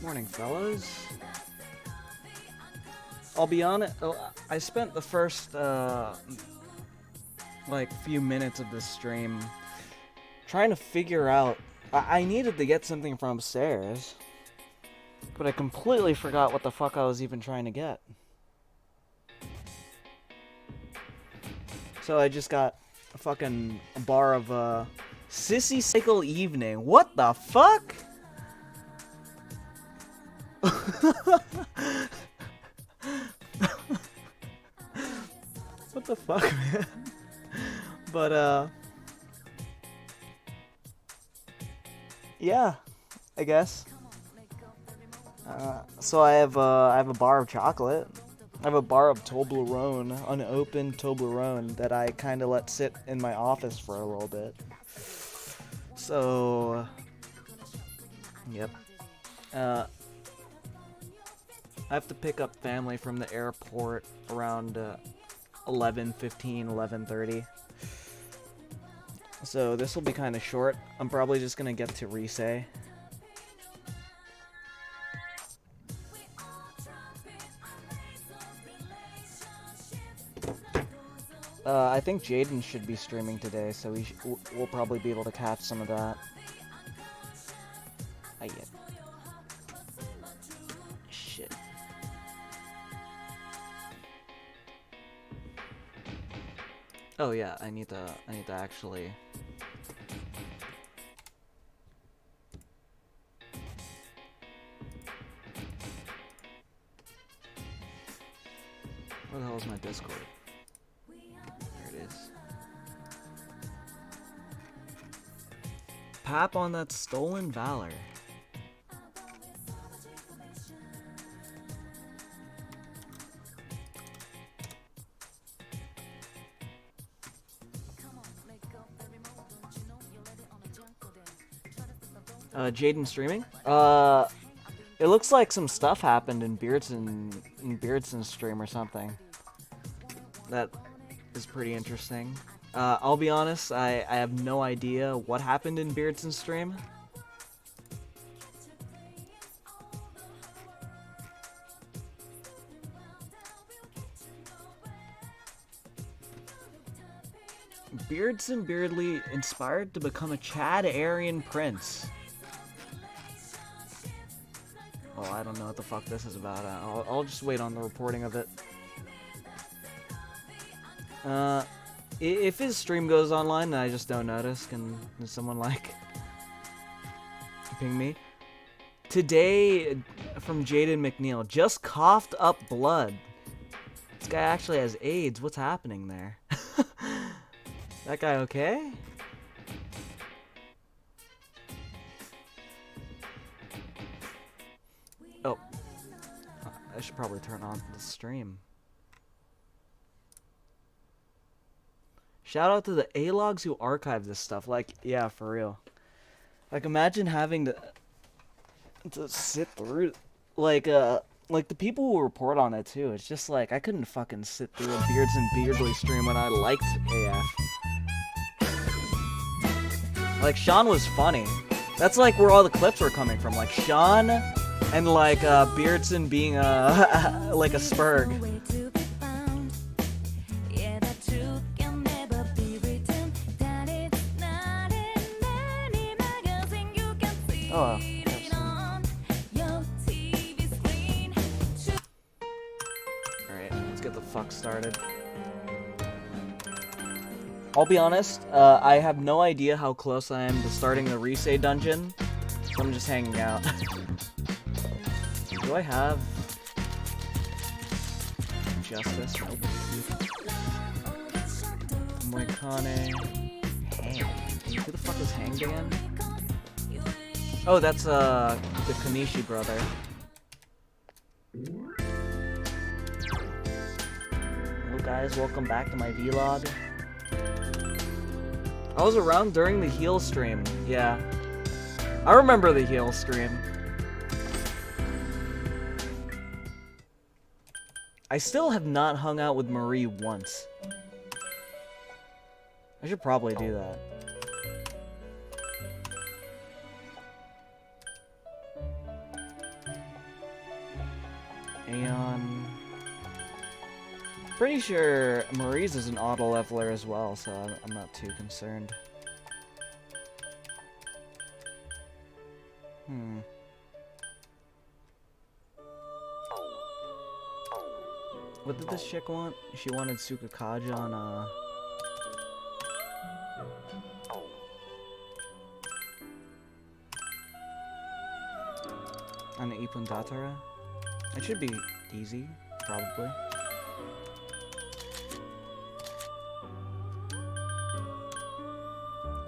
Morning, fellas. I'll be honest, I spent the first, few minutes of this stream trying to figure out... I needed to get something from upstairs, but I completely forgot what the fuck I was even trying to get. So I just got a fucking bar of, Sissy Cycle Evening. What the fuck? What the fuck, man? But, yeah, I guess. So I have a bar of chocolate. I have a bar of Toblerone, unopened Toblerone, that I kind of let sit in my office for a little bit. So, yep. I have to pick up family from the airport around 11:15, 11:30. So this will be kind of short. I'm probably just gonna get to Ruleset. I think Jaden should be streaming today, so we'll probably be able to catch some of that. Shit. Oh yeah, I need to actually... Where the hell is my Discord? There it is. Pap on that stolen valor. Jaden streaming? It looks like some stuff happened in Beardson's stream or something. That is pretty interesting. I'll be honest, I have no idea what happened in Beardson's stream. Beardson Beardly inspired to become a Chad Aryan prince. Oh, I don't know what the fuck this is about. I'll just wait on the reporting of it. If his stream goes online and I just don't notice, can someone, like, ping me? Today, from Jaden McNeil, just coughed up blood. This guy actually has AIDS. What's happening there? That guy okay? Oh. I should probably turn on the stream. Shout out to the A-logs who archive this stuff. Like, yeah, for real. Like, imagine having to... to sit through, like the people who report on it too. It's just like I couldn't fucking sit through a Beards and Beardly stream when I liked AF. Like Sean was funny. That's like where all the clips were coming from. Like Sean and like Beardson being like a spurg. Oh. Alright, let's get the fuck started. I'll be honest, I have no idea how close I am to starting the Ruleset dungeon, so I'm just hanging out. Do I have Justice? Moikane. Hang. Who the fuck is Hanged again? Oh, that's the Kanishi brother. Hello guys, welcome back to my vlog. I was around during the heal stream. Yeah. I remember the heal stream. I still have not hung out with Marie once. I should probably do that. Aeon. Pretty sure Marie's is an auto leveler as well, so I'm not too concerned. What did this chick want? She wanted auto-kaja on Ipun Datara? It should be easy, probably.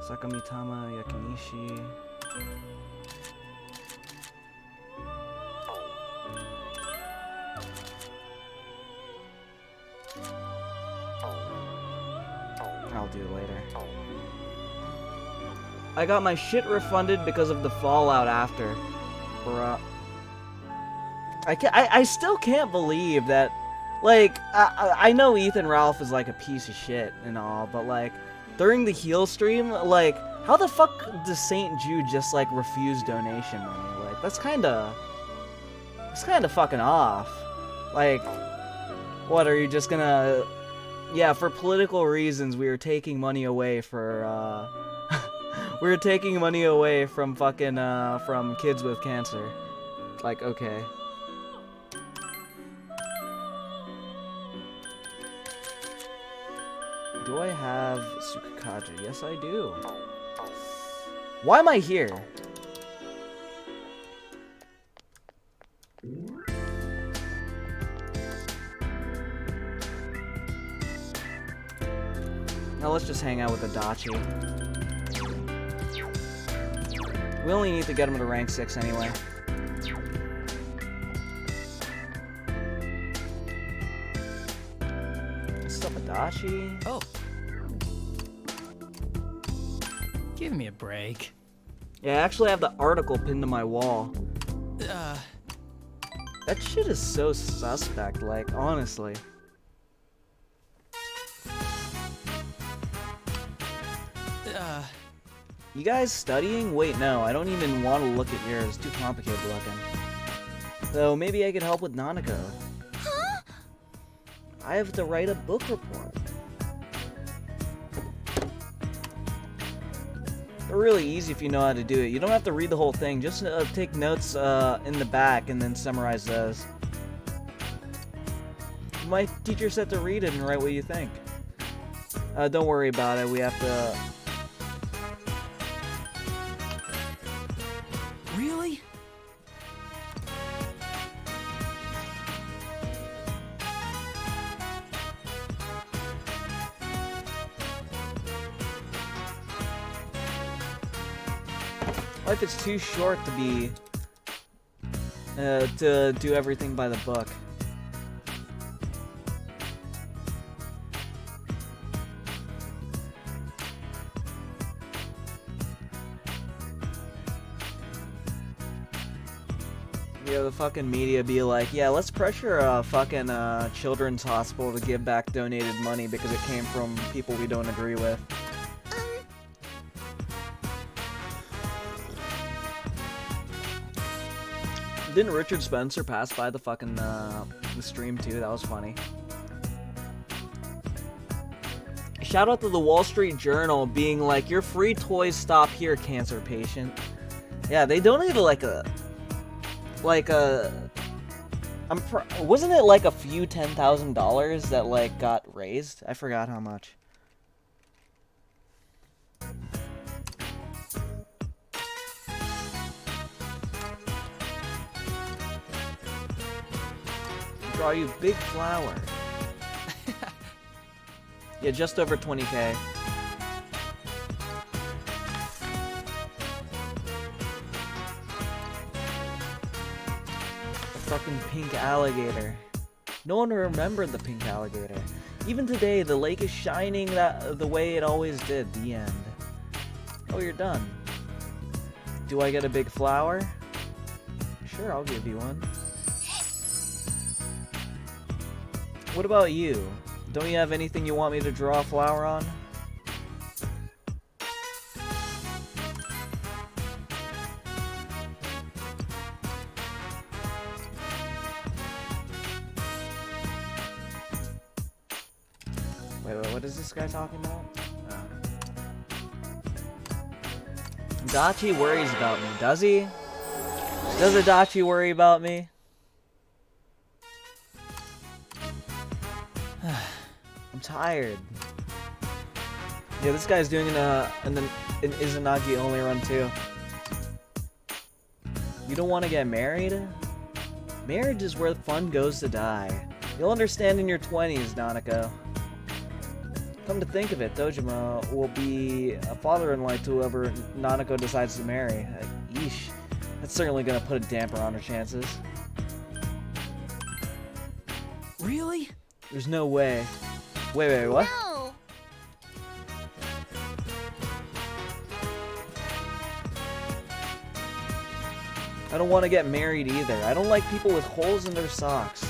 Sakamitama Yakinishi. I'll do it later. I got my shit refunded because of the fallout after. Bruh. I still can't believe that, like, I know Ethan Ralph is like a piece of shit and all, but like, during the heal stream, like, how the fuck does St. Jude just like refuse donation money? Like, that's kinda fucking off. Like, what, are you just gonna, yeah, for political reasons, we are taking money away for, we're taking money away from fucking, from kids with cancer. Like, okay. Do I have auto-kaja? Yes, I do. Why am I here? Now let's just hang out with Adachi. We only need to get him to rank 6 anyway. What's up, Adachi? Oh. Give me a break. Yeah, I actually have the article pinned to my wall. That shit is so suspect, like, honestly. You guys studying? Wait, no, I don't even want to look at yours. Too complicated looking. So maybe I could help with Nanako. Huh? I have to write a book report. They're really easy if you know how to do it. You don't have to read the whole thing. Just take notes in the back and then summarize those. My teacher said to read it and write what you think. Don't worry about it. We have to... Really? Life is too short to be to do everything by the book. Yeah, the fucking media be like, yeah, let's pressure a fucking children's hospital to give back donated money because it came from people we don't agree with. Didn't Richard Spencer pass by the fucking the stream too? That was funny. Shout out to the Wall Street Journal being like, your free toys stop here, cancer patient. Yeah, they donated wasn't it like a few $10,000 that like got raised? I forgot how much. Draw you big flower. Yeah, just over 20K. A fucking pink alligator. No one remembered the pink alligator. Even today, the lake is shining the way it always did. The end. Oh, you're done. Do I get a big flower? Sure, I'll give you one. What about you? Don't you have anything you want me to draw a flower on? Wait, what is this guy talking about? Adachi worries about me, does he? Does Adachi worry about me? I'm tired. Yeah, this guy's doing an Izanagi only run too. You don't want to get married? Marriage is where the fun goes to die. You'll understand in your 20s, Nanako. Come to think of it, Dojima will be a father-in-law to whoever Nanako decides to marry. Yeesh. That's certainly gonna put a damper on her chances. Really? There's no way. Wait, what? No. I don't want to get married either. I don't like people with holes in their socks.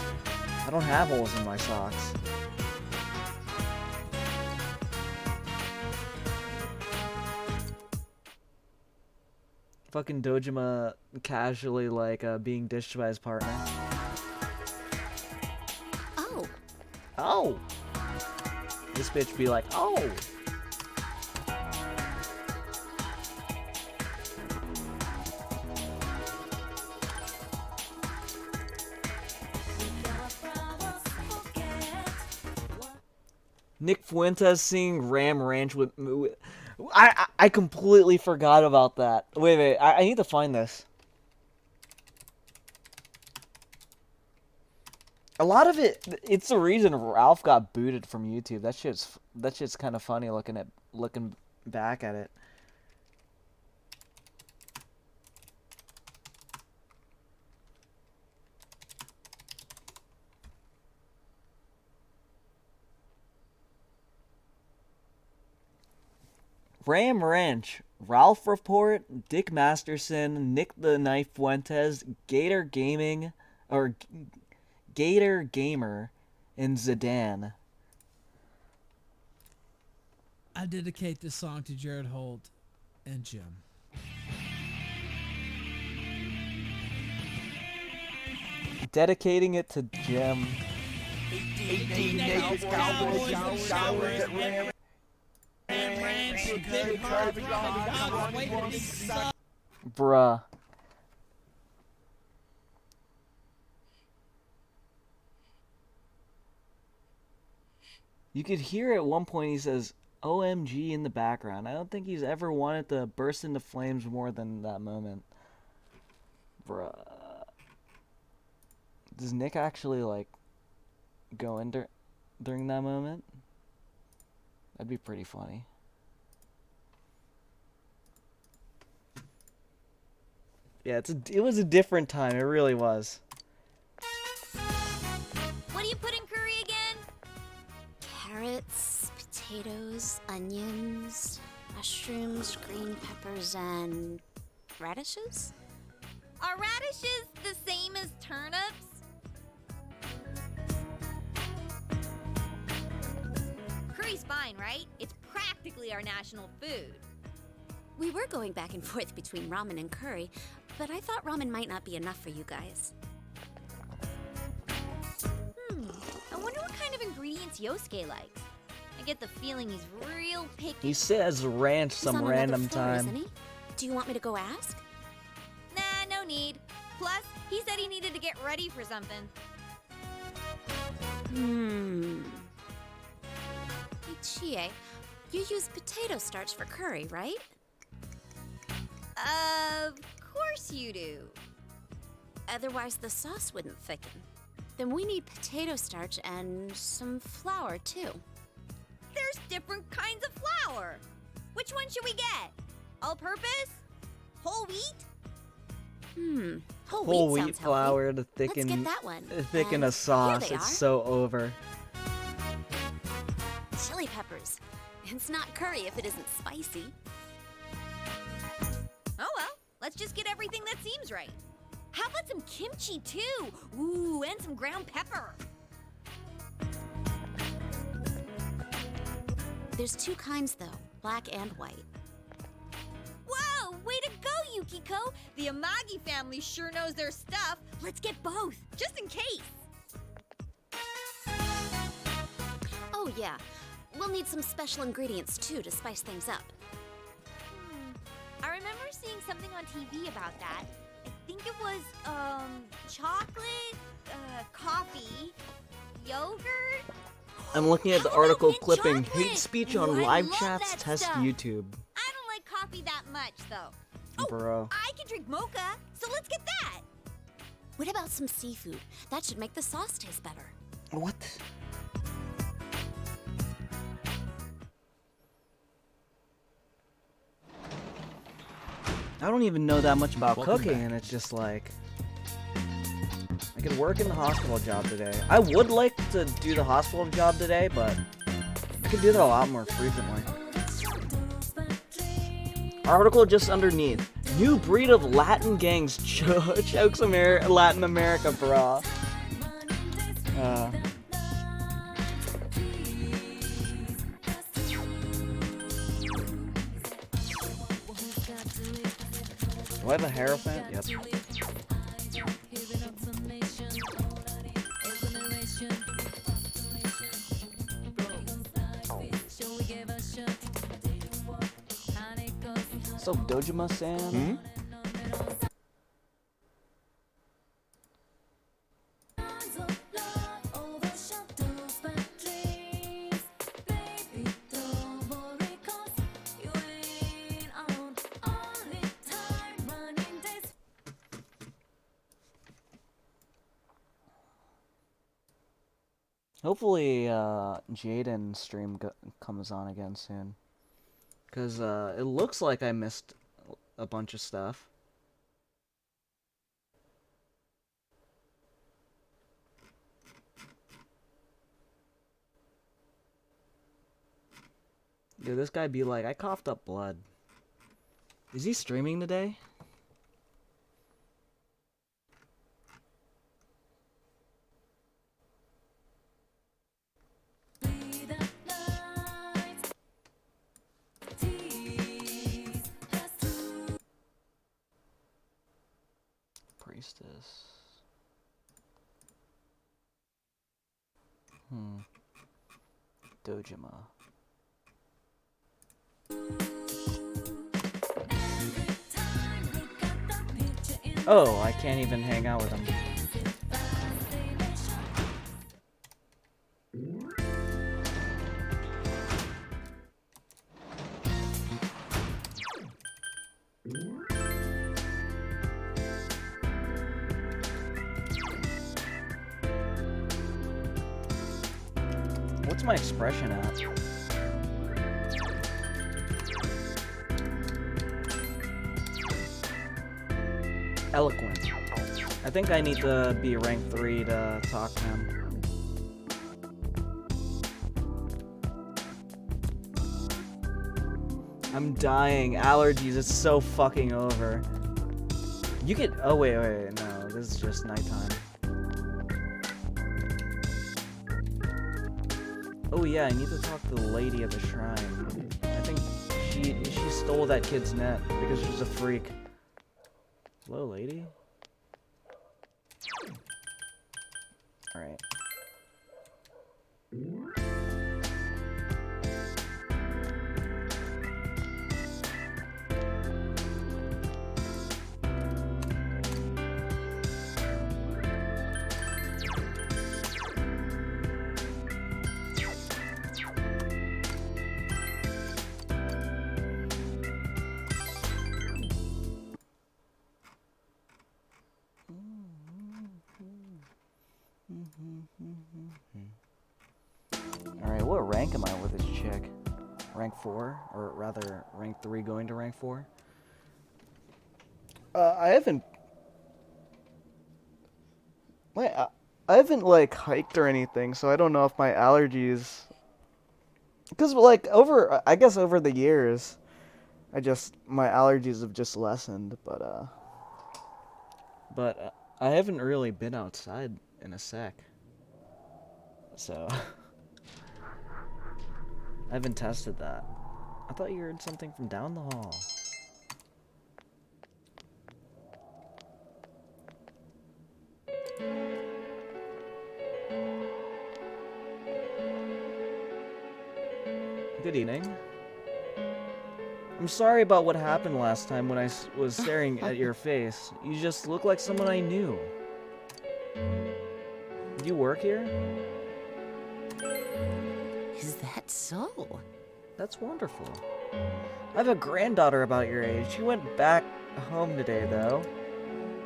I don't have holes in my socks. Fucking Dojima casually like being ditched by his partner. Oh. Oh! This bitch be like, oh! Nick Fuentes singing Ram Ranch with... I completely forgot about that. Wait, I need to find this. A lot of it's the reason Ralph got booted from YouTube. That shit's kind of funny looking back at it. Ram Ranch, Ralph Report, Dick Masterson, Nick the Knife Fuentes, Gator Gaming, or Gator Gamer, and Zidane. I dedicate this song to Jared Holt and Jim. Dedicating it to Jim. 18 naked cowboys in showers at Ram Bruh. You could hear at one point he says OMG in the background. I don't think he's ever wanted to burst into flames more than that moment. Bruh. Does Nick actually like go in during that moment? That'd be pretty funny. Yeah, it was a different time. It really was. What do you put in curry again? Carrots, potatoes, onions, mushrooms, green peppers, and radishes? Are radishes the same our national food. We were going back and forth between ramen and curry, but I thought ramen might not be enough for you guys. I wonder what kind of ingredients Yosuke likes. I get the feeling he's real picky. He says ranch He's some on another random floor, time. Isn't he? Do you want me to go ask? Nah, no need. Plus, he said he needed to get ready for something. Hey, Chie, you use potato starch for curry, right? Of course you do. Otherwise, the sauce wouldn't thicken. Then we need potato starch and some flour, too. There's different kinds of flour. Which one should we get? All-purpose? Whole wheat? Whole Whole wheat wheat sounds flour healthy. to thicken, Let's get that one. thicken And a sauce. Here they It's are. so over. Chili peppers. It's not curry if it isn't spicy. Oh well, let's just get everything that seems right. How about some kimchi too? Ooh, and some ground pepper. There's two kinds, though, black and white. Whoa, way to go, Yukiko! The Amagi family sure knows their stuff. Let's get both, just in case. Oh, yeah. We'll need some special ingredients, too, to spice things up. I remember seeing something on TV about that. I think it was, chocolate, coffee, yogurt. I'm looking at the How about article mint clipping chocolate? hate speech on Ooh, I live love chats that test stuff. YouTube. I don't like coffee that much, though. Oh, Bro. I can drink mocha, so let's get that. What about some seafood? That should make the sauce taste better. What? I don't even know that much about Welcome cooking, back. and it's just like I could work in the hospital job today. I would like to do the hospital job today, but I could do that a lot more frequently. Article just underneath. New breed of Latin gangs chokes Latin America, bro. Do I have a Hierophant? Yep. So Dojima-san? Hopefully, Jaden's stream comes on again soon. Because, it looks like I missed a bunch of stuff. Dude, this guy be like, I coughed up blood. Is he streaming today? Priestess. Dojima. Oh, I can't even hang out with him. What's my expression at? Eloquent. I think I need to be rank 3 to talk to him. I'm dying. Allergies, it's so fucking over. You could. Oh, wait, no. This is just nighttime. Oh, yeah, I need to talk to the lady at the shrine. I think she stole that kid's net because she's a freak. Hello, lady. All right. Alright, what rank am I with this chick? Rank 4? Or rather, rank 3 going to rank 4? I haven't... I haven't, like, hiked or anything, so I don't know if my allergies... Because, like, I guess over the years, my allergies have just lessened, but I haven't really been outside in a sec. So... I haven't tested that. I thought you heard something from down the hall. Good evening. I'm sorry about what happened last time when I was staring at your face. You just look like someone I knew. Do you work here? Is that so? That's wonderful. I have a granddaughter about your age. She went back home today, though.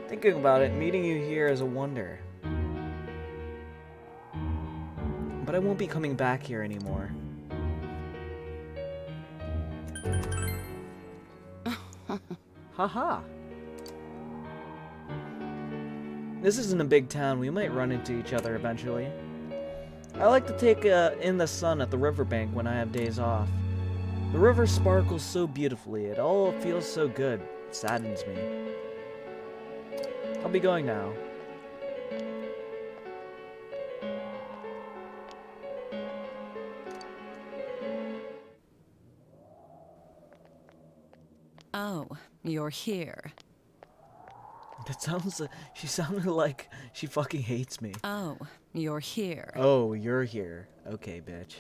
Thinking about it, meeting you here is a wonder. But I won't be coming back here anymore. Haha. This isn't a big town. We might run into each other eventually. I like to take in the sun at the riverbank when I have days off. The river sparkles so beautifully. It all feels so good. It saddens me. I'll be going now. Oh, you're here. That sounds... she sounded like she fucking hates me. Oh, you're here. Oh, you're here. Okay, bitch.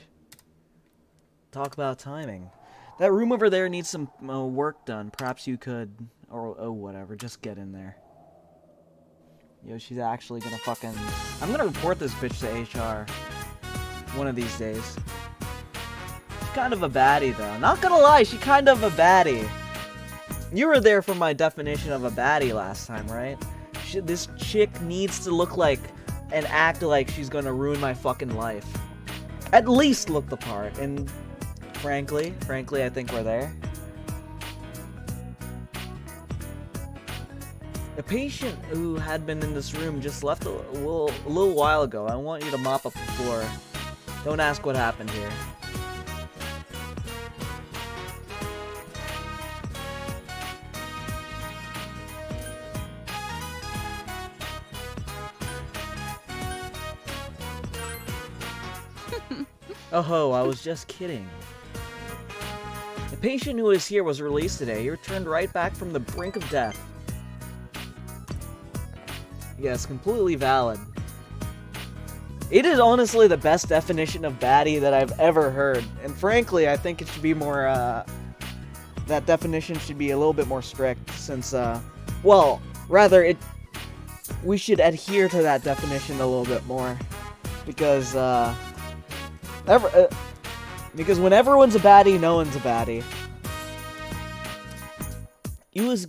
Talk about timing. That room over there needs some work done. Perhaps you could... Or, oh, whatever. Just get in there. Yo, she's actually gonna fucking... I'm gonna report this bitch to HR. One of these days. She's kind of a baddie, though. Not gonna lie, she's kind of a baddie. You were there for my definition of a baddie last time, right? This chick needs to look like and act like she's gonna ruin my fucking life. At least look the part, and frankly, I think we're there. The patient who had been in this room just left a little while ago. I want you to mop up the floor. Don't ask what happened here. Oh ho, I was just kidding. The patient who was here was released today. He returned right back from the brink of death. Yes, completely valid. It is honestly the best definition of baddie that I've ever heard. And frankly, I think it should be more, that definition should be a little bit more strict since, well, rather, we should adhere to that definition a little bit more. Because, because when everyone's a baddie, no one's a baddie. He was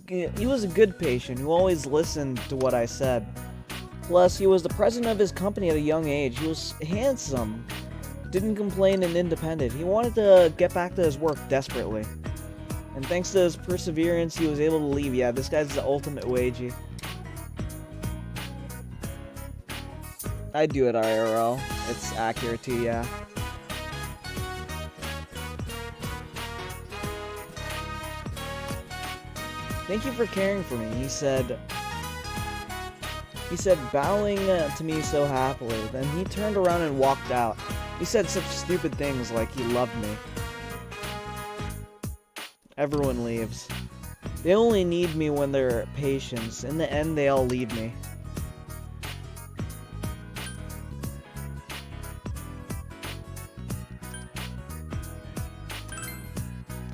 a good patient who always listened to what I said. Plus, he was the president of his company at a young age. He was handsome, didn't complain, and independent. He wanted to get back to his work desperately. And thanks to his perseverance, he was able to leave. Yeah, this guy's the ultimate wagey. I'd do it IRL. It's accurate too, yeah. Thank you for caring for me, he said, bowing to me so happily. Then he turned around and walked out. He said such stupid things like he loved me. Everyone leaves. They only need me when they're patients. In the end, they all leave me.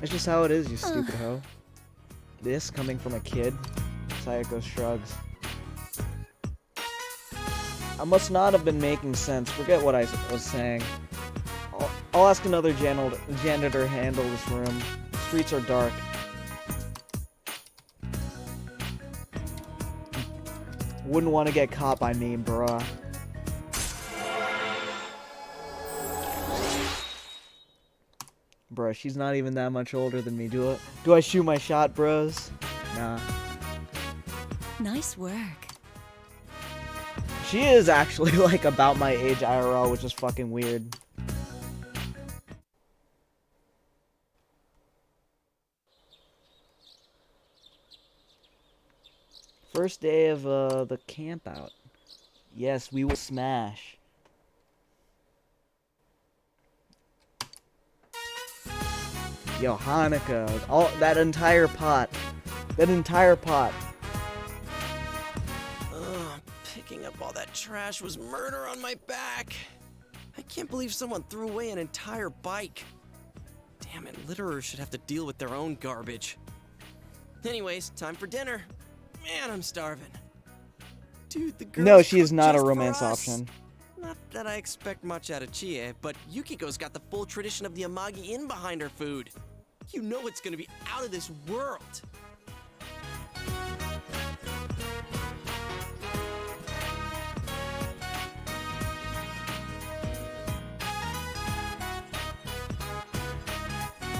It's just how it is, you stupid hoe. This coming from a kid? Sayako shrugs. I must not have been making sense. Forget what I was saying. I'll ask another janitor to handle this room. The streets are dark. Wouldn't want to get caught by me, bruh. Bruh, she's not even that much older than me. Do I shoot my shot, bros? Nah. Nice work. She is actually like about my age IRL, which is fucking weird. First day of the camp out. Yes, we will smash. Yo, Hanukkah, all that entire pot. That entire pot. Ugh, picking up all that trash was murder on my back. I can't believe someone threw away an entire bike. Damn it, litterers should have to deal with their own garbage. Anyways, time for dinner. Man, I'm starving. Dude, the girls No, she is cooked not a just for romance us. option. Not that I expect much out of Chie, but Yukiko's got the full tradition of the Amagi Inn behind her food. You know it's gonna be out of this world.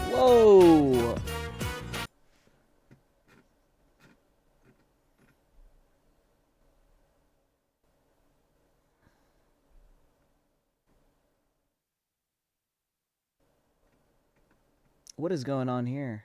Whoa! What is going on here?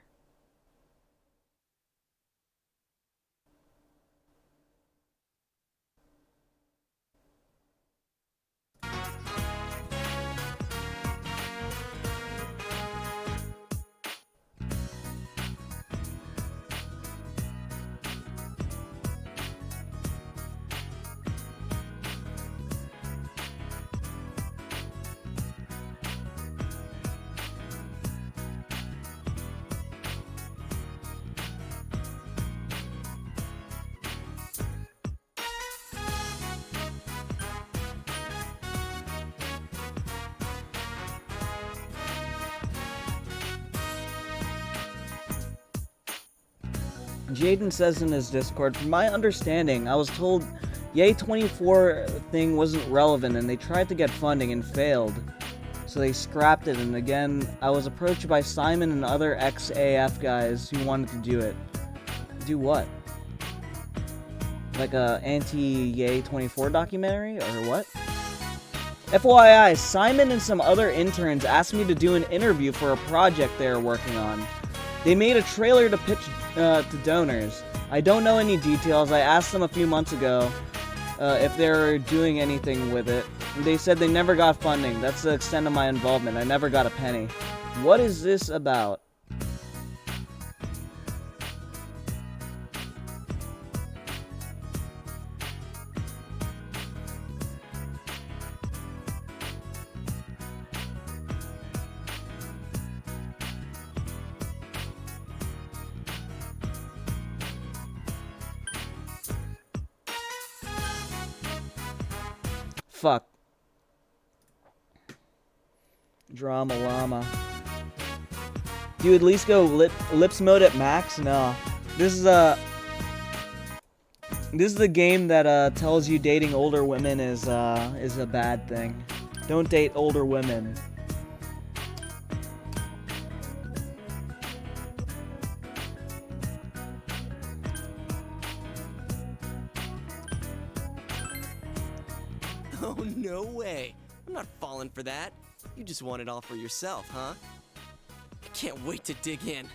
Jaden says in his Discord, from my understanding, I was told Yay 24 thing wasn't relevant and they tried to get funding and failed. So they scrapped it, and again, I was approached by Simon and other ex-AF guys who wanted to do it. Do what? Like a anti-Yay 24 documentary, or what? FYI, Simon and some other interns asked me to do an interview for a project they are working on. They made a trailer to pitch to donors. I don't know any details. I asked them a few months ago if they're doing anything with it. They said they never got funding. That's the extent of my involvement. I never got a penny. What is this about? Fuck. Drama llama. Do you at least go lips mode at max? No. This is the game that tells you dating older women is a bad thing. Don't date older women. Oh, no way. I'm not falling for that. You just want it all for yourself, huh? I can't wait to dig in.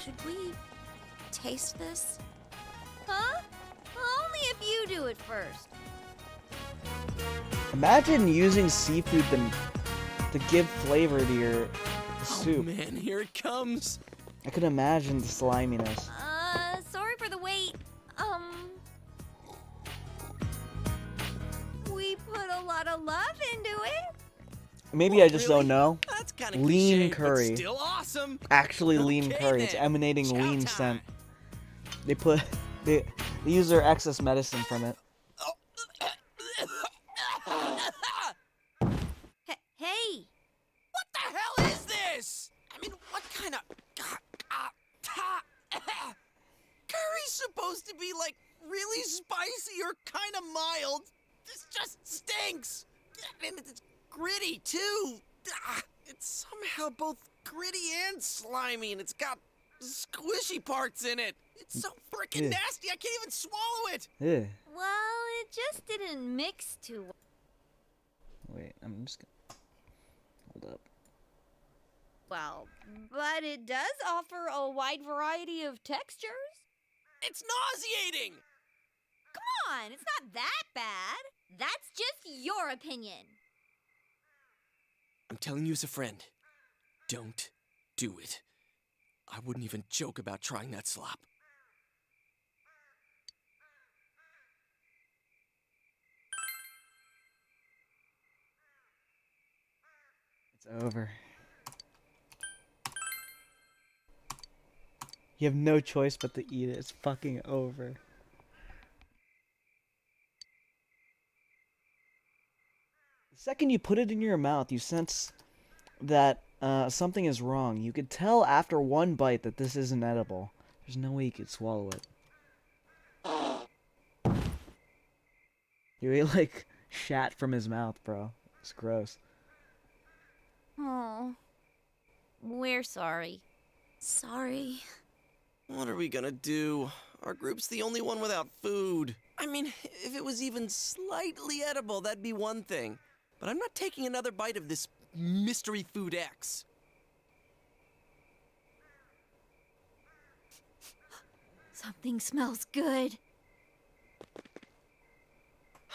Should we taste this? Huh? Only if you do it first. Imagine using seafood to to give flavor to your Oh soup. man, here it comes. I could imagine the sliminess. Sorry for the wait. We put a lot of love into it. Maybe I just Really? don't know. That's kind of Lean cliche, curry. but still awesome. Actually lean Okay, curry. It's then. emanating Chow lean time. scent. They use their excess medicine from it. Hey, What the hell is this? I mean, what kind of curry's supposed to be like really spicy or kind of mild? This just stinks. And it's gritty too. It's somehow both gritty and slimy, and it's got squishy parts in it. It's so freaking Yeah. nasty, I can't even swallow it. Yeah. well, it just didn't mix too well. Wait, I'm just gonna hold up. Well, but it does offer a wide variety of textures. It's nauseating. Come on, it's not that bad. That's just your opinion. I'm telling you as a friend, don't do it. I wouldn't even joke about trying that slop. It's over. You have no choice but to eat it. It's fucking over. The second you put it in your mouth, you sense that something is wrong. You could tell after one bite that this isn't edible. There's no way you could swallow it. You ate like shat from his mouth, bro. It's gross. Oh, we're sorry. Sorry. What are we gonna do? Our group's the only one without food. I mean, if it was even slightly edible, that'd be one thing. But I'm not taking another bite of this mystery food X. Something smells good.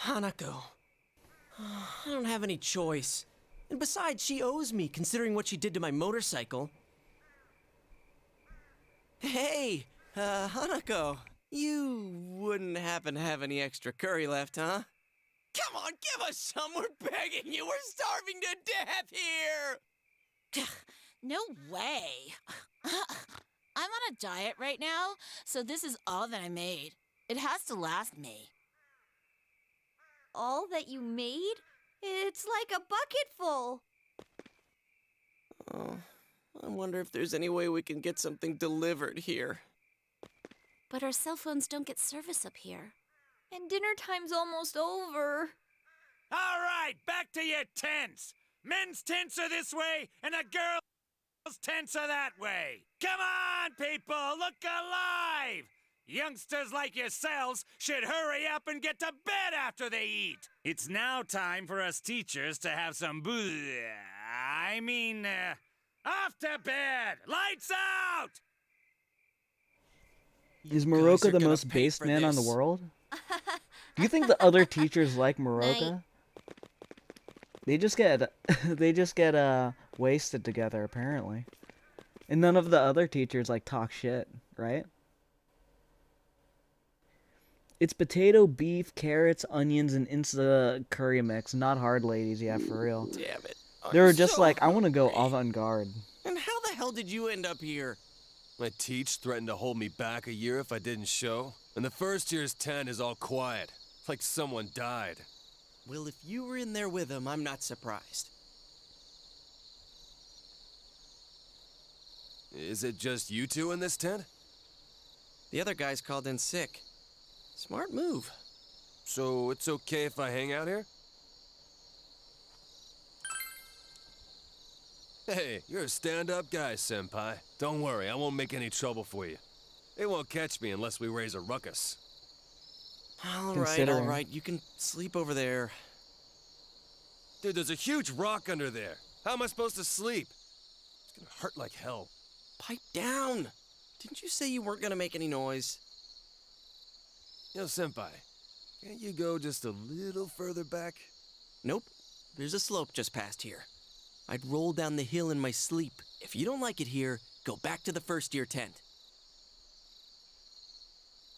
Hanako. I don't have any choice. And besides, she owes me, considering what she did to my motorcycle. Hey, Hanako. You wouldn't happen to have any extra curry left, huh? Come on, give us some. We're begging you. We're starving to death here. No way. I'm on a diet right now, so this is all that I made. It has to last me. All that you made? It's like a bucket full. Oh, I wonder if there's any way we can get something delivered here. But our cell phones don't get service up here. And dinner time's almost over. All right, back to your tents. Men's tents are this way, and the girls' tents are that way. Come on, people, look alive! Youngsters like yourselves should hurry up and get to bed after they eat. It's now time for us teachers to have some off to bed! Lights out! Is You guys Maroka are the gonna most pay based for man on the this. world? Do you think the other teachers like Maroka? They just get wasted together apparently. And none of the other teachers like talk shit, right? It's potato, beef, carrots, onions, and insta curry mix. Not hard, ladies. Yeah, for real. Damn it. They I'm were just so like, I want to go hungry. avant-garde. And how the hell did you end up here? My teach threatened to hold me back a year if I didn't show, and the first year's tent is all quiet, like someone died. Well, if you were in there with him, I'm not surprised. Is it just you two in this tent? The other guys called in sick. Smart move. So it's okay if I hang out here? Hey, you're a stand-up guy, senpai. Don't worry, I won't make any trouble for you. They won't catch me unless we raise a ruckus. All Considering. right. You can sleep over there. Dude, there's a huge rock under there. How am I supposed to sleep? It's gonna hurt like hell. Pipe down. Didn't you say you weren't gonna make any noise? Yo, senpai, can't you go just a little further back? Nope. There's a slope just past here. I'd roll down the hill in my sleep. If you don't like it here, go back to the first-year tent.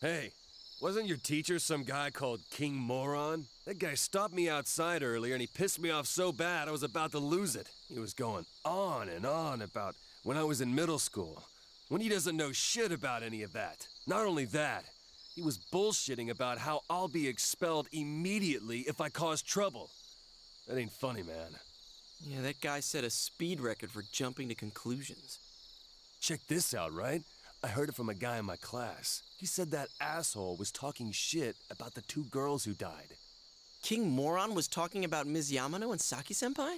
Hey, wasn't your teacher some guy called King Moron? That guy stopped me outside earlier and he pissed me off so bad I was about to lose it. He was going on and on about when I was in middle school, when he doesn't know shit about any of that. Not only that, he was bullshitting about how I'll be expelled immediately if I cause trouble. That ain't funny, man. Yeah, that guy set a speed record for jumping to conclusions. Check this out, right? I heard it from a guy in my class. He said that asshole was talking shit about the 2 girls who died. King Moron was talking about Ms. Yamano and Saki-senpai?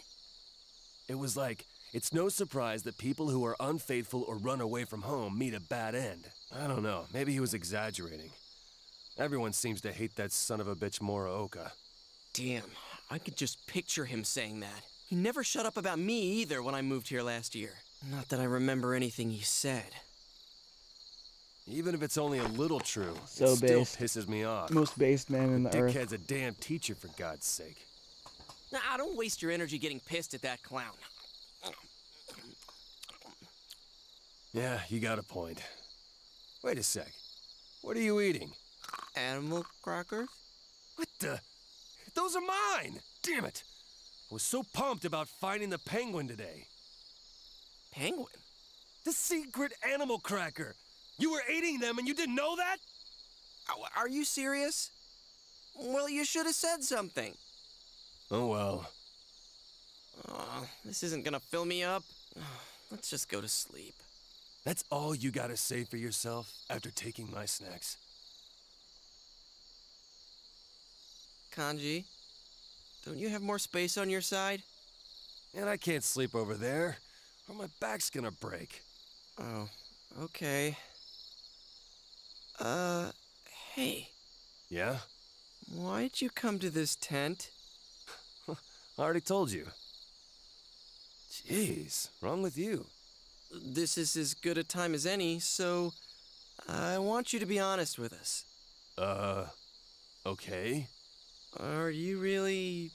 It was like, it's no surprise that people who are unfaithful or run away from home meet a bad end. I don't know, maybe he was exaggerating. Everyone seems to hate that son of a bitch Muraoka. Damn, I could just picture him saying that. He never shut up about me either when I moved here last year. Not that I remember anything he said. Even if it's only a little true, So it still based. pisses me off. Most based man in the earth. Dickhead's a damn teacher, for God's sake. Nah, don't waste your energy getting pissed at that clown. Yeah, you got a point. Wait a sec. What are you eating? Animal crackers? What the? Those are mine! Damn it! I was so pumped about finding the penguin today. Penguin? The secret animal cracker! You were eating them and you didn't know that? Are you serious? Well, you should have said something. Oh well. This isn't gonna fill me up. Let's just go to sleep. That's all you gotta say for yourself after taking my snacks? Kanji, don't you have more space on your side? And I can't sleep over there, or my back's gonna break. Oh, okay. Hey, Yeah? why'd you come to this tent? I already told you. Jeez, wrong with you? This is as good a time as any, so I want you to be honest with us. Okay. Are you really,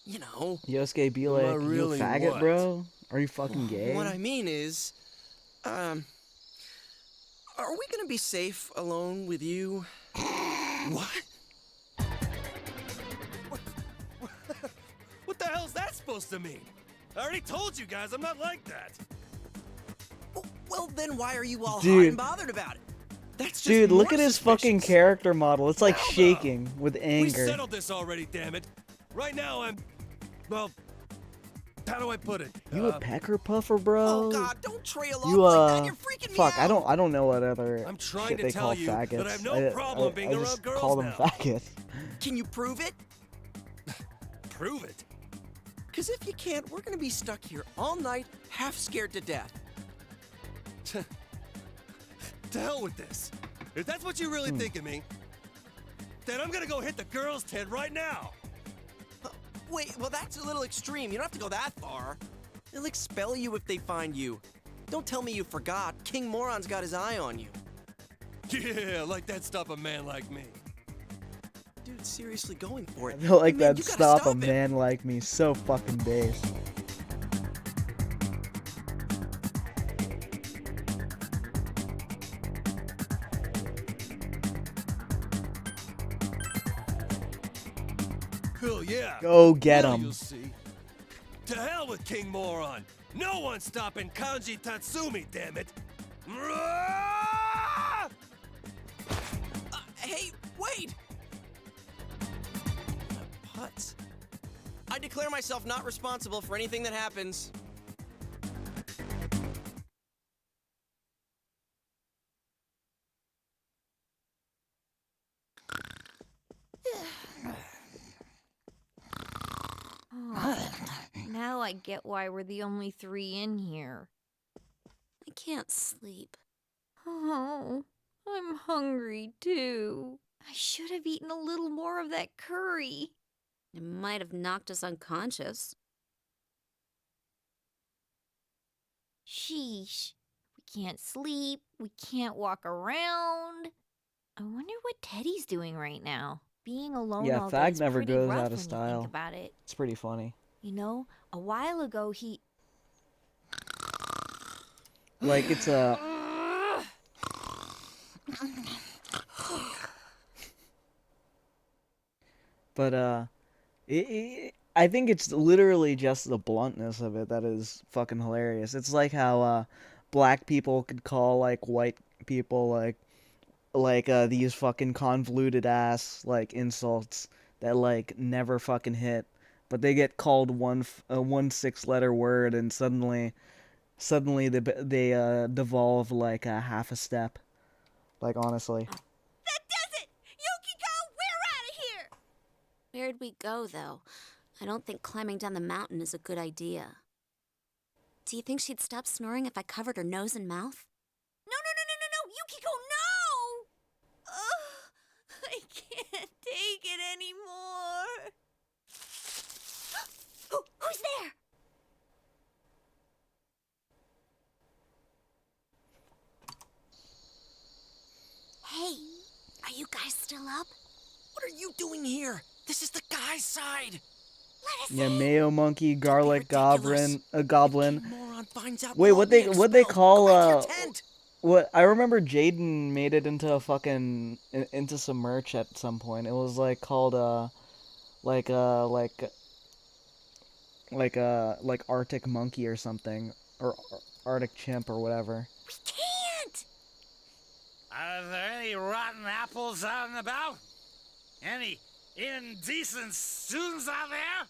Yosuke be Am like, I you really faggot, what? bro? Are you fucking gay? What I mean is, are we gonna be safe alone with you? What? What the hell's that supposed to mean? I already told you guys I'm not like that. Well, then why are you all hot Dude. and bothered about it? That's just Dude, look more at his fucking suspicious. character model. It's like Hell no. shaking with We anger. settled this already, damn it. Right now well, how do I put it? You a pecker puffer, bro? Oh God, don't trail You off like that. You're freaking me fuck, out. I don't know what other I'm trying shit to they tell call you faggots. that I have no problem being I around just girls call them now. faggots. Can you prove it? Prove it. Because if you can't, we're gonna be stuck here all night, half scared to death. To hell with this. If that's what you really think of me, then I'm gonna go hit the girls' tent right now. Wait, well that's a little extreme. You don't have to go that far. They'll expel you if they find you. Don't tell me you forgot. King Moron's got his eye on you. Yeah, like that stop a man like me. Dude's seriously going for it. I feel like Man, that you gotta stop a him. man like me so fucking base. Hell yeah. Go get Now him. You'll see. To hell with King Moron. No one's stopping Kanji Tatsumi, damn it. Hey, wait! Putz. I declare myself not responsible for anything that happens. Now I get why we're the only 3 in here. I can't sleep. Oh, I'm hungry too. I should have eaten a little more of that curry. It might have knocked us unconscious. Sheesh. We can't sleep. We can't walk around. I wonder what Teddy's doing right now. Being alone Yeah, all day Fag is never pretty goes rough out of when you style. think about it. It's pretty funny. You know, a while ago he... Like it's a. But I think it's literally just the bluntness of it that is fucking hilarious. It's like how black people could call like white people like these fucking convoluted ass like insults that like never fucking hit, but they get called one 6-letter word and suddenly they devolve like a half a step. Like honestly. That does it! Yukiko, we're out of here! Where'd we go, though? I don't think climbing down the mountain is a good idea. Do you think she'd stop snoring if I covered her nose and mouth? No, Yukiko, no! Ugh, I can't take it anymore. Who's there? Hey, are you guys still up? What are you doing here? This is the guy's side. Let us Yeah, in. mayo monkey, garlic ridiculous. goblin. King Moron finds out Wait, we'll what all be they expelled. call Go back to your tent. what I remember Jaden made it into a fucking into some merch at some point. It was like called like like Arctic monkey or something, or Arctic chimp or whatever. We can't! Are there any rotten apples out and about? Any indecent students out there?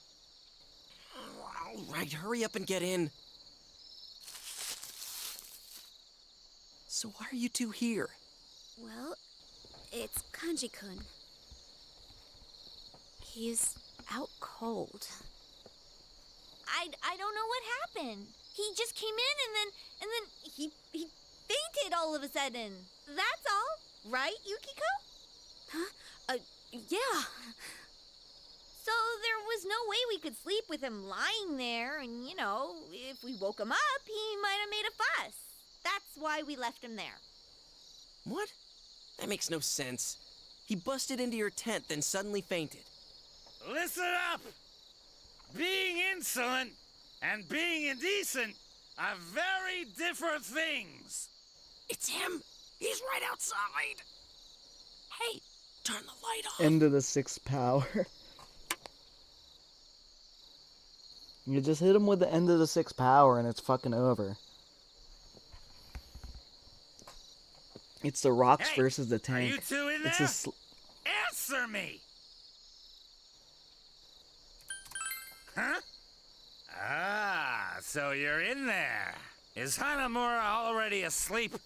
All right, hurry up and get in. So why are you two here? Well, it's Kanji-kun. He's out cold. I don't know what happened. He just came in and then he fainted all of a sudden. That's all, right, Yukiko? Huh? Yeah. So there was no way we could sleep with him lying there, and you know, if we woke him up, he might have made a fuss. That's why we left him there. What? That makes no sense. He busted into your tent, then suddenly fainted. Listen up! Being insolent and being indecent are very different things. It's him! He's right outside! Hey, turn the light off! End of the 6th power. You just hit him with the end of the 6th power and it's fucking over. It's the rocks Hey, versus the Are tank. you two in there? It's a Answer me! Huh? Ah, so you're in there. Is Hanamura already asleep?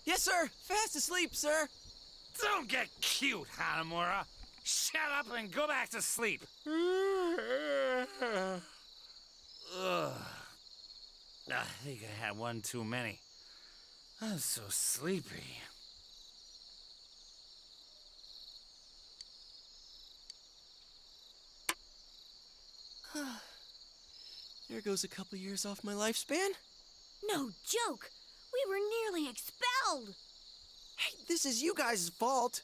Yes, sir! Fast asleep, sir! Don't get cute, Hanamura. Shut up and go back to sleep. Ugh. I think I had one too many. I'm so sleepy. There goes a couple years off my lifespan. No joke. We were nearly expelled. Hey, this is you guys' fault.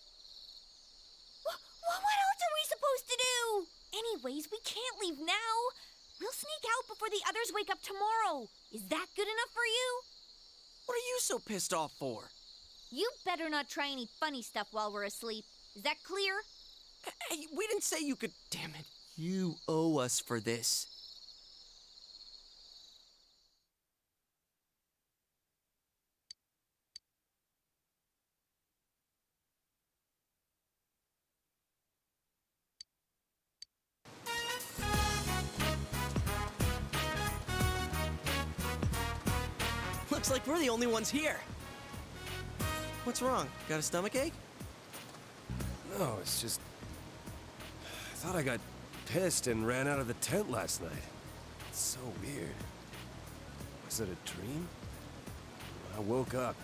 What else are we supposed to do? Anyways, we can't leave now. We'll sneak out before the others wake up tomorrow. Is that good enough for you? What are you so pissed off for? You better not try any funny stuff while we're asleep. Is that clear? Hey, we didn't say you could. Damn it. You owe us for this. Looks like we're the only ones here. What's wrong? Got a stomachache? No, it's just... I thought I got pissed and ran out of the tent last night. It's so weird. Was it a dream? When I woke up,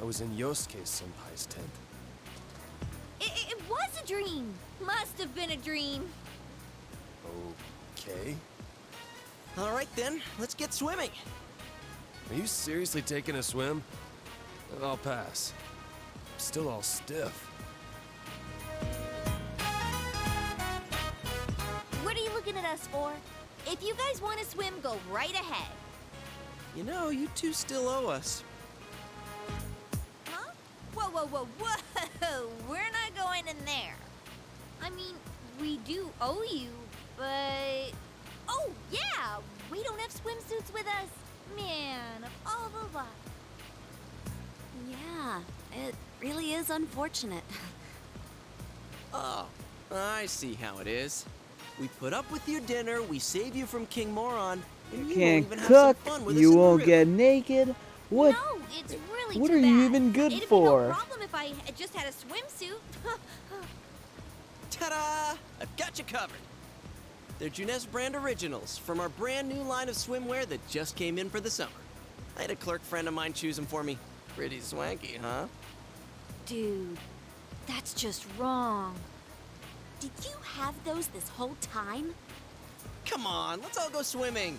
I was in Yosuke Senpai's tent. It was a dream. Must have been a dream. Okay. All right then, let's get swimming. Are you seriously taking a swim? I'll pass. I'm still all stiff. What are you looking at us for? If you guys want to swim, go right ahead. You know, you two still owe us. Huh? Whoa, whoa, whoa, whoa! We're not going in there. I mean, we do owe you, but... Oh, yeah! We don't have swimsuits with us. Man, of all the luck. Yeah, it really is unfortunate. Oh, I see how it is. We put up with your dinner, we save you from King Moron, and you Can't won't even cook. have some fun with us You in the won't river. get naked. What? No, it's really What too are you bad. even good It'd for? be no problem if I had just had a swimsuit. Ta-da! I've got you covered. They're Juness brand originals from our brand new line of swimwear that just came in for the summer. I had a clerk friend of mine choose them for me. Pretty swanky, huh? Dude, that's just wrong. Did you have those this whole time? Come on, let's all go swimming.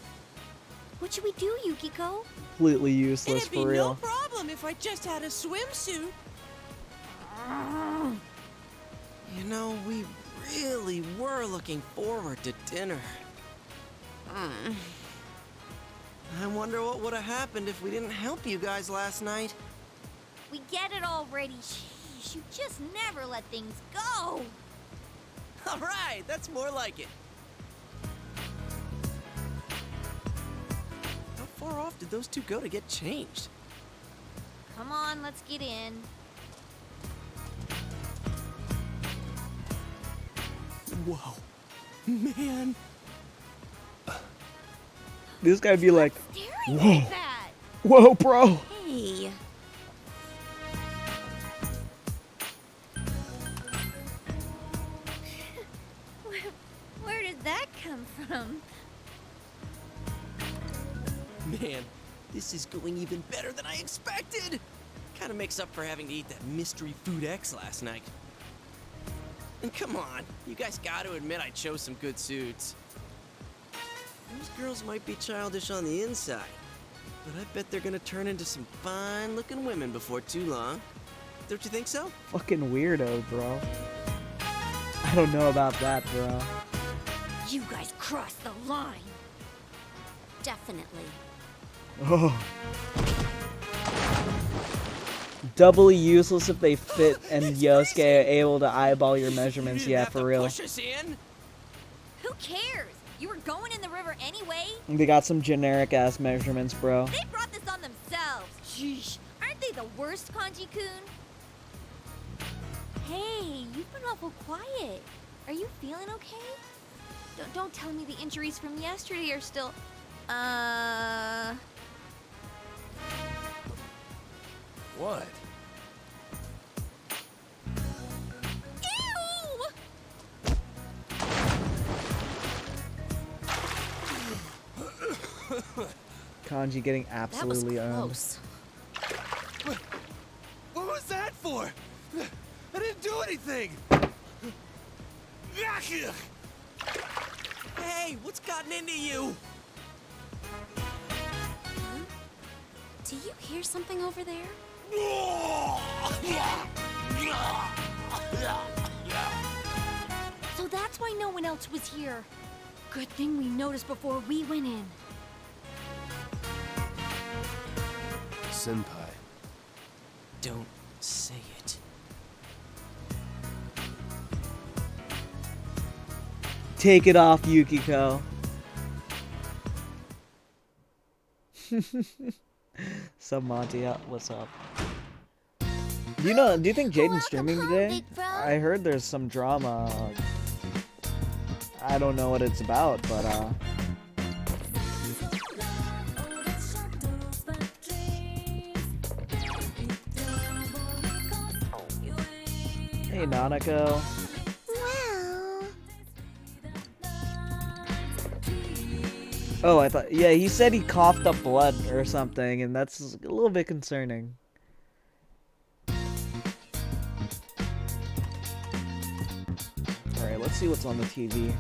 What should we do, Yukiko? Completely useless It'd be for real. no problem if I just had a swimsuit. You know, we really were looking forward to dinner. I wonder what would have happened if we didn't help you guys last night. We get it already. Sheesh, you just never let things go. All right, that's more like it. How far off did those two go to get changed? Come on, let's get in. Whoa, man. This guy be like, Staring whoa, like that. whoa, bro. Hey. Where did that come from? Man, this is going even better than I expected. Kind of makes up for having to eat that mystery food X last night. And come on, you guys got to admit I chose some good suits. Those girls might be childish on the inside, but I bet they're gonna turn into some fine-looking women before too long. Don't you think so? Fucking weirdo, bro. I don't know about that, bro. You guys crossed the line. Definitely. Oh. Doubly useless if they fit and Yosuke are able to eyeball your measurements. You didn't Yeah, have for to real. push us in. Who cares? You were going in the river anyway. They got some generic ass measurements, bro. They brought this on themselves. Sheesh. Aren't they the worst, Kanji-kun? Hey, you've been awful quiet. Are you feeling okay? Don't tell me the injuries from yesterday are still... What? Ew! Kanji getting That was absolutely owned. close. What was that for? I didn't do anything! Hey, what's gotten into you? Do you hear something over there? So that's why no one else was here. Good thing we noticed before we went in. Senpai. Don't say it. Take it off, Yukiko. Sub Monty, what's up? Do you think Jaden's streaming home, today? big bro. I heard there's some drama. I don't know what it's about, but hey, Nanako. Well... Oh, I thought, yeah, he said he coughed up blood or something, and that's a little bit concerning. Alright, let's see what's on the TV.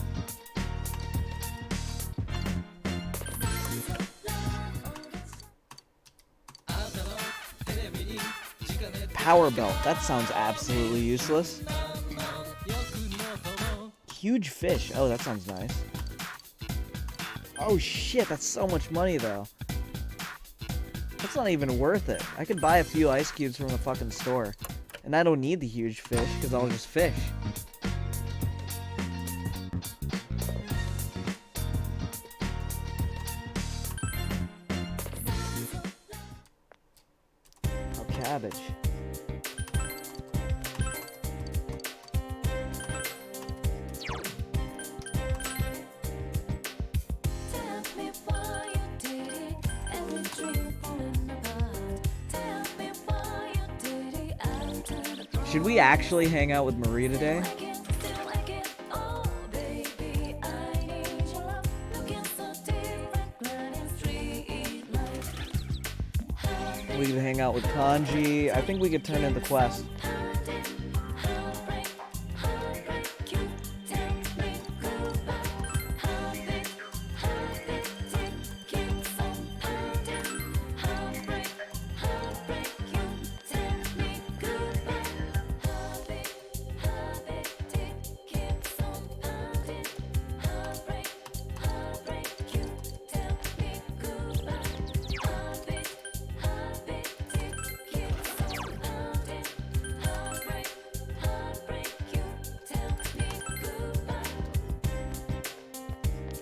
Power belt, that sounds absolutely useless. Huge fish, oh, that sounds nice. Oh shit, that's so much money though. That's not even worth it. I could buy a few ice cubes from the fucking store. And I don't need the huge fish, because I'll just fish. Oh, cabbage. Should we actually hang out with Marie today? We could hang out with Kanji. I think we could turn in the quest.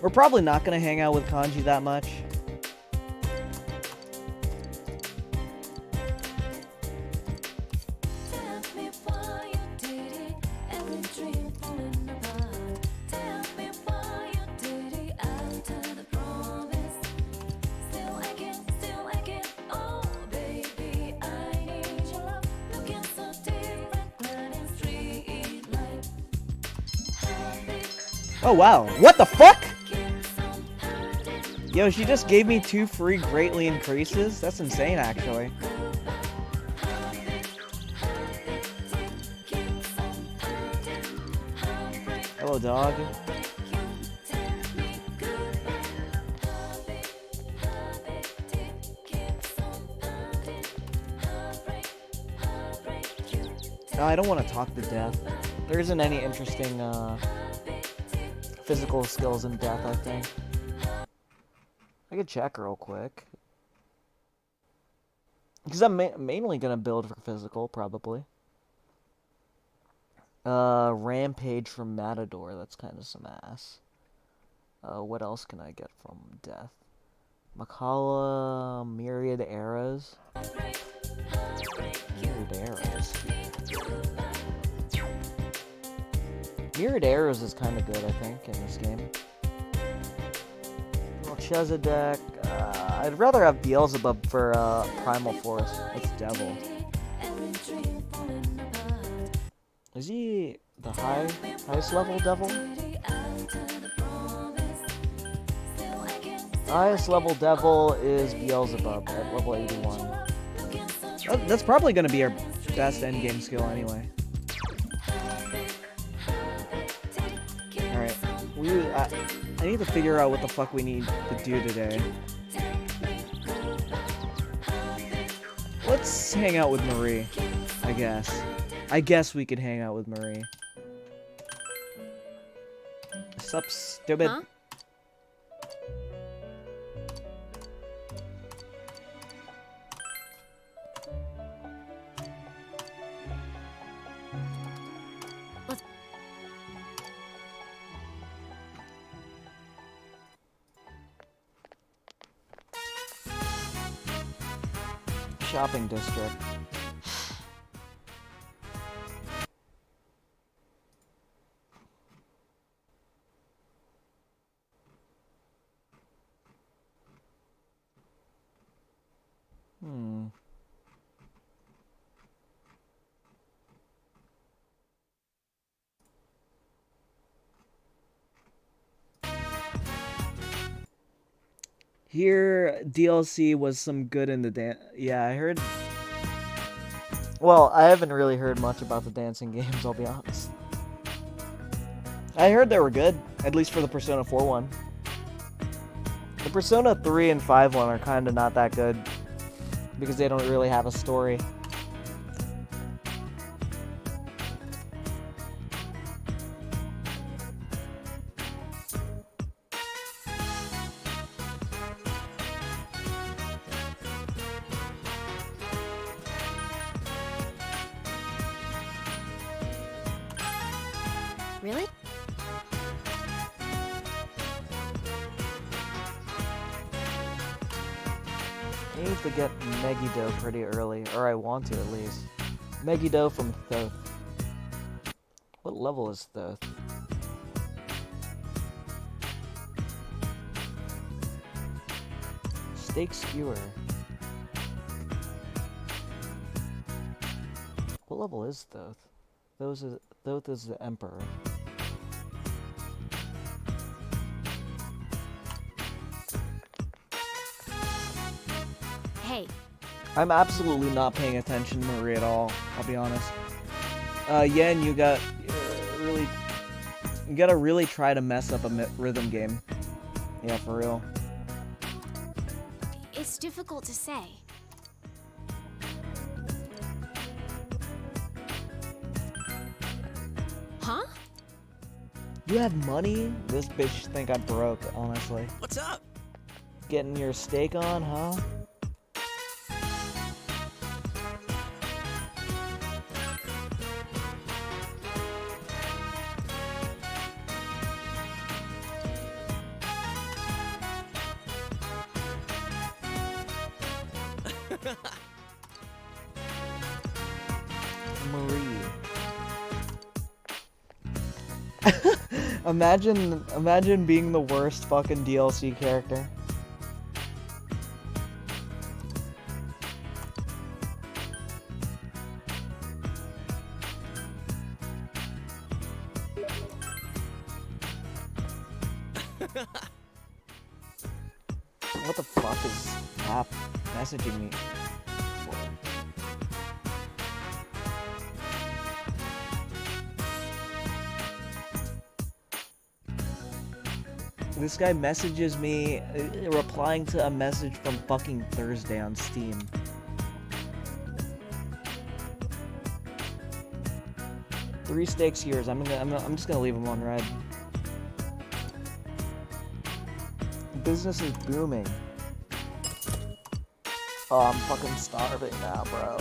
We're probably not gonna hang out with Kanji that much. Oh wow, what the fuck? Yo, she just gave me 2 free greatly increases? That's insane, actually. Hello, dog. No, I don't want to talk to Death. There isn't any interesting, physical skills in Death, I think. I could check real quick. Because I'm mainly gonna build for physical, probably. Rampage from Matador, that's kind of some ass. What else can I get from Death? Makala, Myriad Arrows. Myriad Arrows. Myriad Arrows is kind of good, I think, in this game. Chezidek. I'd rather have Beelzebub for Primal Force. It's Devil. Is he the highest level Devil? Highest level Devil is Beelzebub at level 81. That's probably going to be our best endgame skill anyway. Alright. I need to figure out what the fuck we need to do today. Let's hang out with Marie, I guess. I guess we could hang out with Marie. Sup, stupid? Huh? Shopping district. Here, DLC was some good in the dance. Yeah, I heard. Well, I haven't really heard much about the dancing games, I'll be honest. I heard they were good, at least for the Persona 4 one. The Persona 3 and 5 one are kind of not that good, because they don't really have a story. Really? I need to get Megiddo pretty early, or I want to at least. Megiddo from Thoth. What level is Thoth? Steak skewer. What level is Thoth? Thoth is the Emperor. Hey, I'm absolutely not paying attention to Marie at all, I'll be honest. Yen, you gotta really try to mess up a rhythm game. Yeah, for real. it's difficult to say. Huh? You had money? This bitch think I'm broke, honestly. What's up? Getting your steak on, huh? Marie. Imagine being the worst fucking DLC character. What the fuck is App messaging me? This guy messages me, replying to a message from fucking Thursday on Steam. Three steaks yours. I'm just gonna leave him on red. Business is booming. Oh, I'm fucking starving now, bro.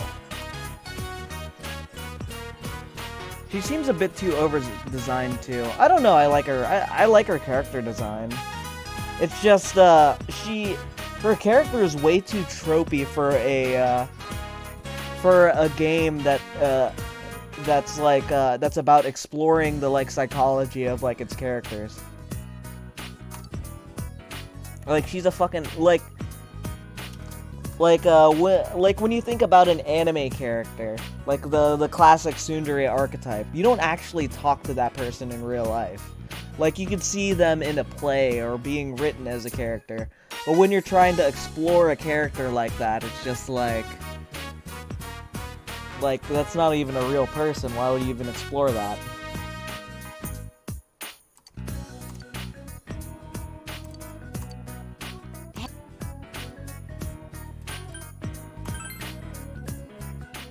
She seems a bit too over-designed too. I don't know. I like her. I like her character design. It's just her character is way too tropey for a game that's like that's about exploring the like psychology of like its characters. Like she's a fucking like when you think about an anime character, like the classic tsundere archetype, you don't actually talk to that person in real life. Like you could see them in a play or being written as a character, but when you're trying to explore a character like that, it's just like that's not even a real person. Why would you even explore that?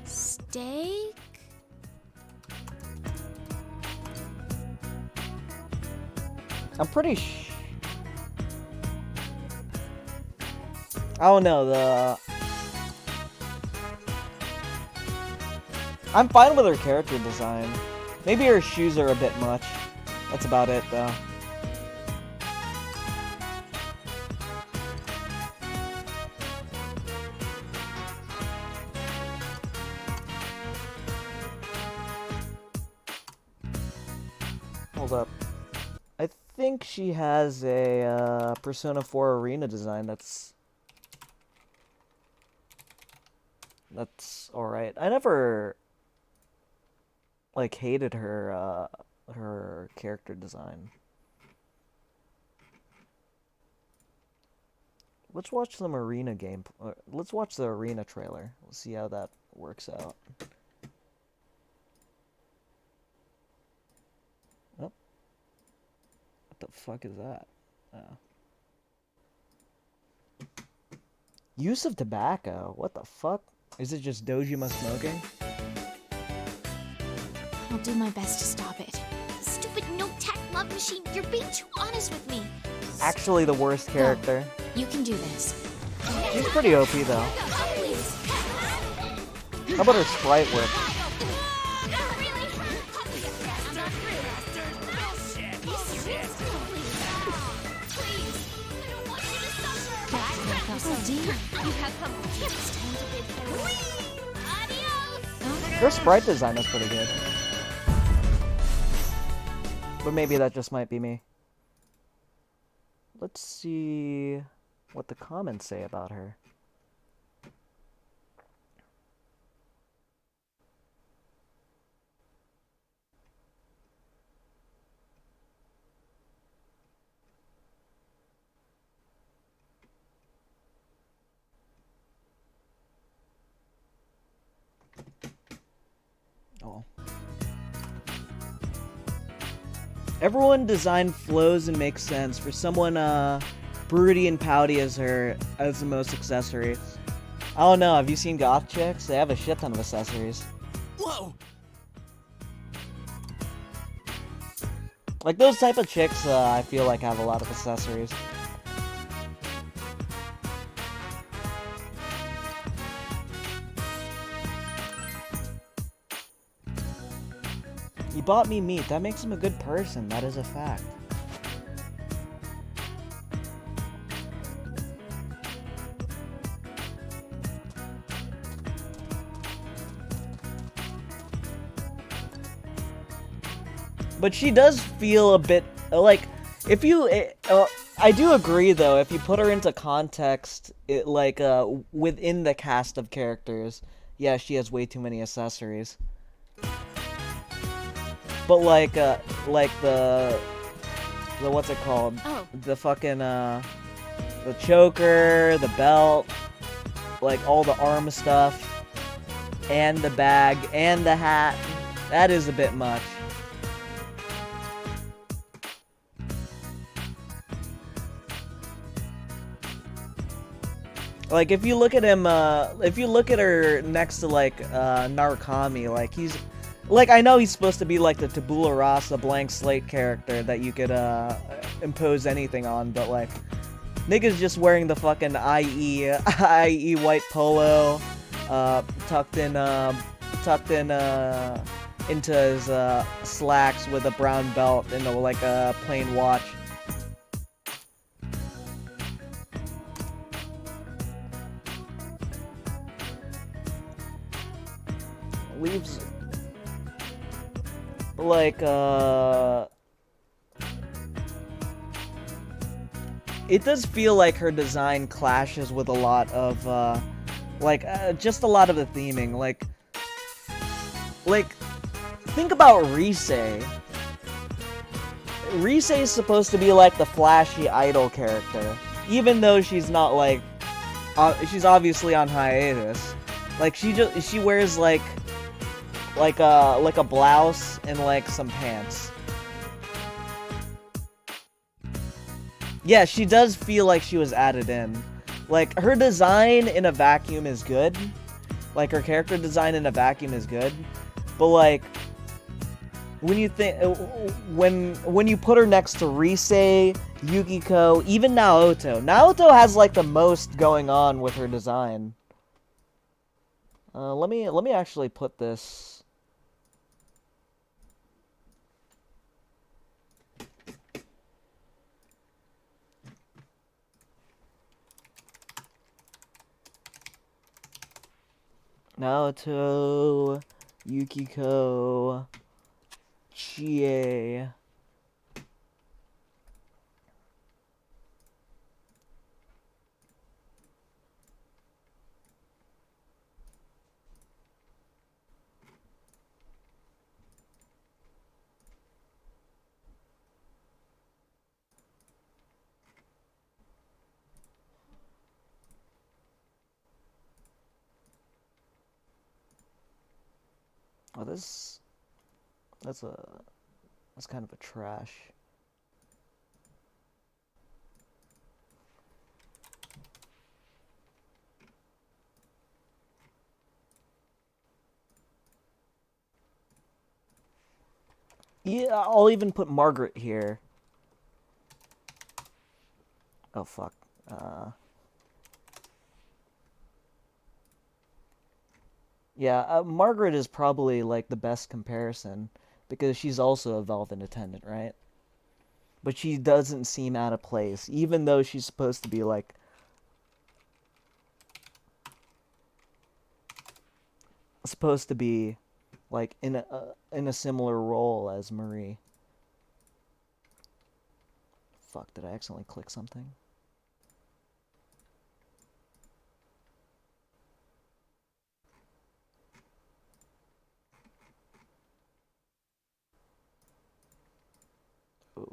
Steak? I'm pretty I don't know, I'm fine with her character design. Maybe her shoes are a bit much. That's about it, though. Hold up. I think she has a Persona 4 arena design that's alright. I never like hated her her character design. Let's watch some arena game. Let's watch the arena trailer. We'll see how that works out. Oh. What the fuck is that? Oh. Use of tobacco? What the fuck? Is it just Dojima smoking? I'll do my best to stop it. Stupid no-tech love machine, you're being too honest with me. Actually the worst character. You can do this. She's pretty OP though. How about her sprite whip? Their sprite design is pretty good. But maybe that just might be me. Let's see what the comments say about her. Oh. Everyone design flows and makes sense. For someone broody and pouty as her as the most accessories. I don't know, have you seen goth chicks? They have a shit ton of accessories. Whoa! Like those type of chicks I feel like have a lot of accessories. He bought me meat. That makes him a good person. That is a fact. But she does feel a bit like if you. I do agree though. If you put her into context, within the cast of characters, yeah, she has way too many accessories. But like the what's it called? Oh. The fucking the choker, the belt, like all the arm stuff, and the bag and the hat. That is a bit much. Like if you look at him, if you look at her next to like Narukami, like he's. Like, I know he's supposed to be like the tabula rasa blank slate character that you could impose anything on, but like, nigga's just wearing the fucking IE white polo, tucked in into his slacks with a brown belt and like a plain watch. Leaves. Like, it does feel like her design clashes with a lot of, just a lot of the theming. Like, think about Rise. Rise is supposed to be like the flashy idol character, even though she's not like, she's obviously on hiatus. Like, she wears like a blouse and like some pants. Yeah, she does feel like she was added in. Like her design in a vacuum is good. Like her character design in a vacuum is good. But like when you think when you put her next to Rise, Yukiko, even Naoto has like the most going on with her design. Let me actually put this. Naoto, Yukiko, Chie. Oh, that's kind of a trash. Yeah, I'll even put Margaret here. Oh fuck. Yeah, Margaret is probably like the best comparison because she's also a velvet attendant, right? But she doesn't seem out of place, even though she's supposed to be like in a similar role as Marie. Fuck, did I accidentally click something?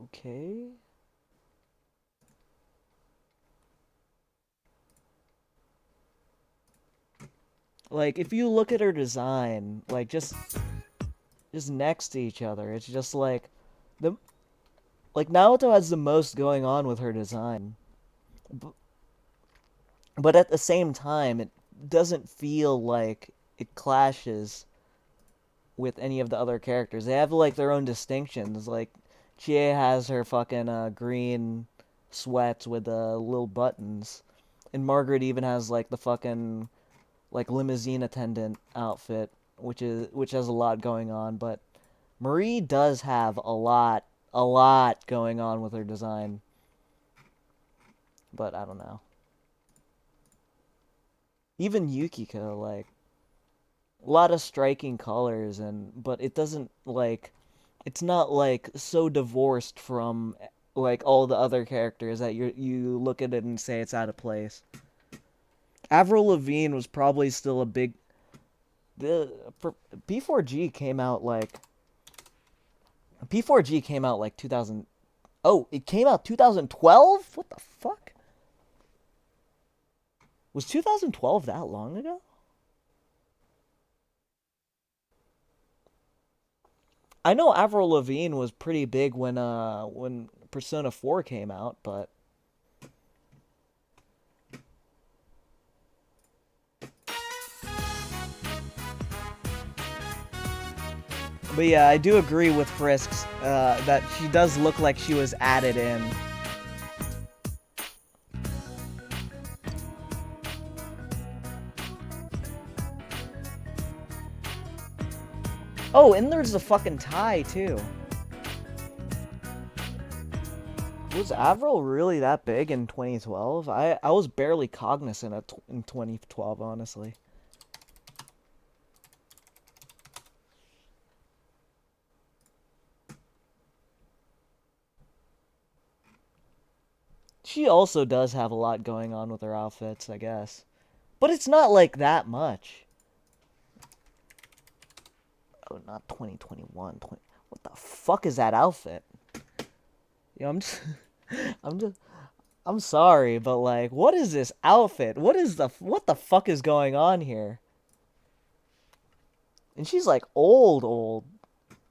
Okay. Like, if you look at her design, like, just next to each other, it's just like, Naoto has the most going on with her design. But at the same time, it doesn't feel like it clashes with any of the other characters. They have, like, their own distinctions. Like, Chie has her fucking green sweats with little buttons. And Margaret even has, like, the fucking, like, limousine attendant outfit, which has a lot going on. But Marie does have a lot going on with her design. But I don't know. Even Yukiko, like, a lot of striking colors, but it doesn't, like, it's not, like, so divorced from, like, all the other characters that you look at it and say it's out of place. Avril Lavigne was probably still a big... P4G came out, like... P4G came out, like, 2000... Oh, it came out 2012? What the fuck? Was 2012 that long ago? I know Avril Lavigne was pretty big when Persona 4 came out, but yeah, I do agree with Frisks that she does look like she was added in. Oh, and there's the fucking tie, too. Was Avril really that big in 2012? I was barely cognizant in 2012, honestly. She also does have a lot going on with her outfits, I guess. But it's not like that much. Oh, not 2021. What the fuck is that outfit? Yeah, I'm sorry, but like, what is this outfit? What the fuck is going on here? And she's like old.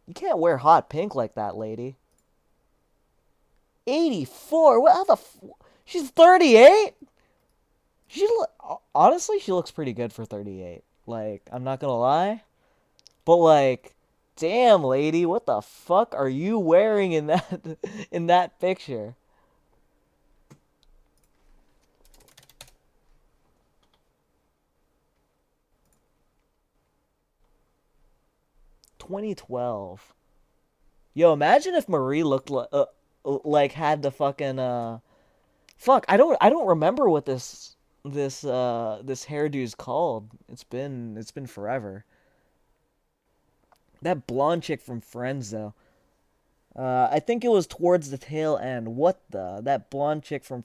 You can't wear hot pink like that, lady. 84. What the? She's 38. Honestly, she looks pretty good for 38. Like, I'm not gonna lie. But like, damn, lady, what the fuck are you wearing in that picture? ...2012. Yo, imagine if Marie looked like had the fucking fuck. I don't remember what this hairdo's called. It's been forever. That blonde chick from Friends, though. I think it was towards the tail end. What the? That blonde chick from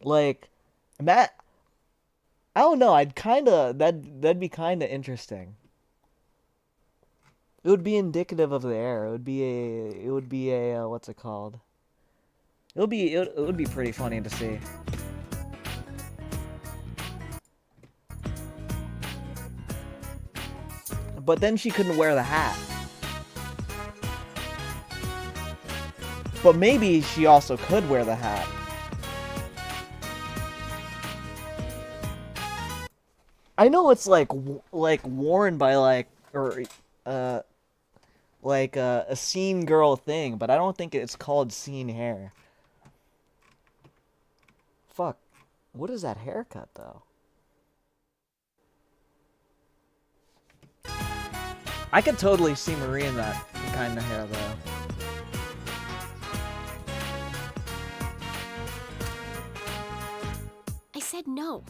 like, Matt. I don't know. That'd be kinda interesting. It would be indicative of the era. It would be a what's it called? It would be pretty funny to see. But then she couldn't wear the hat. But maybe she also could wear the hat. I know it's like worn by like a scene girl thing, but I don't think it's called scene hair. Fuck. What is that haircut though? I could totally see Marie in that kind of hair, though. I said no.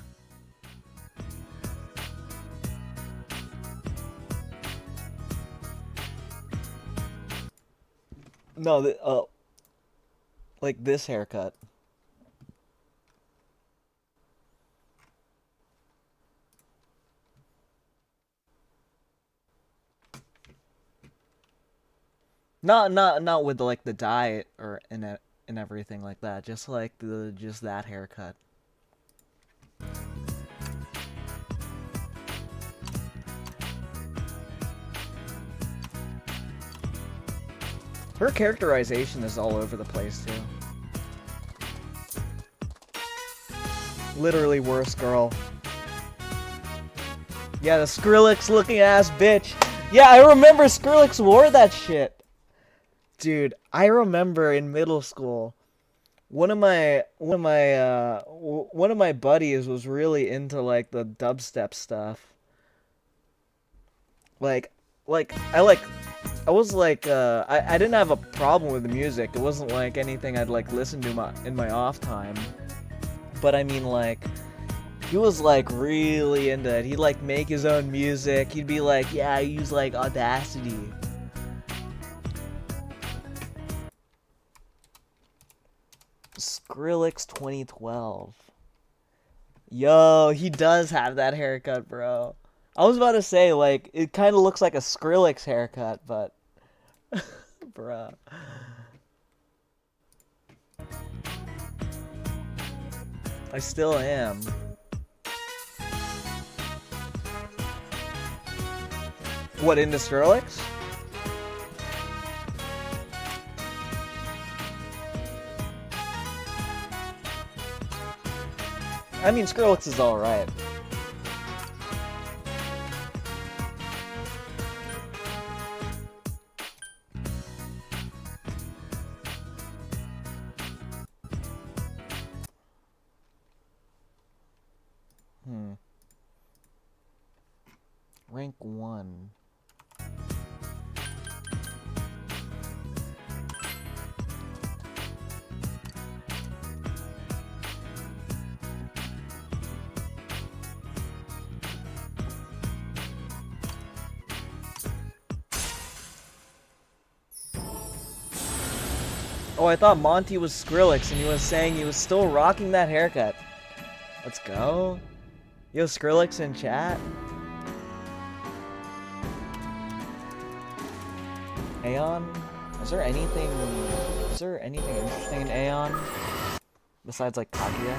No, like this haircut. Not with like the dye or and everything like that. Just like just that haircut. Her characterization is all over the place too. Literally worst girl. Yeah, the Skrillex looking ass bitch. Yeah, I remember Skrillex wore that shit. Dude, I remember in middle school, one of my buddies was really into like the dubstep stuff. Like I didn't have a problem with the music. It wasn't like anything I'd like listen to in my off time. But I mean, like, he was like really into it. He'd like make his own music. He'd be like, yeah, I use like Audacity. Skrillex 2012. Yo, he does have that haircut, bro. I was about to say, like, it kind of looks like a Skrillex haircut, but... bruh. I still am. What, into Skrillex? I mean, Skrillex is alright. Rank 1. Oh, I thought Monty was Skrillex and he was saying he was still rocking that haircut. Let's go. Yo, Skrillex in chat. Aeon? Is there anything interesting in Aeon? Besides like Kaguya?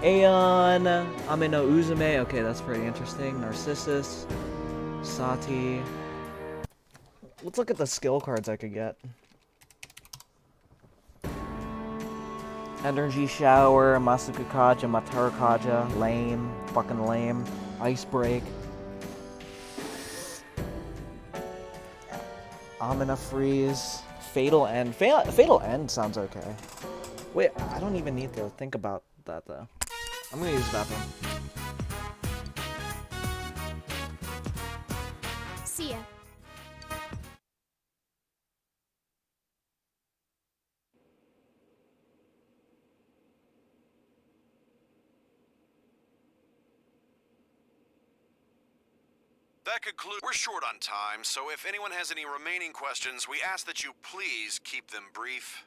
Aeon! Ame no Uzume, okay, that's pretty interesting. Narcissus. Sati. Let's look at the skill cards I could get. Energy Shower, Masuku-kaja, Mataru-kaja, lame, fucking lame. Ice Break. Amina Freeze. Fatal End. Fatal End sounds okay. Wait, I don't even need to think about that though. I'm gonna use the bathroom. See ya. That concludes. We're short on time, so if anyone has any remaining questions, we ask that you please keep them brief.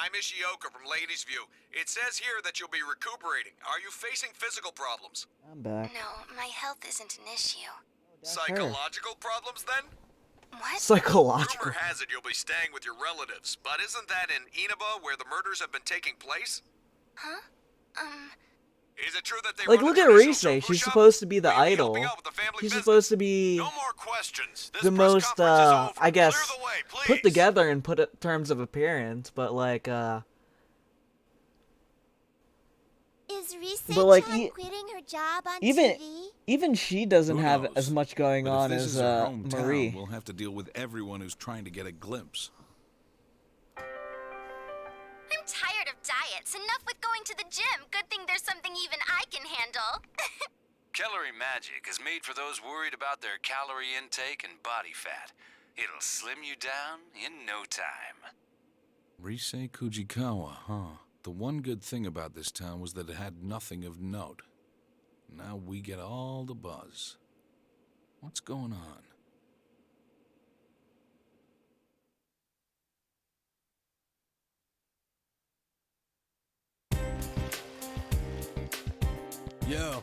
I'm Ishioka from Ladies View. It says here that you'll be recuperating. Are you facing physical problems? I'm back. No, my health isn't an issue. Psychological problems, then? What? Psychological. Rumor has it you'll be staying with your relatives, but isn't that in Inaba where the murders have been taking place? Huh? Is it true that they Like, run a look at traditional Rise. tofu She's shop? supposed to be the We'll be idol. helping out with the family She's business. supposed to be No more questions. This the press most, conference is over. I guess, Clear the way, put please. together in terms of appearance, but like, Is Rise But, like, quitting her job on even TV? even she doesn't Who have knows? as much going But on if this as is her hometown, Marie. we'll have to deal with everyone who's trying to get a glimpse. I'm tired of diets. Enough with going to the gym. Good thing there's something even I can handle. Calorie Magic is made for those worried about their calorie intake and body fat. It'll slim you down in no time. Rise Kujikawa, huh? The one good thing about this town was that it had nothing of note. Now we get all the buzz. What's going on? Yo.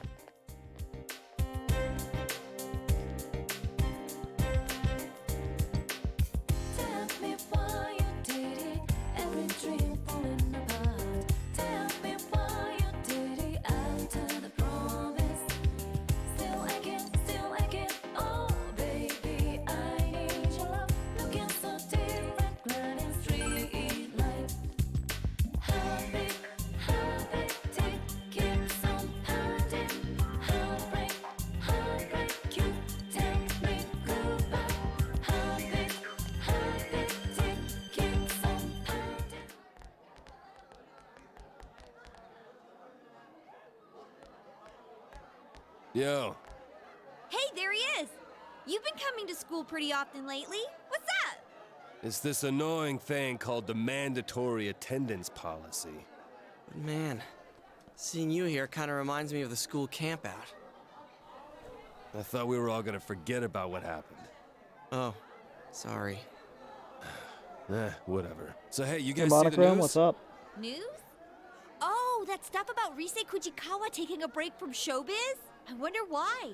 Yo. Hey, there he is. You've been coming to school pretty often lately. What's that? It's this annoying thing called the mandatory attendance policy. But man, seeing you here kind of reminds me of the school campout. I thought we were all gonna forget about what happened. Oh, sorry. Whatever. So hey, you Hey, guys see the Monochrome, news? what's up? News? Oh, that stuff about Rise Kujikawa taking a break from showbiz? I wonder why.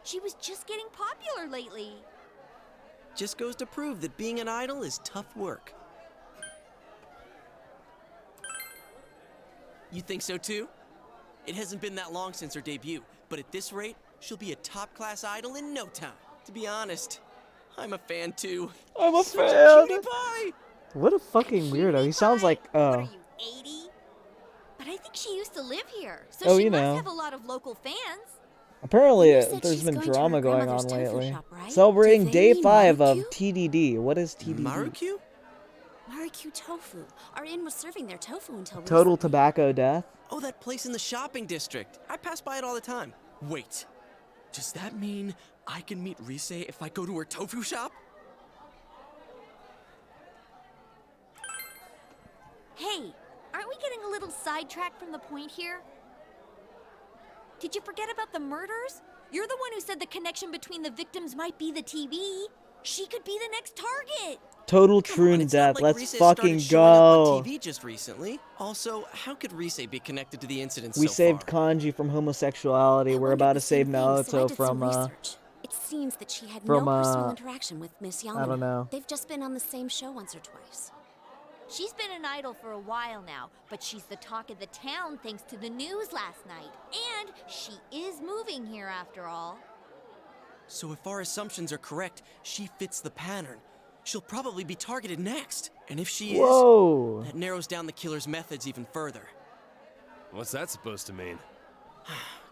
She was just getting popular lately. Just goes to prove that being an idol is tough work. You think so too? It hasn't been that long since her debut, but at this rate, she'll be a top-class idol in no time. To be honest, I'm a fan too. I'm a Such a fan. cutie pie! What a fucking weirdo. He sounds like, What are you, 80? But I think she used to live here, so Oh, she you must know. have a lot of local fans. apparently You said there's she's been going to her drama going on grandmother's tofu lately. shop, right? Celebrating Do they day mean 5 of Marukyu? TDD. What is TDD? Marukyu? Marukyu Tofu. Our inn was serving their tofu until Total recently. tobacco death. Oh, that place in the shopping district. I pass by it all the time. Wait, does that mean I can meet Rise if I go to her tofu shop? Hey, aren't we getting a little sidetracked from the point here? Did you forget about the murders? You're the one who said the connection between the victims might be the TV. She could be the next target. Total Come true on, and it's not death. like Let's Rise fucking started showing up go. on TV just recently. Also, how could Rise be connected to the incident We so saved far? Kanji from homosexuality. I We're wondered about the to save same thing, so I Naruto did some from research. It seems that she had from, no personal interaction with Miss Yamano. I don't know. They've just been on the same show once or twice. She's been an idol for a while now, but she's the talk of the town thanks to the news last night. And she is moving here after all. So if our assumptions are correct, she fits the pattern. She'll probably be targeted next. And if she Whoa. is, that narrows down the killer's methods even further. What's that supposed to mean?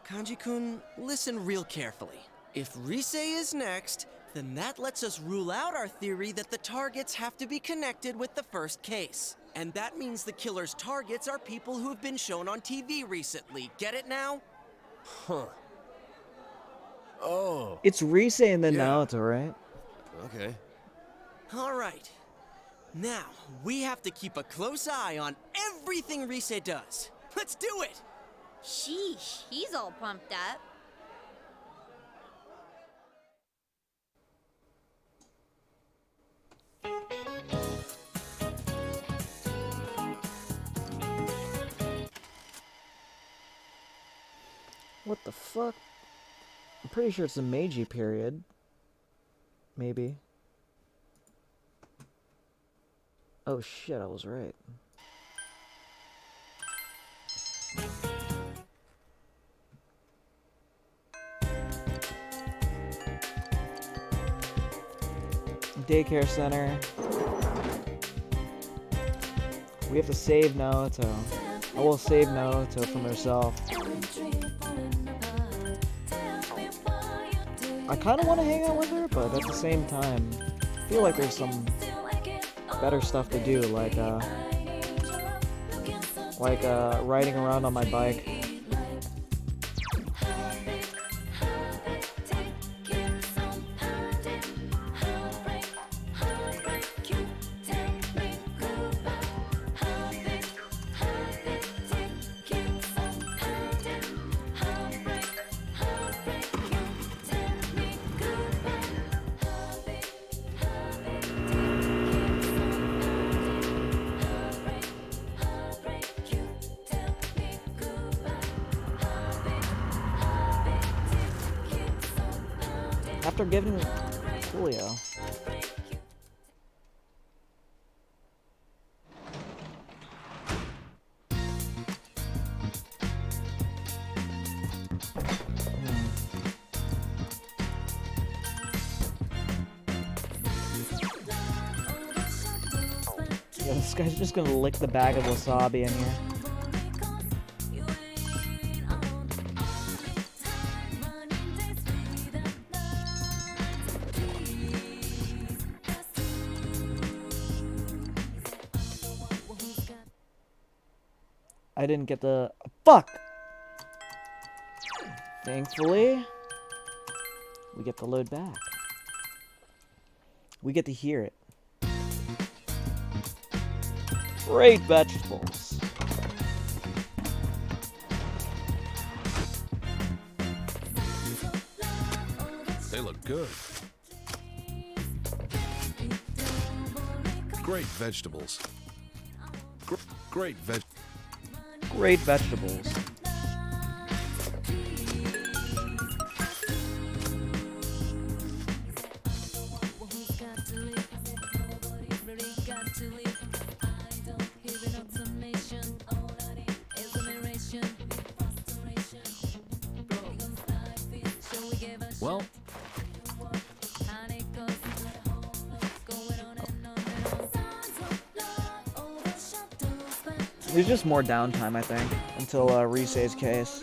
Kanji-kun, listen real carefully. If Rise is next, then that lets us rule out our theory that the targets have to be connected with the first case. And that means the killer's targets are people who have been shown on TV recently. Get it now? Huh. Oh. It's Rise and then Yeah. Naruto, right? Okay. All right. Now, we have to keep a close eye on everything Rise does. Let's do it! Sheesh, he's all pumped up. What the fuck? I'm pretty sure it's the Meiji period. Maybe. Oh shit, I was right. Daycare center. We have to save Naoto. I will save Naoto from herself. I kind of want to hang out with her, but at the same time, I feel like there's some better stuff to do, like riding around on my bike. After giving Julio. Yeah, this guy's just gonna lick the bag of wasabi in here. I didn't get the... Fuck! Thankfully, we get the load back. We get to hear it. Great vegetables. They look good. Great vegetables. Great vegetables. Well, there's just more downtime, I think, until Risei's case.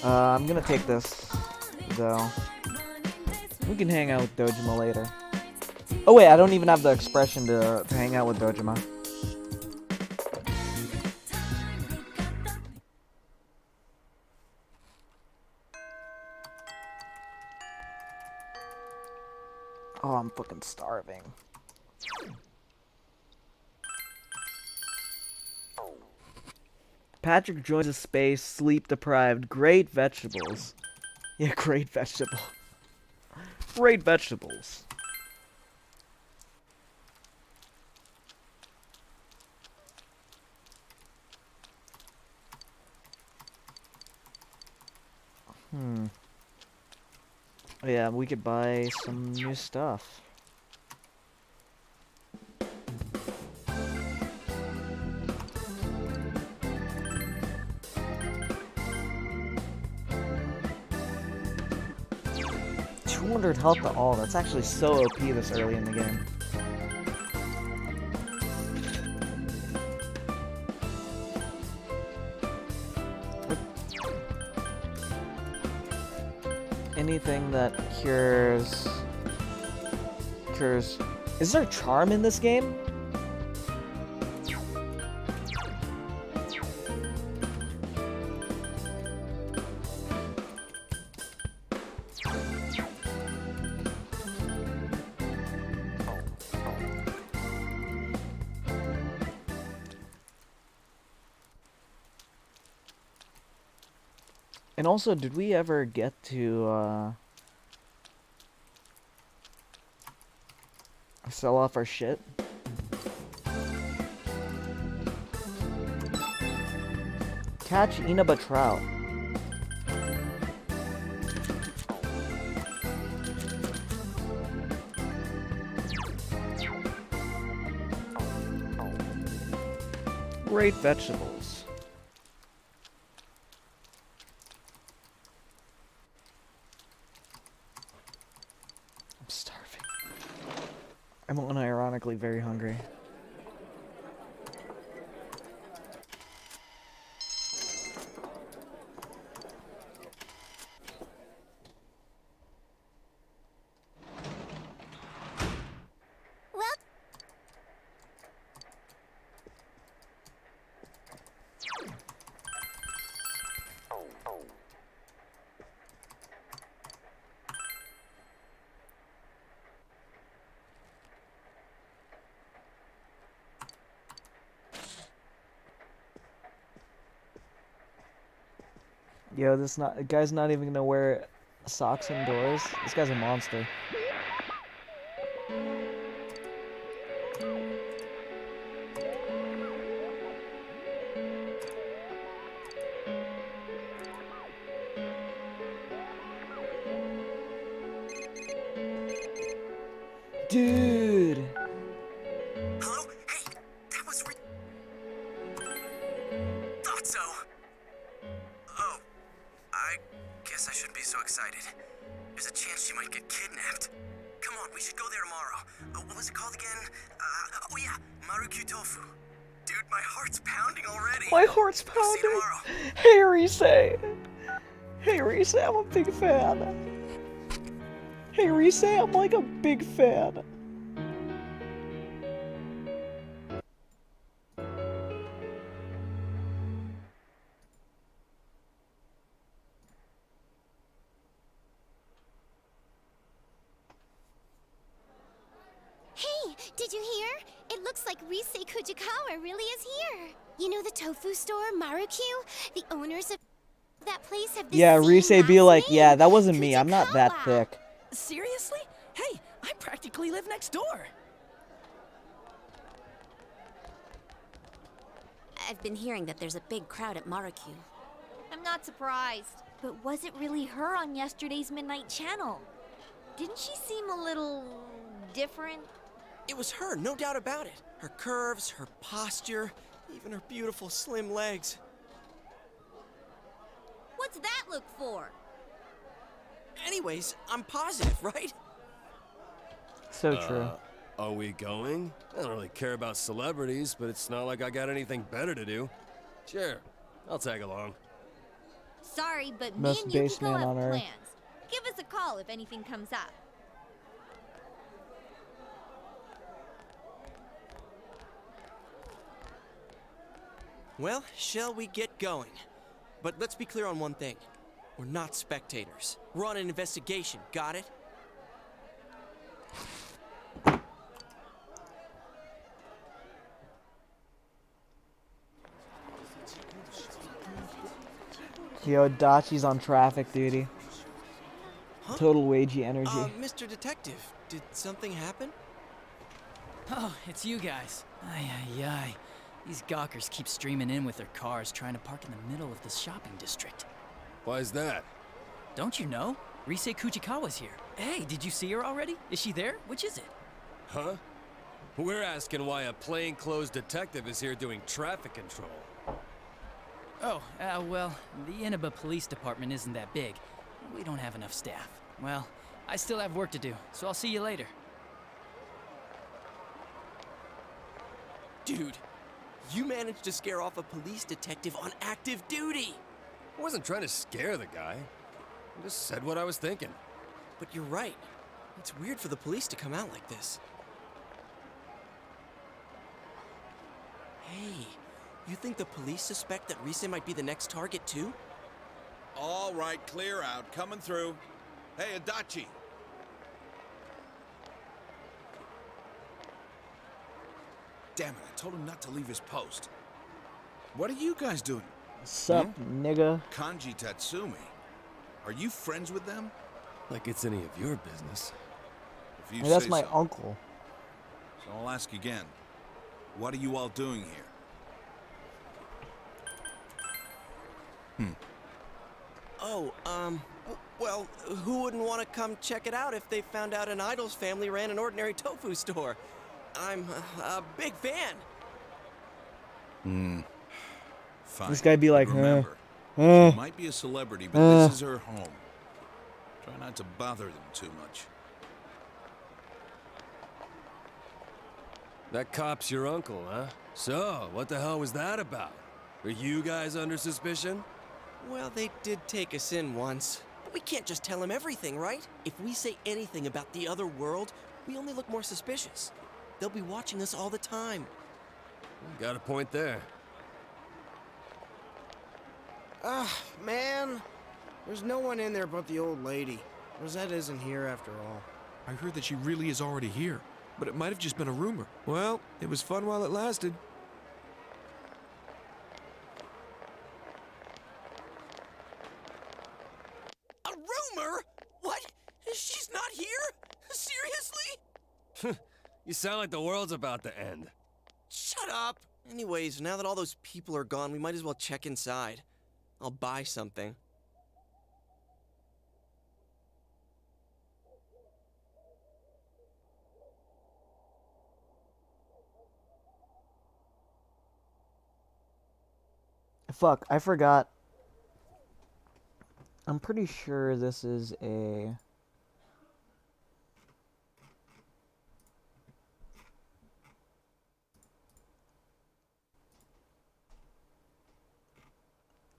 I'm gonna take this, though. We can hang out with Dojima later. Oh wait, I don't even have the expression to hang out with Dojima. Oh, I'm fucking starving. Patrick joins a space, sleep deprived. Great vegetables. Yeah, great vegetable. Great vegetables. Yeah, we could buy some new stuff. Health to all. That's actually so OP this early in the game. Anything that cures... Is there charm in this game? And also, did we ever get to, sell off our shit? Catch Inaba trout. great vegetables. I'm starving. I'm unironically very hungry. Yo, this guy's not even gonna wear socks indoors. This guy's a monster. Dude. Hello? Hey, that was thought so. Oh, I guess I shouldn't be so excited. There's a chance she might get kidnapped. Come on, we should go there tomorrow. What was it called again? Oh yeah, Marukyu tofu. Dude, my heart's pounding already. My heart's See pounding. you tomorrow. Hey, Ruleset. Hey, Ruleset, I'm a big fan. Hey, Ruleset, I'm like a big fan. Hey, did you hear? It looks like Ruleset Kujikawa really is here. You know the tofu store, Marukyu? The owners of that place have the Yeah, same Ruleset be last like, name, yeah, that wasn't me. I'm not that Kujikawa. thick. Seriously? Hey, I practically live next door. I've been hearing that there's a big crowd at Marukyu. I'm not surprised. But was it really her on yesterday's Midnight Channel? Didn't she seem a little different? It was her, no doubt about it. Her curves, her posture, even her beautiful slim legs. What's that look for? Anyways, I'm positive, right? So true. Are we going? I don't really care about celebrities, but it's not like I got anything better to do. Sure, I'll tag along. Sorry, but Most me and base Yukiko man have on Earth. plans. Give us a call if anything comes up. Well, shall we get going? But let's be clear on one thing. We're not spectators. We're on an investigation, got it? Yo, Dachi's on traffic duty. Huh? Total wagey energy. Mr. Detective, did something happen? Oh, it's you guys. Ay, ay, ay. These gawkers keep streaming in with their cars trying to park in the middle of the shopping district. Why is that? Don't you know? Ruleset Kujikawa's here. Hey, did you see her already? Is she there? Which is it? Huh? We're asking why a plainclothes detective is here doing traffic control. Oh, well, the Inaba Police Department isn't that big. We don't have enough staff. Well, I still have work to do, so I'll see you later. Dude, you managed to scare off a police detective on active duty! I wasn't trying to scare the guy. I just said what I was thinking. But you're right. It's weird for the police to come out like this. Hey, you think the police suspect that Ruleset might be the next target too? All right, clear out. Coming through. Hey, Adachi. Damn it, I told him not to leave his post. What are you guys doing? Sup, nigga? Kanji Tatsumi. Are you friends with them? Like it's any of your business. If you Hey, that's say my so. uncle. So I'll ask again. What are you all doing here? Oh, well, who wouldn't want to come check it out if they found out an idol's family ran an ordinary tofu store? I'm a big fan. Fine. This guy be like, Remember, huh. she might be a celebrity, but this is her home. Try not to bother them too much. That cop's your uncle, huh? So, what the hell was that about? Are you guys under suspicion? Well, they did take us in once. But we can't just tell him everything, right? If we say anything about the other world, we only look more suspicious. They'll be watching us all the time. Got a point there. Man. There's no one in there but the old lady. Rosetta isn't here after all. I heard that she really is already here, but it might have just been a rumor. Well, it was fun while it lasted. A rumor? What? She's not here? Seriously? You sound like the world's about to end. Shut up! Anyways, now that all those people are gone, we might as well check inside. I'll buy something. Fuck, I forgot. I'm pretty sure this is a...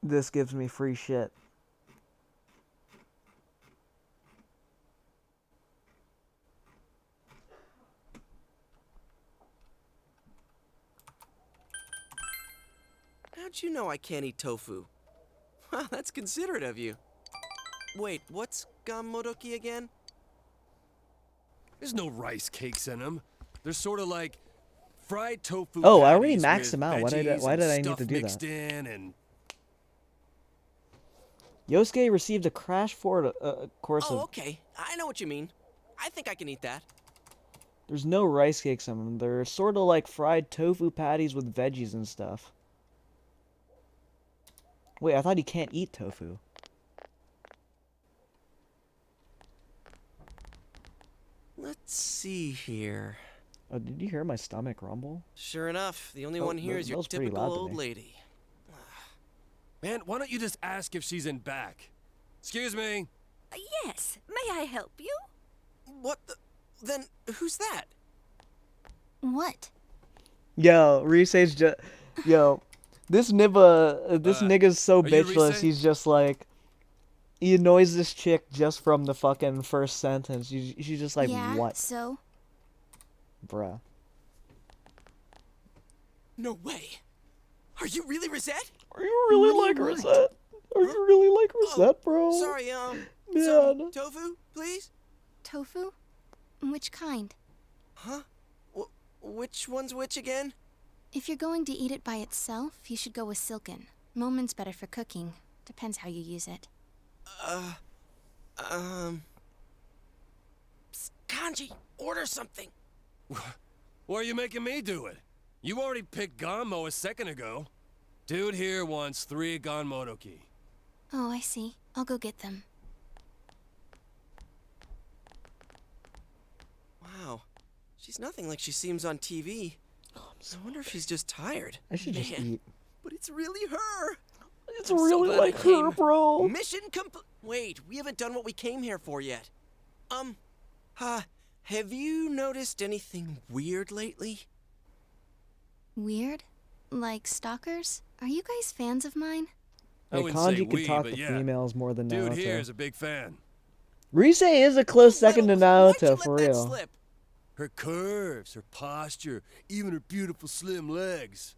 This gives me free shit. How'd you know I can't eat tofu? Wow, that's considerate of you. Wait, what's gamodoki again? There's no rice cakes in them. They're sort of like fried tofu. Oh, I already patties maxed with them out. Why did veggies I and need stuff to do mixed that? in and... Yosuke received a crash forward course Oh, of... okay. I know what you mean. I think I can eat that. There's no rice cakes in them. They're sort of like fried tofu patties with veggies and stuff. Wait, I thought he can't eat tofu. Let's see here. Oh, did you hear my stomach rumble? Sure enough, the only Oh, one here that is your was pretty typical loud to old me. lady. Man, why don't you just ask if she's in back? Excuse me? Yes, may I help you? What the... Then, who's that? What? Yo, Rise's just... Yo, this nigga's so are you bitchless, Rise? he's just like... He annoys this chick just from the fucking first sentence. She's just like, yeah, what? so? Bruh. No way. Are you really Rosette? Are you really What like do you want? Rosette? Are you really like Rosette, bro? Sorry, Man. some tofu, please? Tofu? Which kind? Huh? Which one's which again? If you're going to eat it by itself, you should go with silken. Momen's better for cooking. Depends how you use it. Psst, Kanji, order something. Why are you making me do it? You already picked Ganmo a second ago. Dude here wants 3 Ganmodoki. Oh, I see. I'll go get them. Wow, she's nothing like she seems on TV. I wonder if she's just tired. I should just eat. But it's really her. It's I'm so really glad I like her, came. bro. Mission complete. Wait, we haven't done what we came here for yet. Have you noticed anything weird lately? Weird? Like stalkers? Are you guys fans of mine? I Hey, wouldn't say Kanji could we, talk but to yeah. females more than Dude Naruto. here is a big fan. Rise is a close second to Why'd you Naruto, let for that real. slip? Her curves, her posture, even her beautiful slim legs.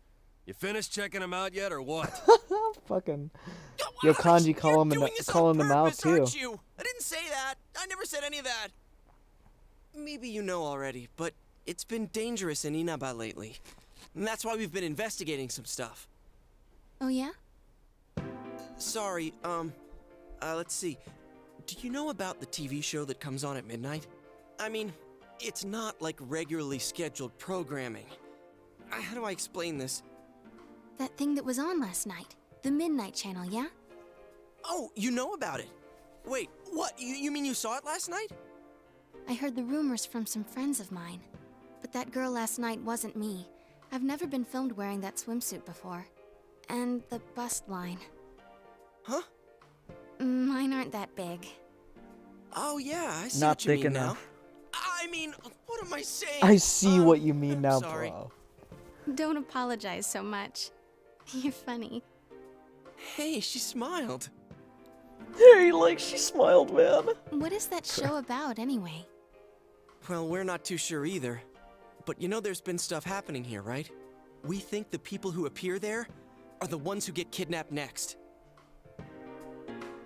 You finished checking them out yet, or what? Fucking. Yo, Kanji calling them out Purpose, too. aren't you? I didn't say that. I never said any of that. Maybe you know already, but it's been dangerous in Inaba lately. And that's why we've been investigating some stuff. Oh, yeah? Sorry, let's see. Do you know about the TV show that comes on at midnight? I mean, it's not like regularly scheduled programming. How do I explain this? That thing that was on last night. The Midnight Channel, yeah? Oh, you know about it. Wait, what? You mean you saw it last night? I heard the rumors from some friends of mine. But that girl last night wasn't me. I've never been filmed wearing that swimsuit before. And the bust line. Huh? Mine aren't that big. Oh yeah, I see Not what you thick mean now. enough. I mean, what am I saying? I see what you mean now, sorry. bro. Don't apologize so much. You're funny. Hey, she smiled. Hey, like, she smiled, man. What is that show about, anyway? Well, we're not too sure either. But you know there's been stuff happening here, right? We think the people who appear there are the ones who get kidnapped next.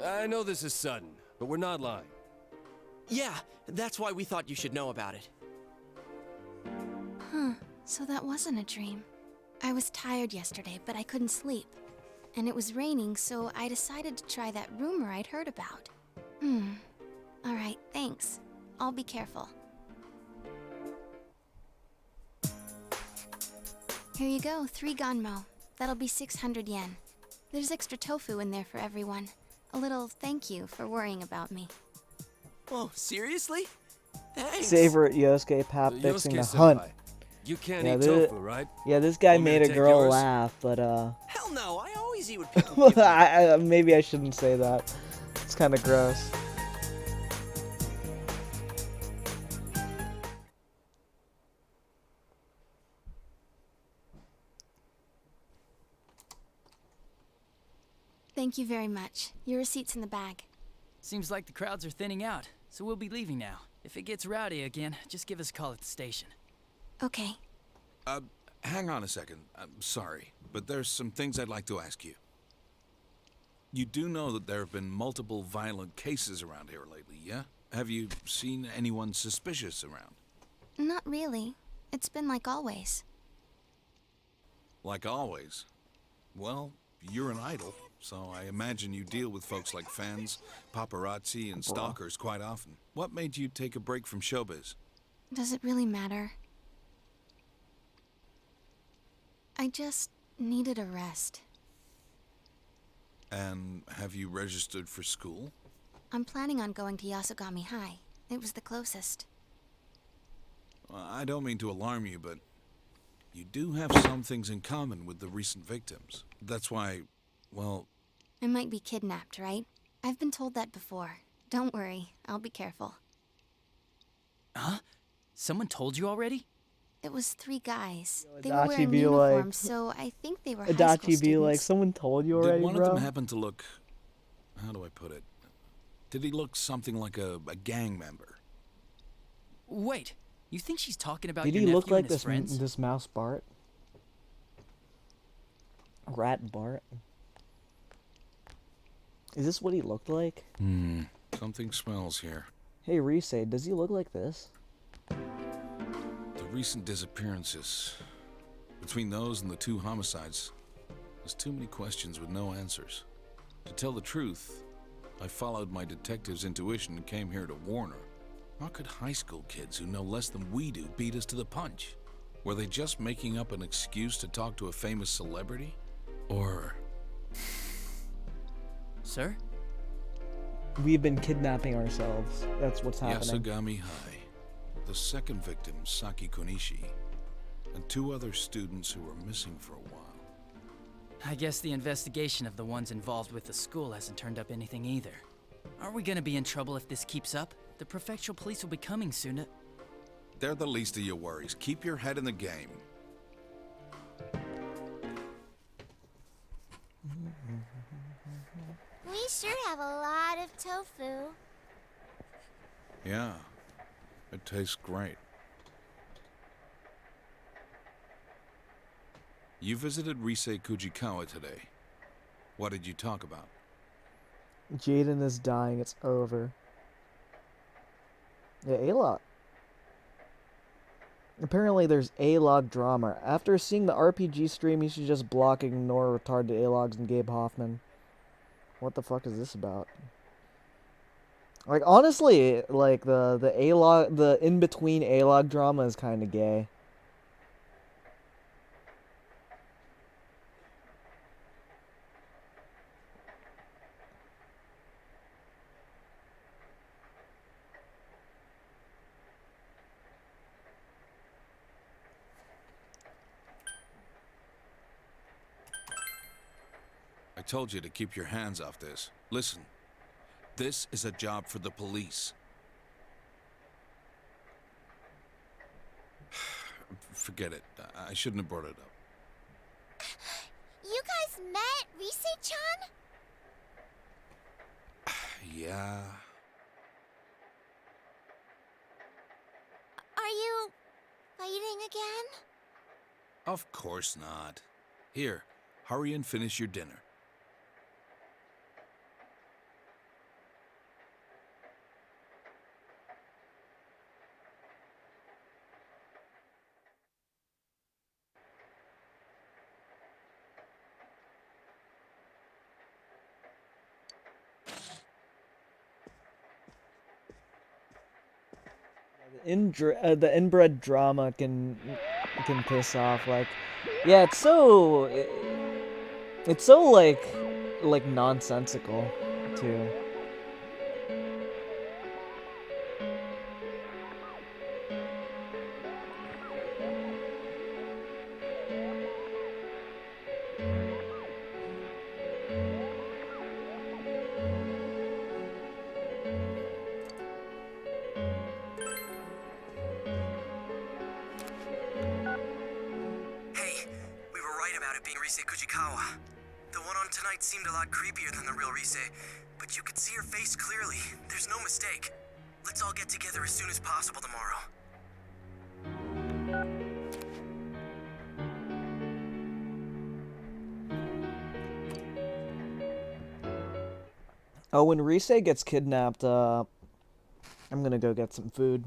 I know this is sudden, but we're not lying. Yeah, that's why we thought you should know about it. Huh, so that wasn't a dream. I was tired yesterday, but I couldn't sleep. And it was raining, so I decided to try that rumor I'd heard about. Alright, thanks. I'll be careful. Here you go, 3 ganmo. That'll be 600 yen. There's extra tofu in there for everyone. A little thank you for worrying about me. Oh, seriously? Thanks. Favorite Yosuke pap fixing the Yosuke hunt. senpai, you can't Yeah, eat thi- tofu, right? Yeah, this guy Want me to made a take girl yours? laugh, but Hell no, I always eat what people give me. maybe I shouldn't say that. It's kind of gross. Thank you very much. Your receipt's in the bag. Seems like the crowds are thinning out, so we'll be leaving now. If it gets rowdy again, just give us a call at the station. Okay. Hang on a second. I'm sorry, but there's some things I'd like to ask you. You do know that there have been multiple violent cases around here lately, yeah? Have you seen anyone suspicious around? Not really. It's been like always. Like always. Well, you're an idol, so I imagine you deal with folks like fans, paparazzi, and stalkers quite often. What made you take a break from showbiz? Does it really matter? I just needed a rest. And have you registered for school? I'm planning on going to Yasogami High. It was the closest. Well, I don't mean to alarm you, but you do have some things in common with the recent victims. That's why, well... I might be kidnapped, right? I've been told that before. Don't worry, I'll be careful. Huh? Someone told you already? It was 3 guys. They Adachi were wearing be uniforms, like- so I think they were high Adachi school be like, students. someone told you already, Did one bro? of them happen to look... How do I put it? Did he look something like a gang member? Wait, you think she's talking about Did your he look nephew like and his this friends? this mouse Bart? Rat Bart? Is this what he looked like? Something smells here. Hey, Ruleset, does he look like this? The recent disappearances. Between those and the 2 homicides, there's too many questions with no answers. To tell the truth, I followed my detective's intuition and came here to warn her. How could high school kids who know less than we do beat us to the punch? Were they just making up an excuse to talk to a famous celebrity? Or... Sir? We've been kidnapping ourselves. That's what's happening. Yasogami High. The second victim, Saki Konishi, and 2 other students who were missing for a while. I guess the investigation of the ones involved with the school hasn't turned up anything either. Are we gonna be in trouble if this keeps up? The prefectural police will be coming soon. They're the least of your worries. Keep your head in the game. We sure have a lot of tofu. Yeah, it tastes great. You visited Ruleset Kujikawa today. What did you talk about? Jaden is dying. It's over. Yeah, A-Log. Apparently there's A-Log drama. After seeing the RPG stream, you should just block and ignore retarded A-Logs and Gabe Hoffman. What the fuck is this about? Like, honestly, like, the A-Log, the in-between A-Log drama is kind of gay. I told you to keep your hands off this. Listen, this is a job for the police. Forget it. I shouldn't have brought it up. You guys met Ruleset-chan? Yeah. Are you fighting again? Of course not. Here, hurry and finish your dinner. The inbred drama can piss off. Like, yeah, it's so like nonsensical too. The one on tonight seemed a lot creepier than the real Ruleset, but you could see her face clearly. There's no mistake. Let's all get together as soon as possible tomorrow. Oh, when Ruleset gets kidnapped, I'm gonna go get some food.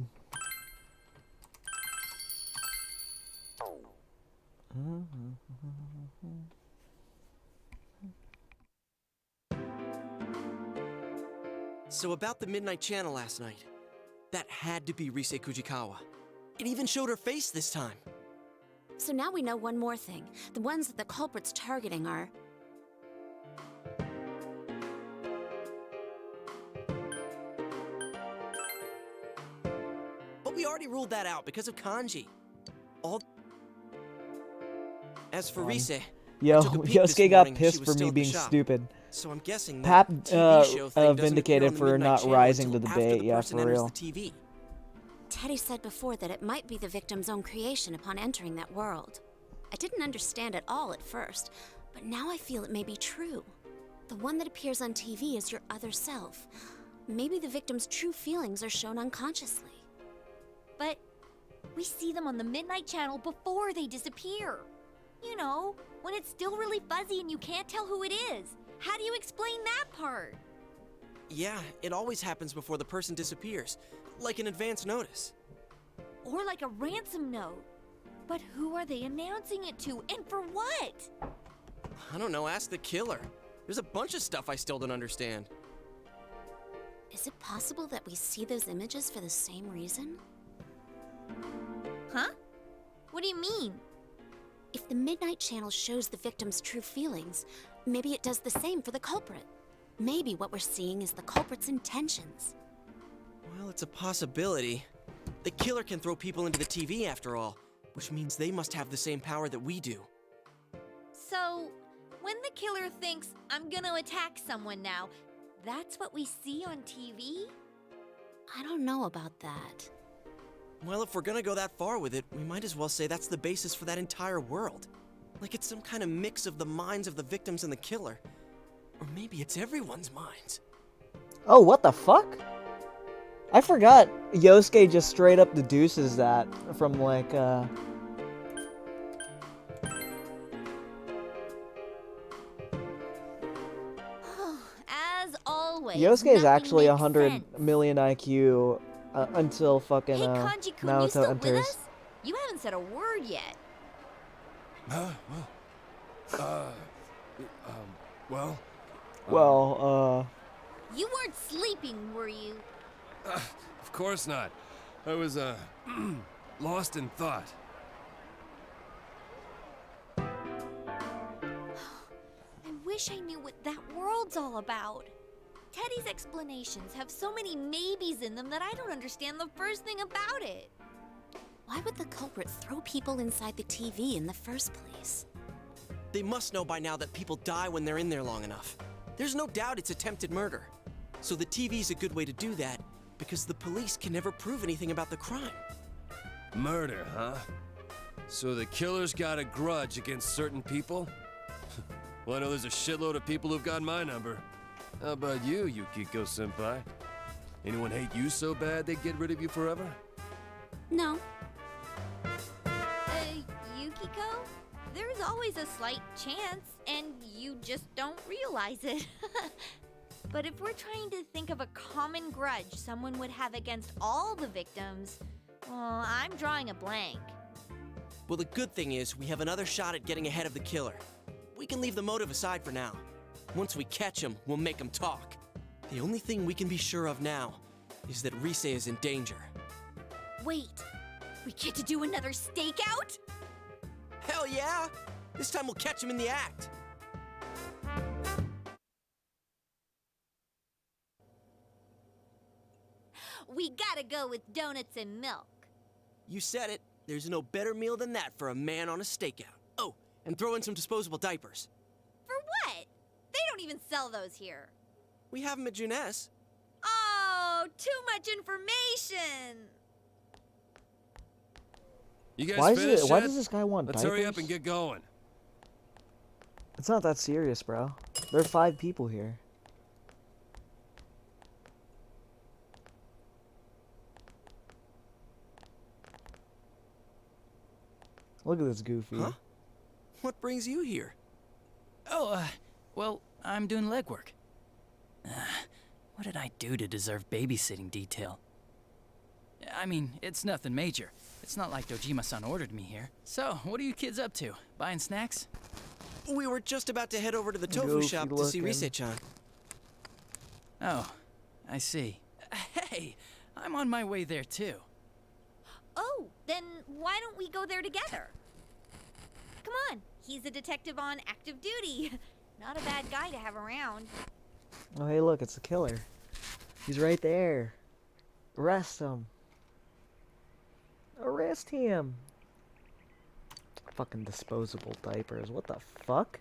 So about the Midnight Channel last night. That had to be Ruleset Kujikawa. It even showed her face this time. So now we know one more thing. The ones that the culprit's targeting are... But we already ruled that out because of Kanji. As for Ruleset, Yo, I took a peek this Yosuke got morning. She pissed was for still me at the being shop. stupid. So I'm guessing Pap that TV show thing doesn't appear vindicated on the for Midnight not Channel rising to until the after bait. the Yeah, person for enters real. the TV. Teddy said before that it might be the victim's own creation upon entering that world. I didn't understand it all at first, but now I feel it may be true. The one that appears on TV is your other self. Maybe the victim's true feelings are shown unconsciously. But we see them on the Midnight Channel before they disappear. You know, when it's still really fuzzy and you can't tell who it is. How do you explain that part? Yeah, it always happens before the person disappears, like an advance notice. Or like a ransom note. But who are they announcing it to, and for what? I don't know, ask the killer. There's a bunch of stuff I still don't understand. Is it possible that we see those images for the same reason? Huh? What do you mean? If the Midnight Channel shows the victim's true feelings, maybe it does the same for the culprit. Maybe what we're seeing is the culprit's intentions. Well, it's a possibility. The killer can throw people into the TV after all, which means they must have the same power that we do. So, when the killer thinks, I'm gonna attack someone now, that's what we see on TV? I don't know about that. Well, if we're gonna go that far with it, we might as well say that's the basis for that entire world. Like it's some kind of mix of the minds of the victims and the killer. Or maybe it's everyone's minds. Oh, what the fuck? I forgot Yosuke just straight up deduces that from like As always, Yosuke is nothing actually makes 100 sense. million IQ until fucking Hey, Kanji-kun, you Naruto still with enters. us? You haven't said a word yet. Well, You weren't sleeping, were you? of course not. I was, lost in thought. I wish I knew what that world's all about. Teddy's explanations have so many maybes in them that I don't understand the first thing about it. Why would the culprit throw people inside the TV in the first place? They must know by now that people die when they're in there long enough. There's no doubt it's attempted murder. So the TV's a good way to do that, because the police can never prove anything about the crime. Murder, huh? So the killer's got a grudge against certain people? Well, I know there's a shitload of people who've got my number. How about you, Yukiko-senpai? Anyone hate you so bad they'd get rid of you forever? No. Yukiko? There's always a slight chance, and you just don't realize it. But if we're trying to think of a common grudge someone would have against all the victims, well, I'm drawing a blank. Well, the good thing is we have another shot at getting ahead of the killer. We can leave the motive aside for now. Once we catch him, we'll make him talk. The only thing we can be sure of now is that Rise is in danger. Wait, we get to do another stakeout? Hell yeah! This time we'll catch him in the act. We gotta go with donuts and milk. You said it. There's no better meal than that for a man on a stakeout. Oh, and throw in some disposable diapers. For what? They don't even sell those here. We have them at Juness. Oh, too much information! You guys Why finished why yet? does this guy want Let's diapers? hurry up and get going. It's not that serious, bro. There are 5 people here. Look at this Goofy. Huh? What brings you here? Oh, well, I'm doing legwork. What did I do to deserve babysitting detail? I mean, it's nothing major. It's not like Dojima-san ordered me here. So, what are you kids up to? Buying snacks? We were just about to head over to the tofu Goofy shop to see looking. Rise-chan. Oh, I see. Hey, I'm on my way there too. Oh, then why don't we go there together? Come on, he's a detective on active duty. Not a bad guy to have around. Oh, hey, look, it's the killer. He's right there. Arrest him. Arrest him. Fucking disposable diapers. What the fuck?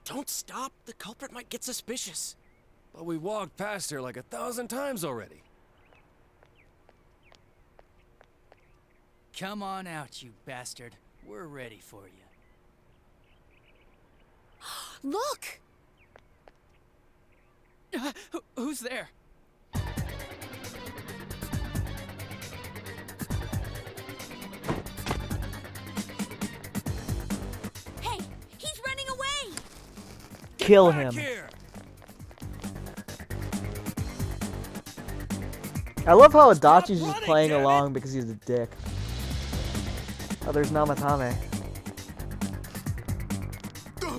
Don't stop. The culprit might get suspicious. But we walked past her like 1,000 times already. Come on out, you bastard. We're ready for you. Look! Who's there? Hey, he's running away! Kill Back him. here! I love how Adachi's just playing along because he's a dick. Oh, there's Namatame.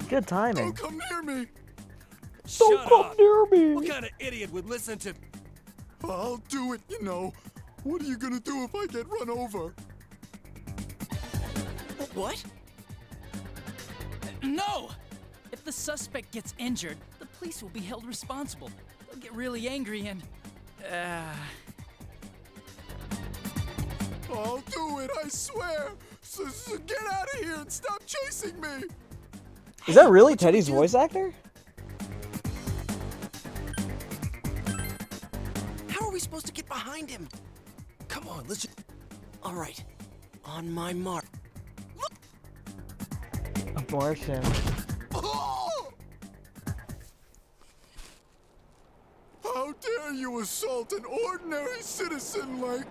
Good timing. Don't come near me! Don't come near me! What kind of idiot would listen to... I'll do it, you know. What are you gonna do if I get run over? What? No! If the suspect gets injured, the police will be held responsible. They'll get really angry and... I'll do it, I swear! So get out of here and stop chasing me! Is that really Teddy's voice actor? How are we supposed to get behind him? Come on, let's just... All right. On my mark. Abortion. Oh! How dare you assault an ordinary citizen like...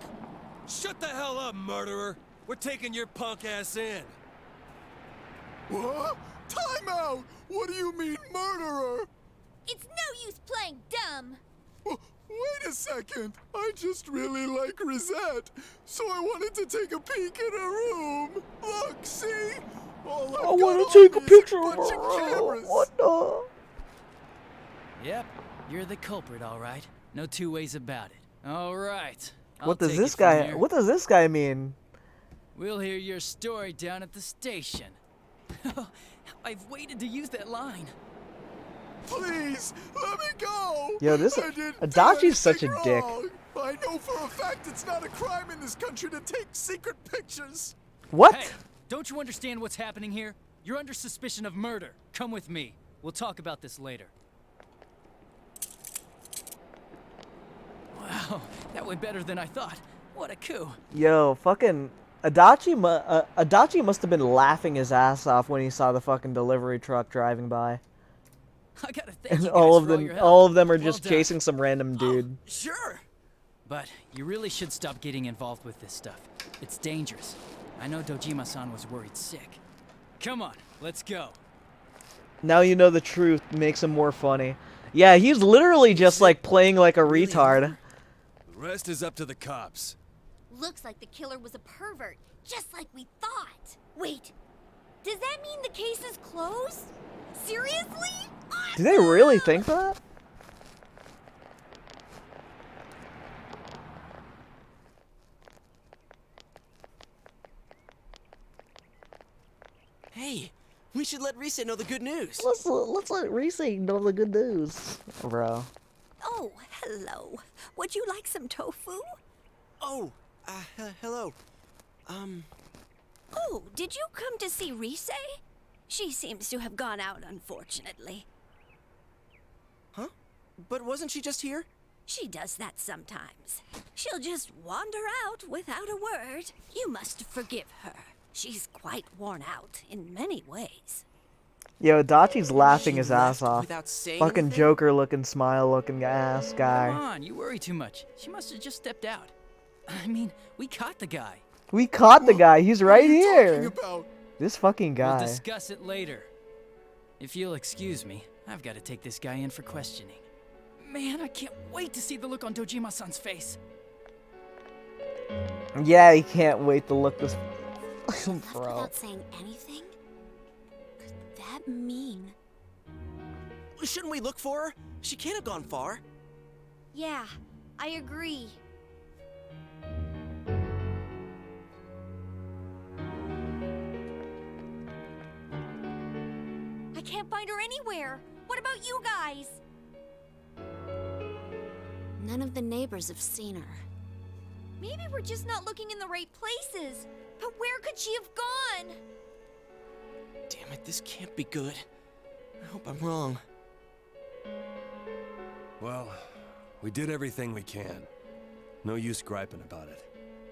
Shut the hell up, murderer! We're taking your punk ass in. What? Time out! What do you mean, murderer? It's no use playing dumb. Wait a second. I just really like Ruleset, so I wanted to take a peek in her room. Look, see? All I want to take a picture of bunch her. of cameras. What the? Yep, you're the culprit, all right. No two ways about it. All right. What does this guy? What does this guy mean? We'll hear your story down at the station. I've waited to use that line. Please, let me go. Yo, this I didn't do Adachi's such a anything dick. wrong. I know for a fact it's not a crime in this country to take secret pictures. What? Hey, don't you understand what's happening here? You're under suspicion of murder. Come with me. We'll talk about this later. Wow, that went better than I thought. What a coup. Yo, fucking Adachi must have been laughing his ass off when he saw the fucking delivery truck driving by. I gotta thank And you guys all of for all them, your help. all of them are Well just done. chasing some random dude. Sure. But you really should stop getting involved with this stuff. It's dangerous. I know Dojima-san was worried sick. Come on, let's go. Now you know the truth makes him more funny. Yeah, he's literally just like playing like a retard. The rest is up to the cops. Looks like the killer was a pervert, just like we thought. Wait, does that mean the case is closed? Seriously? Do they really think that? Hey, we should let Ruleset know the good news. Let's let Ruleset know the good news, bro. Oh, hello. Would you like some tofu? Oh, hello. Oh, did you come to see Ruleset? She seems to have gone out, unfortunately. Huh? But wasn't she just here? She does that sometimes. She'll just wander out without a word. You must forgive her. She's quite worn out in many ways. Yo, Dachi's laughing his ass off. without saying Fucking anything? Joker looking, smile looking ass guy. Come on, you worry too much. She must have just stepped out. I mean, we caught the guy. We caught the guy. He's right here. This fucking guy. We'll discuss it later. If you'll excuse me, I've got to take this guy in for questioning. Man, I can't wait to see the look on Dojima-san's face. Yeah, he can't wait to look this. Bro. Without saying anything? Could that mean? Shouldn't we look for her? She can't have gone far. Yeah, I agree. I can't find her anywhere. What about you guys? None of the neighbors have seen her. Maybe we're just not looking in the right places. But where could she have gone? Damn it, this can't be good. I hope I'm wrong. Well, we did everything we can. No use griping about it.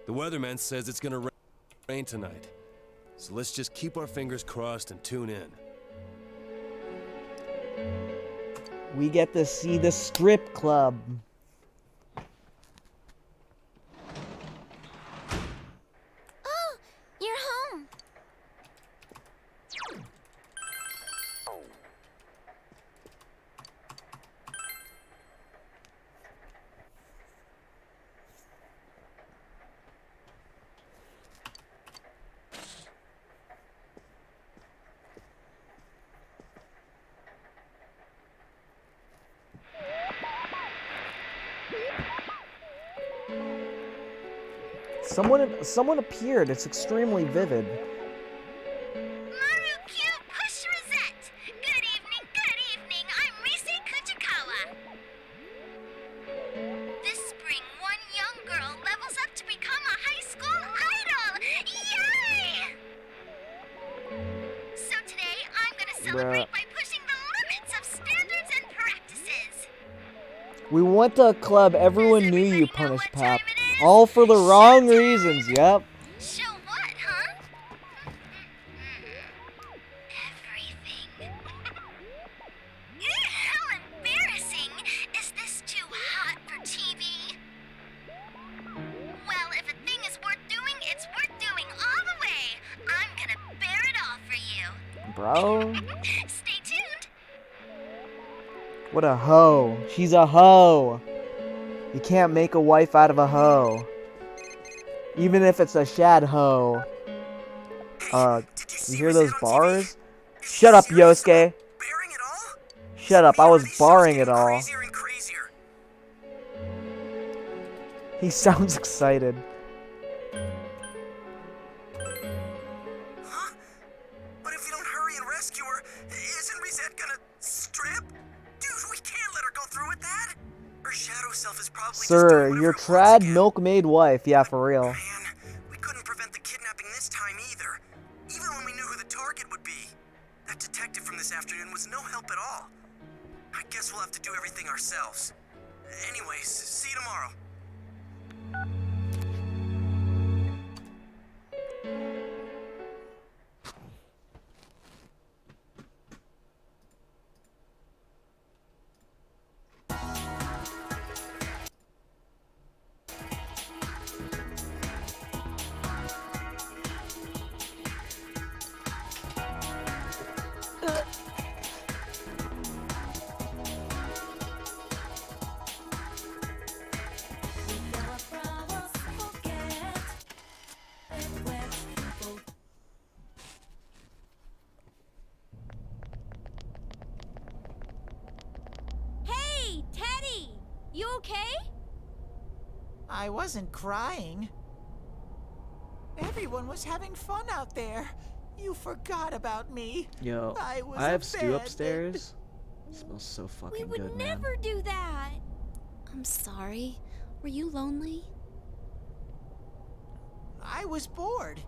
The weatherman says it's gonna rain tonight. So let's just keep our fingers crossed and tune in. We get to see the strip club. Oh, you're home. Someone appeared. It's extremely vivid. Marukyu, push Ruleset. Good evening. I'm Rise Kuchikawa. This spring, one young girl levels up to become a high school idol. Yay! So today, I'm gonna celebrate by pushing the limits of standards and practices. We went to a club. Everyone knew you, Punish Pap. All for the wrong reasons. Yep. Show what, huh? Everything. How embarrassing! Is this too hot for TV? Well, if a thing is worth doing, it's worth doing all the way. I'm gonna bear it all for you. Bro. Stay tuned. What a hoe. She's a hoe. You can't make a wife out of a hoe. Even if it's a shad hoe. You hear those bars? Shut up, Yosuke. Shut up, I was barring it all. He sounds excited. Huh? But if you don't hurry and rescue her, isn't Ruleset gonna strip? Dude, we can't let her go through with that. Her shadow self is probably Sir, your trad milkmaid wife. Yeah, for real. we couldn't prevent the kidnapping this time either. Even when we knew who the target would be. That detective from this afternoon was no help at all. I guess we'll have to do everything ourselves. Anyways, see you tomorrow. Hey, Teddy! You okay? I wasn't crying. Everyone was having fun out there. You forgot about me. Yo, I was I have stew abandoned. upstairs. It smells so fucking We would good, man. never do that. I'm sorry. Were you lonely? I was bored.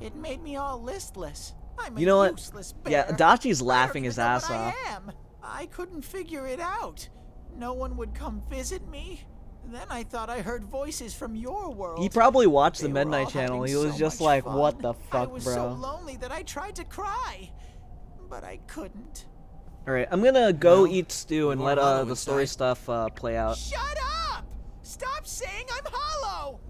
It made me all listless. I'm a You know what? useless bear. Yeah, Adachi's I laughing don't his even know ass what off. I am. I couldn't figure it out. No one would come visit me. Then I thought I heard voices from your world. He probably watched the They were all Midnight Channel. having He was so just much like, fun. what the I fuck, was bro? so lonely that I tried to cry, but I couldn't. Alright, I'm gonna go Well, eat stew and you let are hollow the story inside. stuff play out. Shut up! Stop saying I'm hollow!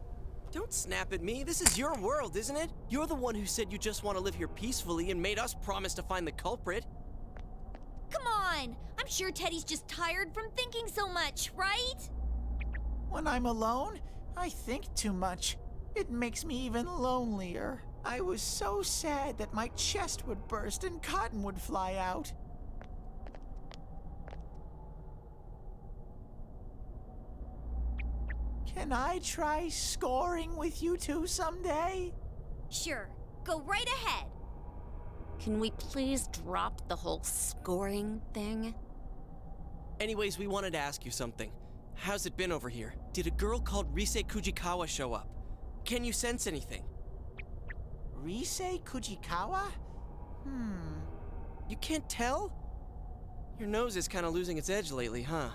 Don't snap at me. This is your world, isn't it? You're the one who said you just want to live here peacefully and made us promise to find the culprit. Come on! I'm sure Teddy's just tired from thinking so much, right? When I'm alone, I think too much. It makes me even lonelier. I was so sad that my chest would burst and cotton would fly out. Can I try scoring with you two someday? Sure. Go right ahead. Can we please drop the whole scoring thing? Anyways, we wanted to ask you something. How's it been over here? Did a girl called Rise Kujikawa show up? Can you sense anything? Rise Kujikawa? You can't tell? Your nose is kind of losing its edge lately, huh?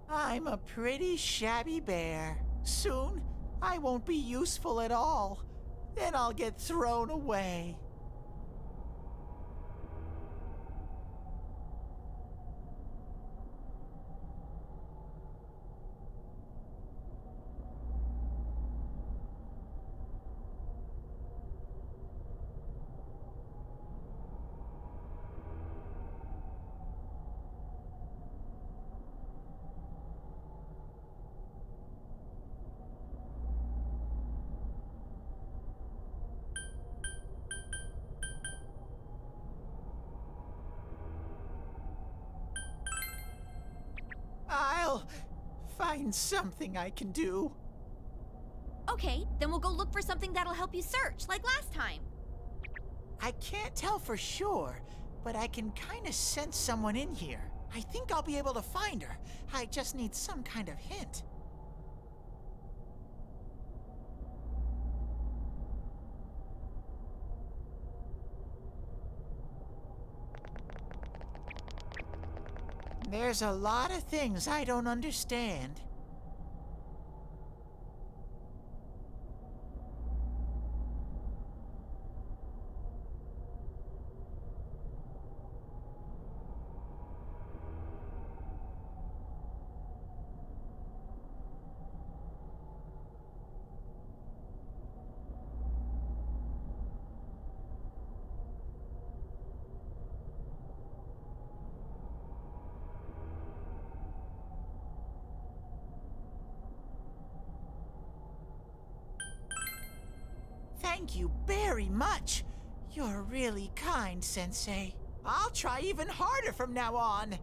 I'm a pretty shabby bear. Soon, I won't be useful at all. Then I'll get thrown away. I'll find something I can do. Okay, then we'll go look for something that'll help you search, like last time. I can't tell for sure, but I can kind of sense someone in here. I think I'll be able to find her. I just need some kind of hint. There's a lot of things I don't understand. Thank you very much. You're really kind, Sensei. I'll try even harder from now on.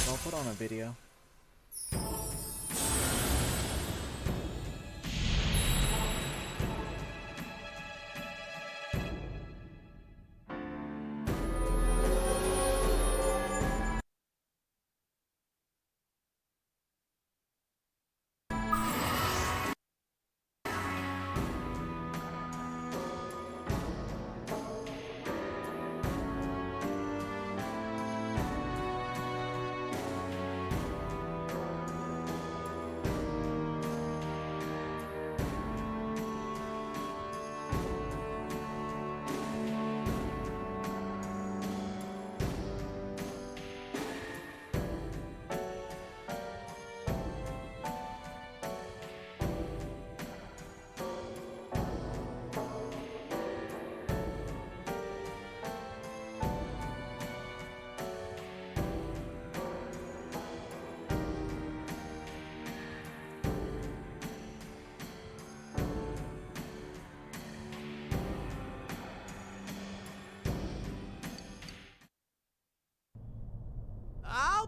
I'll put on a video.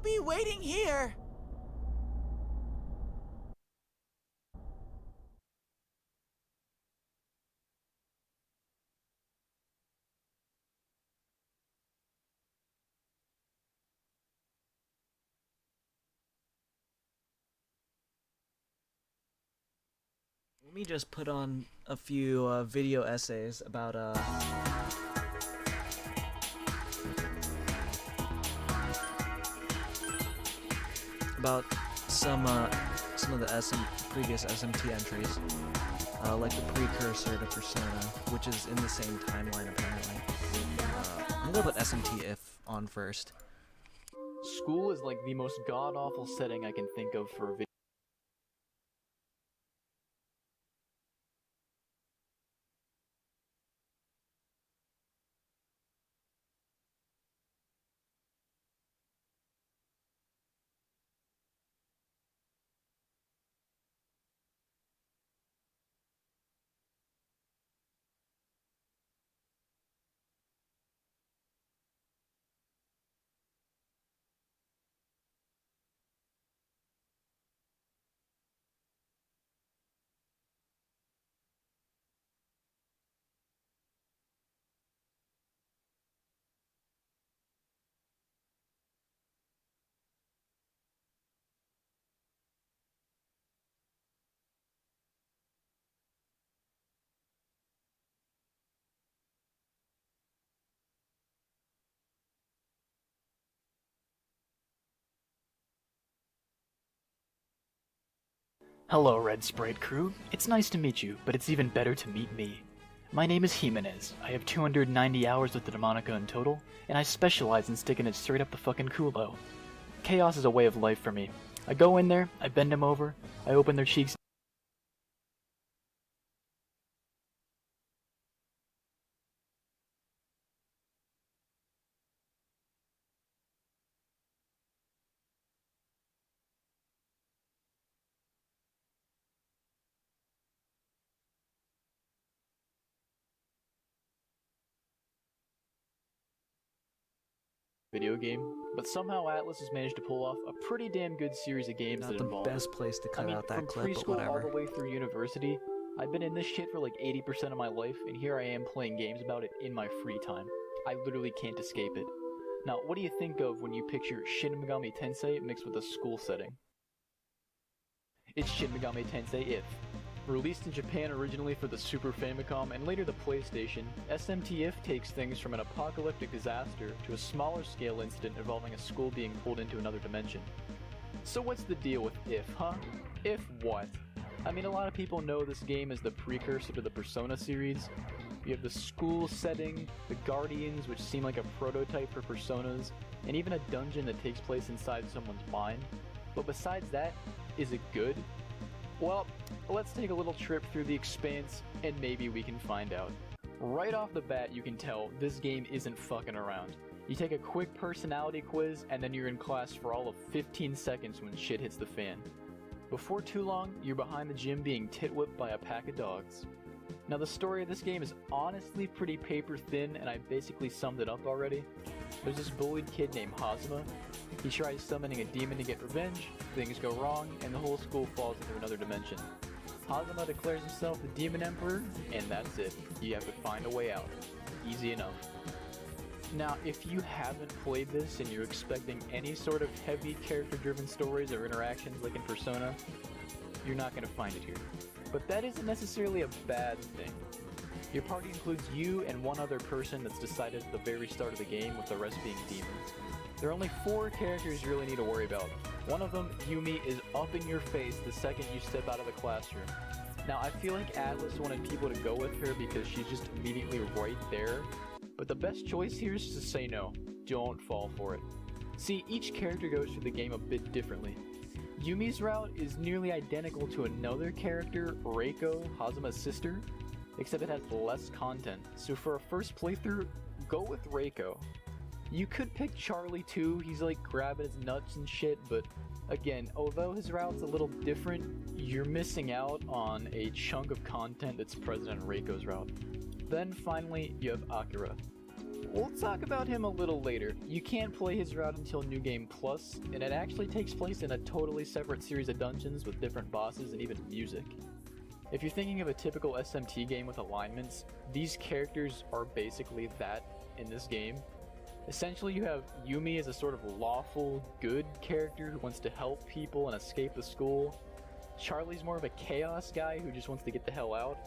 be waiting here. Let me just put on a few video essays about some of the previous SMT entries, like the precursor to Persona, which is in the same timeline apparently. I'm gonna put SMT if on first. School is like the most god-awful setting I can think of for a video. Hello, Red Sprite crew. It's nice to meet you, but it's even better to meet me. My name is Jimenez. I have 290 hours with the Demonica in total, and I specialize in sticking it straight up the fucking culo. Chaos is a way of life for me. I go in there, I bend them over, I open their cheeks. Video game, but somehow Atlas has managed to pull off a pretty damn good series of games that involve. Not the best place to cut out that from clip, but preschool all whatever. the way through university, I've been in this shit for like 80% of my life, and here I am playing games about it in my free time. I literally can't escape it. Now, what do you think of when you picture Shin Megami Tensei mixed with a school setting? It's Shin Megami Tensei If. Released in Japan originally for the Super Famicom and later the PlayStation, SMT If takes things from an apocalyptic disaster to a smaller scale incident involving a school being pulled into another dimension. So what's the deal with If, huh? If what? I mean, a lot of people know this game is the precursor to the Persona series. You have the school setting, the Guardians, which seem like a prototype for Personas, and even a dungeon that takes place inside someone's mind. But besides that, is it good? Well, let's take a little trip through the Expanse, and maybe we can find out. Right off the bat, you can tell this game isn't fucking around. You take a quick personality quiz, and then you're in class for all of 15 seconds when shit hits the fan. Before too long, you're behind the gym being tit-whipped by a pack of dogs. Now, the story of this game is honestly pretty paper thin, and I basically summed it up already. There's this bullied kid named Hazuma. He tries summoning a demon to get revenge, things go wrong, and the whole school falls into another dimension. Hazuma declares himself the Demon Emperor, and that's it. You have to find a way out. Easy enough. Now, if you haven't played this and you're expecting any sort of heavy character-driven stories or interactions like in Persona, you're not going to find it here. But that isn't necessarily a bad thing. Your party includes you and one other person that's decided at the very start of the game, with the rest being demons. There are only 4 characters you really need to worry about. One of them, Yumi, is up in your face the second you step out of the classroom. Now, I feel like Atlas wanted people to go with her because she's just immediately right there, but the best choice here is to say no. Don't fall for it. See, each character goes through the game a bit differently. Yumi's route is nearly identical to another character, Reiko, Hazuma's sister, except it has less content. So for a first playthrough, go with Reiko. You could pick Charlie too, he's like grabbing his nuts and shit, but again, although his route's a little different, you're missing out on a chunk of content that's present in Reiko's route. Then finally, you have Akira. we'll talk about him a little later. You can't play his route until New Game Plus, and it actually takes place in a totally separate series of dungeons with different bosses and even music. If you're thinking of a typical SMT game with alignments, these characters are basically that in this game. Essentially, you have Yumi as a sort of lawful, good character who wants to help people and escape the school. Charlie's more of a chaos guy who just wants to get the hell out.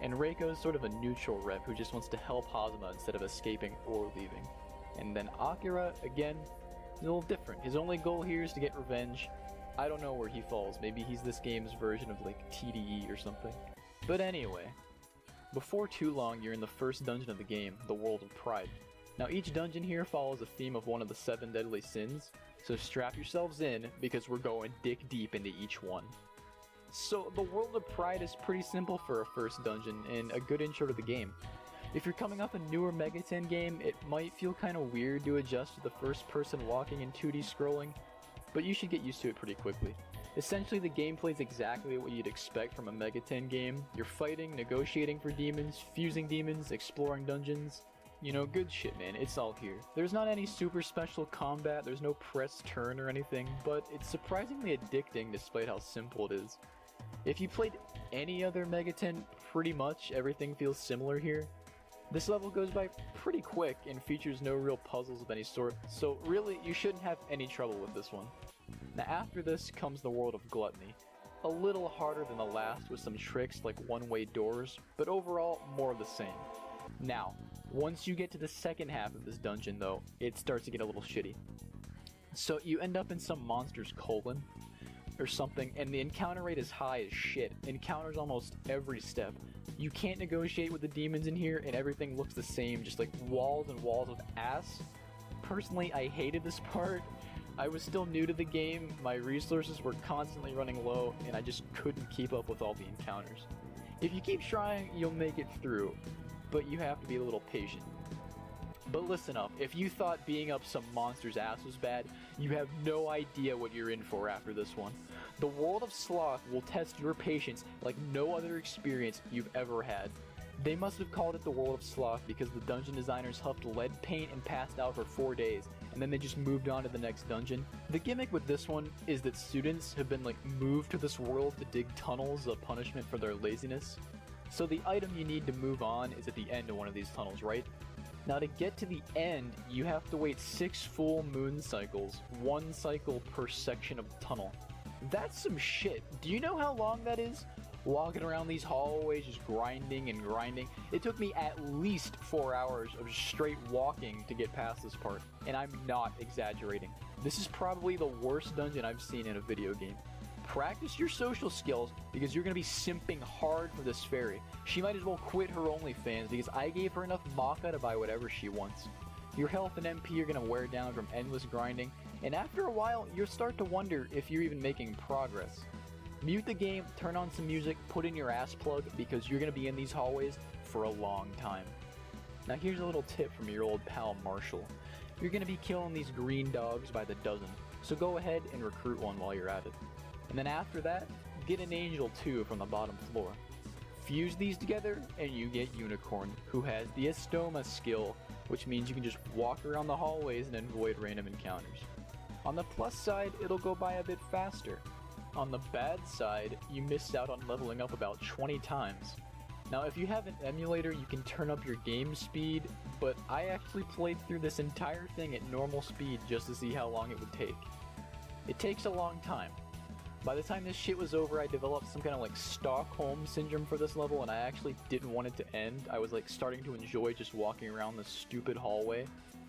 And Reiko's sort of a neutral rep who just wants to help Hazuma instead of escaping or leaving. And then Akira, again, is a little different. His only goal here is to get revenge. I don't know where he falls. Maybe he's this game's version of like TDE or something. But anyway, before too long you're in the first dungeon of the game, the World of Pride. Now each dungeon here follows a theme of one of the 7 deadly sins, so strap yourselves in because we're going dick deep into each one. So the World of Pride is pretty simple for a first dungeon and a good intro to the game. If you're coming off a newer Mega 10 game, it might feel kinda weird to adjust to the first person walking and 2D scrolling, but you should get used to it pretty quickly. Essentially the gameplay is exactly what you'd expect from a Mega 10 game. You're fighting, negotiating for demons, fusing demons, exploring dungeons. You know, good shit, man, it's all here. There's not any super special combat, there's no press turn or anything, but it's surprisingly addicting despite how simple it is. If you played any other Mega 10, pretty much everything feels similar here. This level goes by pretty quick and features no real puzzles of any sort, so really you shouldn't have any trouble with this one. Now after this comes the World of Gluttony. A little harder than the last with some tricks like one-way doors, but overall more of the same. Now, once you get to the second half of this dungeon though, it starts to get a little shitty. So you end up in some monster's colon or something, and the encounter rate is high as shit. Encounters almost every step. You can't negotiate with the demons in here, and everything looks the same, just like walls and walls of ass. Personally, I hated this part. I was still new to the game, my resources were constantly running low, and I just couldn't keep up with all the encounters. If you keep trying, you'll make it through, but you have to be a little patient. But listen up, if you thought being up some monster's ass was bad, you have no idea what you're in for after this one. The World of Sloth will test your patience like no other experience you've ever had. They must have called it the World of Sloth because the dungeon designers huffed lead paint and passed out for 4 days, and then they just moved on to the next dungeon. The gimmick with this one is that students have been moved to this world to dig tunnels as a punishment for their laziness. So the item you need to move on is at the end of one of these tunnels, right? Now to get to the end, you have to wait 6 full moon cycles, 1 cycle per section of the tunnel. That's some shit. Do you know how long that is? Walking around these hallways just grinding and grinding. It took me at least 4 hours of just straight walking to get past this part, and I'm not exaggerating. This is probably the worst dungeon I've seen in a video game. Practice your social skills because you're going to be simping hard for this fairy. She might as well quit her OnlyFans because I gave her enough Maka to buy whatever she wants. Your health and MP are going to wear down from endless grinding, and after a while you'll start to wonder if you're even making progress. Mute the game, turn on some music, put in your ass plug because you're going to be in these hallways for a long time. Now here's a little tip from your old pal Marshall. You're going to be killing these green dogs by the dozen, so go ahead and recruit one while you're at it. And then after that, get an Angel 2 from the bottom floor. Fuse these together and you get Unicorn, who has the Estoma skill, which means you can just walk around the hallways and avoid random encounters. On the plus side, it'll go by a bit faster. On the bad side, you missed out on leveling up about 20 times. Now if you have an emulator, you can turn up your game speed, but I actually played through this entire thing at normal speed just to see how long it would take. It takes a long time. By the time this shit was over, I developed some kind of Stockholm syndrome for this level, and I actually didn't want it to end. I was starting to enjoy just walking around this stupid hallway.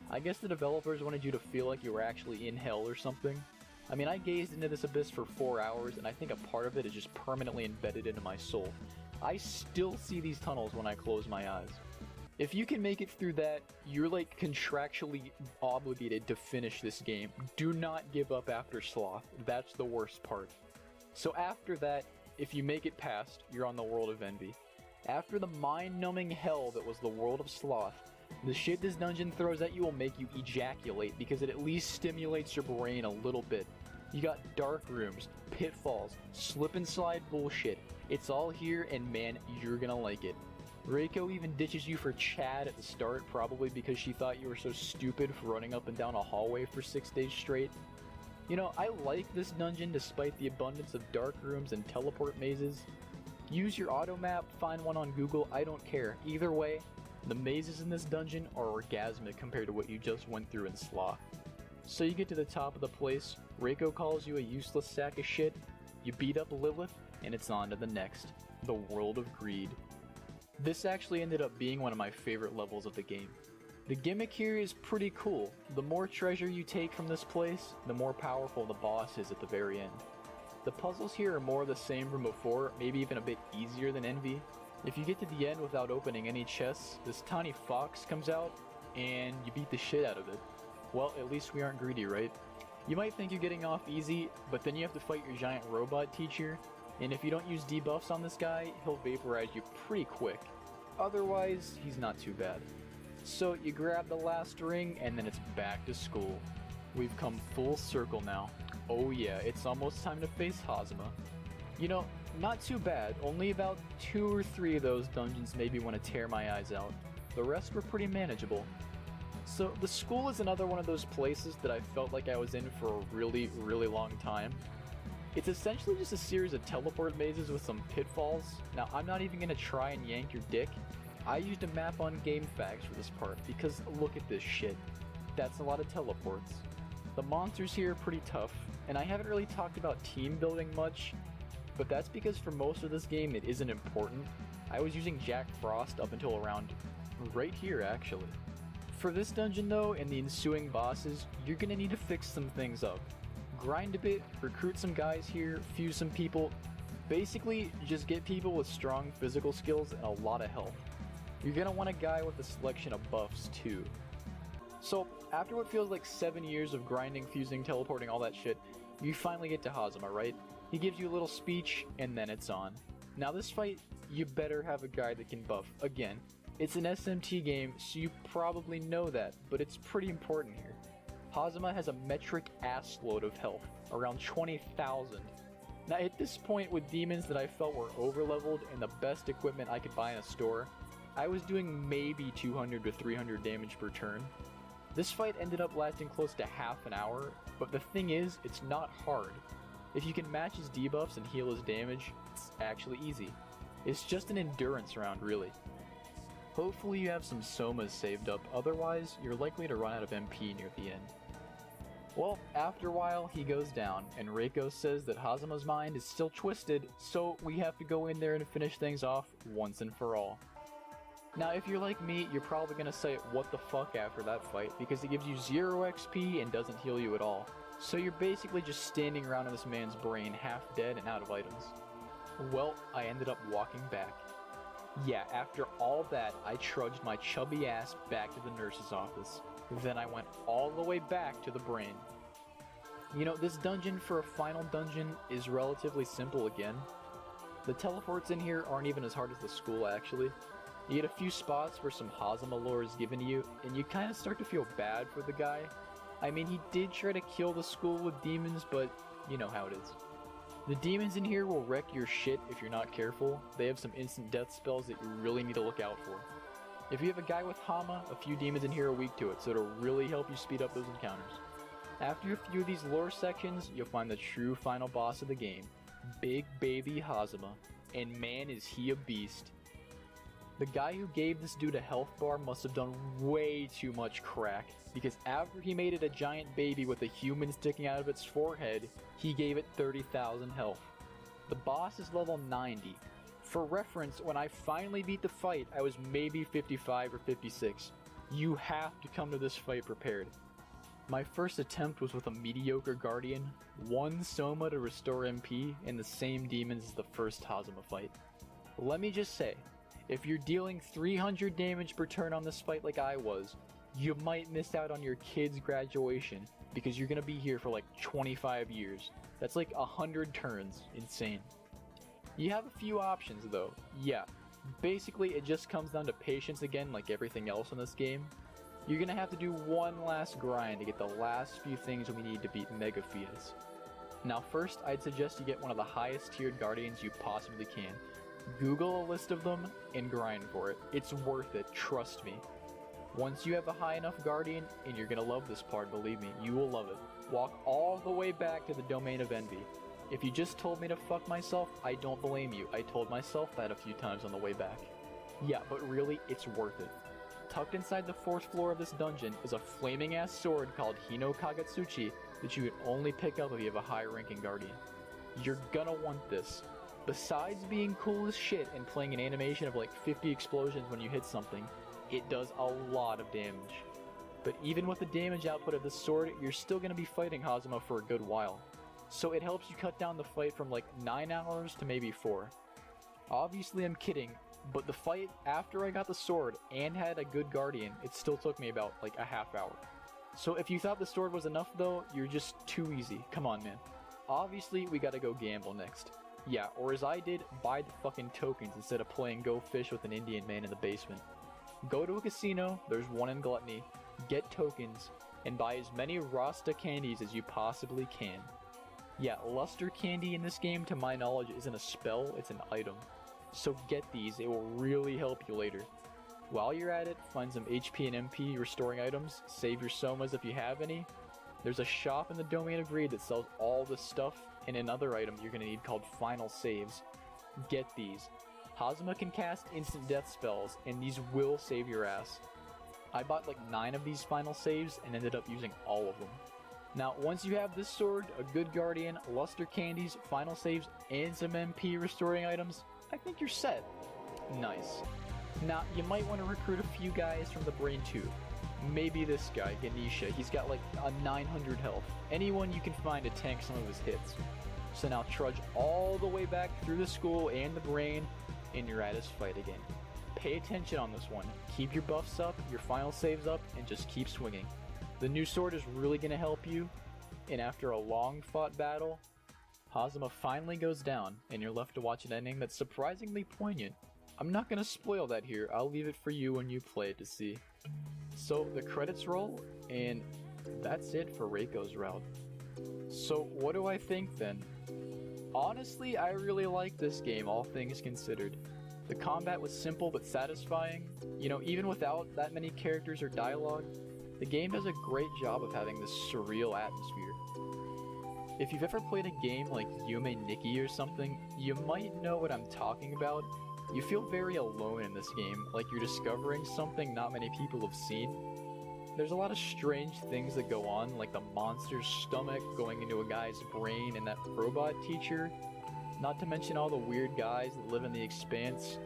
I guess the developers wanted you to feel like you were actually in hell or something. I mean, I gazed into this abyss for 4 hours, and I think a part of it is just permanently embedded into my soul. I still see these tunnels when I close my eyes. If you can make it through that, you're contractually obligated to finish this game. Do not give up after Sloth. That's the worst part. So after that, if you make it past, you're on the World of Envy. After the mind-numbing hell that was the World of Sloth, the shit this dungeon throws at you will make you ejaculate because it at least stimulates your brain a little bit. You got dark rooms, pitfalls, slip and slide bullshit. It's all here and man, you're gonna like it. Reiko even ditches you for Chad at the start, probably because she thought you were so stupid for running up and down a hallway for 6 days straight. You know, I like this dungeon despite the abundance of dark rooms and teleport mazes. Use your auto map, find one on Google, I don't care. Either way, the mazes in this dungeon are orgasmic compared to what you just went through in Sloth. So you get to the top of the place, Reiko calls you a useless sack of shit, you beat up Lilith, and it's on to the next, the World of Greed. This actually ended up being one of my favorite levels of the game. The gimmick here is pretty cool. The more treasure you take from this place, the more powerful the boss is at the very end. The puzzles here are more the same from before, maybe even a bit easier than Envy. If you get to the end without opening any chests, this tiny fox comes out, and you beat the shit out of it. Well, at least we aren't greedy, right? You might think you're getting off easy, but then you have to fight your giant robot teacher, and if you don't use debuffs on this guy, he'll vaporize you pretty quick. Otherwise, he's not too bad. So you grab the last ring, and then it's back to school. We've come full circle now. Oh yeah, it's almost time to face Hazama. You know, not too bad, only about 2 or 3 of those dungeons made me want to tear my eyes out. The rest were pretty manageable. So the school is another one of those places that I felt like I was in for a really, really long time. It's essentially just a series of teleport mazes with some pitfalls. Now I'm not even going to try and yank your dick. I used a map on GameFAQs for this part because look at this shit. That's a lot of teleports. The monsters here are pretty tough, and I haven't really talked about team building much, but that's because for most of this game it isn't important. I was using Jack Frost up until around right here actually. For this dungeon though, and the ensuing bosses, you're gonna need to fix some things up. Grind a bit, recruit some guys here, fuse some people. Basically, just get people with strong physical skills and a lot of health. You're gonna want a guy with a selection of buffs too. So, after what feels like 7 years of grinding, fusing, teleporting, all that shit, you finally get to Hazama, right? He gives you a little speech, and then it's on. Now this fight, you better have a guy that can buff. Again, it's an SMT game, so you probably know that, but it's pretty important here. Hazama has a metric assload of health, around 20,000. Now at this point, with demons that I felt were overleveled and the best equipment I could buy in a store, I was doing maybe 200 to 300 damage per turn. This fight ended up lasting close to half an hour, but the thing is, it's not hard. If you can match his debuffs and heal his damage, it's actually easy. It's just an endurance round, really. Hopefully you have some Somas saved up, otherwise you're likely to run out of MP near the end. Well, after a while, he goes down, and Reiko says that Hazama's mind is still twisted, so we have to go in there and finish things off once and for all. Now, if you're like me, you're probably gonna say, what the fuck after that fight, because it gives you 0 XP and doesn't heal you at all. So you're basically just standing around in this man's brain, half dead and out of items. Well, I ended up walking back. Yeah, after all that, I trudged my chubby ass back to the nurse's office. Then I went all the way back to the brain. You know, this dungeon for a final dungeon is relatively simple again. The teleports in here aren't even as hard as the school, actually. You get a few spots where some Hazama lore is given to you, and you kind of start to feel bad for the guy. I mean, he did try to kill the school with demons, but you know how it is. The demons in here will wreck your shit if you're not careful. They have some instant death spells that you really need to look out for. If you have a guy with Hama, a few demons in here are weak to it, so it'll really help you speed up those encounters. After a few of these lore sections, you'll find the true final boss of the game, Big Baby Hazama, and man is he a beast. The guy who gave this dude a health bar must have done way too much crack, because after he made it a giant baby with a human sticking out of its forehead, he gave it 30,000 health. The boss is level 90. For reference, when I finally beat the fight, I was maybe 55 or 56. You have to come to this fight prepared. My first attempt was with a mediocre guardian, 1 Soma to restore MP, and the same demons as the first Hazama fight. Let me just say, if you're dealing 300 damage per turn on this fight like I was, you might miss out on your kid's graduation because you're gonna be here for like 25 years. That's like 100 turns. Insane. You have a few options though. Yeah, basically it just comes down to patience again like everything else in this game. You're gonna have to do one last grind to get the last few things we need to beat Mega Fetus. Now first, I'd suggest you get one of the highest tiered guardians you possibly can. Google a list of them and grind for it. It's worth it, trust me. Once you have a high enough guardian, and you're gonna love this part, believe me, you will love it. Walk all the way back to the domain of envy. If you just told me to fuck myself, I don't blame you. I told myself that a few times on the way back. Yeah, but really, it's worth it. Tucked inside the 4th floor of this dungeon is a flaming ass sword called Hino Kagatsuchi that you can only pick up if you have a high ranking guardian. You're gonna want this. Besides being cool as shit and playing an animation of like 50 explosions when you hit something, it does a lot of damage. But even with the damage output of this sword, you're still gonna be fighting Hazuma for a good while. So it helps you cut down the fight from like 9 hours to maybe 4. Obviously I'm kidding, but the fight after I got the sword and had a good guardian, it still took me about like a half hour. So if you thought the sword was enough though, you're just too easy. Come on, man. Obviously we gotta go gamble next. Yeah, or as I did, buy the fucking tokens instead of playing Go Fish with an Indian man in the basement. Go to a casino, there's one in Gluttony, get tokens, and buy as many Rasta candies as you possibly can. Yeah, luster candy in this game, to my knowledge, isn't a spell, it's an item. So get these, it will really help you later. While you're at it, find some HP and MP restoring items, save your somas if you have any. There's a shop in the Domain of Greed that sells all this stuff, and another item you're gonna need called Final Saves. Get these. Hazuma can cast instant death spells, and these will save your ass. I bought like 9 of these Final Saves and ended up using all of them. Now, once you have this sword, a good guardian, luster candies, Final Saves, and some MP restoring items, I think you're set. Nice. Now, you might want to recruit a few guys from the brain too. Maybe this guy, Ganesha, he's got like a 900 health. Anyone you can find to tank some of his hits. So now trudge all the way back through the school and the brain, and you're at his fight again. Pay attention on this one. Keep your buffs up, your final saves up, and just keep swinging. The new sword is really going to help you, and after a long fought battle, Hazuma finally goes down, and you're left to watch an ending that's surprisingly poignant. I'm not going to spoil that here, I'll leave it for you when you play it to see. So the credits roll, and that's it for Reiko's route. So what do I think then? Honestly, I really like this game, all things considered. The combat was simple but satisfying. You know, even without that many characters or dialogue, the game does a great job of having this surreal atmosphere. If you've ever played a game like Yume Nikki or something, you might know what I'm talking about. You feel very alone in this game, like you're discovering something not many people have seen. There's a lot of strange things that go on, like the monster's stomach going into a guy's brain and that robot teacher, not to mention all the weird guys that live in the expanse.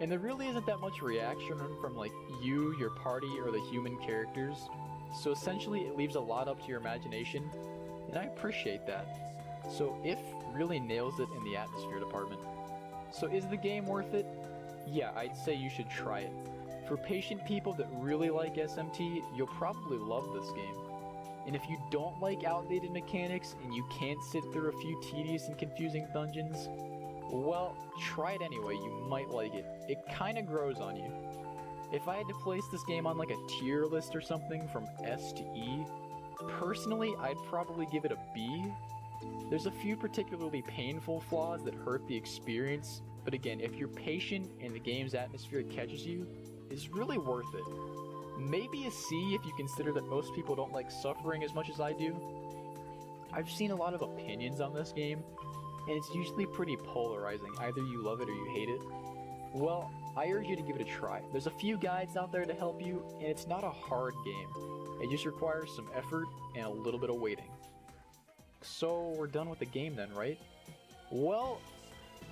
And there really isn't that much reaction from like you, your party, or the human characters. So essentially it leaves a lot up to your imagination, and I appreciate that. So If really nails it in the atmosphere department. So is the game worth it? Yeah, I'd say you should try it. For patient people that really like SMT, you'll probably love this game. And if you don't like outdated mechanics and you can't sit through a few tedious and confusing dungeons, well, try it anyway, you might like it. It kinda grows on you. If I had to place this game on like a tier list or something from S to E, personally I'd probably give it a B. There's a few particularly painful flaws that hurt the experience, but again, if you're patient and the game's atmosphere catches you, it's really worth it. Maybe a C if you consider that most people don't like suffering as much as I do. I've seen a lot of opinions on this game, and it's usually pretty polarizing. Either you love it or you hate it. Well, I urge you to give it a try. There's a few guides out there to help you, and it's not a hard game. It just requires some effort and a little bit of waiting. So we're done with the game then, right? Well,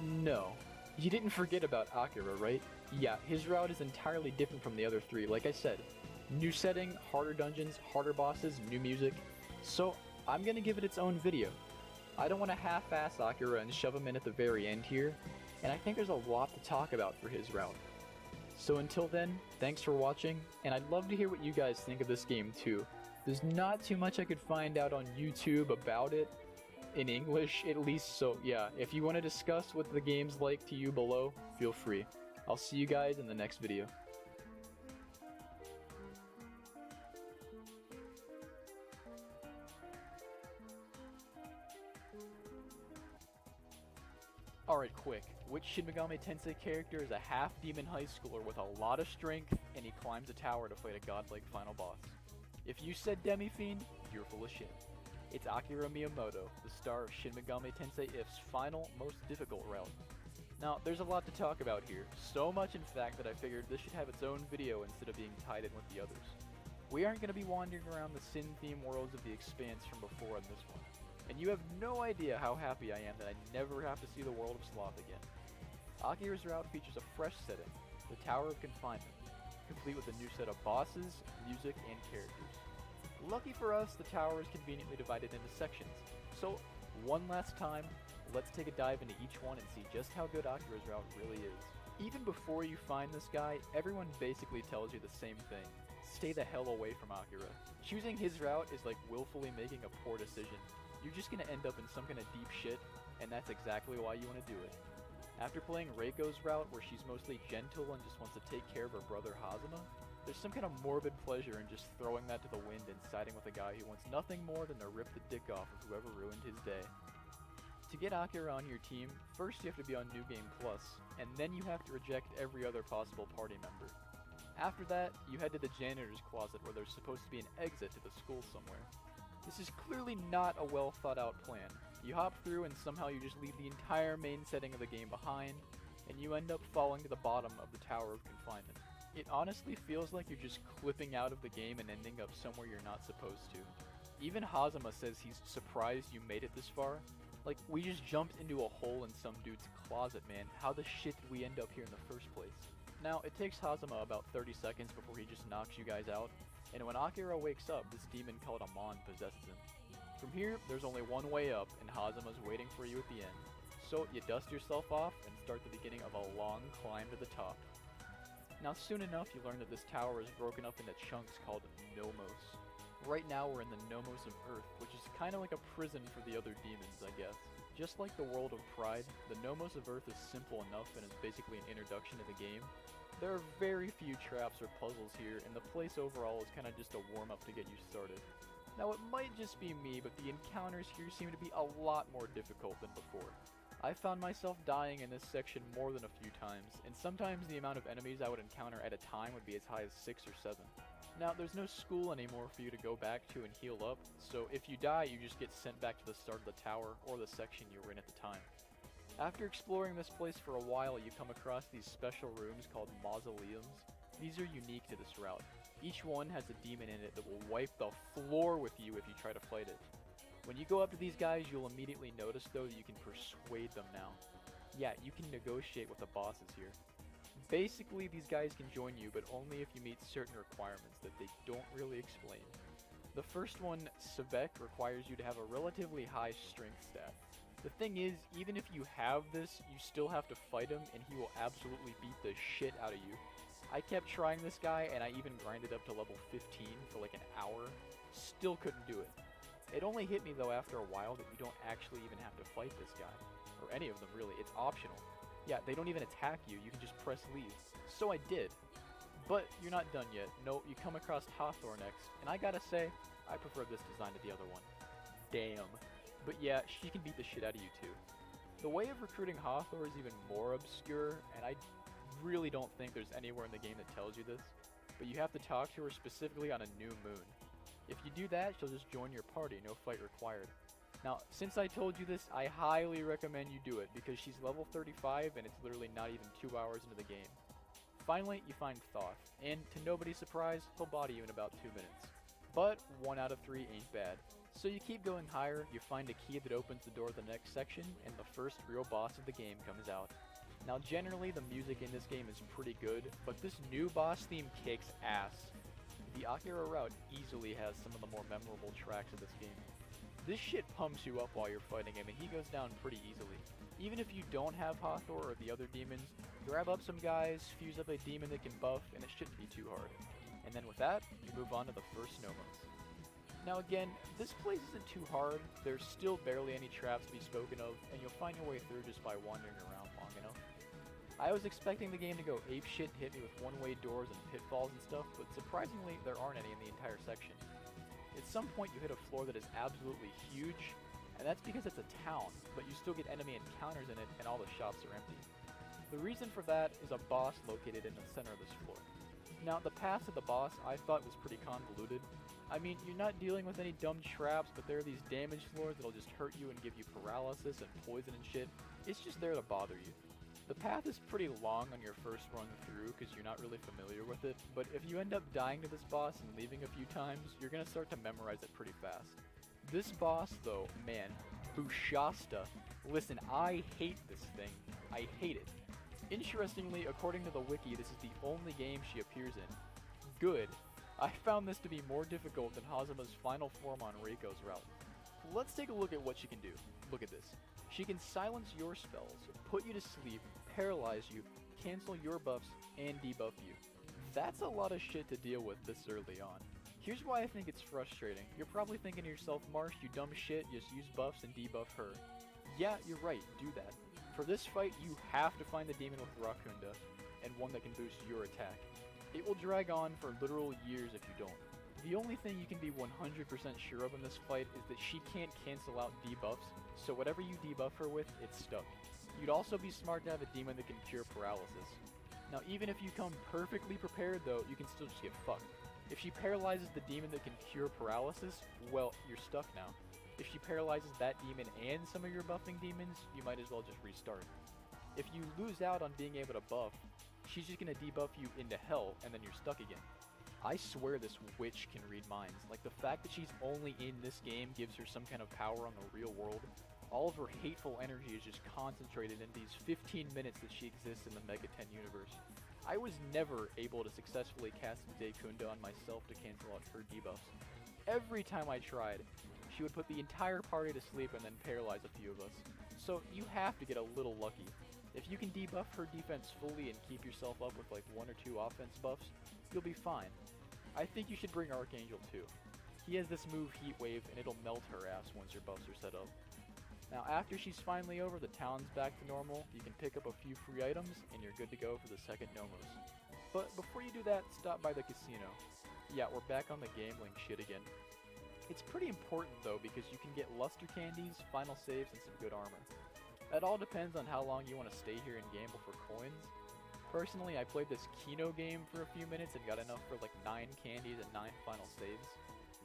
no. You didn't forget about Akira, right? Yeah, his route is entirely different from the other 3, like I said. New setting, harder dungeons, harder bosses, new music. So I'm gonna give it its own video. I don't want to half-ass Akira and shove him in at the very end here, and I think there's a lot to talk about for his route. So until then, thanks for watching, and I'd love to hear what you guys think of this game too. There's not too much I could find out on YouTube about it, in English at least, so yeah, if you want to discuss what the game's like to you below, feel free. I'll see you guys in the next video. Alright, quick. Which Shin Megami Tensei character is a half-demon high schooler with a lot of strength, and he climbs a tower to fight a godlike final boss? If you said Demi-Fiend, you're full of shit. It's Akira Miyamoto, the star of Shin Megami Tensei If's final, most difficult route. Now, there's a lot to talk about here, so much in fact that I figured this should have its own video instead of being tied in with the others. We aren't going to be wandering around the Sin-themed worlds of the Expanse from before on this one, and you have no idea how happy I am that I never have to see the world of Sloth again. Akira's route features a fresh setting, the Tower of Confinement, complete with a new set of bosses, music, and characters. Lucky for us, the tower is conveniently divided into sections, so one last time, let's take a dive into each one and see just how good Akira's route really is. Even before you find this guy, everyone basically tells you the same thing. Stay the hell away from Akira. Choosing his route is like willfully making a poor decision. You're just gonna end up in some kind of deep shit, and that's exactly why you want to do it. After playing Reiko's route, where she's mostly gentle and just wants to take care of her brother Hazama, there's some kind of morbid pleasure in just throwing that to the wind and siding with a guy who wants nothing more than to rip the dick off of whoever ruined his day. To get Akira on your team, first you have to be on New Game Plus, and then you have to reject every other possible party member. After that, you head to the janitor's closet where there's supposed to be an exit to the school somewhere. This is clearly not a well thought out plan. You hop through and somehow you just leave the entire main setting of the game behind, and you end up falling to the bottom of the Tower of Confinement. It honestly feels like you're just clipping out of the game and ending up somewhere you're not supposed to. Even Hazama says he's surprised you made it this far. Like, we just jumped into a hole in some dude's closet, man. How the shit did we end up here in the first place? Now, it takes Hazama about 30 seconds before he just knocks you guys out, and when Akira wakes up, this demon called Amon possesses him. From here, there's only one way up, and Hazama's waiting for you at the end. So, you dust yourself off and start the beginning of a long climb to the top. Now, soon enough, you learn that this tower is broken up into chunks called Nomos. Right now, we're in the Nomos of Earth, which is kind of like a prison for the other demons, I guess. Just like the World of Pride, the Nomos of Earth is simple enough and is basically an introduction to the game. There are very few traps or puzzles here, and the place overall is kind of just a warm-up to get you started. Now, it might just be me, but the encounters here seem to be a lot more difficult than before. I found myself dying in this section more than a few times, and sometimes the amount of enemies I would encounter at a time would be as high as 6 or 7. Now, there's no school anymore for you to go back to and heal up, so if you die, you just get sent back to the start of the tower or the section you were in at the time. After exploring this place for a while, you come across these special rooms called mausoleums. These are unique to this route. Each one has a demon in it that will wipe the floor with you if you try to fight it. When you go up to these guys, you'll immediately notice though that you can persuade them now. Yeah, you can negotiate with the bosses here. Basically, these guys can join you, but only if you meet certain requirements that they don't really explain. The first one, Sebek, requires you to have a relatively high strength stat. The thing is, even if you have this, you still have to fight him, and he will absolutely beat the shit out of you. I kept trying this guy, and I even grinded up to level 15 for like an hour. Still couldn't do it. It only hit me though after a while that you don't actually even have to fight this guy. Or any of them really, it's optional. Yeah, they don't even attack you, you can just press leave. So I did. But you're not done yet. No, you come across Hathor next, and I gotta say, I prefer this design to the other one. Damn. But yeah, she can beat the shit out of you too. The way of recruiting Hathor is even more obscure, and I really don't think there's anywhere in the game that tells you this, but you have to talk to her specifically on a new moon. If you do that, she'll just join your party, no fight required. Now, since I told you this, I highly recommend you do it, because she's level 35 and it's literally not even 2 hours into the game. Finally, you find Thoth, and to nobody's surprise, he'll body you in about 2 minutes. But 1 out of 3 ain't bad. So you keep going higher, you find a key that opens the door to the next section, and the first real boss of the game comes out. Now generally the music in this game is pretty good, but this new boss theme kicks ass. The Akira route easily has some of the more memorable tracks of this game. This shit pumps you up while you're fighting him, and he goes down pretty easily. Even if you don't have Hathor or the other demons, grab up some guys, fuse up a demon that can buff, and it shouldn't be too hard. And then with that, you move on to the first Nomos. Now again, this place isn't too hard, there's still barely any traps to be spoken of, and you'll find your way through just by wandering around long enough. I was expecting the game to go apeshit and hit me with one-way doors and pitfalls and stuff, but surprisingly, there aren't any in the entire section. At some point you hit a floor that is absolutely huge, and that's because it's a town, but you still get enemy encounters in it and all the shops are empty. The reason for that is a boss located in the center of this floor. Now, the path to the boss I thought was pretty convoluted. I mean, you're not dealing with any dumb traps, but there are these damage floors that'll just hurt you and give you paralysis and poison and shit. It's just there to bother you. The path is pretty long on your first run through because you're not really familiar with it, but if you end up dying to this boss and leaving a few times, you're gonna start to memorize it pretty fast. This boss though, man, Guhsona. Listen, I hate this thing. I hate it. Interestingly, according to the wiki, this is the only game she appears in. Good. I found this to be more difficult than Hazuma's final form on Reiko's route. Let's take a look at what she can do. Look at this. She can silence your spells, put you to sleep, paralyze you, cancel your buffs, and debuff you. That's a lot of shit to deal with this early on. Here's why I think it's frustrating. You're probably thinking to yourself, Marsh, you dumb shit, just use buffs and debuff her. Yeah, you're right, do that. For this fight, you have to find the demon with Rakunda, and one that can boost your attack. It will drag on for literal years if you don't. The only thing you can be 100% sure of in this fight is that she can't cancel out debuffs, so whatever you debuff her with, it's stuck. You'd also be smart to have a demon that can cure paralysis. Now even if you come perfectly prepared though, you can still just get fucked. If she paralyzes the demon that can cure paralysis, well, you're stuck now. If she paralyzes that demon and some of your buffing demons, you might as well just restart. If you lose out on being able to buff, she's just gonna debuff you into hell and then you're stuck again. I swear this witch can read minds. Like, the fact that she's only in this game gives her some kind of power on the real world. All of her hateful energy is just concentrated in these 15 minutes that she exists in the Mega 10 universe. I was never able to successfully cast Dekunda on myself to cancel out her debuffs. Every time I tried, she would put the entire party to sleep and then paralyze a few of us. So you have to get a little lucky. If you can debuff her defense fully and keep yourself up with like 1 or 2 offense buffs, you'll be fine. I think you should bring Archangel too. He has this move Heat Wave and it'll melt her ass once your buffs are set up. Now after she's finally over, the town's back to normal, you can pick up a few free items and you're good to go for the second Nomos. But before you do that, stop by the casino. Yeah, we're back on the gambling shit again. It's pretty important though because you can get luster candies, final saves, and some good armor. It all depends on how long you want to stay here and gamble for coins. Personally, I played this Kino game for a few minutes and got enough for like 9 candies and 9 final saves.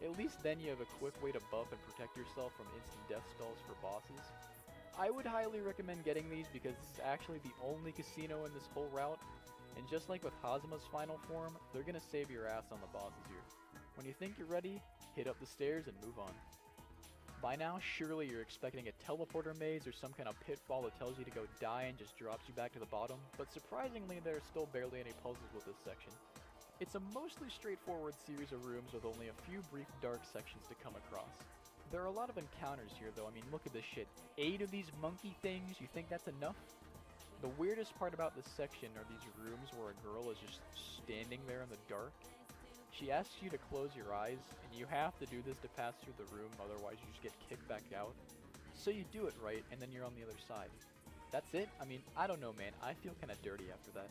At least then you have a quick way to buff and protect yourself from instant death spells for bosses. I would highly recommend getting these because this is actually the only casino in this whole route, and just like with Hazuma's final form, they're gonna save your ass on the bosses here. When you think you're ready, hit up the stairs and move on. By now, surely you're expecting a teleporter maze or some kind of pitfall that tells you to go die and just drops you back to the bottom, but surprisingly there are still barely any puzzles with this section. It's a mostly straightforward series of rooms with only a few brief dark sections to come across. There are a lot of encounters here though. I mean, look at this shit. 8 of these monkey things, you think that's enough? The weirdest part about this section are these rooms where a girl is just standing there in the dark. She asks you to close your eyes, and you have to do this to pass through the room, otherwise you just get kicked back out. So you do it right, and then you're on the other side. That's it? I mean, I don't know, man. I feel kinda dirty after that.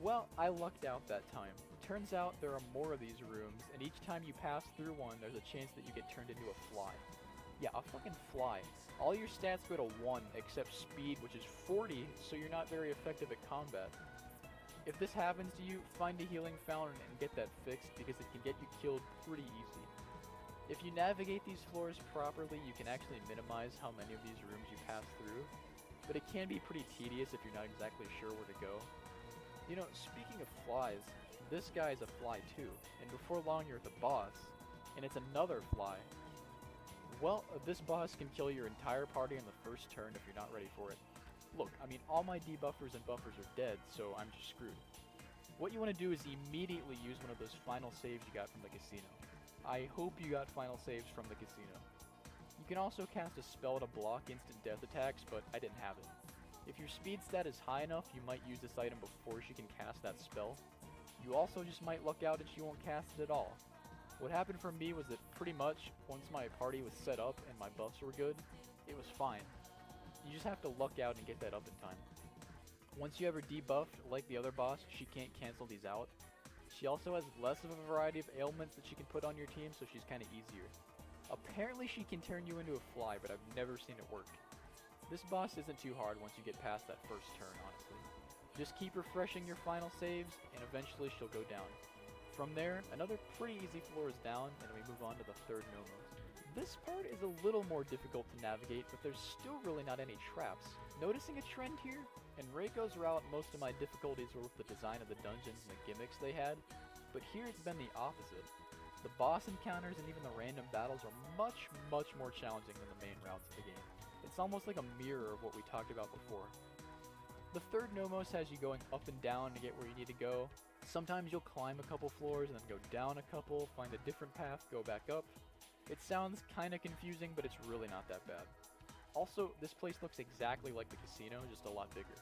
Well, I lucked out that time. Turns out there are more of these rooms, and each time you pass through one, there's a chance that you get turned into a fly. Yeah, a fucking fly. All your stats go to 1, except speed, which is 40, so you're not very effective at combat. If this happens to you, find a healing fountain and get that fixed because it can get you killed pretty easy. If you navigate these floors properly, you can actually minimize how many of these rooms you pass through, but it can be pretty tedious if you're not exactly sure where to go. You know, speaking of flies, this guy is a fly too, and before long you're at the boss, and it's another fly. Well, this boss can kill your entire party on the first turn if you're not ready for it. Look, I mean, all my debuffers and buffers are dead, so I'm just screwed. What you want to do is immediately use one of those final saves you got from the casino. I hope you got final saves from the casino. You can also cast a spell to block instant death attacks, but I didn't have it. If your speed stat is high enough, you might use this item before she can cast that spell. You also just might luck out and she won't cast it at all. What happened for me was that pretty much, once my party was set up and my buffs were good, it was fine. You just have to luck out and get that up in time. Once you have her debuffed, like the other boss, she can't cancel these out. She also has less of a variety of ailments that she can put on your team, so she's kinda easier. Apparently she can turn you into a fly, but I've never seen it work. This boss isn't too hard once you get past that first turn, honestly. Just keep refreshing your final saves, and eventually she'll go down. From there, another pretty easy floor is down, and we move on to the third Nomos. This part is a little more difficult to navigate, but there's still really not any traps. Noticing a trend here? In Reiko's route, most of my difficulties were with the design of the dungeons and the gimmicks they had, but here it's been the opposite. The boss encounters and even the random battles are much, much more challenging than the main routes of the game. It's almost like a mirror of what we talked about before. The third Nomos has you going up and down to get where you need to go. Sometimes you'll climb a couple floors and then go down a couple, find a different path, go back up. It sounds kinda confusing, but it's really not that bad. Also, this place looks exactly like the casino, just a lot bigger.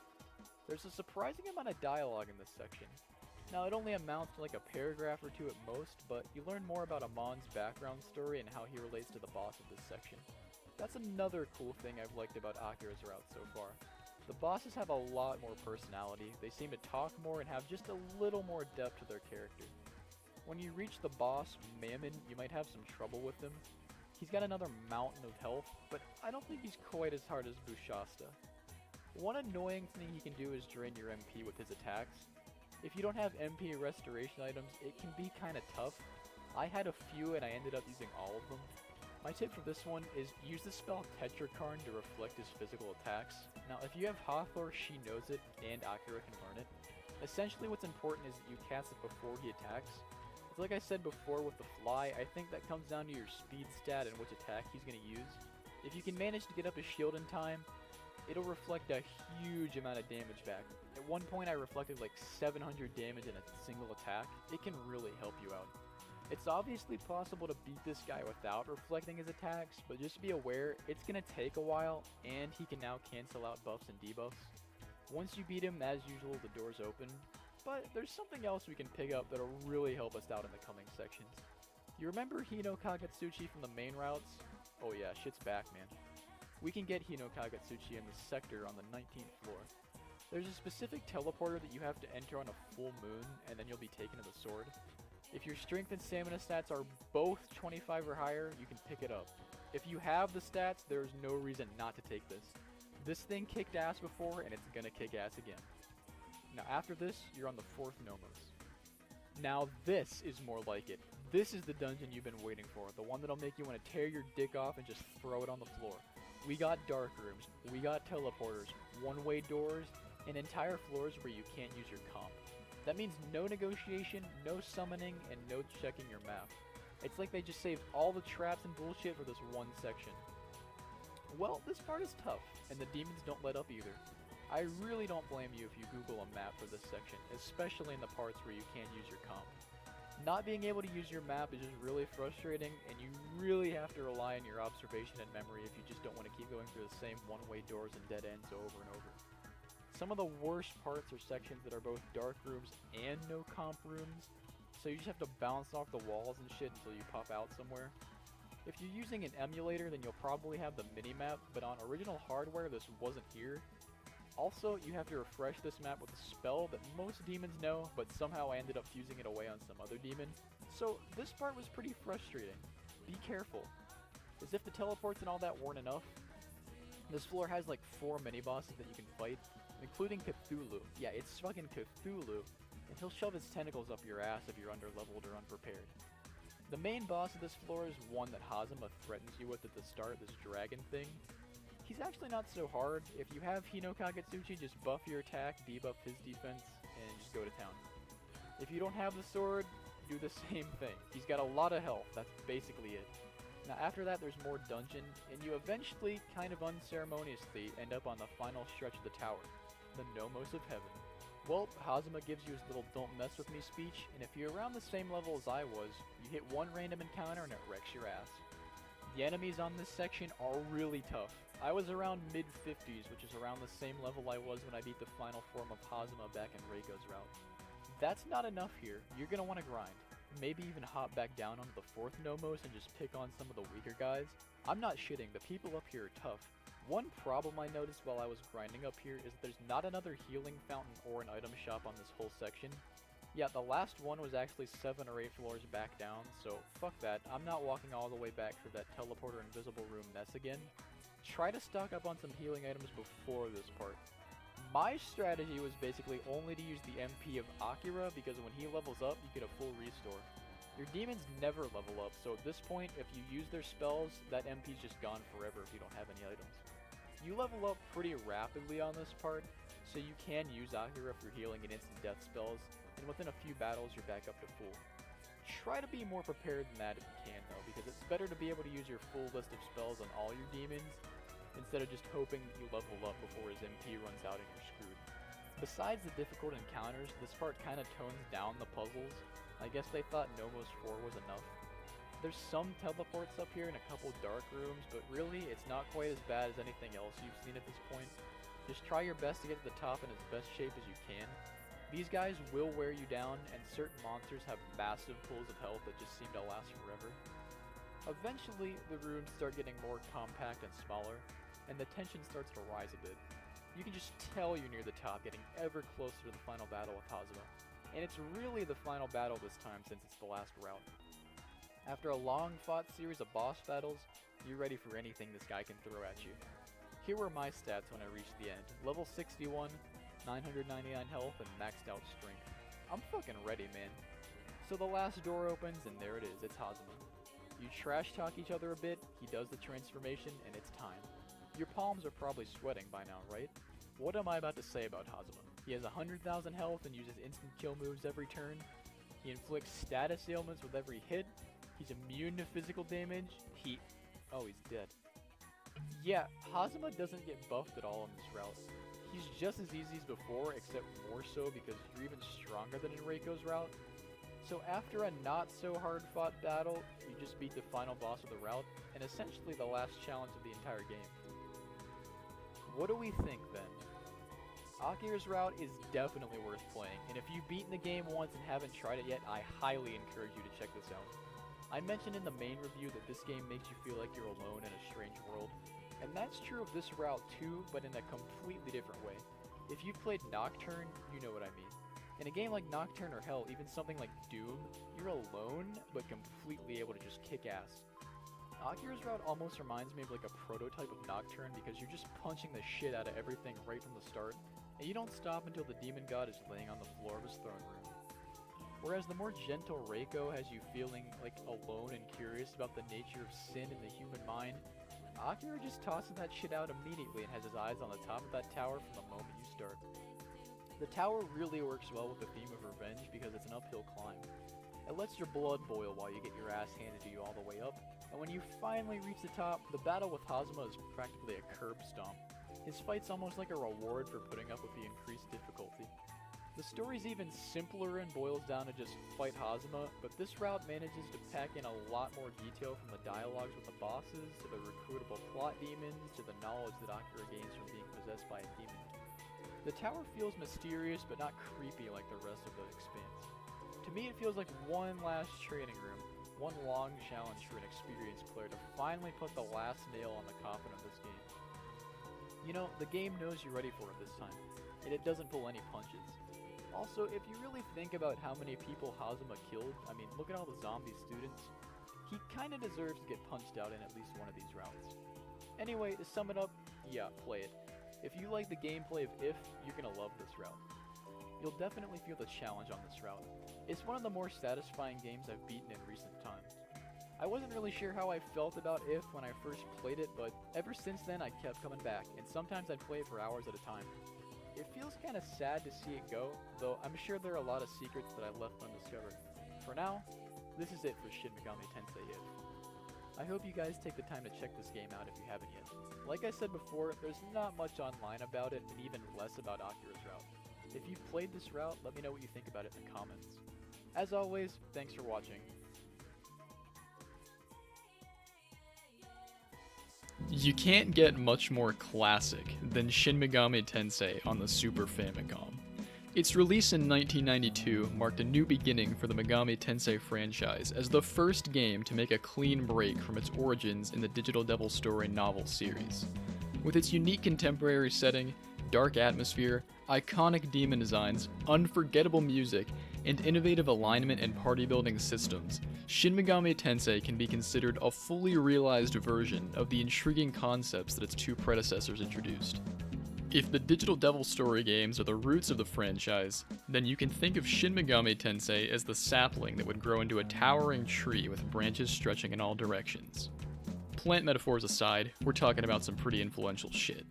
There's a surprising amount of dialogue in this section. Now, it only amounts to like a paragraph or two at most, but you learn more about Amon's background story and how he relates to the boss of this section. That's another cool thing I've liked about Akira's route so far. The bosses have a lot more personality, they seem to talk more and have just a little more depth to their character. When you reach the boss, Mammon, you might have some trouble with him. He's got another mountain of health, but I don't think he's quite as hard as Guhsona. One annoying thing he can do is drain your MP with his attacks. If you don't have MP restoration items, it can be kinda tough. I had a few and I ended up using all of them. My tip for this one is use the spell Tetrakarn to reflect his physical attacks. Now if you have Hathor, she knows it, and Akira can learn it. Essentially what's important is that you cast it before he attacks. It's like I said before with the fly, I think that comes down to your speed stat and which attack he's going to use. If you can manage to get up his shield in time, it'll reflect a huge amount of damage back. At one point I reflected like 700 damage in a single attack. It can really help you out. It's obviously possible to beat this guy without reflecting his attacks, but just be aware, it's going to take a while, and he can now cancel out buffs and debuffs. Once you beat him, as usual, the doors open, but there's something else we can pick up that'll really help us out in the coming sections. You remember Hino Kagetsuchi from the main routes? Oh yeah, shit's back, man. We can get Hino Kagetsuchi in the sector on the 19th floor. There's a specific teleporter that you have to enter on a full moon, and then you'll be taken to the sword. If your strength and stamina stats are both 25 or higher, you can pick it up. If you have the stats, there's no reason not to take this. This thing kicked ass before, and it's gonna kick ass again. Now after this, you're on the 4th Nomos. Now this is more like it. This is the dungeon you've been waiting for, the one that'll make you want to tear your dick off and just throw it on the floor. We got dark rooms, we got teleporters, one-way doors, and entire floors where you can't use your comp. That means no negotiation, no summoning, and no checking your map. It's like they just saved all the traps and bullshit for this one section. Well, this part is tough, and the demons don't let up either. I really don't blame you if you Google a map for this section, especially in the parts where you can't use your comp. Not being able to use your map is just really frustrating, and you really have to rely on your observation and memory if you just don't want to keep going through the same one-way doors and dead ends over and over. Some of the worst parts are sections that are both dark rooms and no comp rooms, so you just have to bounce off the walls and shit until you pop out somewhere. If you're using an emulator, then you'll probably have the minimap, but on original hardware this wasn't here. Also, you have to refresh this map with a spell that most demons know, but somehow I ended up fusing it away on some other demon. So this part was pretty frustrating. Be careful. As if the teleports and all that weren't enough, this floor has like 4 mini-bosses that you can fight, including Cthulhu. Yeah, it's fucking Cthulhu, and he'll shove his tentacles up your ass if you're underleveled or unprepared. The main boss of this floor is one that Hazama threatens you with at the start, this dragon thing. He's actually not so hard. If you have Hino Kagetsuchi, just buff your attack, debuff his defense, and just go to town. If you don't have the sword, do the same thing. He's got a lot of health, that's basically it. Now after that there's more dungeon, and you eventually, kind of unceremoniously, end up on the final stretch of the tower, the Nomos of Heaven. Well, Hazama gives you his little don't mess with me speech, and if you're around the same level as I was, you hit one random encounter and it wrecks your ass. The enemies on this section are really tough. I was around mid-50s, which is around the same level I was when I beat the final form of Hazama back in Reiko's route. That's not enough here, you're gonna want to grind. Maybe even hop back down onto the 4th Nomos and just pick on some of the weaker guys. I'm not shitting, the people up here are tough. One problem I noticed while I was grinding up here is that there's not another healing fountain or an item shop on this whole section. Yeah, the last one was actually 7 or 8 floors back down, so fuck that. I'm not walking all the way back through that teleporter invisible room mess again. Try to stock up on some healing items before this part. My strategy was basically only to use the MP of Akira, because when he levels up, you get a full restore. Your demons never level up, so at this point, if you use their spells, that MP's just gone forever if you don't have any items. You level up pretty rapidly on this part, so you can use Akira for healing and instant death spells, and within a few battles you're back up to full. Try to be more prepared than that if you can though, because it's better to be able to use your full list of spells on all your demons, instead of just hoping that you level up before his MP runs out and you're screwed. Besides the difficult encounters, this part kinda tones down the puzzles. I guess they thought Nomos 4 was enough. There's some teleports up here in a couple dark rooms, but really, it's not quite as bad as anything else you've seen at this point. Just try your best to get to the top in as best shape as you can. These guys will wear you down, and certain monsters have massive pools of health that just seem to last forever. Eventually, the rooms start getting more compact and smaller, and the tension starts to rise a bit. You can just tell you're near the top, getting ever closer to the final battle with Hazuma. And it's really the final battle this time since it's the last route. After a long-fought series of boss battles, you're ready for anything this guy can throw at you. Here were my stats when I reached the end. Level 61, 999 health, and maxed out strength. I'm fucking ready, man. So the last door opens, and there it is, it's Hazuma. You trash talk each other a bit, he does the transformation, and it's time. Your palms are probably sweating by now, right? What am I about to say about Hazuma? He has 100,000 health and uses instant kill moves every turn. He inflicts status ailments with every hit. He's immune to physical damage. Oh, he's dead. Yeah, Hazuma doesn't get buffed at all on this route. He's just as easy as before, except more so because you're even stronger than in Reiko's route. So after a not so hard fought battle, you just beat the final boss of the route, and essentially the last challenge of the entire game. What do we think then? Akira's route is definitely worth playing, and if you've beaten the game once and haven't tried it yet, I highly encourage you to check this out. I mentioned in the main review that this game makes you feel like you're alone in a strange world, and that's true of this route too, but in a completely different way. If you've played Nocturne, you know what I mean. In a game like Nocturne or hell, even something like Doom, you're alone, but completely able to just kick ass. Akira's route almost reminds me of like a prototype of Nocturne because you're just punching the shit out of everything right from the start, and you don't stop until the demon god is laying on the floor of his throne room. Whereas the more gentle Reiko has you feeling like alone and curious about the nature of sin in the human mind, Akira just tosses that shit out immediately and has his eyes on the top of that tower from the moment you start. The tower really works well with the theme of revenge because it's an uphill climb. It lets your blood boil while you get your ass handed to you all the way up, and when you finally reach the top, the battle with Hazuma is practically a curb stomp. His fight's almost like a reward for putting up with the increased difficulty. The story's even simpler and boils down to just fight Hazuma, but this route manages to pack in a lot more detail from the dialogues with the bosses, to the recruitable plot demons, to the knowledge that Akira gains from being possessed by a demon. The tower feels mysterious but not creepy like the rest of the Expanse. To me it feels like one last training room, one long challenge for an experienced player to finally put the last nail on the coffin of this game. You know, the game knows you're ready for it this time, and it doesn't pull any punches. Also, if you really think about how many people Hazuma killed, I mean, look at all the zombie students, he kinda deserves to get punched out in at least one of these routes. Anyway, to sum it up, yeah, play it. If you like the gameplay of If, you're gonna love this route. You'll definitely feel the challenge on this route. It's one of the more satisfying games I've beaten in recent times. I wasn't really sure how I felt about If when I first played it, but ever since then I kept coming back, and sometimes I'd play it for hours at a time. It feels kinda sad to see it go, though I'm sure there are a lot of secrets that I left undiscovered. For now, this is it for Shin Megami Tensei If. I hope you guys take the time to check this game out if you haven't yet. Like I said before, there's not much online about it, and even less about Akira's route. If you've played this route, let me know what you think about it in the comments. As always, thanks for watching. You can't get much more classic than Shin Megami Tensei on the Super Famicom. Its release in 1992 marked a new beginning for the Megami Tensei franchise as the first game to make a clean break from its origins in the Digital Devil Story novel series. With its unique contemporary setting, dark atmosphere, iconic demon designs, unforgettable music, and innovative alignment and party building systems, Shin Megami Tensei can be considered a fully realized version of the intriguing concepts that its two predecessors introduced. If the Digital Devil Story games are the roots of the franchise, then you can think of Shin Megami Tensei as the sapling that would grow into a towering tree with branches stretching in all directions. Plant metaphors aside, we're talking about some pretty influential shit.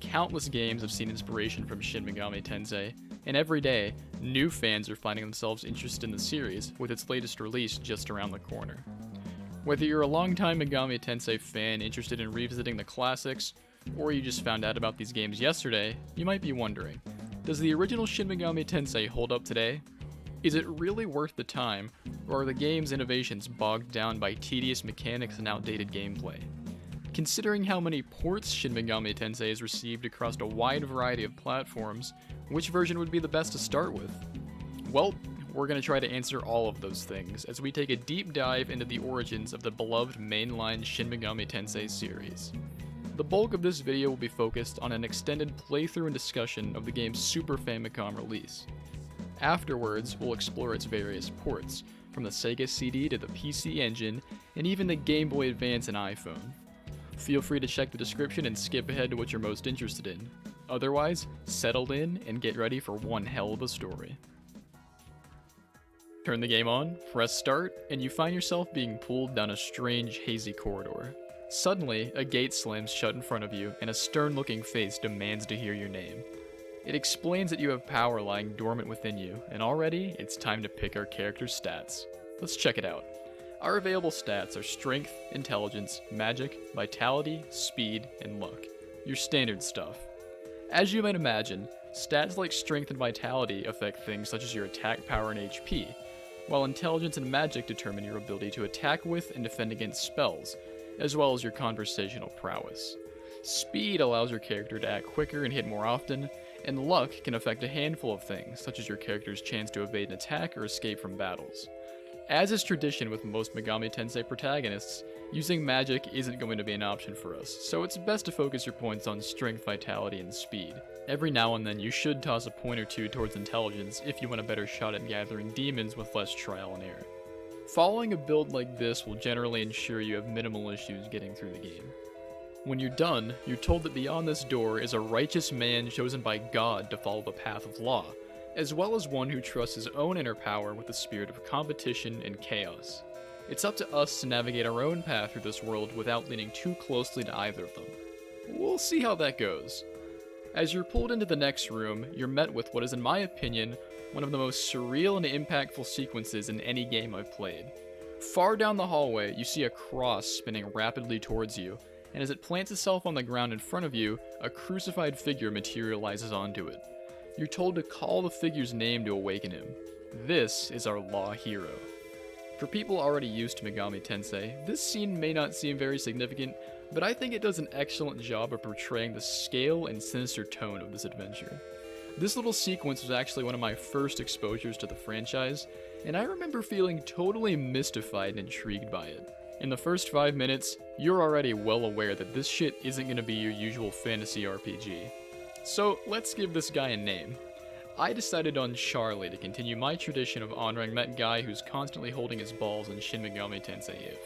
Countless games have seen inspiration from Shin Megami Tensei, and every day, new fans are finding themselves interested in the series, with its latest release just around the corner. Whether you're a longtime Megami Tensei fan interested in revisiting the classics, or you just found out about these games yesterday, you might be wondering, does the original Shin Megami Tensei hold up today? Is it really worth the time, or are the game's innovations bogged down by tedious mechanics and outdated gameplay? Considering how many ports Shin Megami Tensei has received across a wide variety of platforms, which version would be the best to start with? Well, we're going to try to answer all of those things as we take a deep dive into the origins of the beloved mainline Shin Megami Tensei series. The bulk of this video will be focused on an extended playthrough and discussion of the game's Super Famicom release. Afterwards, we'll explore its various ports, from the Sega CD to the PC Engine, and even the Game Boy Advance and iPhone. Feel free to check the description and skip ahead to what you're most interested in. Otherwise, settle in and get ready for one hell of a story. Turn the game on, press start, and you find yourself being pulled down a strange, hazy corridor. Suddenly, a gate slams shut in front of you, and a stern-looking face demands to hear your name. It explains that you have power lying dormant within you, and already, it's time to pick our character's stats. Let's check it out. Our available stats are Strength, Intelligence, Magic, Vitality, Speed, and Luck. Your standard stuff. As you might imagine, stats like Strength and Vitality affect things such as your attack power and HP, while Intelligence and Magic determine your ability to attack with and defend against spells, as well as your conversational prowess. Speed allows your character to act quicker and hit more often, and luck can affect a handful of things, such as your character's chance to evade an attack or escape from battles. As is tradition with most Megami Tensei protagonists, using magic isn't going to be an option for us, so it's best to focus your points on strength, vitality, and speed. Every now and then you should toss a point or two towards intelligence if you want a better shot at gathering demons with less trial and error. Following a build like this will generally ensure you have minimal issues getting through the game. When you're done, you're told that beyond this door is a righteous man chosen by God to follow the path of law, as well as one who trusts his own inner power with the spirit of competition and chaos. It's up to us to navigate our own path through this world without leaning too closely to either of them. We'll see how that goes. As you're pulled into the next room, you're met with what is, in my opinion, one of the most surreal and impactful sequences in any game I've played. Far down the hallway, you see a cross spinning rapidly towards you, and as it plants itself on the ground in front of you, a crucified figure materializes onto it. You're told to call the figure's name to awaken him. This is our law hero. For people already used to Megami Tensei, this scene may not seem very significant, but I think it does an excellent job of portraying the scale and sinister tone of this adventure. This little sequence was actually one of my first exposures to the franchise, and I remember feeling totally mystified and intrigued by it. In the first 5 minutes, you're already well aware that this shit isn't going to be your usual fantasy RPG. So let's give this guy a name. I decided on Charlie to continue my tradition of honoring that guy who's constantly holding his balls in Shin Megami Tensei if.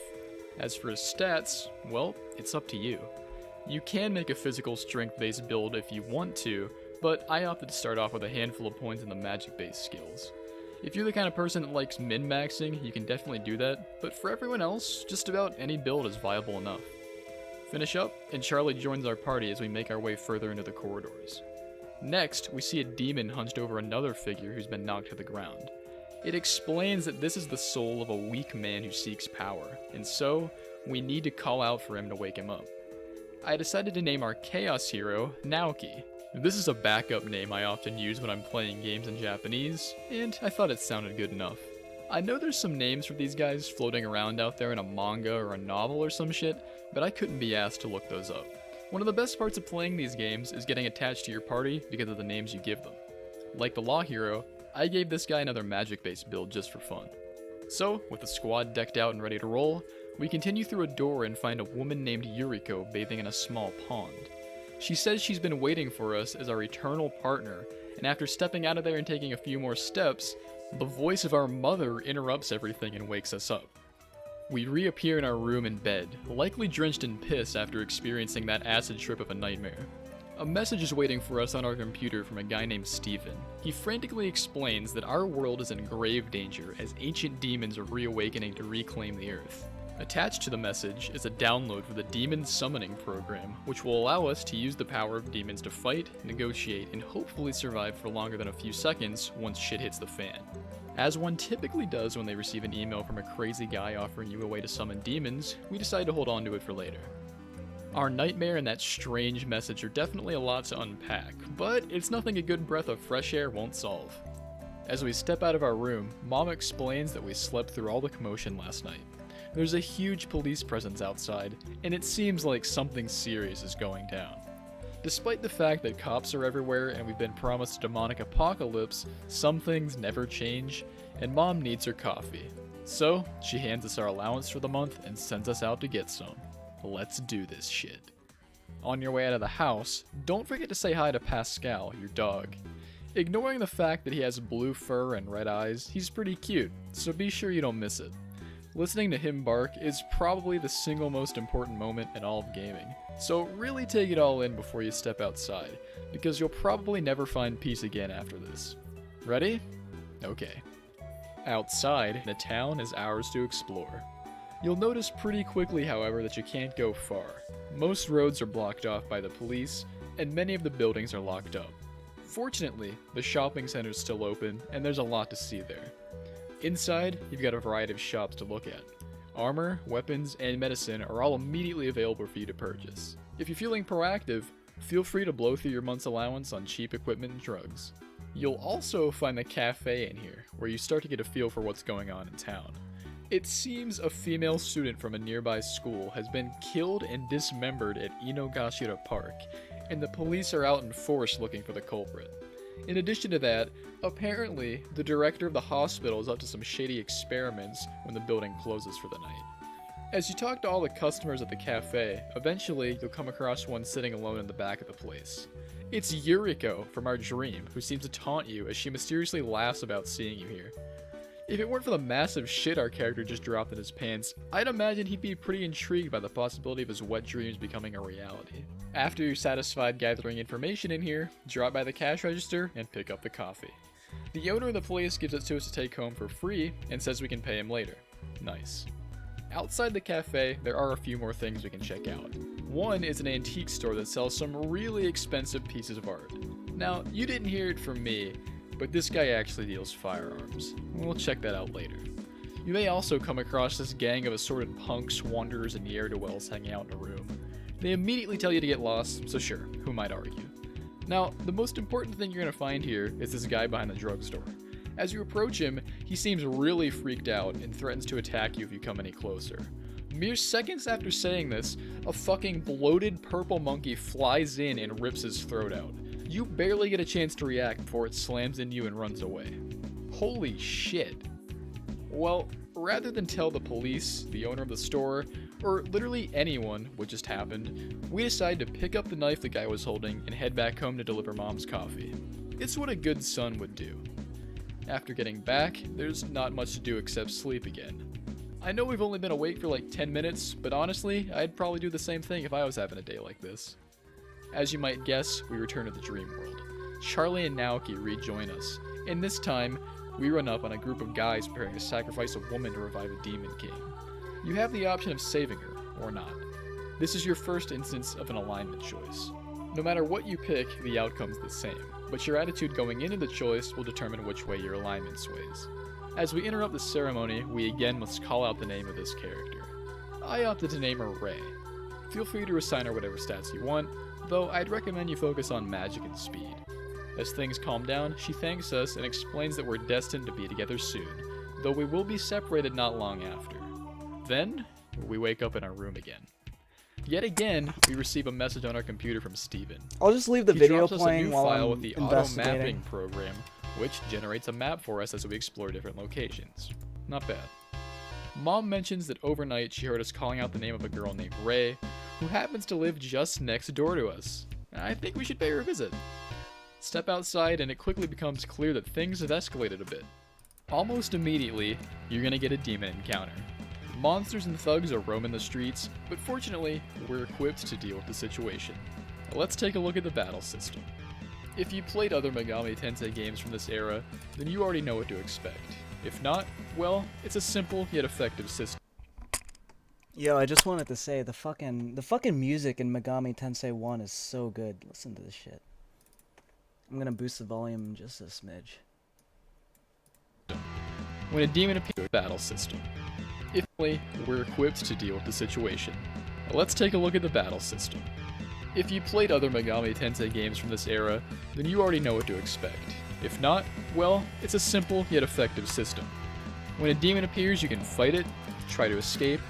As for his stats, well, it's up to you. You can make a physical strength-based build if you want to, but I opted to start off with a handful of points in the magic-based skills. If you're the kind of person that likes min-maxing, you can definitely do that, but for everyone else, just about any build is viable enough. Finish up, and Charlie joins our party as we make our way further into the corridors. Next, we see a demon hunched over another figure who's been knocked to the ground. It explains that this is the soul of a weak man who seeks power, and so, we need to call out for him to wake him up. I decided to name our Chaos hero Naoki. This is a backup name I often use when I'm playing games in Japanese, and I thought it sounded good enough. I know there's some names for these guys floating around out there in a manga or a novel or some shit, but I couldn't be asked to look those up. One of the best parts of playing these games is getting attached to your party because of the names you give them. Like the Law Hero, I gave this guy another magic-based build just for fun. So, with the squad decked out and ready to roll, we continue through a door and find a woman named Yuriko bathing in a small pond. She says she's been waiting for us as our eternal partner, and after stepping out of there and taking a few more steps, The voice of our mother interrupts everything and wakes us up. We reappear in our room in bed, likely drenched in piss after experiencing that acid trip of a nightmare. A message is waiting for us on our computer from a guy named Steven. He frantically explains that our world is in grave danger as ancient demons are reawakening to reclaim the Earth. Attached to the message is a download for the Demon Summoning Program, which will allow us to use the power of demons to fight, negotiate, and hopefully survive for longer than a few seconds once shit hits the fan. As one typically does when they receive an email from a crazy guy offering you a way to summon demons, we decide to hold on to it for later. Our nightmare and that strange message are definitely a lot to unpack, but it's nothing a good breath of fresh air won't solve. As we step out of our room, Mom explains that we slept through all the commotion last night. There's a huge police presence outside, and it seems like something serious is going down. Despite the fact that cops are everywhere and we've been promised a demonic apocalypse, some things never change, and Mom needs her coffee. So, she hands us our allowance for the month and sends us out to get some. Let's do this shit. On your way out of the house, don't forget to say hi to Pascal, your dog. Ignoring the fact that he has blue fur and red eyes, he's pretty cute, so be sure you don't miss it. Listening to him bark is probably the single most important moment in all of gaming, so really take it all in before you step outside, because you'll probably never find peace again after this. Ready? Okay. Outside, the town is ours to explore. You'll notice pretty quickly, however, that you can't go far. Most roads are blocked off by the police, and many of the buildings are locked up. Fortunately, the shopping center's still open, and there's a lot to see there. Inside, you've got a variety of shops to look at. Armor, weapons, and medicine are all immediately available for you to purchase. If you're feeling proactive, feel free to blow through your month's allowance on cheap equipment and drugs. You'll also find the cafe in here, where you start to get a feel for what's going on in town. It seems a female student from a nearby school has been killed and dismembered at Inogashira Park, and the police are out in force looking for the culprit. In addition to that, apparently, the director of the hospital is up to some shady experiments when the building closes for the night. As you talk to all the customers at the cafe, eventually you'll come across one sitting alone in the back of the place. It's Yuriko from our dream, who seems to taunt you as she mysteriously laughs about seeing you here. If it weren't for the massive shit our character just dropped in his pants, I'd imagine he'd be pretty intrigued by the possibility of his wet dreams becoming a reality. After you're satisfied gathering information in here, drop by the cash register and pick up the coffee. The owner of the place gives it to us to take home for free and says we can pay him later. Nice. Outside the cafe, there are a few more things we can check out. One is an antique store that sells some really expensive pieces of art. Now, you didn't hear it from me, but this guy actually deals firearms. We'll check that out later. You may also come across this gang of assorted punks, wanderers, and ne'er-do-wells hanging out in a room. They immediately tell you to get lost, so sure, who might argue? Now, the most important thing you're going to find here is this guy behind the drugstore. As you approach him, he seems really freaked out and threatens to attack you if you come any closer. Mere seconds after saying this, a fucking bloated purple monkey flies in and rips his throat out. You barely get a chance to react before it slams into you and runs away. Holy shit. Well, rather than tell the police, the owner of the store, or literally anyone what just happened, we decided to pick up the knife the guy was holding and head back home to deliver Mom's coffee. It's what a good son would do. After getting back, there's not much to do except sleep again. I know we've only been awake for like 10 minutes, but honestly, I'd probably do the same thing if I was having a day like this. As you might guess, we return to the dream world. Charlie and Naoki rejoin us, and this time, we run up on a group of guys preparing to sacrifice a woman to revive a demon king. You have the option of saving her, or not. This is your first instance of an alignment choice. No matter what you pick, the outcome's the same, but your attitude going into the choice will determine which way your alignment sways. As we interrupt the ceremony, we again must call out the name of this character. I opted to name her Ray. Feel free to assign her whatever stats you want, though I'd recommend you focus on magic and speed. As things calm down, she thanks us and explains that we're destined to be together soon, though we will be separated not long after. Then, we wake up in our room again. Yet again, we receive a message on our computer from Steven. I'll just leave the He video drops us a playing new while file I'm with the investigating. auto-mapping program, which generates a map for us as we explore different locations. Not bad. Mom mentions that overnight she heard us calling out the name of a girl named Ray, who happens to live just next door to us. I think we should pay her a visit. Step outside and it quickly becomes clear that things have escalated a bit. Almost immediately, you're gonna get a demon encounter. Monsters and thugs are roaming the streets, but fortunately, we're equipped to deal with the situation. Let's take a look at the battle system. If you played other Megami Tensei games from this era, then you already know what to expect. If not, well, it's a simple yet effective system. Yo, I just wanted to say the fucking music in Megami Tensei 1 is so good. Listen to this shit. I'm gonna boost the volume just a smidge. When a demon appears, battle system. If we're equipped to deal with the situation. Let's take a look at the battle system. If you played other Megami Tensei games from this era, then you already know what to expect. If not, well, it's a simple yet effective system. When a demon appears, you can fight it, try to escape,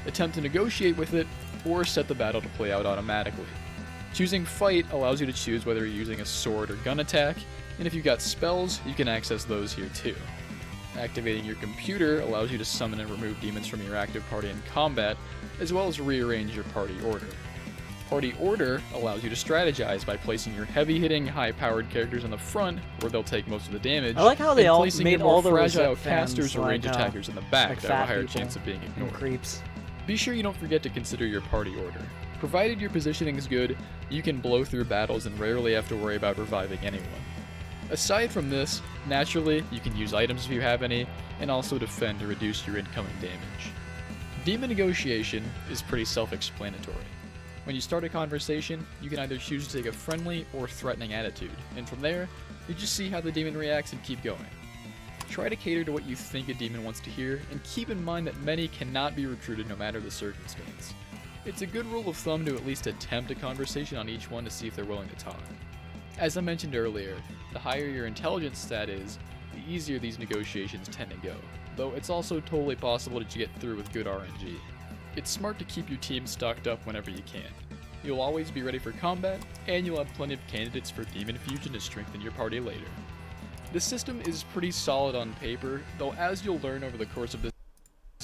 attempt to negotiate with it, or set the battle to play out automatically. Choosing fight allows you to choose whether you're using a sword or gun attack, and if you've got spells, you can access those here too. Activating your computer allows you to summon and remove demons from your active party in combat, as well as rearrange your party order. Party order allows you to strategize by placing your heavy-hitting, high-powered characters in the front, where they'll take most of the damage, I like how they and all placing made your more all the fragile Ruleset fans casters or range like, attackers in the back like that have a fat higher people chance of being and ignored. creeps. Be sure you don't forget to consider your party order. Provided your positioning is good, you can blow through battles and rarely have to worry about reviving anyone. Aside from this, naturally, you can use items if you have any, and also defend to reduce your incoming damage. Demon negotiation is pretty self-explanatory. When you start a conversation, you can either choose to take a friendly or threatening attitude, and from there, you just see how the demon reacts and keep going. Try to cater to what you think a demon wants to hear, and keep in mind that many cannot be recruited no matter the circumstance. It's a good rule of thumb to at least attempt a conversation on each one to see if they're willing to talk. As I mentioned earlier, the higher your intelligence stat is, the easier these negotiations tend to go, though it's also totally possible that you get through with good RNG. It's smart to keep your team stocked up whenever you can. You'll always be ready for combat, and you'll have plenty of candidates for demon fusion to strengthen your party later. The system is pretty solid on paper, though as you'll learn over the course of this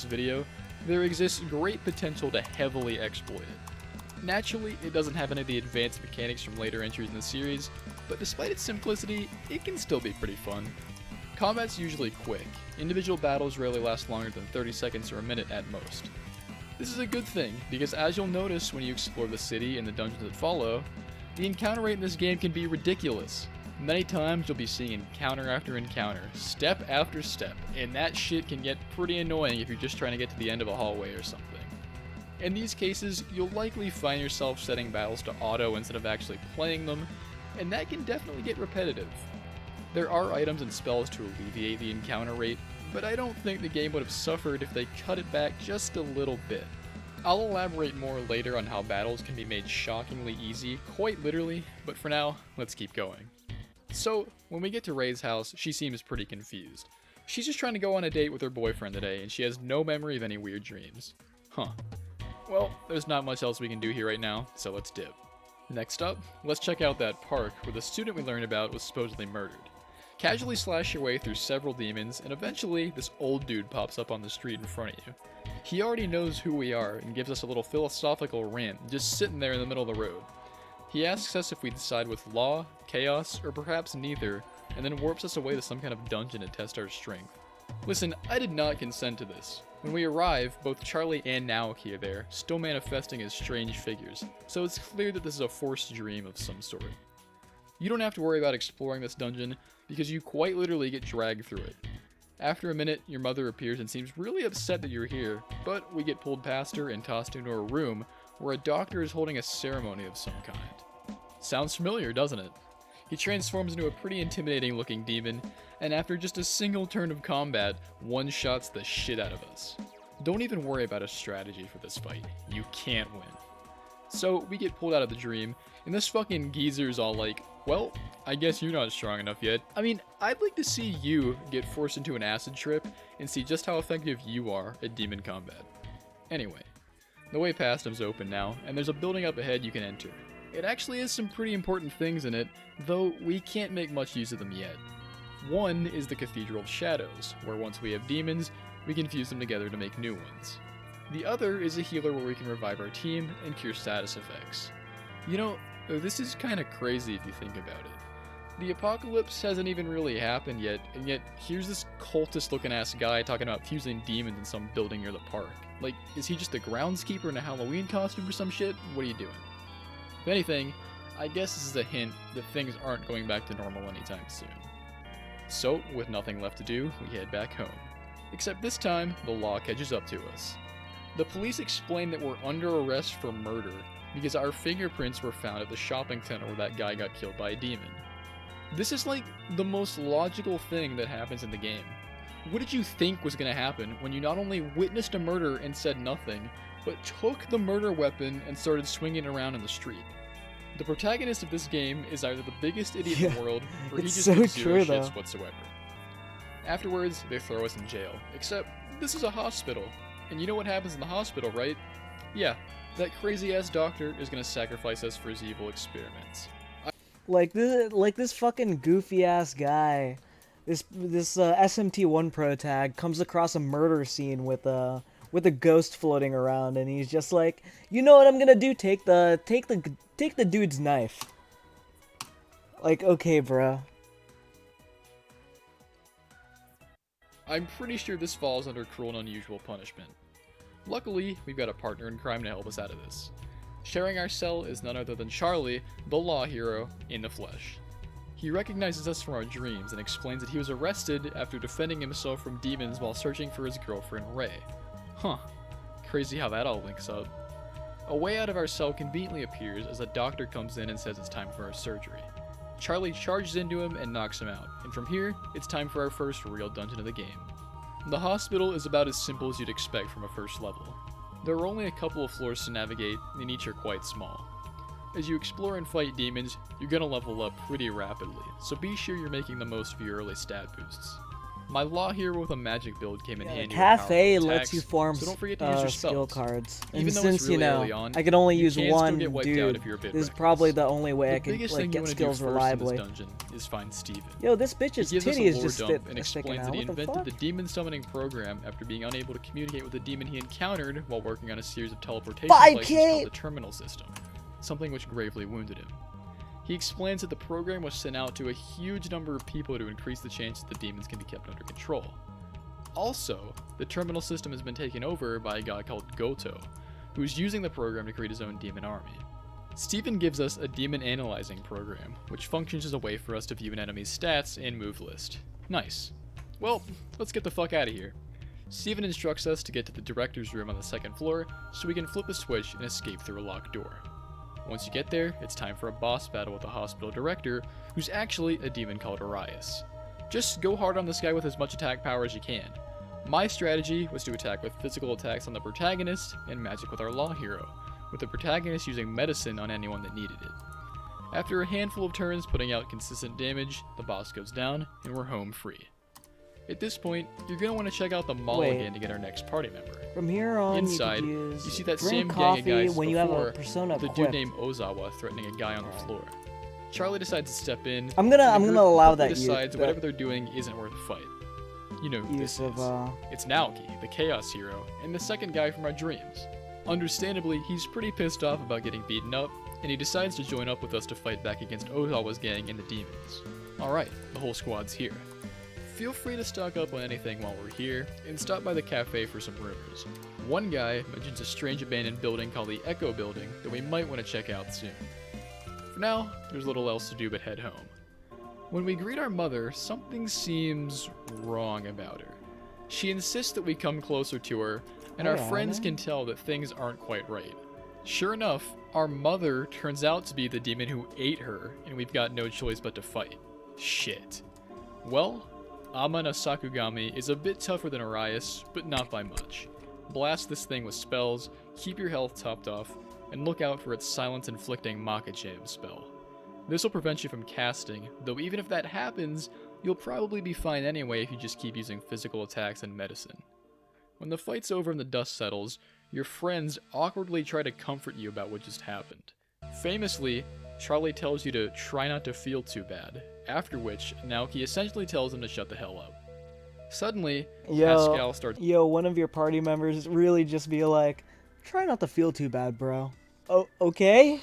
video, there exists great potential to heavily exploit it. Naturally, it doesn't have any of the advanced mechanics from later entries in the series, but despite its simplicity, it can still be pretty fun. Combat's usually quick. Individual battles rarely last longer than 30 seconds or a minute at most. This is a good thing, because as you'll notice when you explore the city and the dungeons that follow, the encounter rate in this game can be ridiculous. Many times you'll be seeing encounter after encounter, step after step, and that shit can get pretty annoying if you're just trying to get to the end of a hallway or something. In these cases, you'll likely find yourself setting battles to auto instead of actually playing them, and that can definitely get repetitive. There are items and spells to alleviate the encounter rate, but I don't think the game would have suffered if they cut it back just a little bit. I'll elaborate more later on how battles can be made shockingly easy, quite literally, but for now, let's keep going. So, when we get to Rei's house, she seems pretty confused. She's just trying to go on a date with her boyfriend today, and she has no memory of any weird dreams. Huh. Well, there's not much else we can do here right now, so let's dip. Next up, let's check out that park where the student we learned about was supposedly murdered. Casually slash your way through several demons, and eventually, this old dude pops up on the street in front of you. He already knows who we are and gives us a little philosophical rant, just sitting there in the middle of the road. He asks us if we decide with law, chaos, or perhaps neither, and then warps us away to some kind of dungeon to test our strength. Listen, I did not consent to this. When we arrive, both Charlie and Naoki are there, still manifesting as strange figures, so it's clear that this is a forced dream of some sort. You don't have to worry about exploring this dungeon, because you quite literally get dragged through it. After a minute, your mother appears and seems really upset that you're here, but we get pulled past her and tossed into a room where a doctor is holding a ceremony of some kind. Sounds familiar, doesn't it? He transforms into a pretty intimidating looking demon, and after just a single turn of combat, one-shots the shit out of us. Don't even worry about a strategy for this fight. You can't win. So we get pulled out of the dream, and this fucking geezer's all like, well, I guess you're not strong enough yet. I mean, I'd like to see you get forced into an acid trip and see just how effective you are at demon combat. Anyway, the way past him's open now, and there's a building up ahead you can enter. It actually has some pretty important things in it, though we can't make much use of them yet. One is the Cathedral of Shadows, where once we have demons, we can fuse them together to make new ones. The other is a healer where we can revive our team and cure status effects. You know, this is kinda crazy if you think about it. The apocalypse hasn't even really happened yet, and yet here's this cultist-looking ass guy talking about fusing demons in some building near the park. Like, is he just a groundskeeper in a Halloween costume or some shit? What are you doing? If anything, I guess this is a hint that things aren't going back to normal anytime soon. So, with nothing left to do, we head back home. Except this time, the law catches up to us. The police explain that we're under arrest for murder because our fingerprints were found at the shopping center where that guy got killed by a demon. This is like the most logical thing that happens in the game. What did you think was going to happen when you not only witnessed a murder and said nothing, but took the murder weapon and started swinging it around in the street? The protagonist of this game is either the biggest idiot in the world, or he it's just so gives zero true, shits though. whatsoever. Afterwards, they throw us in jail. Except, this is a hospital. And you know what happens in the hospital, right? Yeah, that crazy-ass doctor is going to sacrifice us for his evil experiments. Like this fucking goofy ass guy, this SMT1 pro tag comes across a murder scene with a ghost floating around, and he's just like, you know what I'm gonna do? Take the dude's knife. Like, okay, bruh. I'm pretty sure this falls under cruel and unusual punishment. Luckily, we've got a partner in crime to help us out of this. Sharing our cell is none other than Charlie, the law hero, in the flesh. He recognizes us from our dreams and explains that he was arrested after defending himself from demons while searching for his girlfriend Ray. Huh. Crazy how that all links up. A way out of our cell conveniently appears as a doctor comes in and says it's time for our surgery. Charlie charges into him and knocks him out, and from here, it's time for our first real dungeon of the game. The hospital is about as simple as you'd expect from a first level. There are only a couple of floors to navigate, and each are quite small. As you explore and fight demons, you're gonna level up pretty rapidly, so be sure you're making the most of your early stat boosts. My law hero with a magic build came in handy. The cafe with powerful lets you attacks, form so don't forget to use your skill spells. cards. Even And though since, it's really early on, I can only you use can still one get wiped out dude, if you're a bit this is reckless. probably the only way I The can biggest like thing you get wanna do skills first reliably. in this dungeon is find Steven. Yo, this bitch's He gives us titty a is lore just dump and sticking explains out. that he What the invented fuck? the demon summoning program after being unable to communicate with the demon he encountered while working on a series of teleportation 5K! devices called the terminal system, something which gravely wounded him. He explains that the program was sent out to a huge number of people to increase the chance that the demons can be kept under control. Also, the terminal system has been taken over by a guy called Goto, who is using the program to create his own demon army. Steven gives us a demon analyzing program, which functions as a way for us to view an enemy's stats and move list. Nice. Well, let's get the fuck out of here. Steven instructs us to get to the director's room on the second floor so we can flip a switch and escape through a locked door. Once you get there, it's time for a boss battle with the hospital director, who's actually a demon called Arias. Just go hard on this guy with as much attack power as you can. My strategy was to attack with physical attacks on the protagonist and magic with our law hero, with the protagonist using medicine on anyone that needed it. After a handful of turns putting out consistent damage, the boss goes down and we're home free. At this point, you're going to want to check out the mall Wait. again to get our next party member. From here on, Inside, you could use see that drink same coffee gang of guys when you have a before, persona the equipped. dude named Ozawa threatening a guy on the floor. Charlie decides to step in. I'm gonna and the group allow quickly that decides that whatever they're doing isn't worth the fight. You know who this is. It's Naoki, the Chaos Hero, and the second guy from our dreams. Understandably, he's pretty pissed off about getting beaten up, and he decides to join up with us to fight back against Ozawa's gang and the demons. Alright, the whole squad's here. Feel free to stock up on anything while we're here, and stop by the cafe for some rumors. One guy mentions a strange abandoned building called the Echo Building that we might want to check out soon. For now, there's little else to do but head home. When we greet our mother, something seems wrong about her. She insists that we come closer to her, and our friends can tell that things aren't quite right. Sure enough, our mother turns out to be the demon who ate her, and we've got no choice but to fight. Shit. Well, Amana Sakugami is a bit tougher than Arias, but not by much. Blast this thing with spells, keep your health topped off, and look out for its silence inflicting Maka-Jam spell. This will prevent you from casting, though even if that happens, you'll probably be fine anyway if you just keep using physical attacks and medicine. When the fight's over and the dust settles, your friends awkwardly try to comfort you about what just happened. Famously, Charlie tells you to try not to feel too bad, after which Naoki essentially tells him to shut the hell up. Suddenly, Pascal starts. One of your party members really just be like, try not to feel too bad, bro. Oh, okay?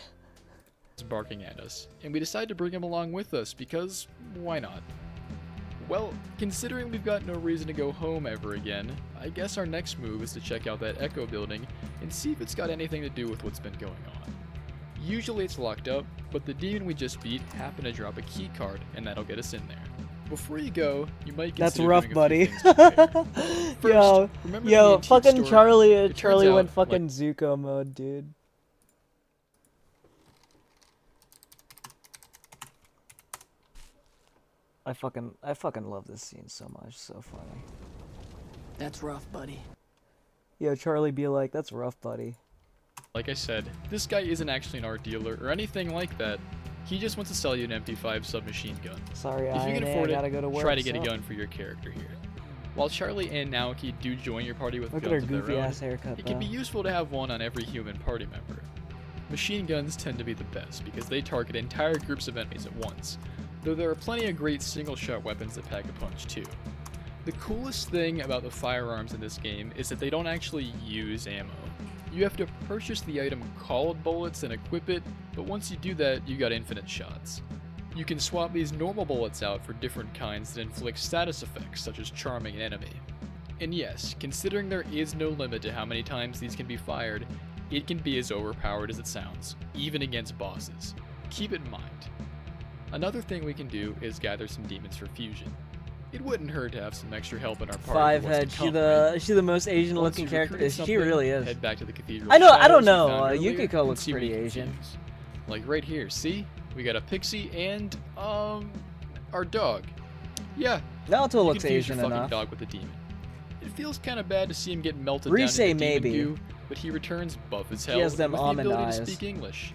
barking at us, and we decided to bring him along with us because why not? Well, considering we've got no reason to go home ever again, I guess our next move is to check out that Echo building and see if it's got anything to do with what's been going on. Usually it's locked up, but the demon we just beat happened to drop a key card, and that'll get us in there. Before you go, you might consider That's rough, doing buddy. a few things today. First, remember the antique fucking store? It Charlie turns went out, fucking Zuko mode, dude. I fucking love this scene so much. So funny. That's rough, buddy. Yo, Charlie be like, that's rough, buddy. Like I said, this guy isn't actually an art dealer or anything like that. He just wants to sell you an MP5 submachine gun. Sorry, if you can INA, afford I gotta it, go to work, try to get a so. gun for your character here. While Charlie and Naoki do join your party with Look at guns her of their goofy own, ass haircut, it can be though. useful to have one on every human party member. Machine guns tend to be the best because they target entire groups of enemies at once, though there are plenty of great single-shot weapons that pack a punch too. The coolest thing about the firearms in this game is that they don't actually use ammo. You have to purchase the item called bullets and equip it, but once you do that, you got infinite shots. You can swap these normal bullets out for different kinds that inflict status effects, such as charming an enemy. And yes, considering there is no limit to how many times these can be fired, it can be as overpowered as it sounds, even against bosses. Keep it in mind. Another thing we can do is gather some demons for fusion. It wouldn't hurt to have some extra help in our party. Five head. She the most Asian Once looking you've character. recruited She something, really is. Head back to the cathedral. I don't shadows we know. found earlier Yukiko and looks see what pretty you can Asian. fuse. Like right here, see? We got a pixie and our dog. Yeah. Naoto you looks can fuse Asian your fucking enough. dog with a demon. It feels kind of bad to see him get melted Rise down into maybe. demon goo, but he returns buff as hell has them with the almond ability to eyes. speak English.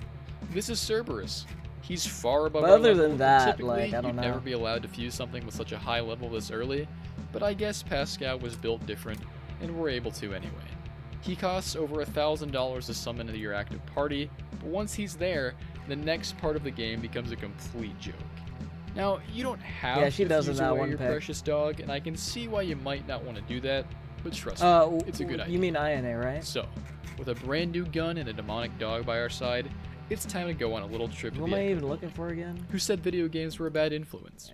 This is Cerberus. He's far above But our other level, than and that, typically, like, I don't you'd know. never be allowed to fuse something with such a high level this early, but I guess Pascal was built different, and we're able to anyway. He costs over $1,000 to summon into your active party, but once he's there, the next part of the game becomes a complete joke. Now, you don't have she to does in fuse that away one your pick. precious dog, and I can see why you might not want to do that, but trust me, it's a good idea. You mean INA, right? So, with a brand new gun and a demonic dog by our side, it's time to go on a little trip to What the am I Echo even Building. looking for again? Who said video games were a bad influence?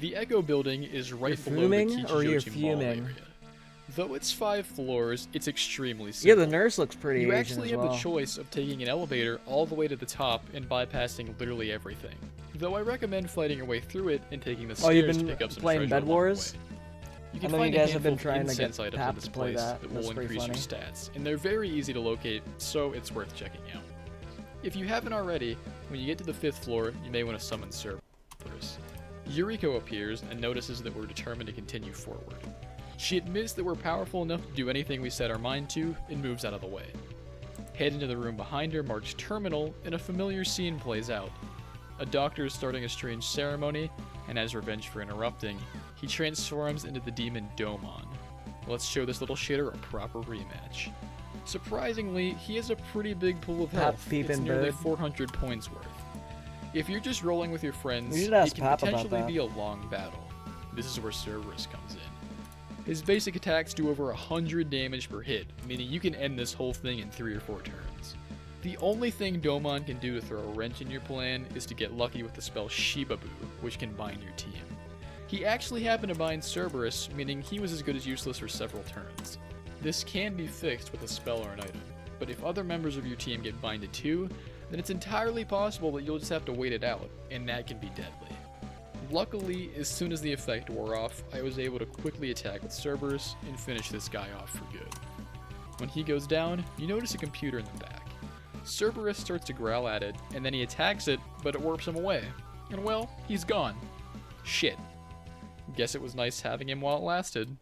The Echo Building is right below the fuming or you're Kichijoji Mall fuming? area. Though it's 5 floors, it's extremely Yeah, simple. the nurse looks pretty You Asian actually as have well. the choice of taking an elevator all the way to the top and bypassing literally everything. Though I recommend fighting your way through it and taking the Oh, you've stairs to been pick up some playing treasure Bed along the Wars? way. You I can know find you a guys have been handful of trying to get incense items Pap in this to play place that. that That's will pretty increase your funny. stats, and they're very easy to locate, so it's worth checking out. If you haven't already, when you get to the 5th floor, you may want to summon Cerberus. Yuriko appears and notices that we're determined to continue forward. She admits that we're powerful enough to do anything we set our mind to and moves out of the way. Head into the room behind her marked Terminal, and a familiar scene plays out. A doctor is starting a strange ceremony, and as revenge for interrupting, he transforms into the demon Domon. Let's show this little shitter a proper rematch. Surprisingly, he has a pretty big pool of Pap health. It's peeping nearly bird. 400 points worth. If you're just rolling with your friends, We should ask it can Pap about potentially that. be a long battle. This is where Cerberus comes in. His basic attacks do over 100 damage per hit, meaning you can end this whole thing in 3 or 4 turns. The only thing Domon can do to throw a wrench in your plan is to get lucky with the spell Shibabu, which can bind your team. He actually happened to bind Cerberus, meaning he was as good as useless for several turns. This can be fixed with a spell or an item, but if other members of your team get binded too, then it's entirely possible that you'll just have to wait it out, and that can be deadly. Luckily, as soon as the effect wore off, I was able to quickly attack with Cerberus and finish this guy off for good. When he goes down, you notice a computer in the back. Cerberus starts to growl at it, and then he attacks it, but it warps him away. And well, he's gone. Shit. Guess it was nice having him while it lasted.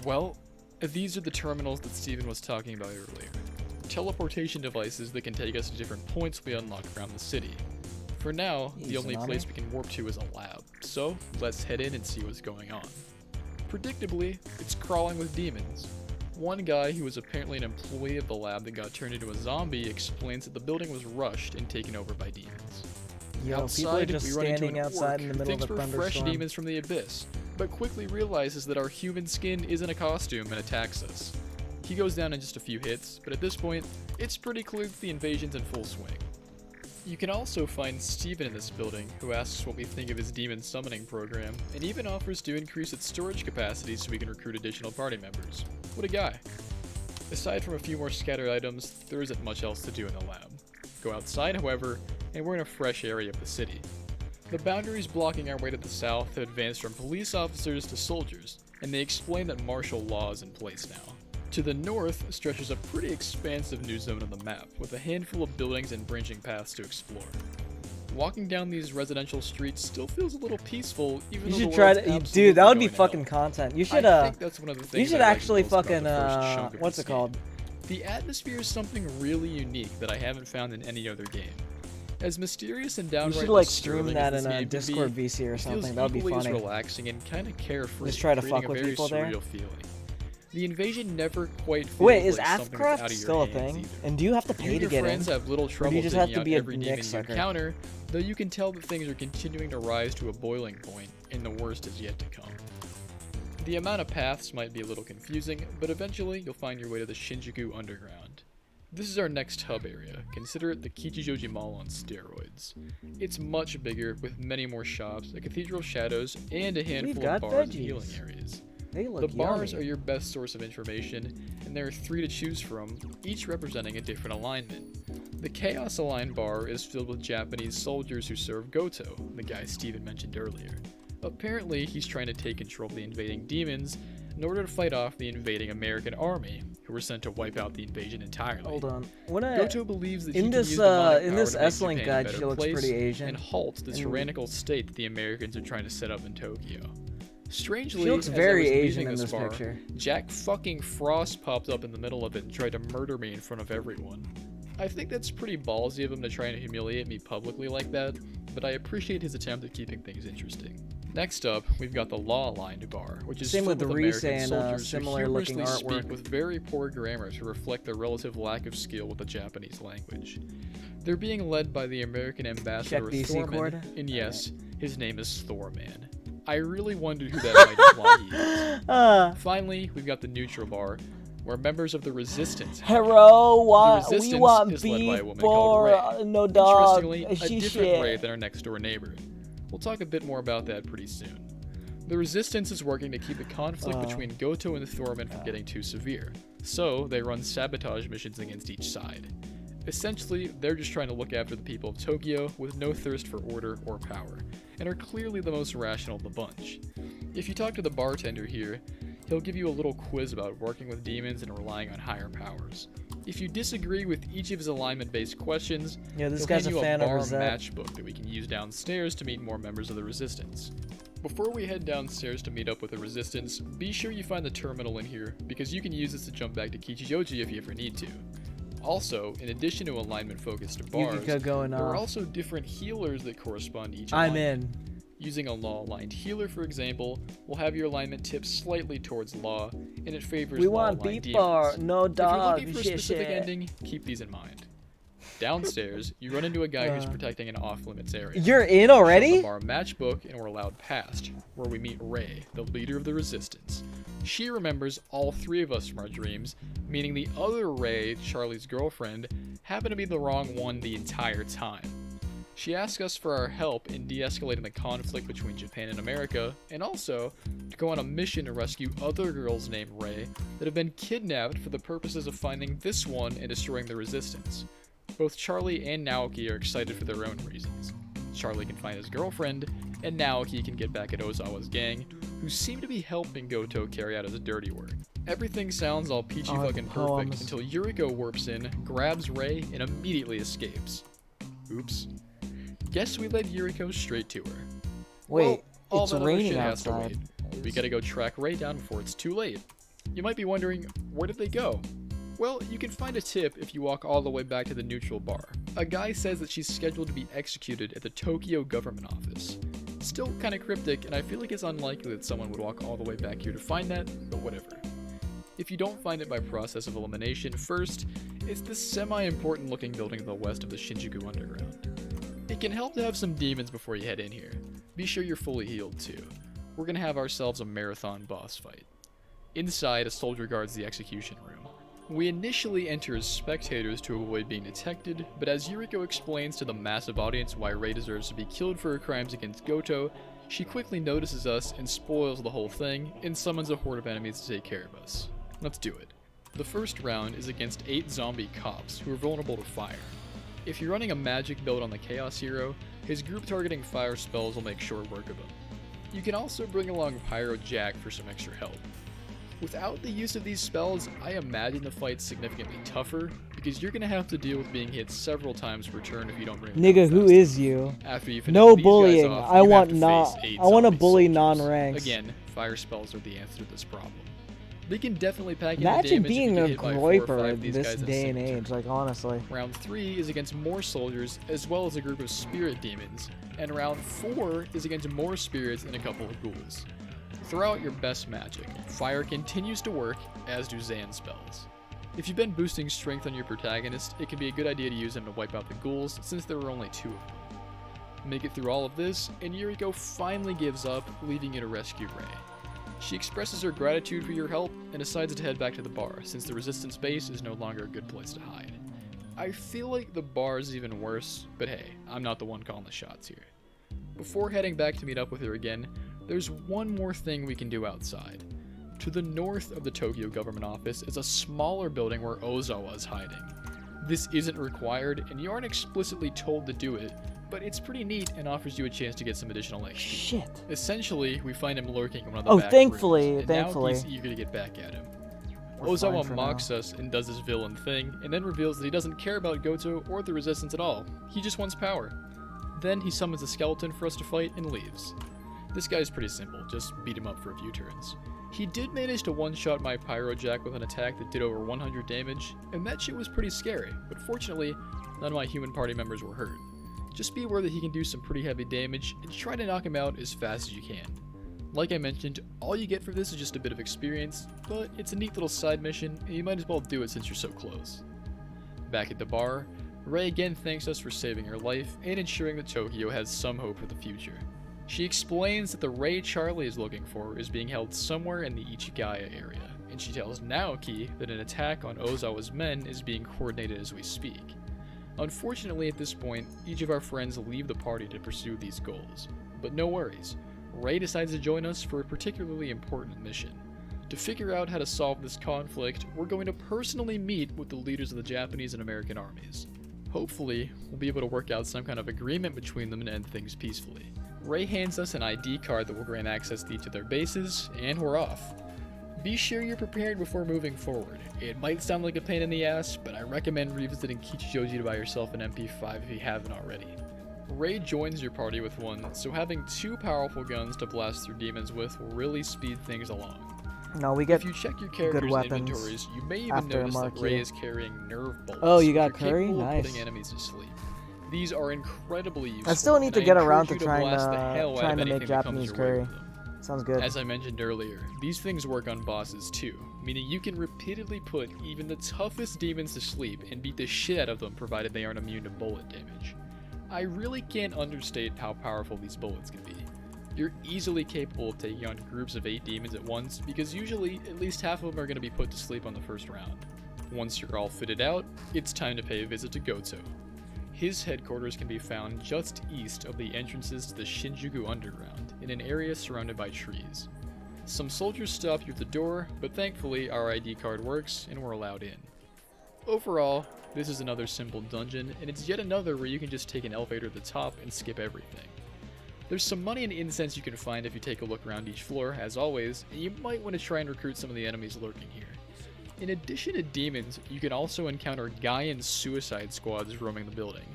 Well, these are the terminals that Steven was talking about earlier. Teleportation devices that can take us to different points we unlock around the city. For now, the only Izanagi? place we can warp to is a lab, so let's head in and see what's going on. Predictably, it's crawling with demons. One guy who was apparently an employee of the lab that got turned into a zombie explains that the building was rushed and taken over by demons. Yo, people are just we run into standing an outside orc in the who middle of thinks a we're fresh thunderstorm. demons from the abyss, but quickly realizes that our human skin isn't a costume and attacks us. He goes down in just a few hits, but at this point, it's pretty clear that the invasion's in full swing. You can also find Steven in this building, who asks what we think of his demon summoning program, and even offers to increase its storage capacity so we can recruit additional party members. What a guy. Aside from a few more scattered items, there isn't much else to do in the lab. Go outside, however, and we're in a fresh area of the city. The boundaries blocking our way to the south have advanced from police officers to soldiers, and they explain that martial law is in place now. To the north stretches a pretty expansive new zone on the map, with a handful of buildings and branching paths to explore. Walking down these residential streets still feels a little peaceful, even You though should the try world's to, dude. absolutely That would be going to fucking hell. content. You should I think that's one of the you things should I like actually most about fucking the first chunk of what's this it called? game. The atmosphere is something really unique that I haven't found in any other game. As mysterious and You downright should like stream disturbing that as in this a game can Discord be, VC or it feels something. That would be equally as funny. relaxing and kind of carefree, Just try to creating fuck a with very people there. surreal feeling. The invasion never quite feels Wait, is like something that's out AFCraft of your still a hands thing? either. And do you have to You pay and to your get in? friends have little Or do trouble you just have taking to out be a every demon Nick you sucker? encounter, though you can tell that things are continuing to rise to a boiling point, and the worst is yet to come. The amount of paths might be a little confusing, but eventually you'll find your way to the Shinjuku Underground. This is our next hub area. Consider it the Kichijoji Mall on steroids. It's much bigger, with many more shops, a cathedral of shadows, and a handful got of bars and veggies. healing areas. They The look bars yummy. are your best source of information, and there are 3 to choose from, each representing a different alignment. The Chaos Aligned bar is filled with Japanese soldiers who serve Goto, the guy Steven mentioned earlier. Apparently, he's trying to take control of the invading demons in order to fight off the invading American army, who were sent to wipe out the invasion entirely. Hold on. When I, Goto believes that in he this can use demonic in power this to make S-Link Japan a guide, better she looks place pretty Asian. and halt the And- tyrannical state that the Americans are trying to set up in Tokyo. Strangely, She looks as I very was leaving Asian in this bar, picture. Jack fucking Frost popped up in the middle of it and tried to murder me in front of everyone. I think that's pretty ballsy of him to try and humiliate me publicly like that, but I appreciate his attempt at keeping things interesting. Next up, we've got the Law-Aligned bar, which is Same filled with with the American Ruleset and, soldiers who similar looking humorously artwork. speak with very poor grammar to reflect their relative lack of skill with the Japanese language. They're being led by the American ambassador DC Thorman, chord? and yes, his name is Thorman. I really wondered who that might imply he is. Finally, we've got the Neutral bar, where members of the Resistance hang out. Hero, The we Resistance want is led by beef a woman called for Ray. no dog. Interestingly, a She different shit. Ray than our next door neighbor. We'll talk a bit more about that pretty soon. The Resistance is working to keep the conflict between Goto and Thorman from getting too severe, so they run sabotage missions against each side. Essentially, they're just trying to look after the people of Tokyo with no thirst for order or power, and are clearly the most rational of the bunch. If you talk to the bartender here, he'll give you a little quiz about working with demons and relying on higher powers. If you disagree with each of his alignment-based questions, Yeah, this he'll guy's hand a you fan of bar Ruleset. matchbook that we can use downstairs to meet more members of the Resistance. Before we head downstairs to meet up with the Resistance, be sure you find the terminal in here, because you can use this to jump back to Kichijoji if you ever need to. Also, in addition to alignment-focused bars, could go in, there are also different healers that correspond to each I'm alignment. in. Using a law-aligned healer, for example, will have your alignment tip slightly towards law, and it favors We want law-aligned beef demons. bar, no If dog. you're looking for a Shit, specific shit. ending, keep these in mind. Downstairs, you run into a guy who's protecting an off-limits area. You're in Show him already? the bar matchbook, and we're allowed past, where we meet Ray, the leader of the Resistance. She remembers all 3 of us from our dreams, meaning the other Ray, Charlie's girlfriend, happened to be the wrong one the entire time. She asks us for our help in de-escalating the conflict between Japan and America, and also to go on a mission to rescue other girls named Ray that have been kidnapped for the purposes of finding this one and destroying the Resistance. Both Charlie and Naoki are excited for their own reasons. Charlie can find his girlfriend, and Naoki can get back at Ozawa's gang, who seem to be helping Goto carry out his dirty work. Everything sounds all peachy fucking perfect poems. until Yuriko warps in, grabs Ray, and immediately escapes. Oops. Guess we led Yuriko straight to her. Wait, Well, all it's that other raining shit has to outside. wait. We gotta go track Ray down before it's too late. You might be wondering, where did they go? Well, you can find a tip if you walk all the way back to the Neutral bar. A guy says that she's scheduled to be executed at the Tokyo government office. Still kinda cryptic, and I feel like it's unlikely that someone would walk all the way back here to find that, but whatever. If you don't find it by process of elimination, first, it's this semi-important looking building to the west of the Shinjuku Underground. It can help to have some demons before you head in here. Be sure you're fully healed too. We're gonna have ourselves a marathon boss fight. Inside, a soldier guards the execution room. We initially enter as spectators to avoid being detected, but as Yuriko explains to the massive audience why Rei deserves to be killed for her crimes against Goto, she quickly notices us and spoils the whole thing, and summons a horde of enemies to take care of us. Let's do it. The first round is against 8 zombie cops, who are vulnerable to fire. If you're running a magic build on the Chaos Hero, his group targeting fire spells will make short work of him. You can also bring along Pyro Jack for some extra help. Without the use of these spells, I imagine the fight's significantly tougher, because you're gonna have to deal with being hit several times per turn if you don't bring them Nigga, down who fast is enough. you? After you finish No these bullying. guys off, I you want have to not. face 8 I want to zombie bully soldiers. non-ranks. Again, fire spells are the answer to this problem. They can definitely pack in the Imagine damage if you being get a hit by 4 or 5 groiper of in these this guys in a day and single age. turn. Like honestly. Round 3 is against more soldiers, as well as a group of spirit demons, and round 4 is against more spirits and a couple of ghouls. Throw out your best magic. Fire continues to work, as do Zan spells. If you've been boosting strength on your protagonist, it can be a good idea to use them to wipe out the ghouls, since there are only 2 of them. Make it through all of this, and Yuriko finally gives up, leaving you to rescue Rei. She expresses her gratitude for your help, and decides to head back to the bar, since the Resistance base is no longer a good place to hide. I feel like the bar is even worse, but hey, I'm not the one calling the shots here. Before heading back to meet up with her again, there's one more thing we can do outside. To the north of the Tokyo government office is a smaller building where Ozawa is hiding. This isn't required, and you aren't explicitly told to do it, but it's pretty neat and offers you a chance to get some additional XP. Shit. Essentially, we find him lurking in one of the Oh, back thankfully, rooms, and thankfully. now he's eager to get back at him. We're fine Ozawa for mocks now. us and does his villain thing, and then reveals that he doesn't care about Goto or the Resistance at all. He just wants power. Then he summons a skeleton for us to fight and leaves. This guy's pretty simple, just beat him up for a few turns. He did manage to one-shot my Pyro Jack with an attack that did over 100 damage, and that shit was pretty scary, but fortunately, none of my human party members were hurt. Just be aware that he can do some pretty heavy damage, and try to knock him out as fast as you can. Like I mentioned, all you get for this is just a bit of experience, but it's a neat little side mission, and you might as well do it since you're so close. Back at the bar, Rei again thanks us for saving her life, and ensuring that Tokyo has some hope for the future. She explains that the Rei Charlie is looking for is being held somewhere in the Ichigaya area, and she tells Naoki that an attack on Ozawa's men is being coordinated as we speak. Unfortunately, at this point, each of our friends leave the party to pursue these goals. But no worries, Rei decides to join us for a particularly important mission. To figure out how to solve this conflict, we're going to personally meet with the leaders of the Japanese and American armies. Hopefully, we'll be able to work out some kind of agreement between them and end things peacefully. Rei hands us an ID card that will grant access to each of their bases, and we're off. Be sure you're prepared before moving forward. It might sound like a pain in the ass, but I recommend revisiting Kichijoji to buy yourself an MP5 if you haven't already. Rei joins your party with one, so having 2 powerful guns to blast through demons with will really speed things along. No, we get If you check your good character's weapons inventories, you may even after notice that Marukyu. Rei is carrying nerve bolts. Oh, you which got are Curry? capable of Nice. putting enemies to sleep. These are incredibly useful. I still need and to get encourage around to you trying blast the hell out of to make anything that comes Japanese your way curry. with them. Sounds good. As I mentioned earlier, these things work on bosses too, meaning you can repeatedly put even the toughest demons to sleep and beat the shit out of them provided they aren't immune to bullet damage. I really can't understate how powerful these bullets can be. You're easily capable of taking on groups of 8 demons at once, because usually at least half of them are going to be put to sleep on the first round. Once you're all fitted out, it's time to pay a visit to Goto. His headquarters can be found just east of the entrances to the Shinjuku Underground, in an area surrounded by trees. Some soldiers stop you at the door, but thankfully our ID card works and we're allowed in. Overall, this is another simple dungeon, and it's yet another where you can just take an elevator to the top and skip everything. There's some money and incense you can find if you take a look around each floor, as always, and you might want to try and recruit some of the enemies lurking here. In addition to demons, you can also encounter Gaian suicide squads roaming the building.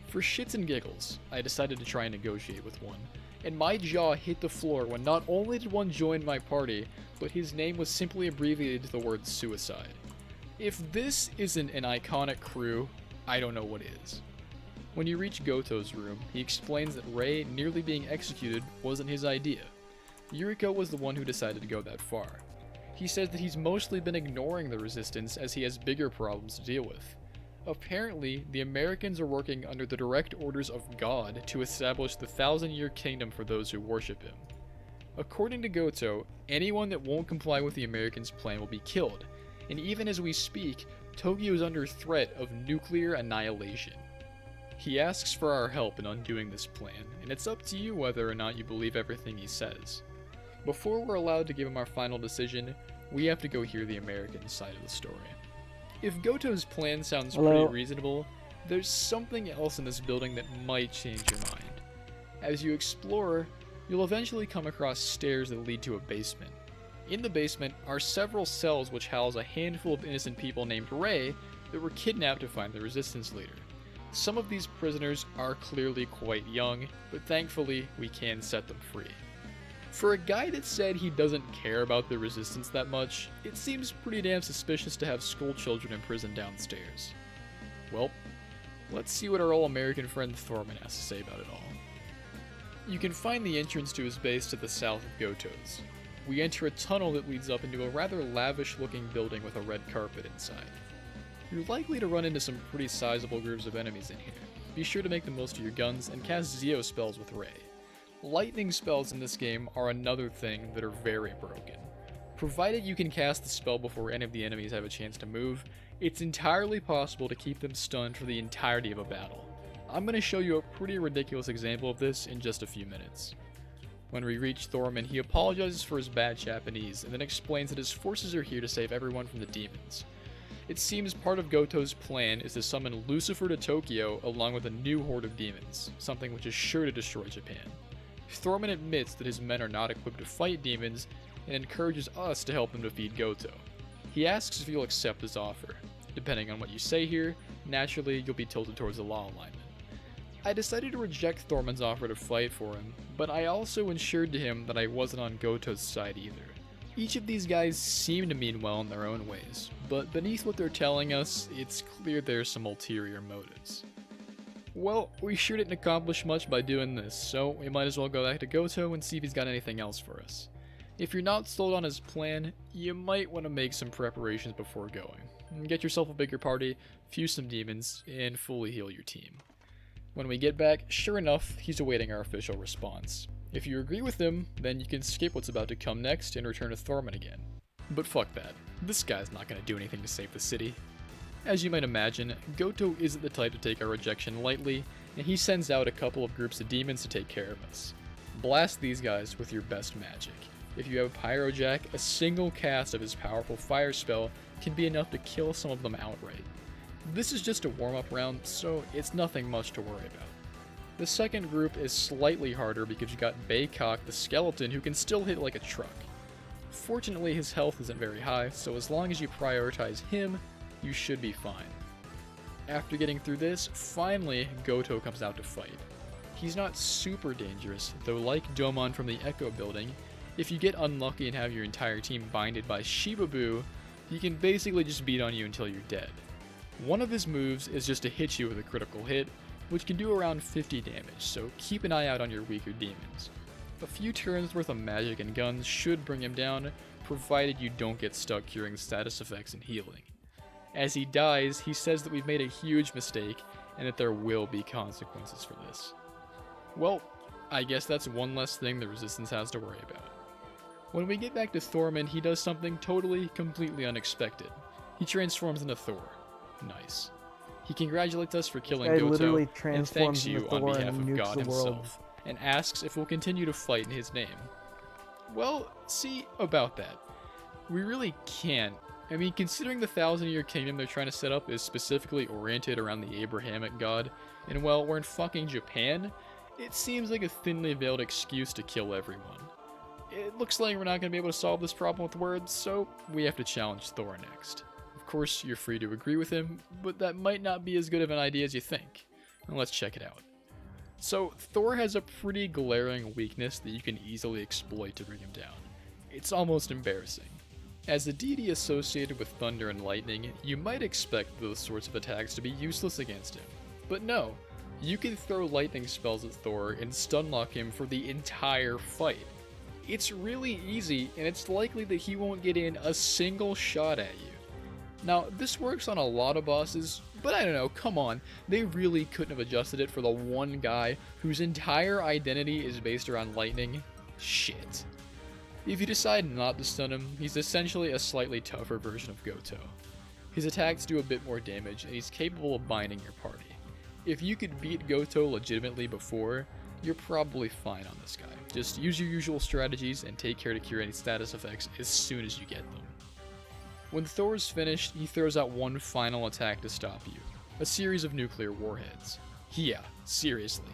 For shits and giggles, I decided to try and negotiate with one, and my jaw hit the floor when not only did one join my party, but his name was simply abbreviated to the word suicide. If this isn't an iconic crew, I don't know what is. When you reach Goto's room, he explains that Rei nearly being executed wasn't his idea. Yuriko was the one who decided to go that far. He says that he's mostly been ignoring the resistance as he has bigger problems to deal with. Apparently, the Americans are working under the direct orders of God to establish the 1,000-year kingdom for those who worship him. According to Goto, anyone that won't comply with the Americans' plan will be killed, and even as we speak, Tokyo is under threat of nuclear annihilation. He asks for our help in undoing this plan, and it's up to you whether or not you believe everything he says. Before we're allowed to give him our final decision, we have to go hear the American side of the story. If Goto's plan sounds pretty reasonable, there's something else in this building that might change your mind. As you explore, you'll eventually come across stairs that lead to a basement. In the basement are several cells which house a handful of innocent people named Rei that were kidnapped to find the resistance leader. Some of these prisoners are clearly quite young, but thankfully we can set them free. For a guy that said he doesn't care about the resistance that much, it seems pretty damn suspicious to have school children imprisoned downstairs. Well, let's see what our all-American friend Thorman has to say about it all. You can find the entrance to his base to the south of Goto's. We enter a tunnel that leads up into a rather lavish-looking building with a red carpet inside. You're likely to run into some pretty sizable groups of enemies in here. Be sure to make the most of your guns and cast Zeo spells with Rei. Lightning spells in this game are another thing that are very broken. Provided you can cast the spell before any of the enemies have a chance to move, it's entirely possible to keep them stunned for the entirety of a battle. I'm going to show you a pretty ridiculous example of this in just a few minutes. When we reach Thorman, he apologizes for his bad Japanese and then explains that his forces are here to save everyone from the demons. It seems part of Goto's plan is to summon Lucifer to Tokyo along with a new horde of demons, something which is sure to destroy Japan. Thorman admits that his men are not equipped to fight demons and encourages us to help them defeat Goto. He asks if you'll accept his offer. Depending on what you say here, naturally you'll be tilted towards the law alignment. I decided to reject Thorman's offer to fight for him, but I also ensured to him that I wasn't on Goto's side either. Each of these guys seem to mean well in their own ways, but beneath what they're telling us, it's clear there's some ulterior motives. Well, we sure didn't accomplish much by doing this, so we might as well go back to Goto and see if he's got anything else for us. If you're not sold on his plan, you might want to make some preparations before going. Get yourself a bigger party, fuse some demons, and fully heal your team. When we get back, sure enough, he's awaiting our official response. If you agree with him, then you can skip what's about to come next and return to Thorman again. But fuck that, this guy's not going to do anything to save the city. As you might imagine, Goto isn't the type to take our rejection lightly, and he sends out a couple of groups of demons to take care of us. Blast these guys with your best magic. If you have Pyrojack, a single cast of his powerful fire spell can be enough to kill some of them outright. This is just a warm-up round, so it's nothing much to worry about. The second group is slightly harder because you got Baycock the skeleton who can still hit like a truck. Fortunately, his health isn't very high, so as long as you prioritize him, you should be fine. After getting through this, finally Goto comes out to fight. He's not super dangerous, though like Domon from the Echo building, if you get unlucky and have your entire team binded by Shibabu, he can basically just beat on you until you're dead. One of his moves is just to hit you with a critical hit, which can do around 50 damage, so keep an eye out on your weaker demons. A few turns worth of magic and guns should bring him down, provided you don't get stuck curing status effects and healing. As he dies, he says that we've made a huge mistake, and that there will be consequences for this. Well, I guess that's one less thing the Resistance has to worry about. When we get back to Thorman, he does something totally, completely unexpected. He transforms into Thor. Nice. He congratulates us for killing Goto, and thanks you on behalf of God himself, and asks if we'll continue to fight in his name. Well, see, about that. We really can't. I mean, considering the 1,000-year kingdom they're trying to set up is specifically oriented around the Abrahamic god, and well, we're in fucking Japan, it seems like a thinly veiled excuse to kill everyone. It looks like we're not going to be able to solve this problem with words, so we have to challenge Thor next. Of course, you're free to agree with him, but that might not be as good of an idea as you think. Let's check it out. So, Thor has a pretty glaring weakness that you can easily exploit to bring him down. It's almost embarrassing. As a deity associated with thunder and lightning, you might expect those sorts of attacks to be useless against him. But no, you can throw lightning spells at Thor and stunlock him for the entire fight. It's really easy, and it's likely that he won't get in a single shot at you. Now, this works on a lot of bosses, but I don't know, come on, they really couldn't have adjusted it for the one guy whose entire identity is based around lightning? Shit. If you decide not to stun him, he's essentially a slightly tougher version of Goto. His attacks do a bit more damage, and he's capable of binding your party. If you could beat Goto legitimately before, you're probably fine on this guy. Just use your usual strategies and take care to cure any status effects as soon as you get them. When Thor's finished, he throws out one final attack to stop you, a series of nuclear warheads. Yeah, seriously.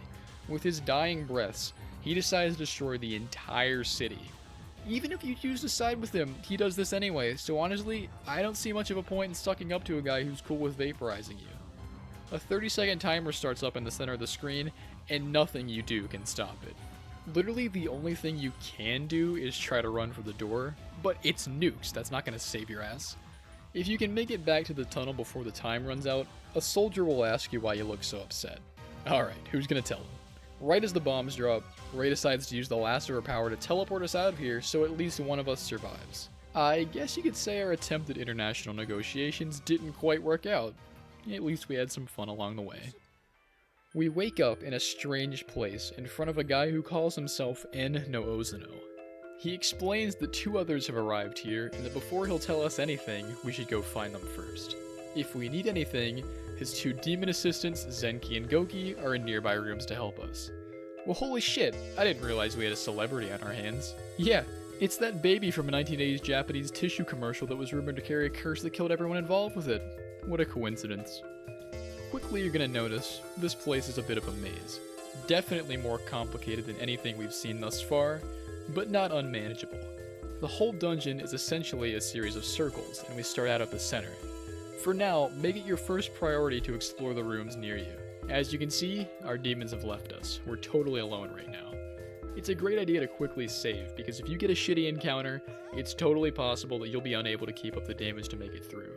With his dying breaths, he decides to destroy the entire city. Even if you choose to side with him, he does this anyway, so honestly, I don't see much of a point in sucking up to a guy who's cool with vaporizing you. A 30-second timer starts up in the center of the screen, and nothing you do can stop it. Literally the only thing you can do is try to run for the door, but it's nukes, that's not going to save your ass. If you can make it back to the tunnel before the time runs out, a soldier will ask you why you look so upset. Alright, who's going to tell him? Right as the bombs drop, Rei decides to use the last of her power to teleport us out of here so at least one of us survives. I guess you could say our attempt at international negotiations didn't quite work out. At least we had some fun along the way. We wake up in a strange place in front of a guy who calls himself En no Ozono. He explains that 2 others have arrived here and that before he'll tell us anything, we should go find them first. If we need anything, his 2 demon assistants, Zenki and Goki, are in nearby rooms to help us. Well, holy shit, I didn't realize we had a celebrity on our hands. Yeah, it's that baby from a 1980s Japanese tissue commercial that was rumored to carry a curse that killed everyone involved with it. What a coincidence. Quickly you're gonna notice, this place is a bit of a maze. Definitely more complicated than anything we've seen thus far, but not unmanageable. The whole dungeon is essentially a series of circles, and we start out at the center. For now, make it your first priority to explore the rooms near you. As you can see, our demons have left us. We're totally alone right now. It's a great idea to quickly save, because if you get a shitty encounter, it's totally possible that you'll be unable to keep up the damage to make it through.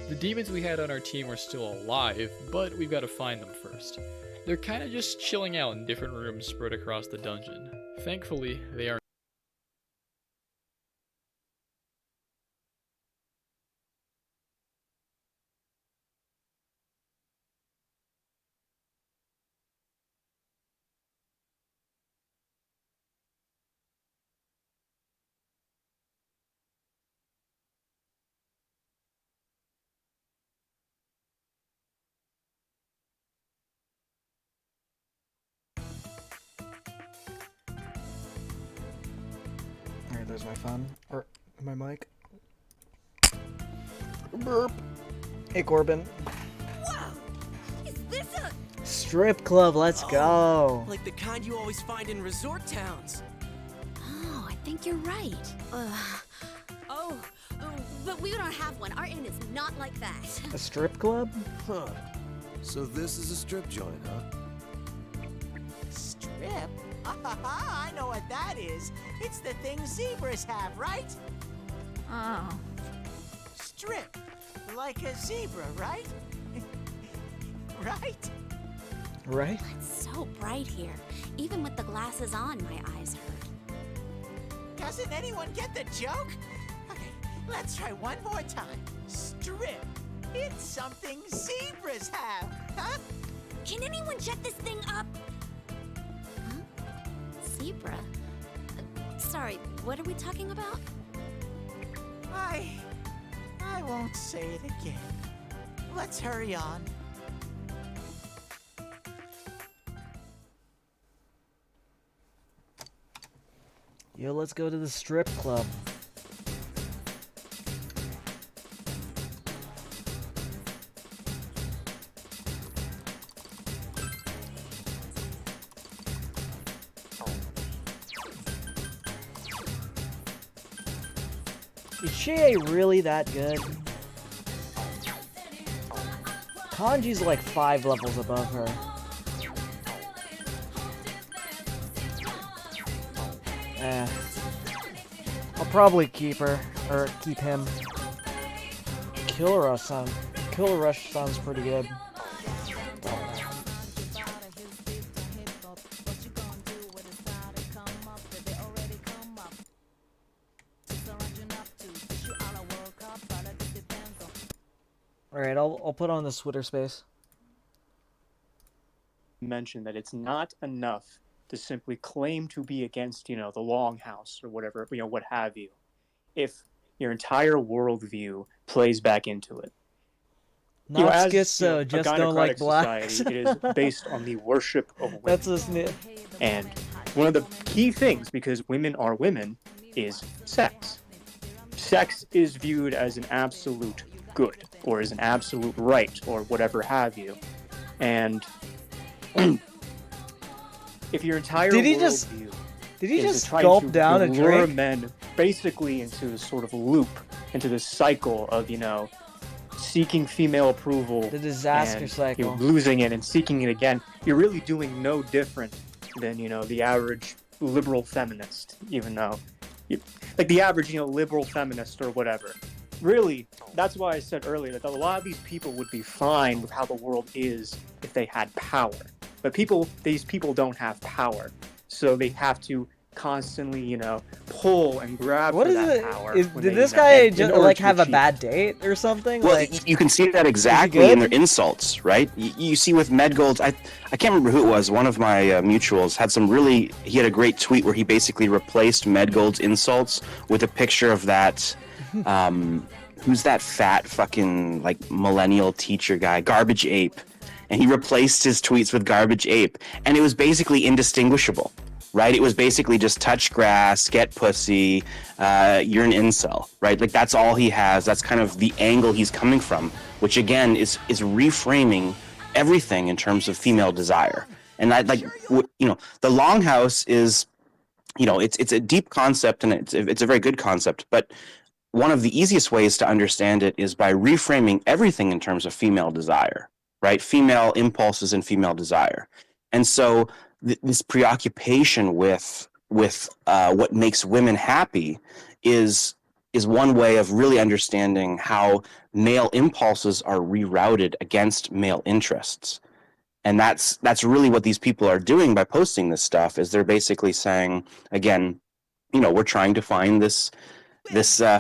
The demons we had on our team are still alive, but we've got to find them first. They're kinda just chilling out in different rooms spread across the dungeon. Thankfully, they are Alright, there's my phone. Or my mic. Burp. Hey, Corbin. Wow! Is this a... Strip club, let's go. Like the kind you always find in resort towns. Oh, I think you're right. But we don't have one. Our inn is not like that. A strip club? Huh. So this is a strip joint, huh? Strip? I know what that is. It's the thing zebras have, right? Oh. Strip. Like a zebra, right? Right? Right? It's so bright here. Even with the glasses on, my eyes hurt. Doesn't anyone get the joke? Okay, let's try one more time. Strip. It's something zebras have, huh? Can anyone check this thing up? Zebra? Sorry, what are we talking about? I won't say it again. Let's hurry on. Yo, let's go to the strip club. Is Cmae really that good? Kanji's like 5 levels above her. I'll probably keep her, or keep him. Killer Rush sounds pretty good. Alright, I'll put on the Twitter space. Mention that it's not enough to simply claim to be against, the longhouse or whatever, what have you, if your entire worldview plays back into it. Not as schizo, a just don't like gynocratic blacks. society, it is based on the worship of women. That's what's new. And one of the key things, because women are women, is sex. Sex is viewed as an absolute good, or as an absolute right, or whatever have you. And if your entire Did he worldview just try gulp to down a lure drink? men basically into this sort of loop, into this cycle of, seeking female approval, the disaster and, cycle, losing it and seeking it again, you're really doing no different than, the average liberal feminist, even though, like the average, liberal feminist or whatever. Really, that's why I said earlier that a lot of these people would be fine with how the world is if they had power. But these people don't have power, so they have to constantly, pull and grab What for is that it? power. Did this guy just have a bad date or something? Well, like, you can see that exactly in their insults, right? You see with Medgold's, I can't remember who it was. One of my mutuals had he had a great tweet where he basically replaced Medgold's insults with a picture of that, who's that fat fucking like millennial teacher guy, Garbage Ape. And he replaced his tweets with Garbage Ape. And it was basically indistinguishable. Right? It was basically just touch grass, get pussy, you're an incel, right? Like that's all he has. That's kind of the angle he's coming from, which again is reframing everything in terms of female desire. And the longhouse is, it's a deep concept and it's a very good concept, but one of the easiest ways to understand it is by reframing everything in terms of female desire, right? Female impulses and female desire. And so this preoccupation with what makes women happy is one way of really understanding how male impulses are rerouted against male interests. And that's really what these people are doing by posting this stuff, is they're basically saying, again, we're trying to find this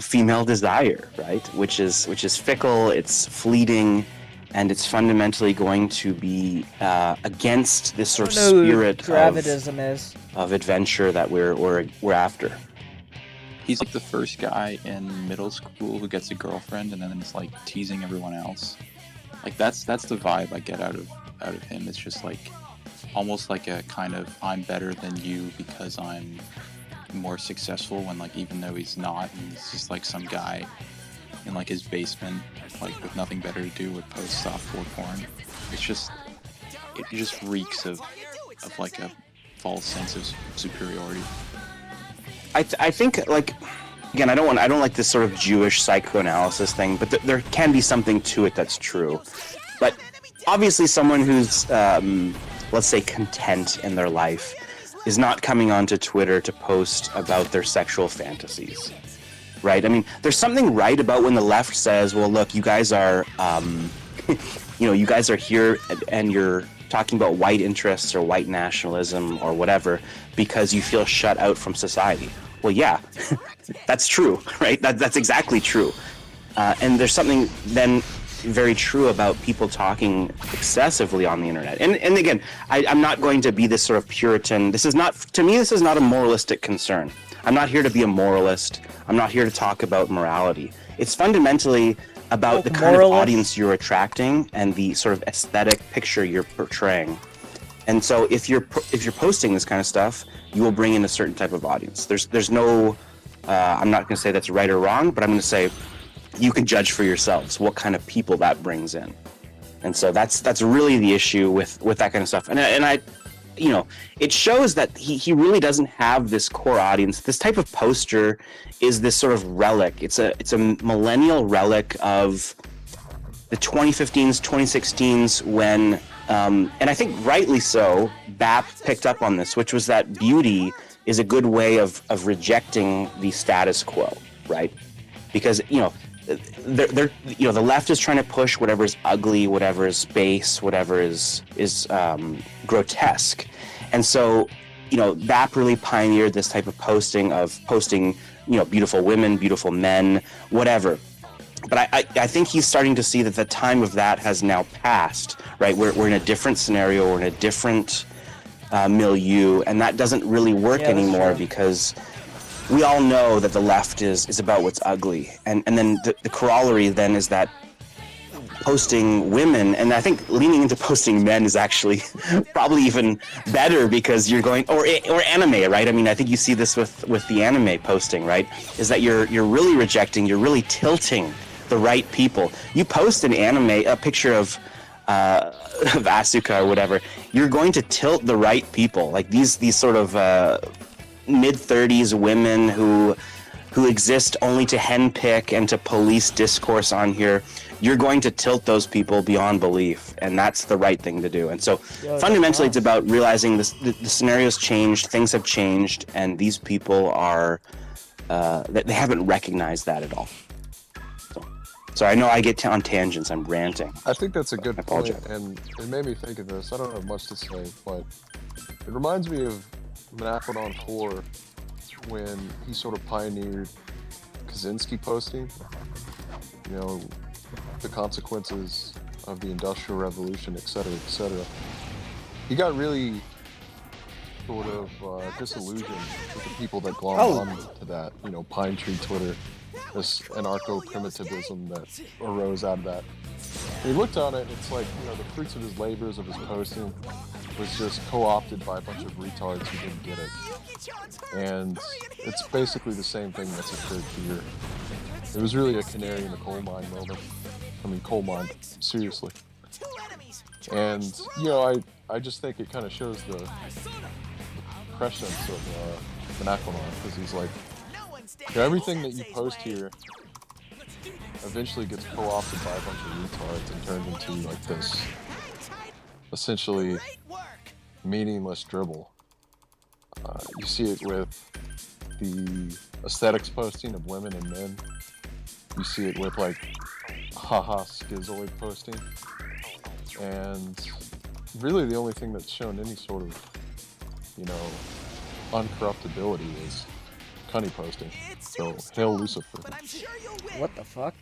female desire, right? Which is fickle, it's fleeting, and it's fundamentally going to be against this sort of spirit of adventure that we're after. He's like the first guy in middle school who gets a girlfriend and then is like teasing everyone else. Like that's the vibe I get out of him. It's just like almost like a kind of I'm better than you because I'm more successful, when like even though he's not, he's just like some guy in like his basement, like with nothing better to do, would post softcore porn. It just reeks of like a false sense of superiority. I think, like, again, I don't like this sort of Jewish psychoanalysis thing, but there can be something to it that's true. But obviously someone who's let's say content in their life is not coming onto Twitter to post about their sexual fantasies. Right? I mean, there's something right about when the left says, well, look, you guys are, you guys are here and you're talking about white interests or white nationalism or whatever because you feel shut out from society. Well, yeah, that's true, right? That's exactly true. And there's something then very true about people talking excessively on the internet. And again, I'm not going to be this sort of Puritan. To me, this is not a moralistic concern. I'm not here to be a moralist. I'm not here to talk about morality. It's fundamentally about the kind of audience you're attracting and the sort of aesthetic picture you're portraying. And so if you're posting this kind of stuff, you will bring in a certain type of audience. There's no, I'm not going to say that's right or wrong, but I'm going to say you can judge for yourselves what kind of people that brings in. And so that's really the issue with that kind of stuff. And I it shows that he really doesn't have this core audience. This type of poster is this sort of relic. It's a millennial relic of the 2015s, 2016s when, and I think rightly so, BAP picked up on this, which was that beauty is a good way of rejecting the status quo, right? Because, the left is trying to push whatever is ugly, whatever is base, whatever is grotesque. And so, BAP really pioneered this type of posting, beautiful women, beautiful men, whatever. But I think he's starting to see that the time of that has now passed, right? We're in a different scenario, we're in a different milieu, and that doesn't really work anymore because we all know that the left is about what's ugly, and then the corollary then is that posting women, and I think leaning into posting men is actually probably even better because you're going, or anime, right? I mean, I think you see this with the anime posting, right? Is that you're really rejecting, you're really tilting the right people. You post an anime, a picture of Asuka or whatever, you're going to tilt the right people, like these sort of mid-30s women who exist only to henpick and to police discourse on here. You're going to tilt those people beyond belief, and that's the right thing to do. And so fundamentally it's about realizing the scenario's changed, things have changed, and these people are they haven't recognized that at all. So I know I get on tangents, I'm ranting. I think that's a good point, and it made me think of this. I don't have much to say, but it reminds me of Menacodon 4 when he sort of pioneered Kaczynski posting. You know, the consequences of the Industrial Revolution, etc., etc. He got really sort of disillusioned with the people that glommed on to that. You know, Pine Tree Twitter, this anarcho-primitivism that arose out of that. He looked on it, and it's like, you know, the fruits of his labors, of his posting, was just co-opted by a bunch of retards who didn't get it. And it's basically the same thing that's occurred here. It was really a canary in the coal mine moment. I mean, coal mine, seriously. And, you know, I just think it kind of shows the prescience of Menacodon, because he's like, you know, everything that you post here eventually gets co-opted by a bunch of retards and turned into, like, this essentially meaningless dribble. You see it with the aesthetics posting of women and men. You see it with, like, haha schizoid posting. And really the only thing that's shown any sort of, you know, uncorruptibility is cunny posting. So, hail Lucifer. What the fuck?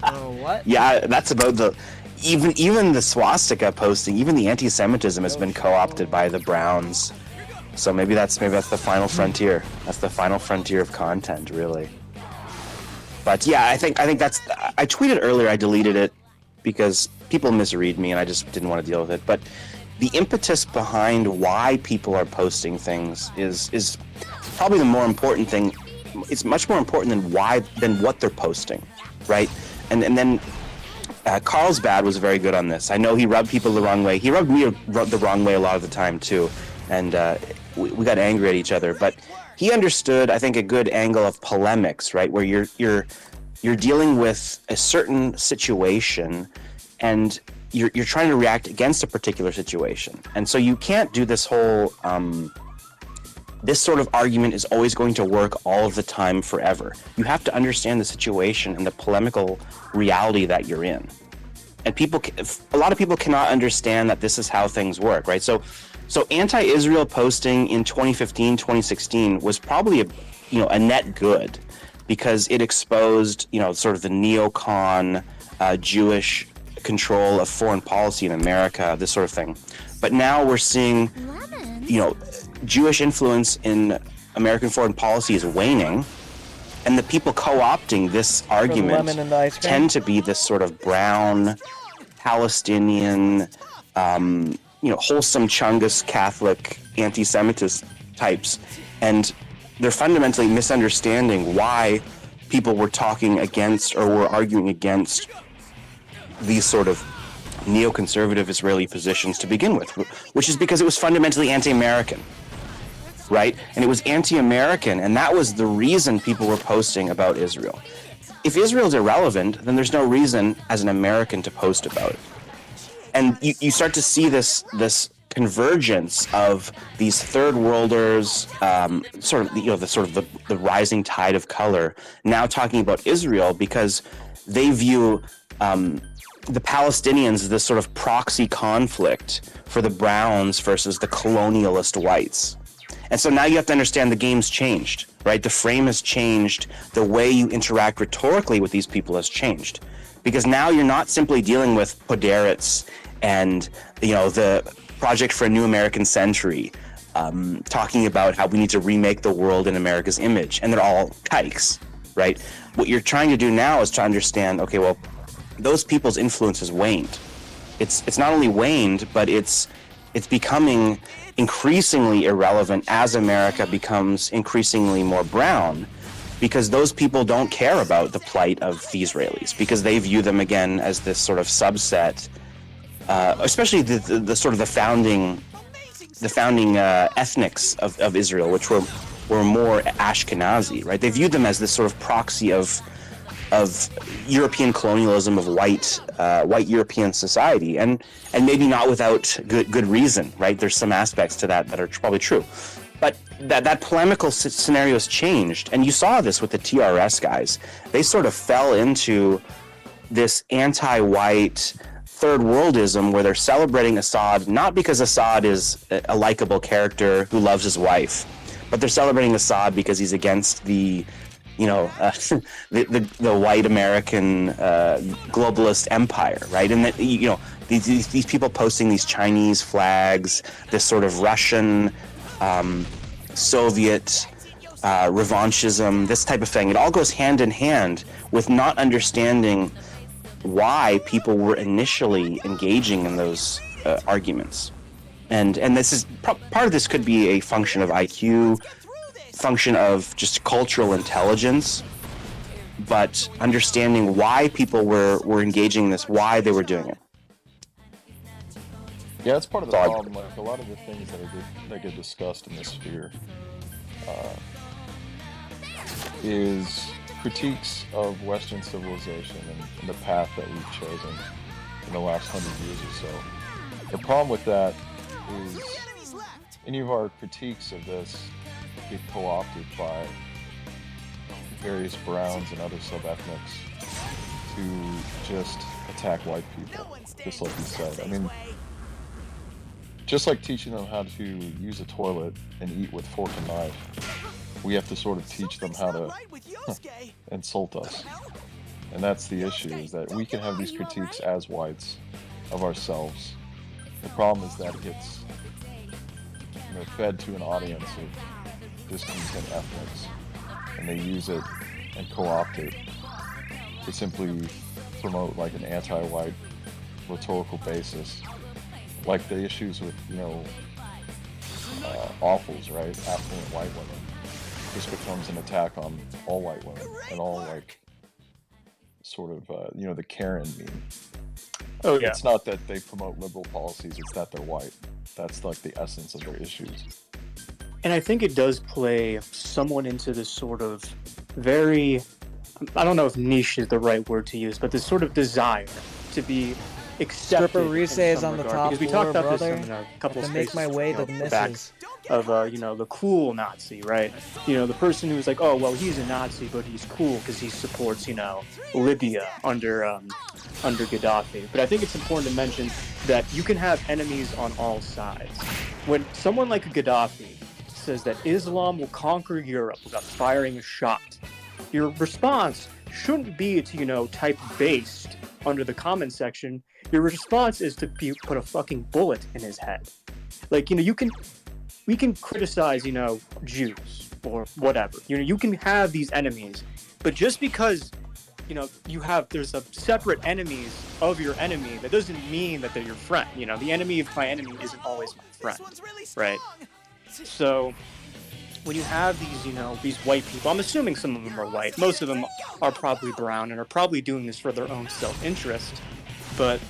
What? Yeah, that's about the... Even the swastika posting, even the anti-Semitism has been co-opted by the Browns. So maybe that's the final frontier. That's the final frontier of content, really. But yeah, I think that's... I tweeted earlier, I deleted it because people misread me and I just didn't want to deal with it. But the impetus behind why people are posting things is probably the more important thing. It's much more important than what they're posting, right? And then Carlsbad was very good on this. I know he rubbed people the wrong way. He rubbed me the wrong way a lot of the time too, and we got angry at each other. But he understood, I think, a good angle of polemics, right, where you're dealing with a certain situation, and you're trying to react against a particular situation, and so you can't do this whole. This sort of argument is always going to work all of the time forever. You have to understand the situation and the polemical reality that you're in. And a lot of people cannot understand that this is how things work, right? So anti-Israel posting in 2015, 2016 was probably a net good, because it exposed, sort of the neocon Jewish control of foreign policy in America, this sort of thing. But now we're seeing, Jewish influence in American foreign policy is waning, and the people co-opting this argument tend to be this sort of brown, Palestinian, wholesome Chungus Catholic anti-Semitist types, and they're fundamentally misunderstanding why people were talking against or were arguing against these sort of neoconservative Israeli positions to begin with, which is because it was fundamentally anti-American. Right? And it was anti-American, and that was the reason people were posting about Israel. If Israel's irrelevant, then there's no reason as an American to post about it. And you start to see this convergence of these third worlders, the rising tide of color, now talking about Israel because they view the Palestinians as this sort of proxy conflict for the Browns versus the colonialist whites. And so now you have to understand the game's changed, right? The frame has changed. The way you interact rhetorically with these people has changed. Because now you're not simply dealing with Poderics and the Project for a New American Century, talking about how we need to remake the world in America's image, and they're all kikes, right? What you're trying to do now is to understand, okay, well, those people's influence has waned. It's not only waned, but it's becoming increasingly irrelevant as America becomes increasingly more brown, because those people don't care about the plight of the Israelis, because they view them again as this sort of subset, especially the sort of the founding ethnics of Israel, which were more Ashkenazi, right? They viewed them as this sort of proxy of European colonialism, of white European society, and maybe not without good reason, right? There's some aspects to that are probably true, but that polemical scenario has changed, and you saw this with the TRS guys. They sort of fell into this anti-white third worldism where they're celebrating Assad not because Assad is a likable character who loves his wife, but they're celebrating Assad because he's against the white American globalist empire, right? And that, these people posting these Chinese flags, this sort of Russian, Soviet revanchism, this type of thing. It all goes hand in hand with not understanding why people were initially engaging in those arguments. And this is part of this could be a function of IQ, function of just cultural intelligence, but understanding why people were engaging in this, why they were doing it. Yeah, that's part of the problem. Like a lot of the things that get discussed in this sphere is critiques of Western civilization and the path that we've chosen in the last 100 years or so. The problem with that is any of our critiques of this get co-opted by various browns and other sub-ethnics to just attack white people, just like you said. I mean, just like teaching them how to use a toilet and eat with fork and knife, we have to sort of teach them how to insult us. And that's the issue, is that we can have these critiques as whites of ourselves. The problem is that it gets fed to an audience of discontent ethnics, and they use it and co-opt it to simply promote like an anti-white rhetorical basis, like the issues with offals, right? Affluent white women. This becomes an attack on all white women and all like sort of the Karen meme. Oh yeah. It's not that they promote liberal policies, it's that they're white. That's like the essence of their issues. And I think it does play somewhat into this sort of very, I don't know if niche is the right word to use, but this sort of desire to be accepted. Striptease is on the top because we floor, talked about brother. this in a couple To of make spaces, my way to the back missus. of the cool Nazi, right? The person who's like, oh well, he's a Nazi, but he's cool because he supports Libya under Gaddafi. But I think it's important to mention that you can have enemies on all sides. When someone like Gaddafi says that Islam will conquer Europe without firing a shot, your response shouldn't be to type based under the comment section. Your response is to put a fucking bullet in his head. Like we can criticize Jews or whatever. You can have these enemies, but just because there's a separate enemies of your enemy, that doesn't mean that they're your friend. The enemy of my enemy isn't always my friend, right? So when you have these white people, I'm assuming some of them are white, most of them are probably brown and are probably doing this for their own self-interest, but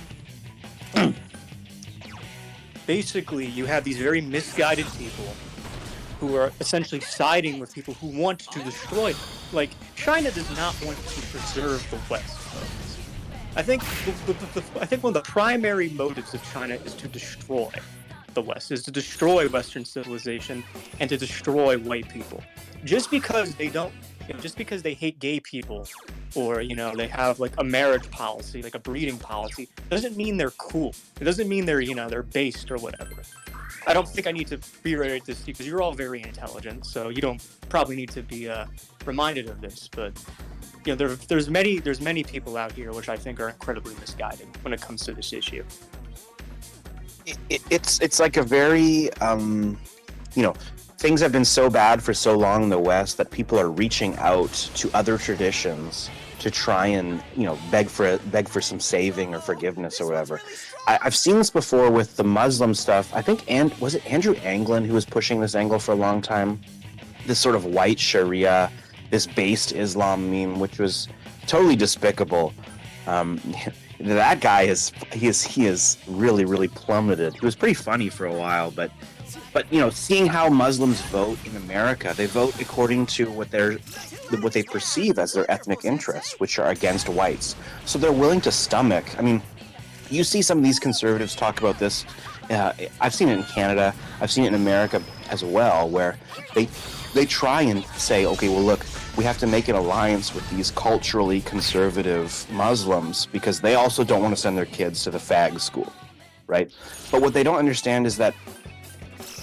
basically you have these very misguided people who are essentially siding with people who want to destroy them. Like, China does not want to preserve the West. I think one of the primary motives of China is to destroy the West, is to destroy Western civilization and to destroy white people. Just because they hate gay people, or they have like a marriage policy, like a breeding policy, doesn't mean they're cool. It doesn't mean they're based or whatever. I don't think I need to reiterate this because you're all very intelligent, so you don't probably need to be reminded of this. But there's many people out here which I think are incredibly misguided when it comes to this issue. it's like a very you know, things have been so bad for so long in the West that people are reaching out to other traditions to try and, you know, beg for some saving or forgiveness or whatever. I've seen this before with the Muslim stuff. I think, was it Andrew Anglin who was pushing this angle for a long time? This sort of white Sharia, this based Islam meme, which was totally despicable. That guy is really, really plummeted. He was pretty funny for a while, but you know, seeing how Muslims vote in America, they vote according to what they perceive as their ethnic interests, which are against whites. So they're willing to stomach. I mean, you see some of these conservatives talk about this. I've seen it in Canada. I've seen it in America as well, where they try and say, okay, well, look, we have to make an alliance with these culturally conservative Muslims because they also don't want to send their kids to the fag school, right? But what they don't understand is that,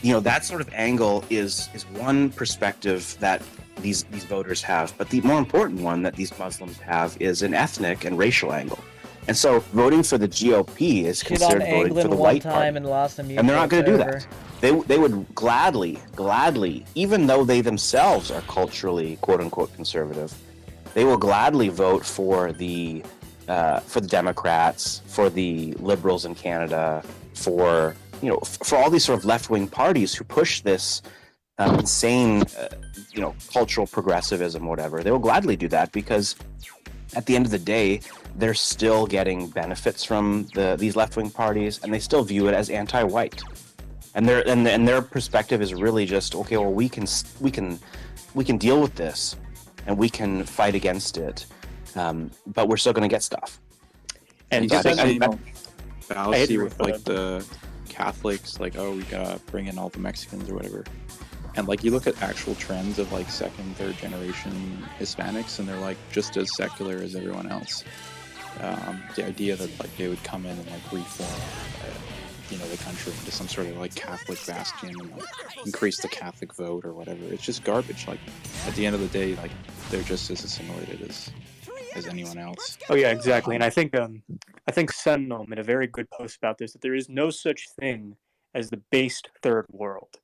you know, that sort of angle is one perspective that these voters have, but the more important one that these Muslims have is an ethnic and racial angle. And so voting for the GOP is considered voting for the white party. And they're not going to do that. They would gladly, even though they themselves are culturally quote-unquote conservative, they will gladly vote for the Democrats, for the Liberals in Canada, for all these sort of left-wing parties who push this insane, cultural progressivism, whatever. They will gladly do that because at the end of the day, they're still getting benefits from these left-wing parties, and they still view it as anti-white. And their perspective is really just, okay, well, we can deal with this, and we can fight against it, but we're still going to get stuff. And I think fallacy with like the Catholics, like, oh, we gotta bring in all the Mexicans or whatever. And like you look at actual trends of like second, third generation Hispanics, and they're like just as secular as everyone else. The idea that like they would come in and like reform, the country into some sort of like Catholic bastion and like increase the Catholic vote or whatever, it's just garbage. Like at the end of the day, like they're just as assimilated as anyone else. Oh yeah, exactly. And I think Sentinel made a very good post about this, that there is no such thing as the based third world.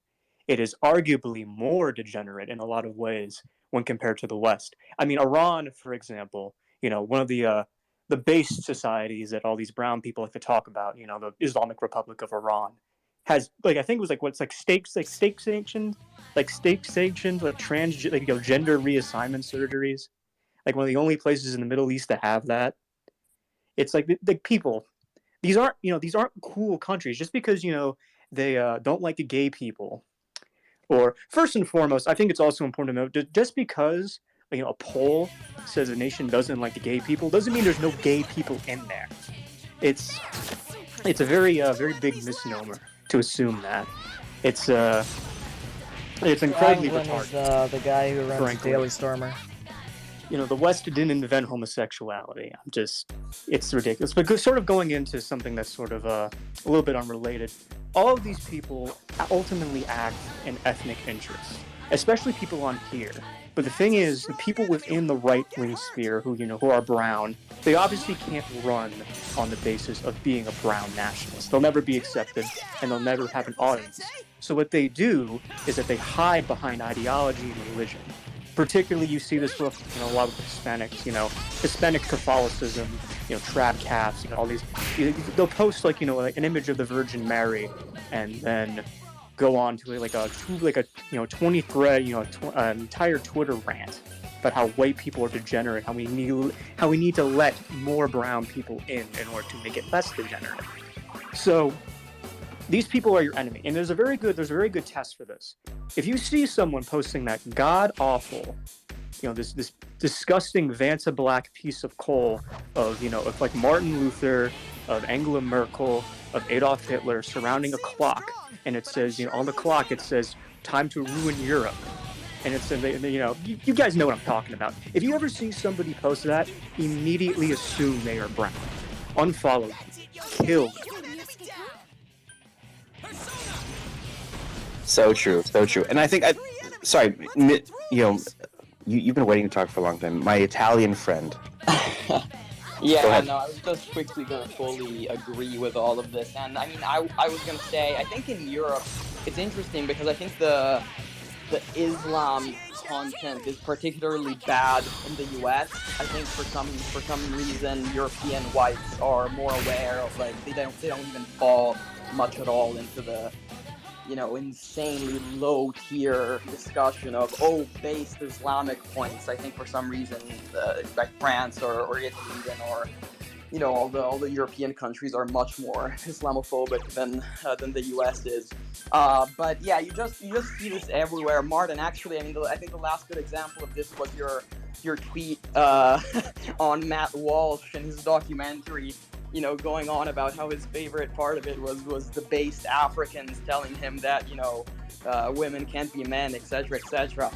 It is arguably more degenerate in a lot of ways when compared to the West. I mean, Iran, for example, one of the based societies that all these brown people like to talk about, the Islamic Republic of Iran, has I think it was state sanctioned gender reassignment surgeries. Like one of the only places in the Middle East to have that. It's like the people, these aren't cool countries just because they don't like the gay people. Or first and foremost, I think it's also important to note, just because a poll says a nation doesn't like the gay people doesn't mean there's no gay people in there. It's a very big misnomer to assume that. It's incredibly retarded. The guy who runs Daily Stormer. The West didn't invent homosexuality. It's ridiculous. But sort of going into something that's sort of a little bit unrelated, all of these people ultimately act in ethnic interest, especially people on here. But the thing is, the people within the right-wing sphere who are brown, they obviously can't run on the basis of being a brown nationalist. They'll never be accepted, and they'll never have an audience. So what they do is that they hide behind ideology and religion. Particularly, you see this with a lot of Hispanics, Hispanic Catholicism, trad caps, all these. They'll post an image of the Virgin Mary, and then go on to a 20-thread, an entire Twitter rant about how white people are degenerate, how we need to let more brown people in order to make it less degenerate. So these people are your enemy, and there's a very good test for this. If you see someone posting that god awful, this disgusting Vanta Black piece of coal of like Martin Luther, of Angela Merkel, of Adolf Hitler surrounding a clock, and it says on the clock it says time to ruin Europe, and it's you guys know what I'm talking about. If you ever see somebody post that, immediately assume they are brown, unfollow them, kill them. So true. And I think, you've been waiting to talk for a long time. My Italian friend, Yeah, no, I was just quickly gonna fully agree with all of this, and I mean, I was gonna say, I think in Europe, it's interesting because I think the Islam content is particularly bad in the U.S. I think for some reason European whites are more aware of, like, they don't even fall much at all into the, you know, insanely low tier discussion of based Islamic points. I think for some reason like France or Italy even, or you know, all the European countries are much more Islamophobic than the U.S. is. But yeah, you just see this everywhere. Martin, actually, I mean, I think the last good example of this was your tweet on Matt Walsh and his documentary. You know, going on about how his favorite part of it was the based Africans telling him that, you know, women can't be men, etc., etc.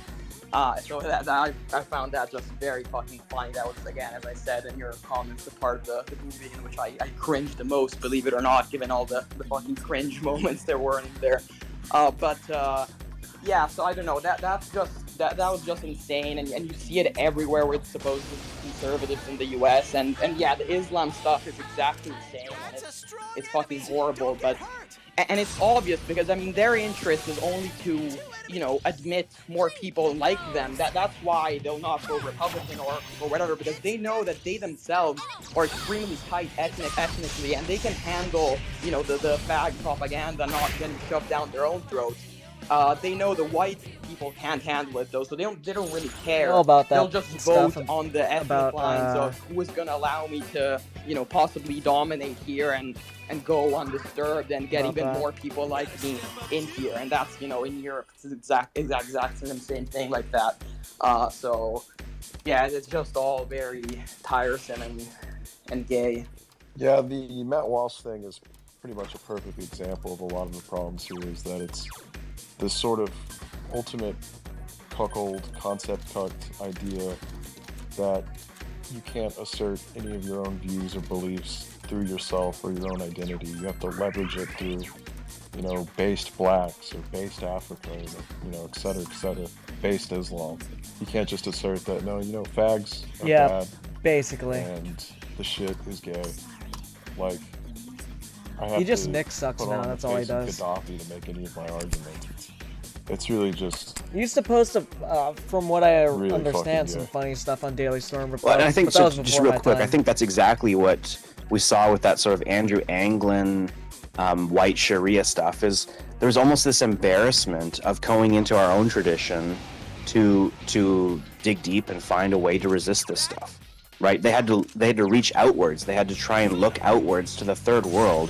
So that I found that just very fucking funny. That was, again, as I said in your comments, the part of the movie in which I cringed the most, believe it or not, given all the fucking cringe moments there were in there. Yeah, so I don't know. That was just insane, and you see it everywhere with supposedly conservatives in the U.S. and yeah, the Islam stuff is exactly the same, and it's fucking horrible. But and it's obvious because I mean their interest is only to, you know, admit more people like them. That's why they'll not go Republican or whatever, because they know that they themselves are extremely tight ethnically, and they can handle, you know, the fag propaganda not getting shoved down their own throats. They know the white people can't handle it though, so they don't really care. About that. They'll just vote on the ethnic lines of who is gonna allow me to, you know, possibly dominate here and go undisturbed and get even more people like me in here. And that's, you know, in Europe it's exact same thing like that. So yeah, it's just all very tiresome and gay. Yeah, the Matt Walsh thing is pretty much a perfect example of a lot of the problems here, is that it's this sort of ultimate cuckold, concept cucked idea that you can't assert any of your own views or beliefs through yourself or your own identity. You have to leverage it through, you know, based blacks or based Africa, or, you know, et cetera, based Islam. You can't just assert that, no, you know, fags are bad. Basically. And the shit is gay. Like, I have he just to Nick sucks put now, on that's the all he face of does. Gaddafi to make any of my arguments. It's really just... You used to post, from what I really understand, some fucking funny stuff on Daily Storm. Well, and I think, but that so was just before real my quick, I time. think that's exactly what we saw with that sort of Andrew Anglin white Sharia stuff, is there's almost this embarrassment of going into our own tradition to dig deep and find a way to resist this stuff, right? They had to reach outwards. They had to try and look outwards to the third world,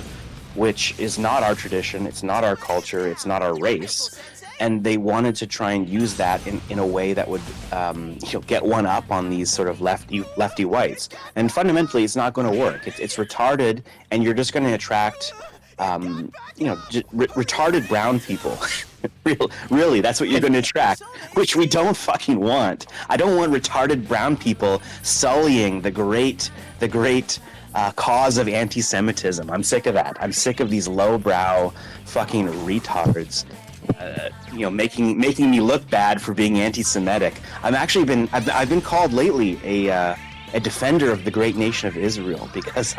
which is not our tradition, it's not our culture, it's not our race. And they wanted to try and use that in a way that would get one up on these sort of lefty whites. And fundamentally, it's not going to work. It's retarded, and you're just going to attract retarded brown people. Really, that's what you're going to attract, which we don't fucking want. I don't want retarded brown people sullying the great cause of anti-Semitism. I'm sick of that. I'm sick of these lowbrow fucking retards. Making me look bad for being anti-Semitic. I've been called lately a defender of the great nation of Israel because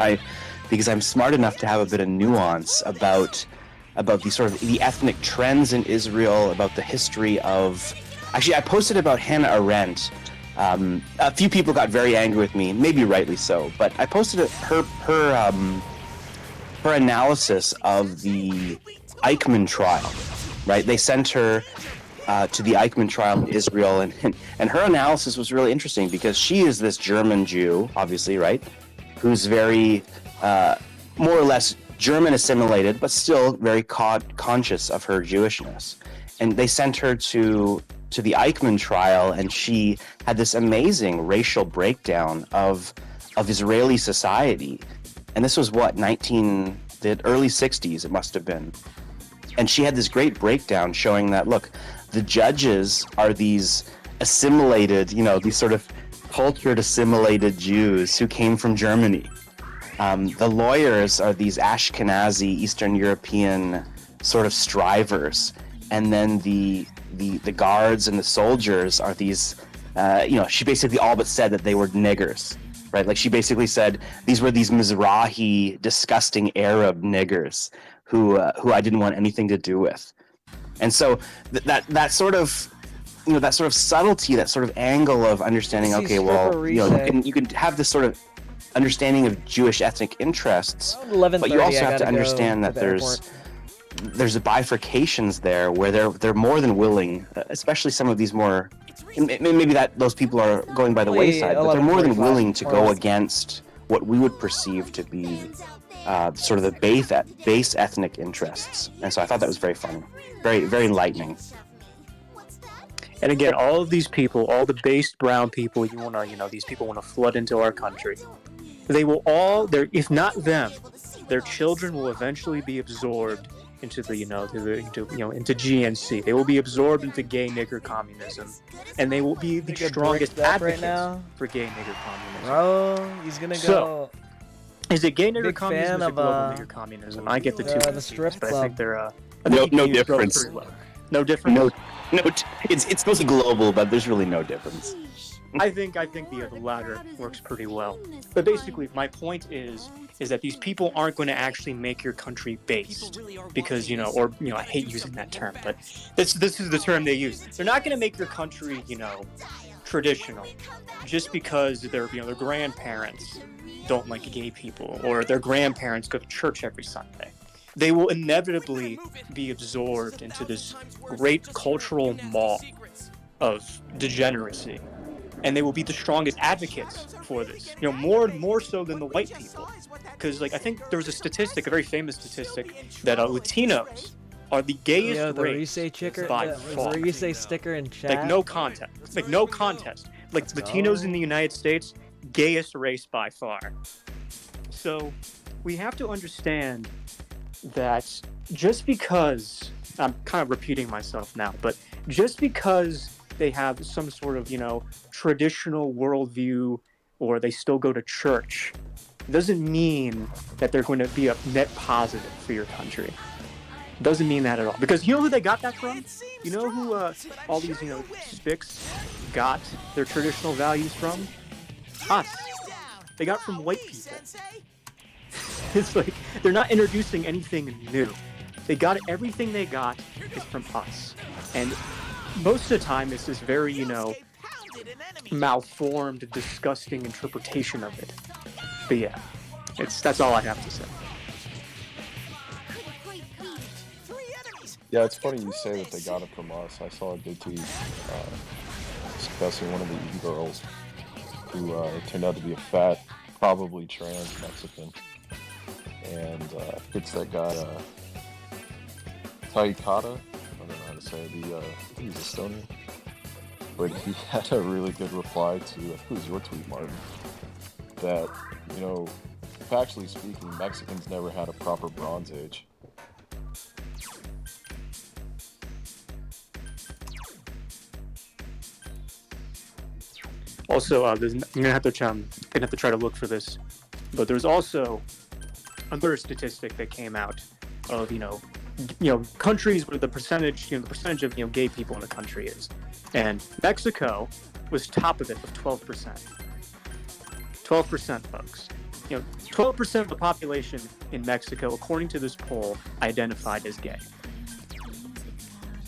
I'm smart enough to have a bit of nuance about the ethnic trends in Israel, about the history of. Actually, I posted about Hannah Arendt. A few people got very angry with me, maybe rightly so, but I posted her analysis of the Eichmann trial. Right, they sent her to the Eichmann trial in Israel, and her analysis was really interesting because she is this German Jew, obviously, right, who's very more or less German assimilated, but still very conscious of her Jewishness. And they sent her to the Eichmann trial, and she had this amazing racial breakdown of Israeli society. And this was what, the early 60s, it must have been. And she had this great breakdown showing that, look, the judges are these assimilated, these sort of cultured assimilated Jews who came from Germany. The lawyers are these Ashkenazi, Eastern European sort of strivers. And then the guards and the soldiers are these, she basically all but said that they were niggers. right? Like she basically said these were these Mizrahi, disgusting Arab niggers who I didn't want anything to do with. And so that sort of, you know, that sort of subtlety, that sort of angle of understanding, okay, well, you know, you can have this sort of understanding of Jewish ethnic interests, but you also have to understand that there's bifurcations there where they're more than willing, especially some of these more, maybe that those people are going by the wayside, but they're more than willing to go against what we would perceive to be sort of the base ethnic interests. And so I thought that was very funny, very, very enlightening. And again, all of these people, all the based brown people, these people want to flood into our country. They will all, if not them, their children will eventually be absorbed into the, into GNC. They will be absorbed into gay nigger communism, and they will be the strongest advocates for gay nigger communism. Bro, he's gonna go. So, is it gay nigger Big communism fan or global of, nigger communism? I get the two. the strip but I club. think they're No difference. No difference. No, it's supposed to be global, but there's really no difference. I think the latter works pretty well. But basically, my point is that these people aren't going to actually make your country based, because I hate using that term, but this is the term they use. They're not going to make your country traditional, just because their grandparents don't like gay people, or their grandparents go to church every Sunday. They will inevitably be absorbed into this great cultural maw of degeneracy. And they will be the strongest advocates for this, more so than the white people. Because, I think there was a very famous statistic, that Latinos are the gayest race by far. The Ruleset sticker in chat. No contest. No contest. Latinos in the United States, gayest race by far. So, we have to understand that just because, I'm kind of repeating myself now, but just because they have some sort of, traditional worldview, or they still go to church, doesn't mean that they're going to be a net positive for your country. Doesn't mean that at all. Because you know who they got that from? You know who all these, spics got their traditional values from? Us. They got it from white people. It's they're not introducing anything new. They got it, everything they got is from us. And most of the time, it's this very, malformed, disgusting interpretation of it. But yeah, that's all I have to say. Yeah, it's funny you say that they got it from us. I saw a good tweet discussing one of the girls who turned out to be a fat, probably trans Mexican. And it's that guy, Taikata. I don't know how to say it. I think he's Estonian. But he had a really good reply to, I think it was your tweet, Martin, that, factually speaking, Mexicans never had a proper Bronze Age. Also, you're gonna have to try to look for this, but there's also another statistic that came out of countries where the percentage of gay people in the country is, and Mexico was top of it with 12%. 12%, folks. 12% of the population in Mexico, according to this poll, identified as gay.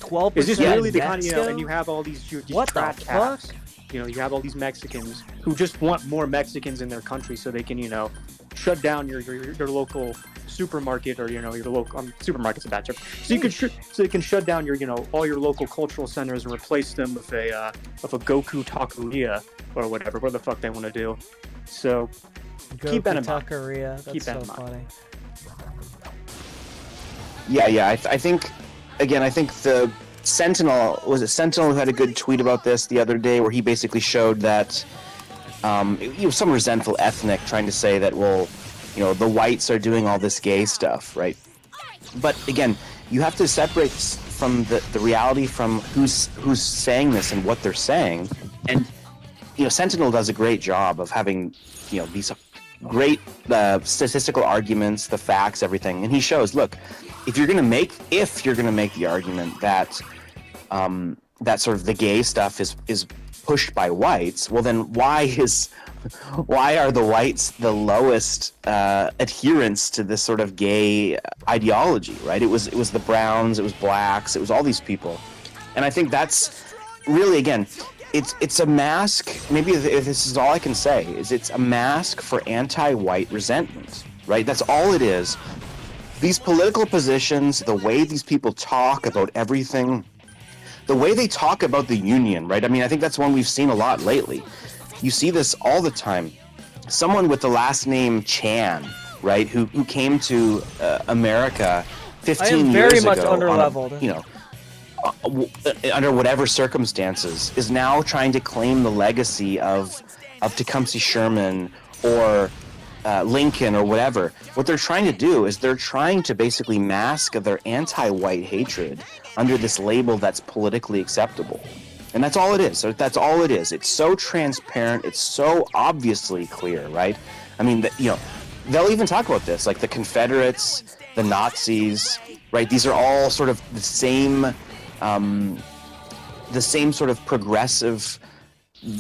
12%. Is this really the kind of, and you have all these what the fuck? Caps, you have all these Mexicans who just want more Mexicans in their country so they can, shut down your local supermarket, or your local supermarket's a bad term. So so they can shut down your all your local cultural centers and replace them with a Goku taqueria or whatever the fuck they want to do. So keep that in mind. That's keep that so in mind. funny. Yeah. I think the Sentinel who had a good tweet about this the other day, where he basically showed that some resentful ethnic trying to say that, well, the whites are doing all this gay stuff, right? But again, you have to separate from the reality from who's saying this and what they're saying. And Sentinel does a great job of having these great statistical arguments, the facts, everything. And he shows, look, if you're gonna make the argument that that sort of the gay stuff is pushed by whites, well then why are the whites the lowest adherents to this sort of gay ideology, right? It was the browns, it was blacks, it was all these people. And I think that's really, again, it's a mask, maybe if this is all I can say, is it's a mask for anti-white resentment, right? That's all it is. These political positions, the way these people talk about everything, the way they talk about the union, right? I mean, I think that's one we've seen a lot lately. You see this all the time. Someone with the last name Chan, right, who came to America 15 years ago. I am very much underleveled. Under whatever circumstances, is now trying to claim the legacy of Tecumseh Sherman or Lincoln or whatever. What they're trying to do is they're trying to basically mask their anti-white hatred under this label that's politically acceptable. And that's all it is. That's all it is. It's so transparent. It's so obviously clear, right? I mean, they'll even talk about this, like the Confederates, the Nazis, right? These are all sort of the same sort of progressive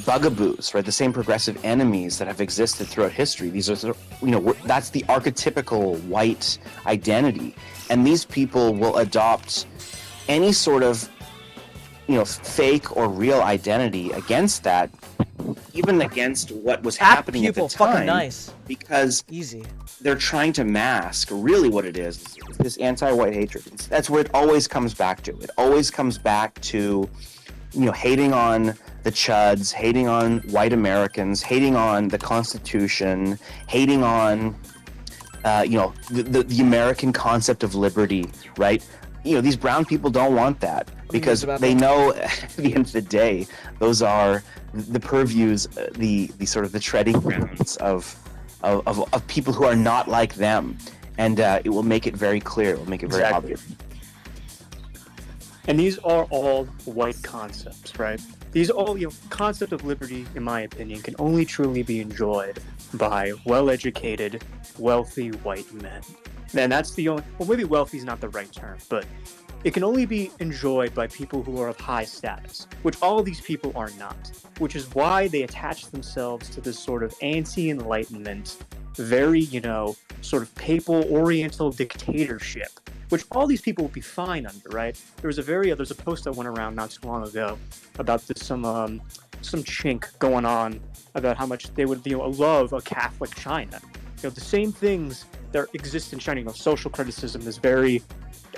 bugaboos, right? The same progressive enemies that have existed throughout history. These are, that's the archetypical white identity. And these people will adopt any sort of, fake or real identity against that, even against what was happening at the time. Fucking nice. Because easy. They're trying to mask really what it is, this anti-white hatred. That's where it always comes back to. It always comes back to, hating on the Chuds, hating on white Americans, hating on the Constitution, hating on, the American concept of liberty, right? These brown people don't want that because they know at the end of the day, those are the purviews, the sort of the treading grounds of people who are not like them. And it will make it very clear. It will make it very obvious. And these are all white concepts, right? These all, concept of liberty, in my opinion, can only truly be enjoyed by well-educated, wealthy white men. And that's the only, well, maybe wealthy is not the right term, but it can only be enjoyed by people who are of high status, which all of these people are not, which is why they attach themselves to this sort of anti-enlightenment, very, sort of papal oriental dictatorship, which all these people would be fine under, right? There's a post that went around not too long ago about this, some chink going on about how much they would, love a Catholic China. The same things that exist in China, social criticism is very,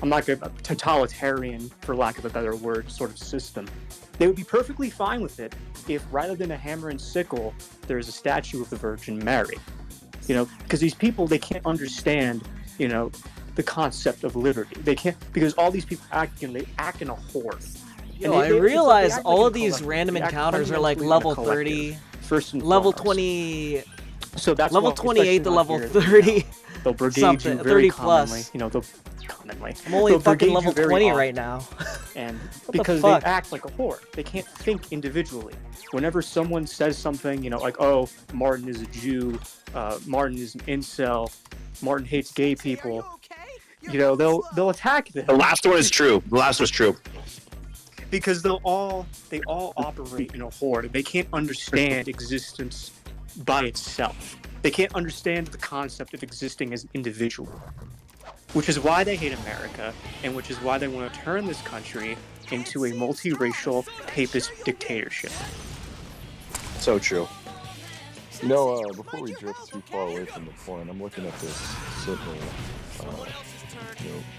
I'm not going to, totalitarian, for lack of a better word, sort of system. They would be perfectly fine with it if rather than a hammer and sickle, there's a statue of the Virgin Mary. Because these people, they can't understand, the concept of liberty. They can't, because all these people they act in a horde. I realize all of these random encounters are like level 30, level 20, so that's level 28 to level 30. They'll brigade something, you very 30 plus. They'll commonly. I'm only fucking level 20 right now. And because they act like a horde. They can't think individually. Whenever someone says something, like, oh, Martin is a Jew, Martin is an incel, Martin hates gay people, they'll attack them. The last one is true. The last was true. Because they all operate in a horde. They can't understand existence by itself. They can't understand the concept of existing as an individual. Which is why they hate America, and which is why they want to turn this country into a multiracial papist dictatorship. So true. Before we drift too far away from the point, I'm looking at this simple,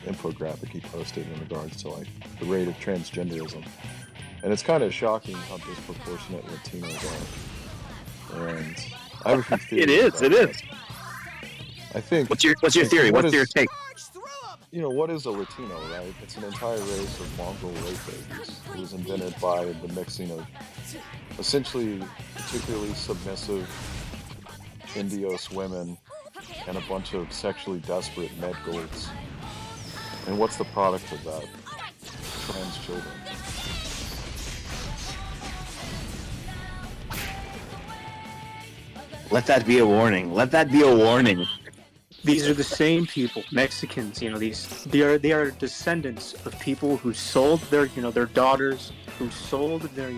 infographic he posted in regards to like the rate of transgenderism, and it's kind of shocking how disproportionate Latinos are. And I have a few theories. It is. I think. What's your theory? What's your take? What is a Latino, right? It's an entire race of Mongol rape babies. It was invented by the mixing of essentially particularly submissive Indios women and a bunch of sexually desperate Medgolds. And what's the product of that? Trans children. Let that be a warning. Let that be a warning. These are the same people, Mexicans. They are descendants of people who sold their daughters, who sold their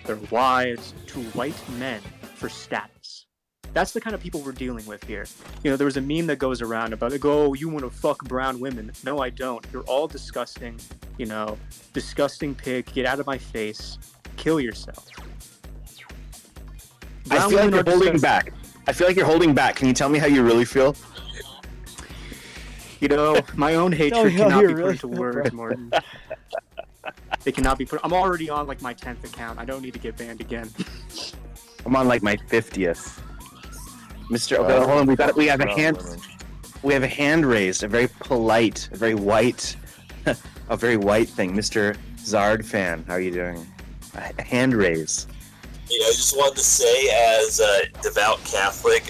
their wives, to white men for status. That's the kind of people we're dealing with here. You know, there was a meme that goes around about, like, oh, you want to fuck brown women. No, I don't. You're all disgusting. You know, disgusting pig. Get out of my face. Kill yourself. I feel like you're holding back. I feel like you're holding back. Can you tell me how you really feel? You know, my own hatred cannot be put into words, Morton. They cannot be put. I'm already on like my 10th account. I don't need to get banned again. I'm on like my 50th. Mr. Okay, hold on. We have a hand. We have a hand raised. A very polite, a very white, a very white thing. Mr. Zard fan, how are you doing? A hand raise. Yeah, I just wanted to say, as a devout Catholic,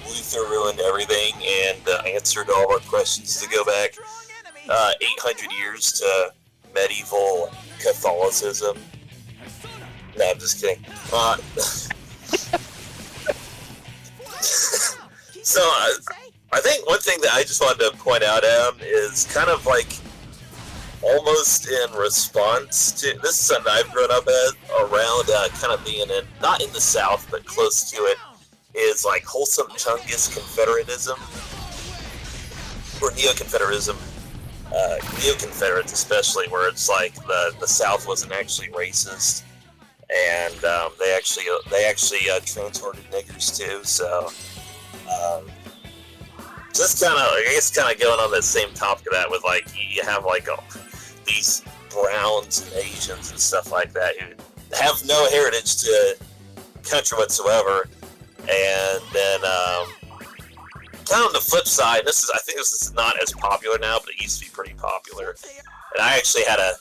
Luther ruined everything and answered all our questions to go back 800 years to medieval Catholicism. No, I'm just kidding. So, I think one thing that I just wanted to point out, Adam, is kind of like almost in response to this is something I've grown up around, kind of being in not in the South but close to it, is like wholesome Chungus Confederatism or Neo-Confederatism, Neo-Confederates especially, where it's like the South wasn't actually racist, and they actually transported niggers too. So just kind of, I guess, kind of going on that same topic of that, with like you have like these browns and Asians and stuff like that who have no heritage to country whatsoever, and then kind of on the flip side, I think this is not as popular now, but it used to be pretty popular. And I actually had a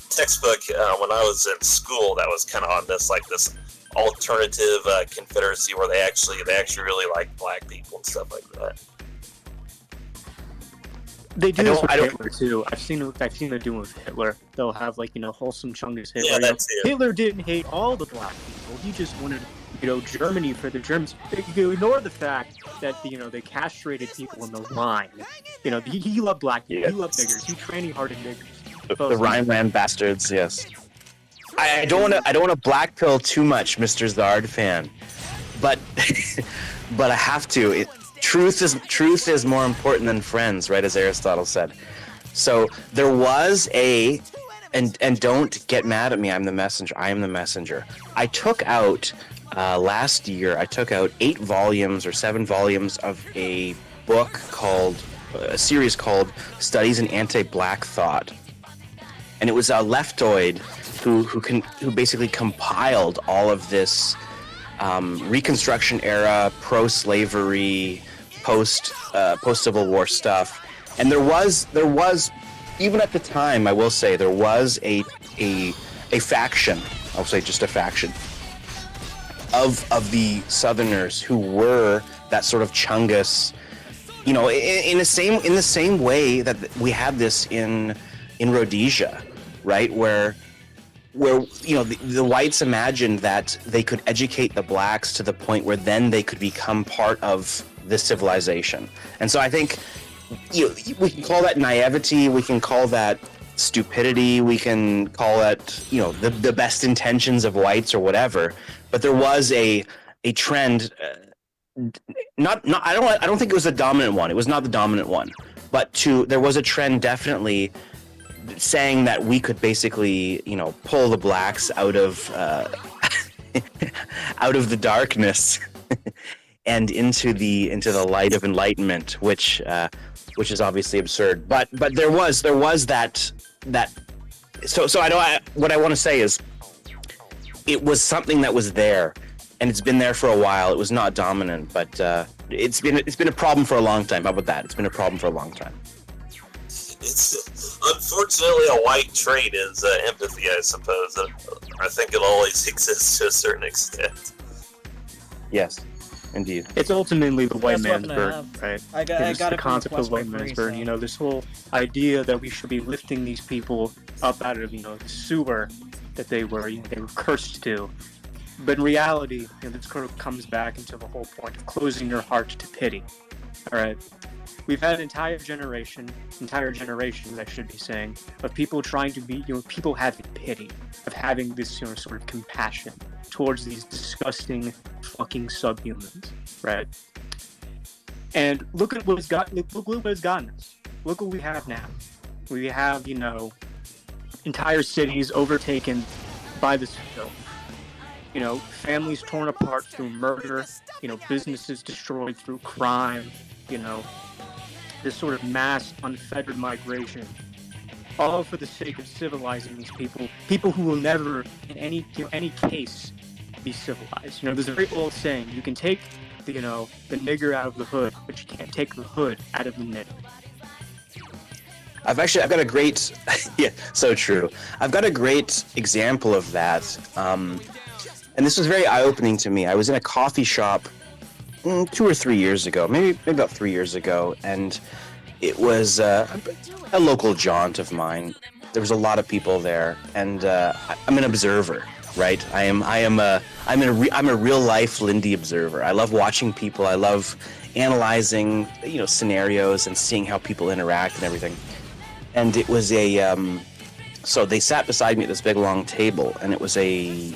textbook when I was in school that was kind of on this alternative Confederacy where they actually really like black people and stuff like that. They do this with Hitler too. I've seen them do it with Hitler. They'll have wholesome Chungus Hitler. Yeah, that's it. Hitler didn't hate all the black people. He just wanted Germany for the Germans. You ignore the fact that they castrated people in the line. He loved black people. He loved niggers. He tranny-hearted niggers. The Rhineland bastards. Yes. I don't want to black pill too much, Mr. Zard fan, but but I have to. Truth is more important than friends, right? As Aristotle said. So there was and don't get mad at me. I'm the messenger. I am the messenger. I took out last year. I took out 8 volumes or 7 volumes of a book a series called Studies in Anti-Black Thought, and it was a leftoid who basically compiled all of this Reconstruction era, pro-slavery, post-Civil War stuff. And there was even at the time, I will say, there was a faction, I'll say just a faction of the Southerners who were that sort of Chungus, in the same way that we had this in Rhodesia, right? Where the whites imagined that they could educate the blacks to the point where then they could become part of this civilization. And so I think we can call that naivety, we can call that stupidity, we can call that the best intentions of whites or whatever. But there was a trend. I don't think it was the dominant one. It was not the dominant one, but there was a trend definitely saying that we could basically, pull the blacks out of out of the darkness and into the light of enlightenment, which is obviously absurd. But there was that. So what I want to say is, it was something that was there, and it's been there for a while. It was not dominant, but it's been a problem for a long time. How about that? It's been a problem for a long time. It's unfortunately a white trait is empathy, I suppose. I think it always exists to a certain extent. Yes, indeed. It's ultimately the white That's man's what I burden, have. right? I got It's it the from concept of Quest white by man's Free, burden. so. This whole idea that we should be lifting these people up out of the sewer that they were cursed to. But in reality, this kind of comes back into the whole point of closing your heart to pity. All right. We've had an entire generations, I should be saying, of people trying to be, people having pity, of having this, sort of compassion towards these disgusting fucking subhumans, right? And look at what it's got. Look what it's gotten us. Look what we have now. We have, entire cities overtaken by this film. Families torn apart through murder. Businesses destroyed through crime. This sort of mass, unfettered migration, all for the sake of civilizing these people who will never, in any case, be civilized. There's a very old saying: you can take the nigger out of the hood, but you can't take the hood out of the nigger. I've got a great, yeah, so true. I've got a great example of that, and this was very eye-opening to me. I was in a coffee shop 2 or 3 years ago, maybe about 3 years ago, and it was a local jaunt of mine. There was a lot of people there, and I'm an observer, right? I'm a real life Lindy observer. I love watching people. I love analyzing scenarios and seeing how people interact and everything. And it was so they sat beside me at this big long table, and it was a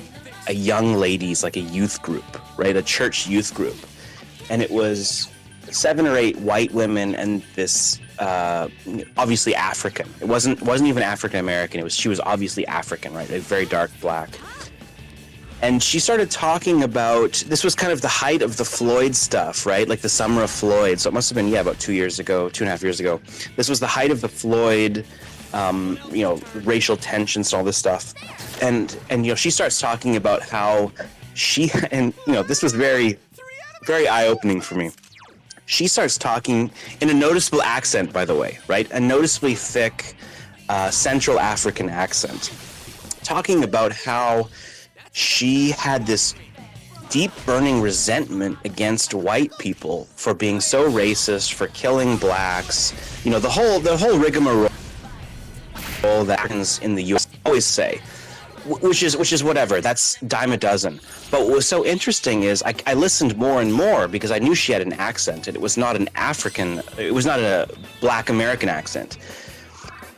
young ladies, like a youth group, right? A church youth group. And it was 7 or 8 white women and this obviously African. It wasn't even African American. She was obviously African, right? Like very dark black. And she started talking about, this was kind of the height of the Floyd stuff, right? Like the summer of Floyd. So it must have been, about 2 years ago, 2.5 years ago. This was the height of the Floyd, racial tensions and all this stuff. And she starts talking about how she, and this was very, very eye-opening for me. She starts talking in a noticeable accent, by the way, right? A noticeably thick Central African accent, talking about how she had this deep burning resentment against white people for being so racist, for killing blacks, the whole rigmarole that happens in the U.S. always say, which is whatever, that's dime a dozen. But what was so interesting is I listened more and more because I knew she had an accent, and it was not a black American accent.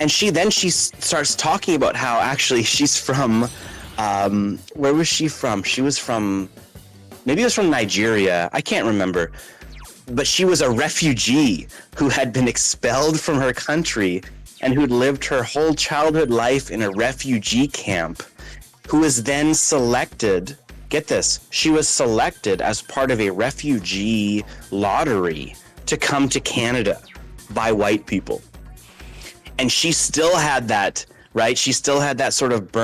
And she starts talking about how actually she's from, where was she from? She was from, maybe it was from Nigeria, I can't remember. But she was a refugee who had been expelled from her country and who'd lived her whole childhood life in a refugee camp, who was then selected, get this, she was selected as part of a refugee lottery to come to Canada by white people. And she still had that, right? She still had that sort of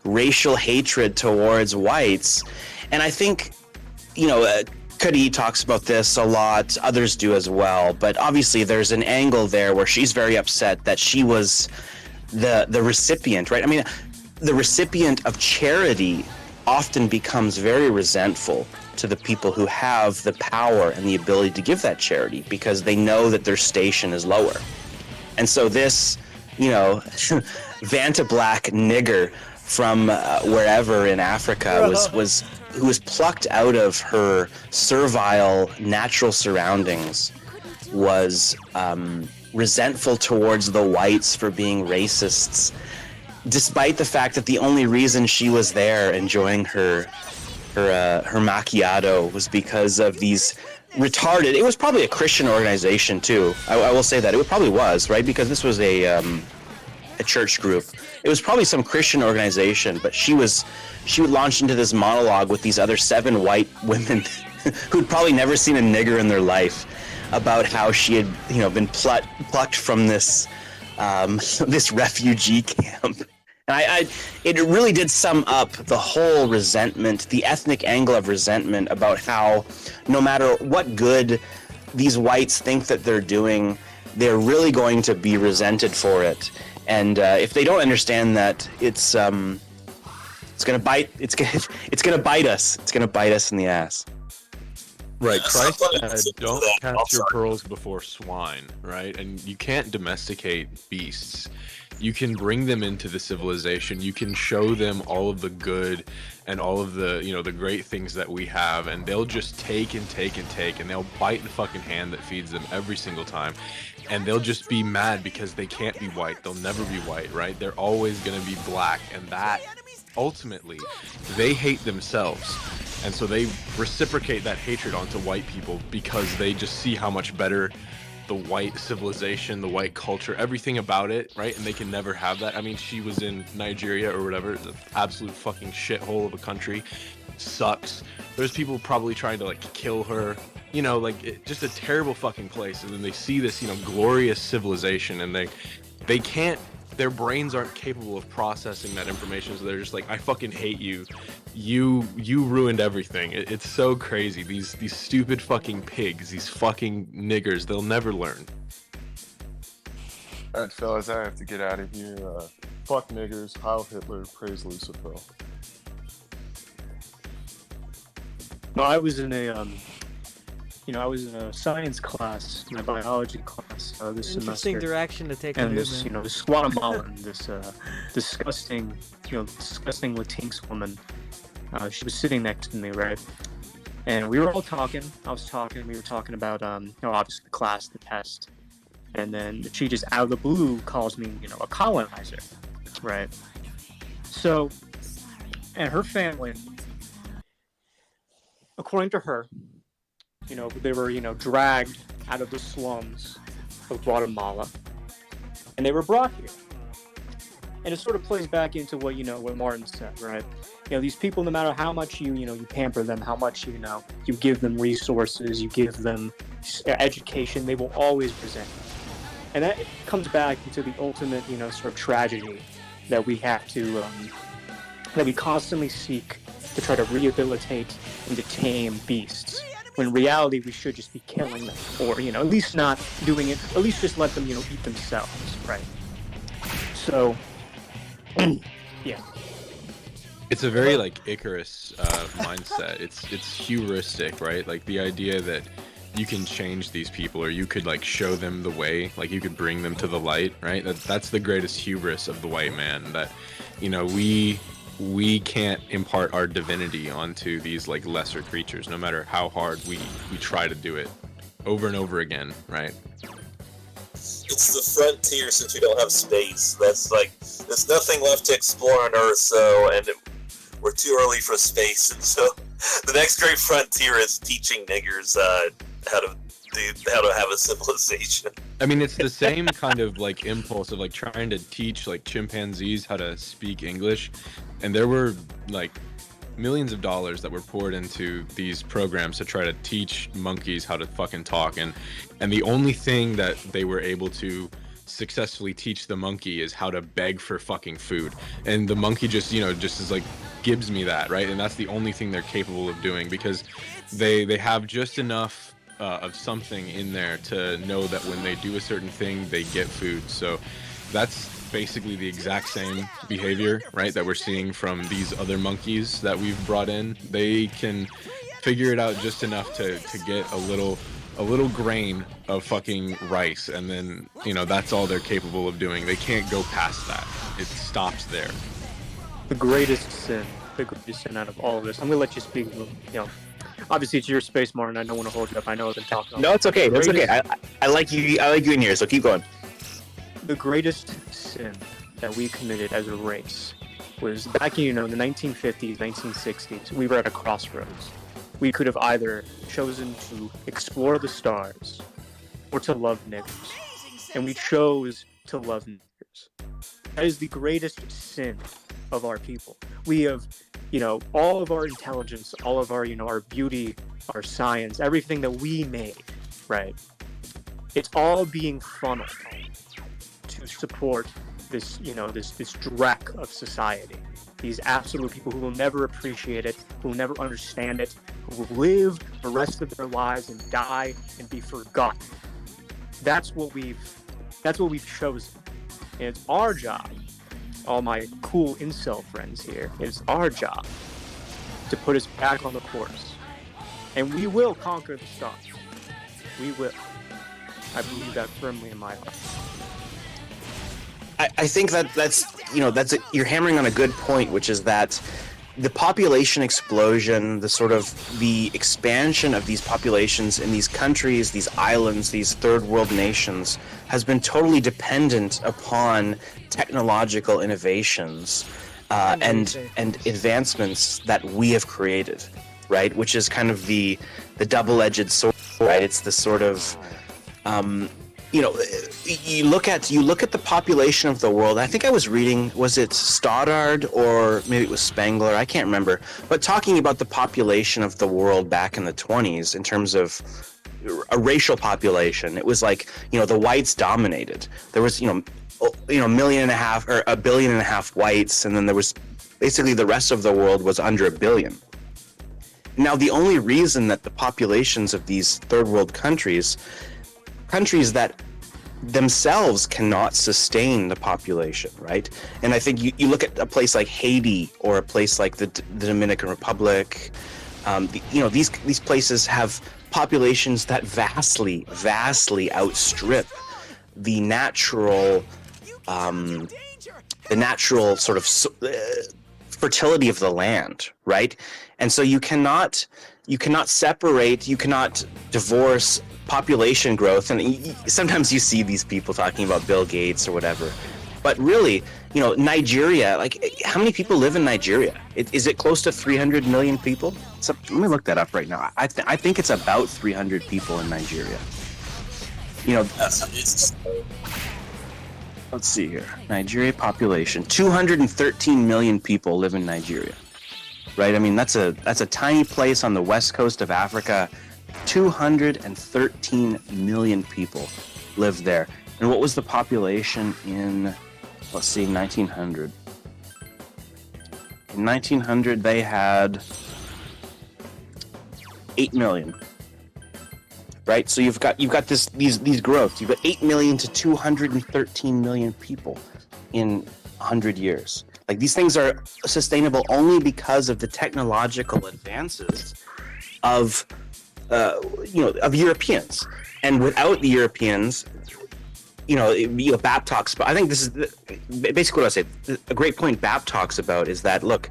racial hatred towards whites. And I think, Kari talks about this a lot, others do as well, but obviously there's an angle there where she's very upset that she was the recipient, right? I mean, the recipient of charity often becomes very resentful to the people who have the power and the ability to give that charity because they know that their station is lower. And so this, Vanta Black nigger from wherever in Africa who was plucked out of her servile natural surroundings, was resentful towards the whites for being racists, despite the fact that the only reason she was there enjoying her macchiato was because of these retarded, it was probably a Christian organization too. I will say that. It probably was, right? Because this was a church group. It was probably some Christian organization, but she would launch into this monologue with these other 7 white women who'd probably never seen a nigger in their life about how she had, been plucked from this this refugee camp. And it really did sum up the whole resentment, the ethnic angle of resentment about how no matter what good these whites think that they're doing, they're really going to be resented for it. And if they don't understand that, it's gonna bite us. It's gonna bite us in the ass. Right, Christ Something said, to don't that. cast your pearls before swine, right? And you can't domesticate beasts. You can bring them into the civilization. You can show them all of the good and all of the, the great things that we have, and they'll just take and take and take, and they'll bite the fucking hand that feeds them every single time. And they'll just be mad because they can't be white. They'll never be white, right? They're always going to be black, and that, ultimately, they hate themselves. And so they reciprocate that hatred onto white people because they just see how much better the white civilization, the white culture, everything about it, right? And they can never have that. I mean, she was in Nigeria or whatever. It's an absolute fucking shithole of a country. Sucks. There's people probably trying to, kill her. Just a terrible fucking place. And then they see this, glorious civilization, and they can't, their brains aren't capable of processing that information, so they're just like, I fucking hate you. You ruined everything. It's so crazy. These stupid fucking pigs, these fucking niggers, they'll never learn. Alright, fellas, I have to get out of here. Fuck niggers, Heil Hitler, praise Lucifer. No, I was in a science class, my biology class this Interesting semester. direction to take a And movement. this Guatemalan, this disgusting Latinx woman, she was sitting next to me, right? And we were all talking. I was talking. We were talking about, obviously the class, the test. And then she just out of the blue calls me, a colonizer, right? So, and her family, according to her, they were, dragged out of the slums of Guatemala, and they were brought here. And it sort of plays back into what, what Martin said, right? These people, no matter how much you pamper them, how much, you give them resources, you give them education, they will always resent you. And that comes back into the ultimate, sort of tragedy that we have to, that we constantly seek to try to rehabilitate and to tame beasts. When in reality, we should just be killing them, or, at least not doing it, at least just let them, eat themselves, right? So, yeah. It's a very, Icarus mindset. It's heuristic, right? The idea that you can change these people, or you could, show them the way, you could bring them to the light, right? That's the greatest hubris of the white man, that, we can't impart our divinity onto these lesser creatures, no matter how hard we try to do it over and over again, right? It's the frontier since we don't have space. That's there's nothing left to explore on Earth, we're too early for space, and so the next great frontier is teaching niggers how to have a civilization. I mean, it's the same kind of impulse of trying to teach chimpanzees how to speak English, and there were millions of dollars that were poured into these programs to try to teach monkeys how to fucking talk, and the only thing that they were able to successfully teach the monkey is how to beg for fucking food, and the monkey just is gives me that, right? And that's the only thing they're capable of doing, because they have just enough of something in there to know that when they do a certain thing, they get food. So that's basically the exact same behavior, right, that we're seeing from these other monkeys that we've brought in. They can figure it out just enough to get a little grain of fucking rice, and then that's all they're capable of doing. They can't go past that. It stops there. The greatest sin out of all of this. I'm gonna let you speak. Obviously it's your space, Martin. I don't want to hold you up. I know I've been talking. No, it's okay. It's okay. I like you. I like you in here. So keep going. The greatest sin that we committed as a race was back in the 1950s, 1960s. We were at a crossroads. We could have either chosen to explore the stars or to love niggers, and we chose to love niggers. That is the greatest sin of our people. We have, all of our intelligence, all of our, our beauty, our science, everything that we made, right? It's all being funneled to support this, this dreck of society. These absolute people who will never appreciate it, who will never understand it, who will live the rest of their lives and die and be forgotten. That's what we've chosen. And it's our job, all my cool incel friends here, it's our job to put us back on the course. And we will conquer the stars. We will. I believe that firmly in my heart. I think that's you're hammering on a good point, which is that the population explosion, the expansion of these populations in these countries, these islands, these third world nations, has been totally dependent upon technological innovations and advancements that we have created, right? Which is kind of the double-edged sword, right? It's the sort of you look at the population of the world. I think I was reading, was it Stoddard or maybe it was Spengler? I can't remember. But talking about the population of the world back in the 20s in terms of a racial population, it was like, the whites dominated. There was, a million and a half or a billion and a half whites, and then there was basically the rest of the world was under a billion. Now, the only reason that the populations of these third world countries that themselves cannot sustain the population, right? And I think you look at a place like Haiti or a place like the Dominican Republic, these places have populations that vastly outstrip the natural sort of fertility of the land, right? And so you cannot separate, you cannot divorce population growth. And sometimes you see these people talking about Bill Gates or whatever, but really, Nigeria, like, how many people live in Nigeria? Is it close to 300 million people? So, let me look that up right now. I think it's about 300 people in Nigeria. Let's see here. Nigeria population, 213 million people live in Nigeria, right? I mean, that's a tiny place on the west coast of Africa. 213 million people live there. And what was the population in, let's see, 1900? In 1900, they had 8 million. Right? So you've got these growths. You've got 8 million to 213 million people in 100 years. Like, these things are sustainable only because of the technological advances of Europeans. And without the Europeans, BAP talks about, I think this is basically what I say. A great point BAP talks about is that, look,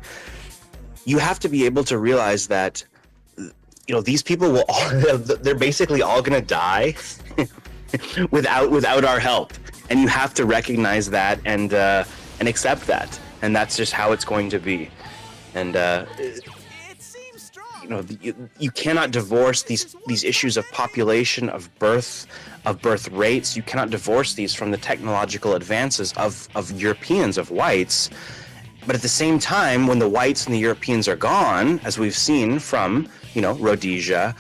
you have to be able to realize that, these people they're basically all going to die without our help. And you have to recognize that and accept that. And that's just how it's going to be. And, you cannot divorce these issues of population, of birth rates. You cannot divorce these from the technological advances of Europeans, of whites. But at the same time, when the whites and the Europeans are gone, as we've seen from, Rhodesia,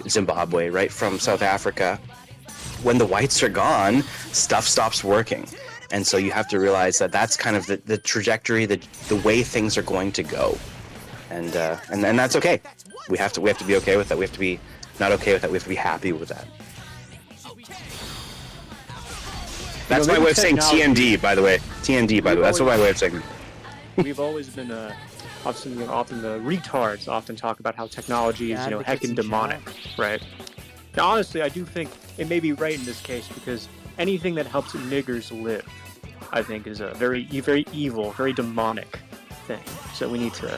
Zimbabwe, right, from South Africa, when the whites are gone, stuff stops working. And so you have to realize that that's kind of the trajectory, the way things are going to go. And that's okay. We have to be okay with that. We have to be not okay with that. We have to be happy with that. That's my way of saying TND, by the way. TND, by the way. That's my way of saying it. We've always been, often the retards often talk about how technology is, heckin' demonic, right? Now, honestly, I do think it may be right in this case, because anything that helps niggers live, I think, is a very, very evil, very demonic thing. So we need to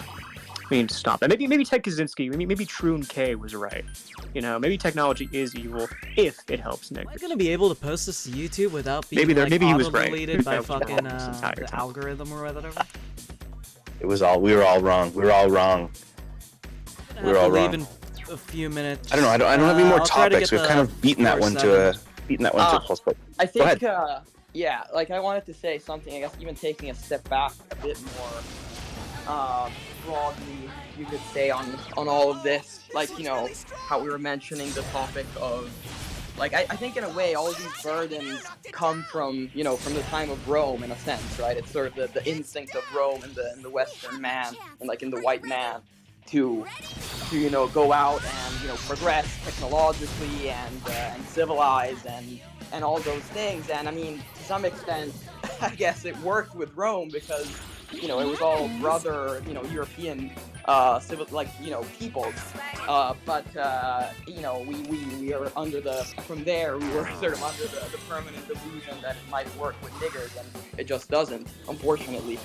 stop that. Maybe Ted Kaczynski, maybe Troon K was right. Maybe technology is evil if it helps niggers. Am I gonna be able to post this to YouTube without being maybe he was right. deleted by fucking the algorithm or whatever? We were all wrong. We were all wrong. We were all wrong. Leave in a few minutes. I don't know. I don't have any more topics. We've kind of beaten that one to a pulse. I think, I wanted to say something. I guess even taking a step back a bit more broadly, you could say on all of this, how we were mentioning the topic of, I think in a way all of these burdens come from from the time of Rome, in a sense, right? It's sort of the instinct of Rome in the Western man and in the white man to go out and progress technologically and civilize and all those things. And I mean, to some extent, I guess it worked with Rome, because it was all brother, European, civil, peoples. But we are under from there, we were sort of under the permanent delusion that it might work with niggers, and it just doesn't, unfortunately.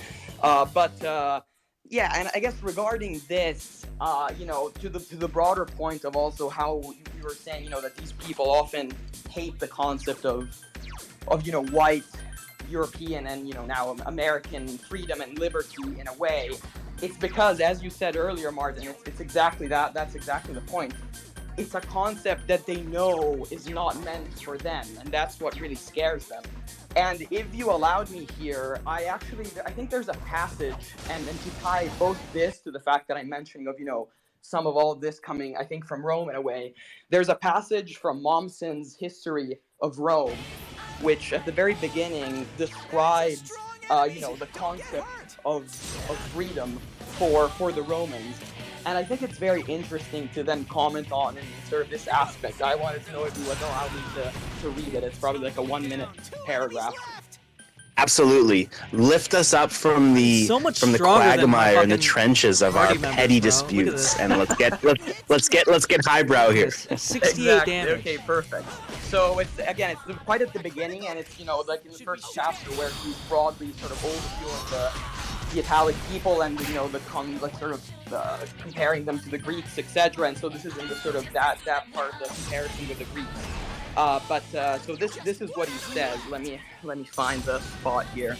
Yeah, and I guess regarding this, to the broader point of also how we were saying, that these people often hate the concept of white European and now American freedom and liberty in a way. It's because, as you said earlier, Martin, it's exactly that. That's exactly the point. It's a concept that they know is not meant for them, and that's what really scares them. And if you allowed me here, I think there's a passage, and to tie both this to the fact that I'm mentioning of, some of all of this coming, I think, from Rome in a way. There's a passage from Mommsen's History of Rome, which at the very beginning describes, the concept of freedom for the Romans. And I think it's very interesting to then comment on in sort of this aspect. I wanted to know if you would allow me to read it. It's probably like a 1-minute paragraph. Absolutely. Lift us up from the quagmire and the trenches of our petty disputes, and let's get highbrow here. 68 damage. Okay, perfect. So it's quite at the beginning, and it's like in the first chapter where he's broadly sort of overviewing the Italic people and comparing them to the Greeks, etc. And so this is in the sort of that part of the comparison with the Greeks. So this is what he says. Let me find the spot here.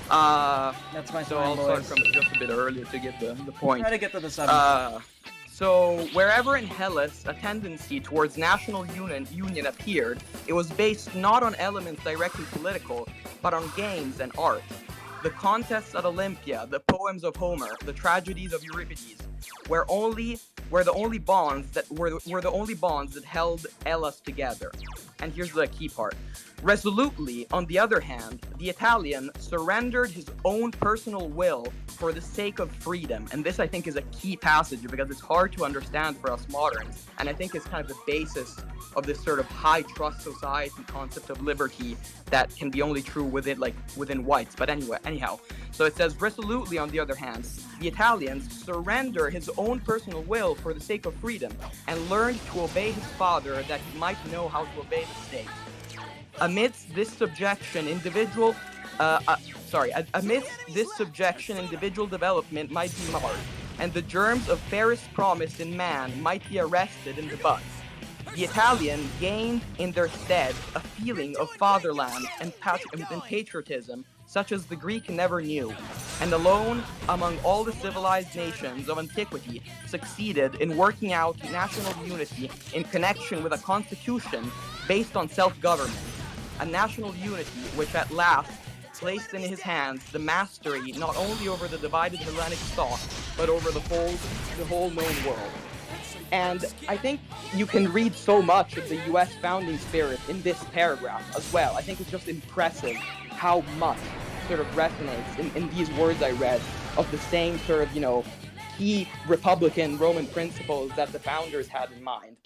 That's my so I'll start from just a bit earlier to get the point. Try to get to the subject. So wherever in Hellas a tendency towards national union appeared, it was based not on elements directly political, but on games and art. The contests at Olympia, the poems of Homer, the tragedies of Euripides, were the only bonds that held Hellas together. And here's the key part. Resolutely, on the other hand, the Italian surrendered his own personal will for the sake of freedom. And this, I think, is a key passage because it's hard to understand for us moderns. And I think it's kind of the basis of this sort of high trust society concept of liberty that can be only true within whites. But anyhow, so it says, resolutely, on the other hand, the Italians surrender his own personal will for the sake of freedom and learned to obey his father that he might know how to obey the state. Amidst this subjection, individual development might be marred, and the germs of fairest promise in man might be arrested in the buds. The Italian gained in their stead a feeling of fatherland and patriotism such as the Greek never knew, and alone among all the civilized nations of antiquity succeeded in working out national unity in connection with a constitution based on self-government, a national unity which at last placed in his hands the mastery not only over the divided Hellenic stock, but over the whole known world. And I think you can read so much of the US founding spirit in this paragraph as well. I think it's just impressive how much sort of resonates in these words I read of the same sort of, key Republican Roman principles that the founders had in mind.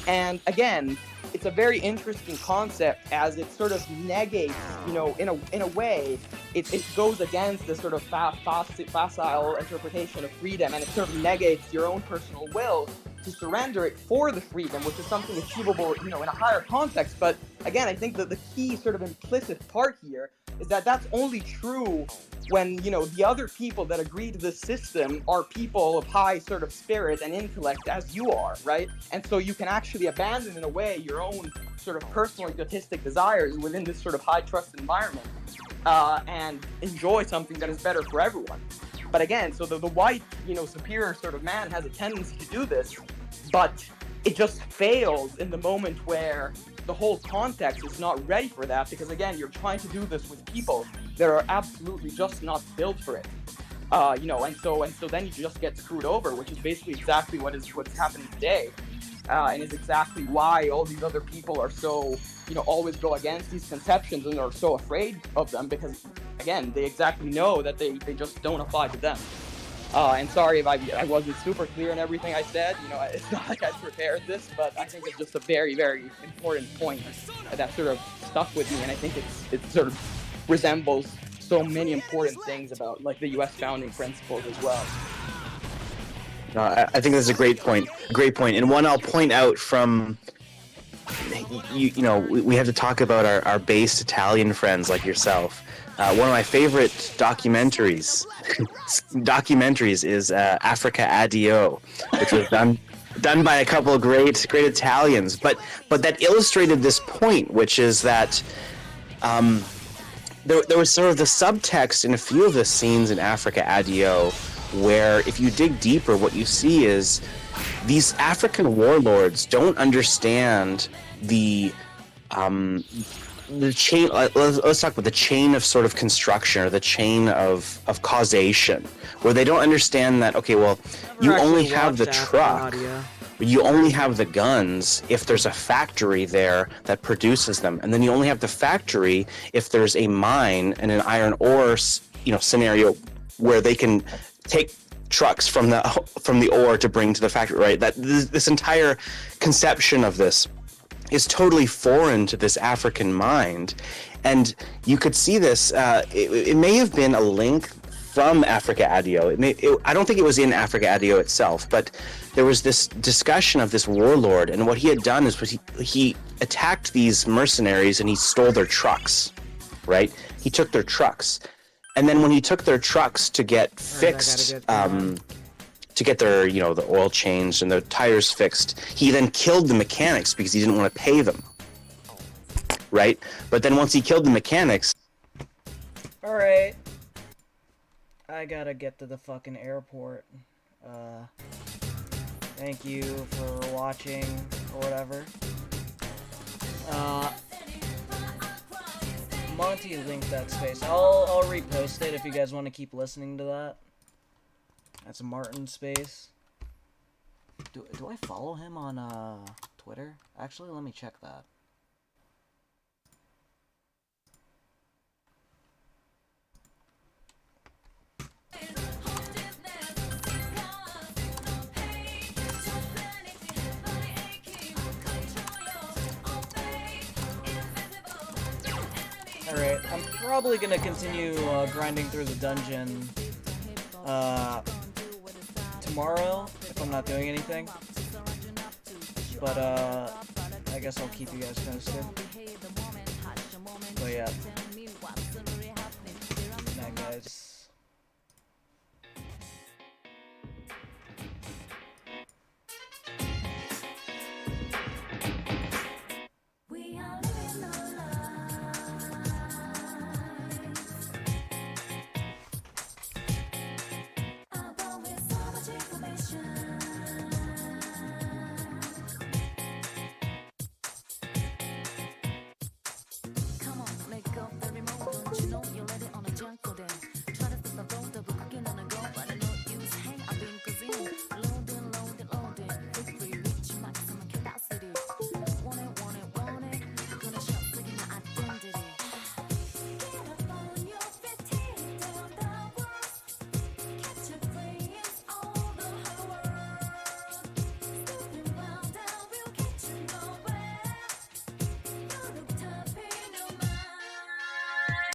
And again, it's a very interesting concept as it sort of negates, in a way, it goes against the sort of facile interpretation of freedom, and it sort of negates your own personal will to surrender it for the freedom, which is something achievable, in a higher context. But again, I think that the key sort of implicit part here is that that's only true when, the other people that agree to this system are people of high sort of spirit and intellect as you are, right? And so you can actually abandon, in a way, your own sort of personal egotistic desires within this sort of high trust environment and enjoy something that is better for everyone. But again, so the white, superior sort of man has a tendency to do this, but it just fails in the moment where the whole context is not ready for that, because again, you're trying to do this with people that are absolutely just not built for it. And so then you just get screwed over, which is basically exactly what's happening today. And is exactly why all these other people are so, always go against these conceptions and are so afraid of them, because again, they exactly know that they just don't apply to them. And sorry if I wasn't super clear in everything I said. It's not like I prepared this, but I think it's just a very, very important point that sort of stuck with me, and I think it sort of resembles so many important things about like the U.S. founding principles as well. I think that's a great point. And one I'll point out from, you know, we have to talk about our based Italian friends like yourself. One of my favorite documentaries is Africa Addio, which was done by a couple of great Italians. But that illustrated this point, which is that there was sort of the subtext in a few of the scenes in Africa Addio, where if you dig deeper, what you see is these African warlords don't understand the chain. Let's talk about the chain of sort of construction, or the chain of causation, where they don't understand that, okay, well, you only have the truck, you only have the guns if there's a factory there that produces them, and then you only have the factory if there's a mine and an iron ore, scenario where they can take trucks from the ore to bring to the factory, right? That this entire conception of this is totally foreign to this African mind, and you could see this. It may have been a link from Africa Addio. I don't think it was in Africa Addio itself, but there was this discussion of this warlord, and what he had done is he attacked these mercenaries and he stole their trucks, right? He took their trucks. And then when he took their trucks to get fixed, to get their, the oil changed and the tires fixed, he then killed the mechanics because he didn't want to pay them, right? But then once he killed the mechanics... Alright. I gotta get to the fucking airport. Thank you for watching, or whatever. Monty linked that space. I'll repost it if you guys want to keep listening to that. That's Martin space. Do I follow him on Twitter? Actually, let me check that. Alright, I'm probably gonna continue grinding through the dungeon tomorrow, if I'm not doing anything. But I guess I'll keep you guys posted. But yeah.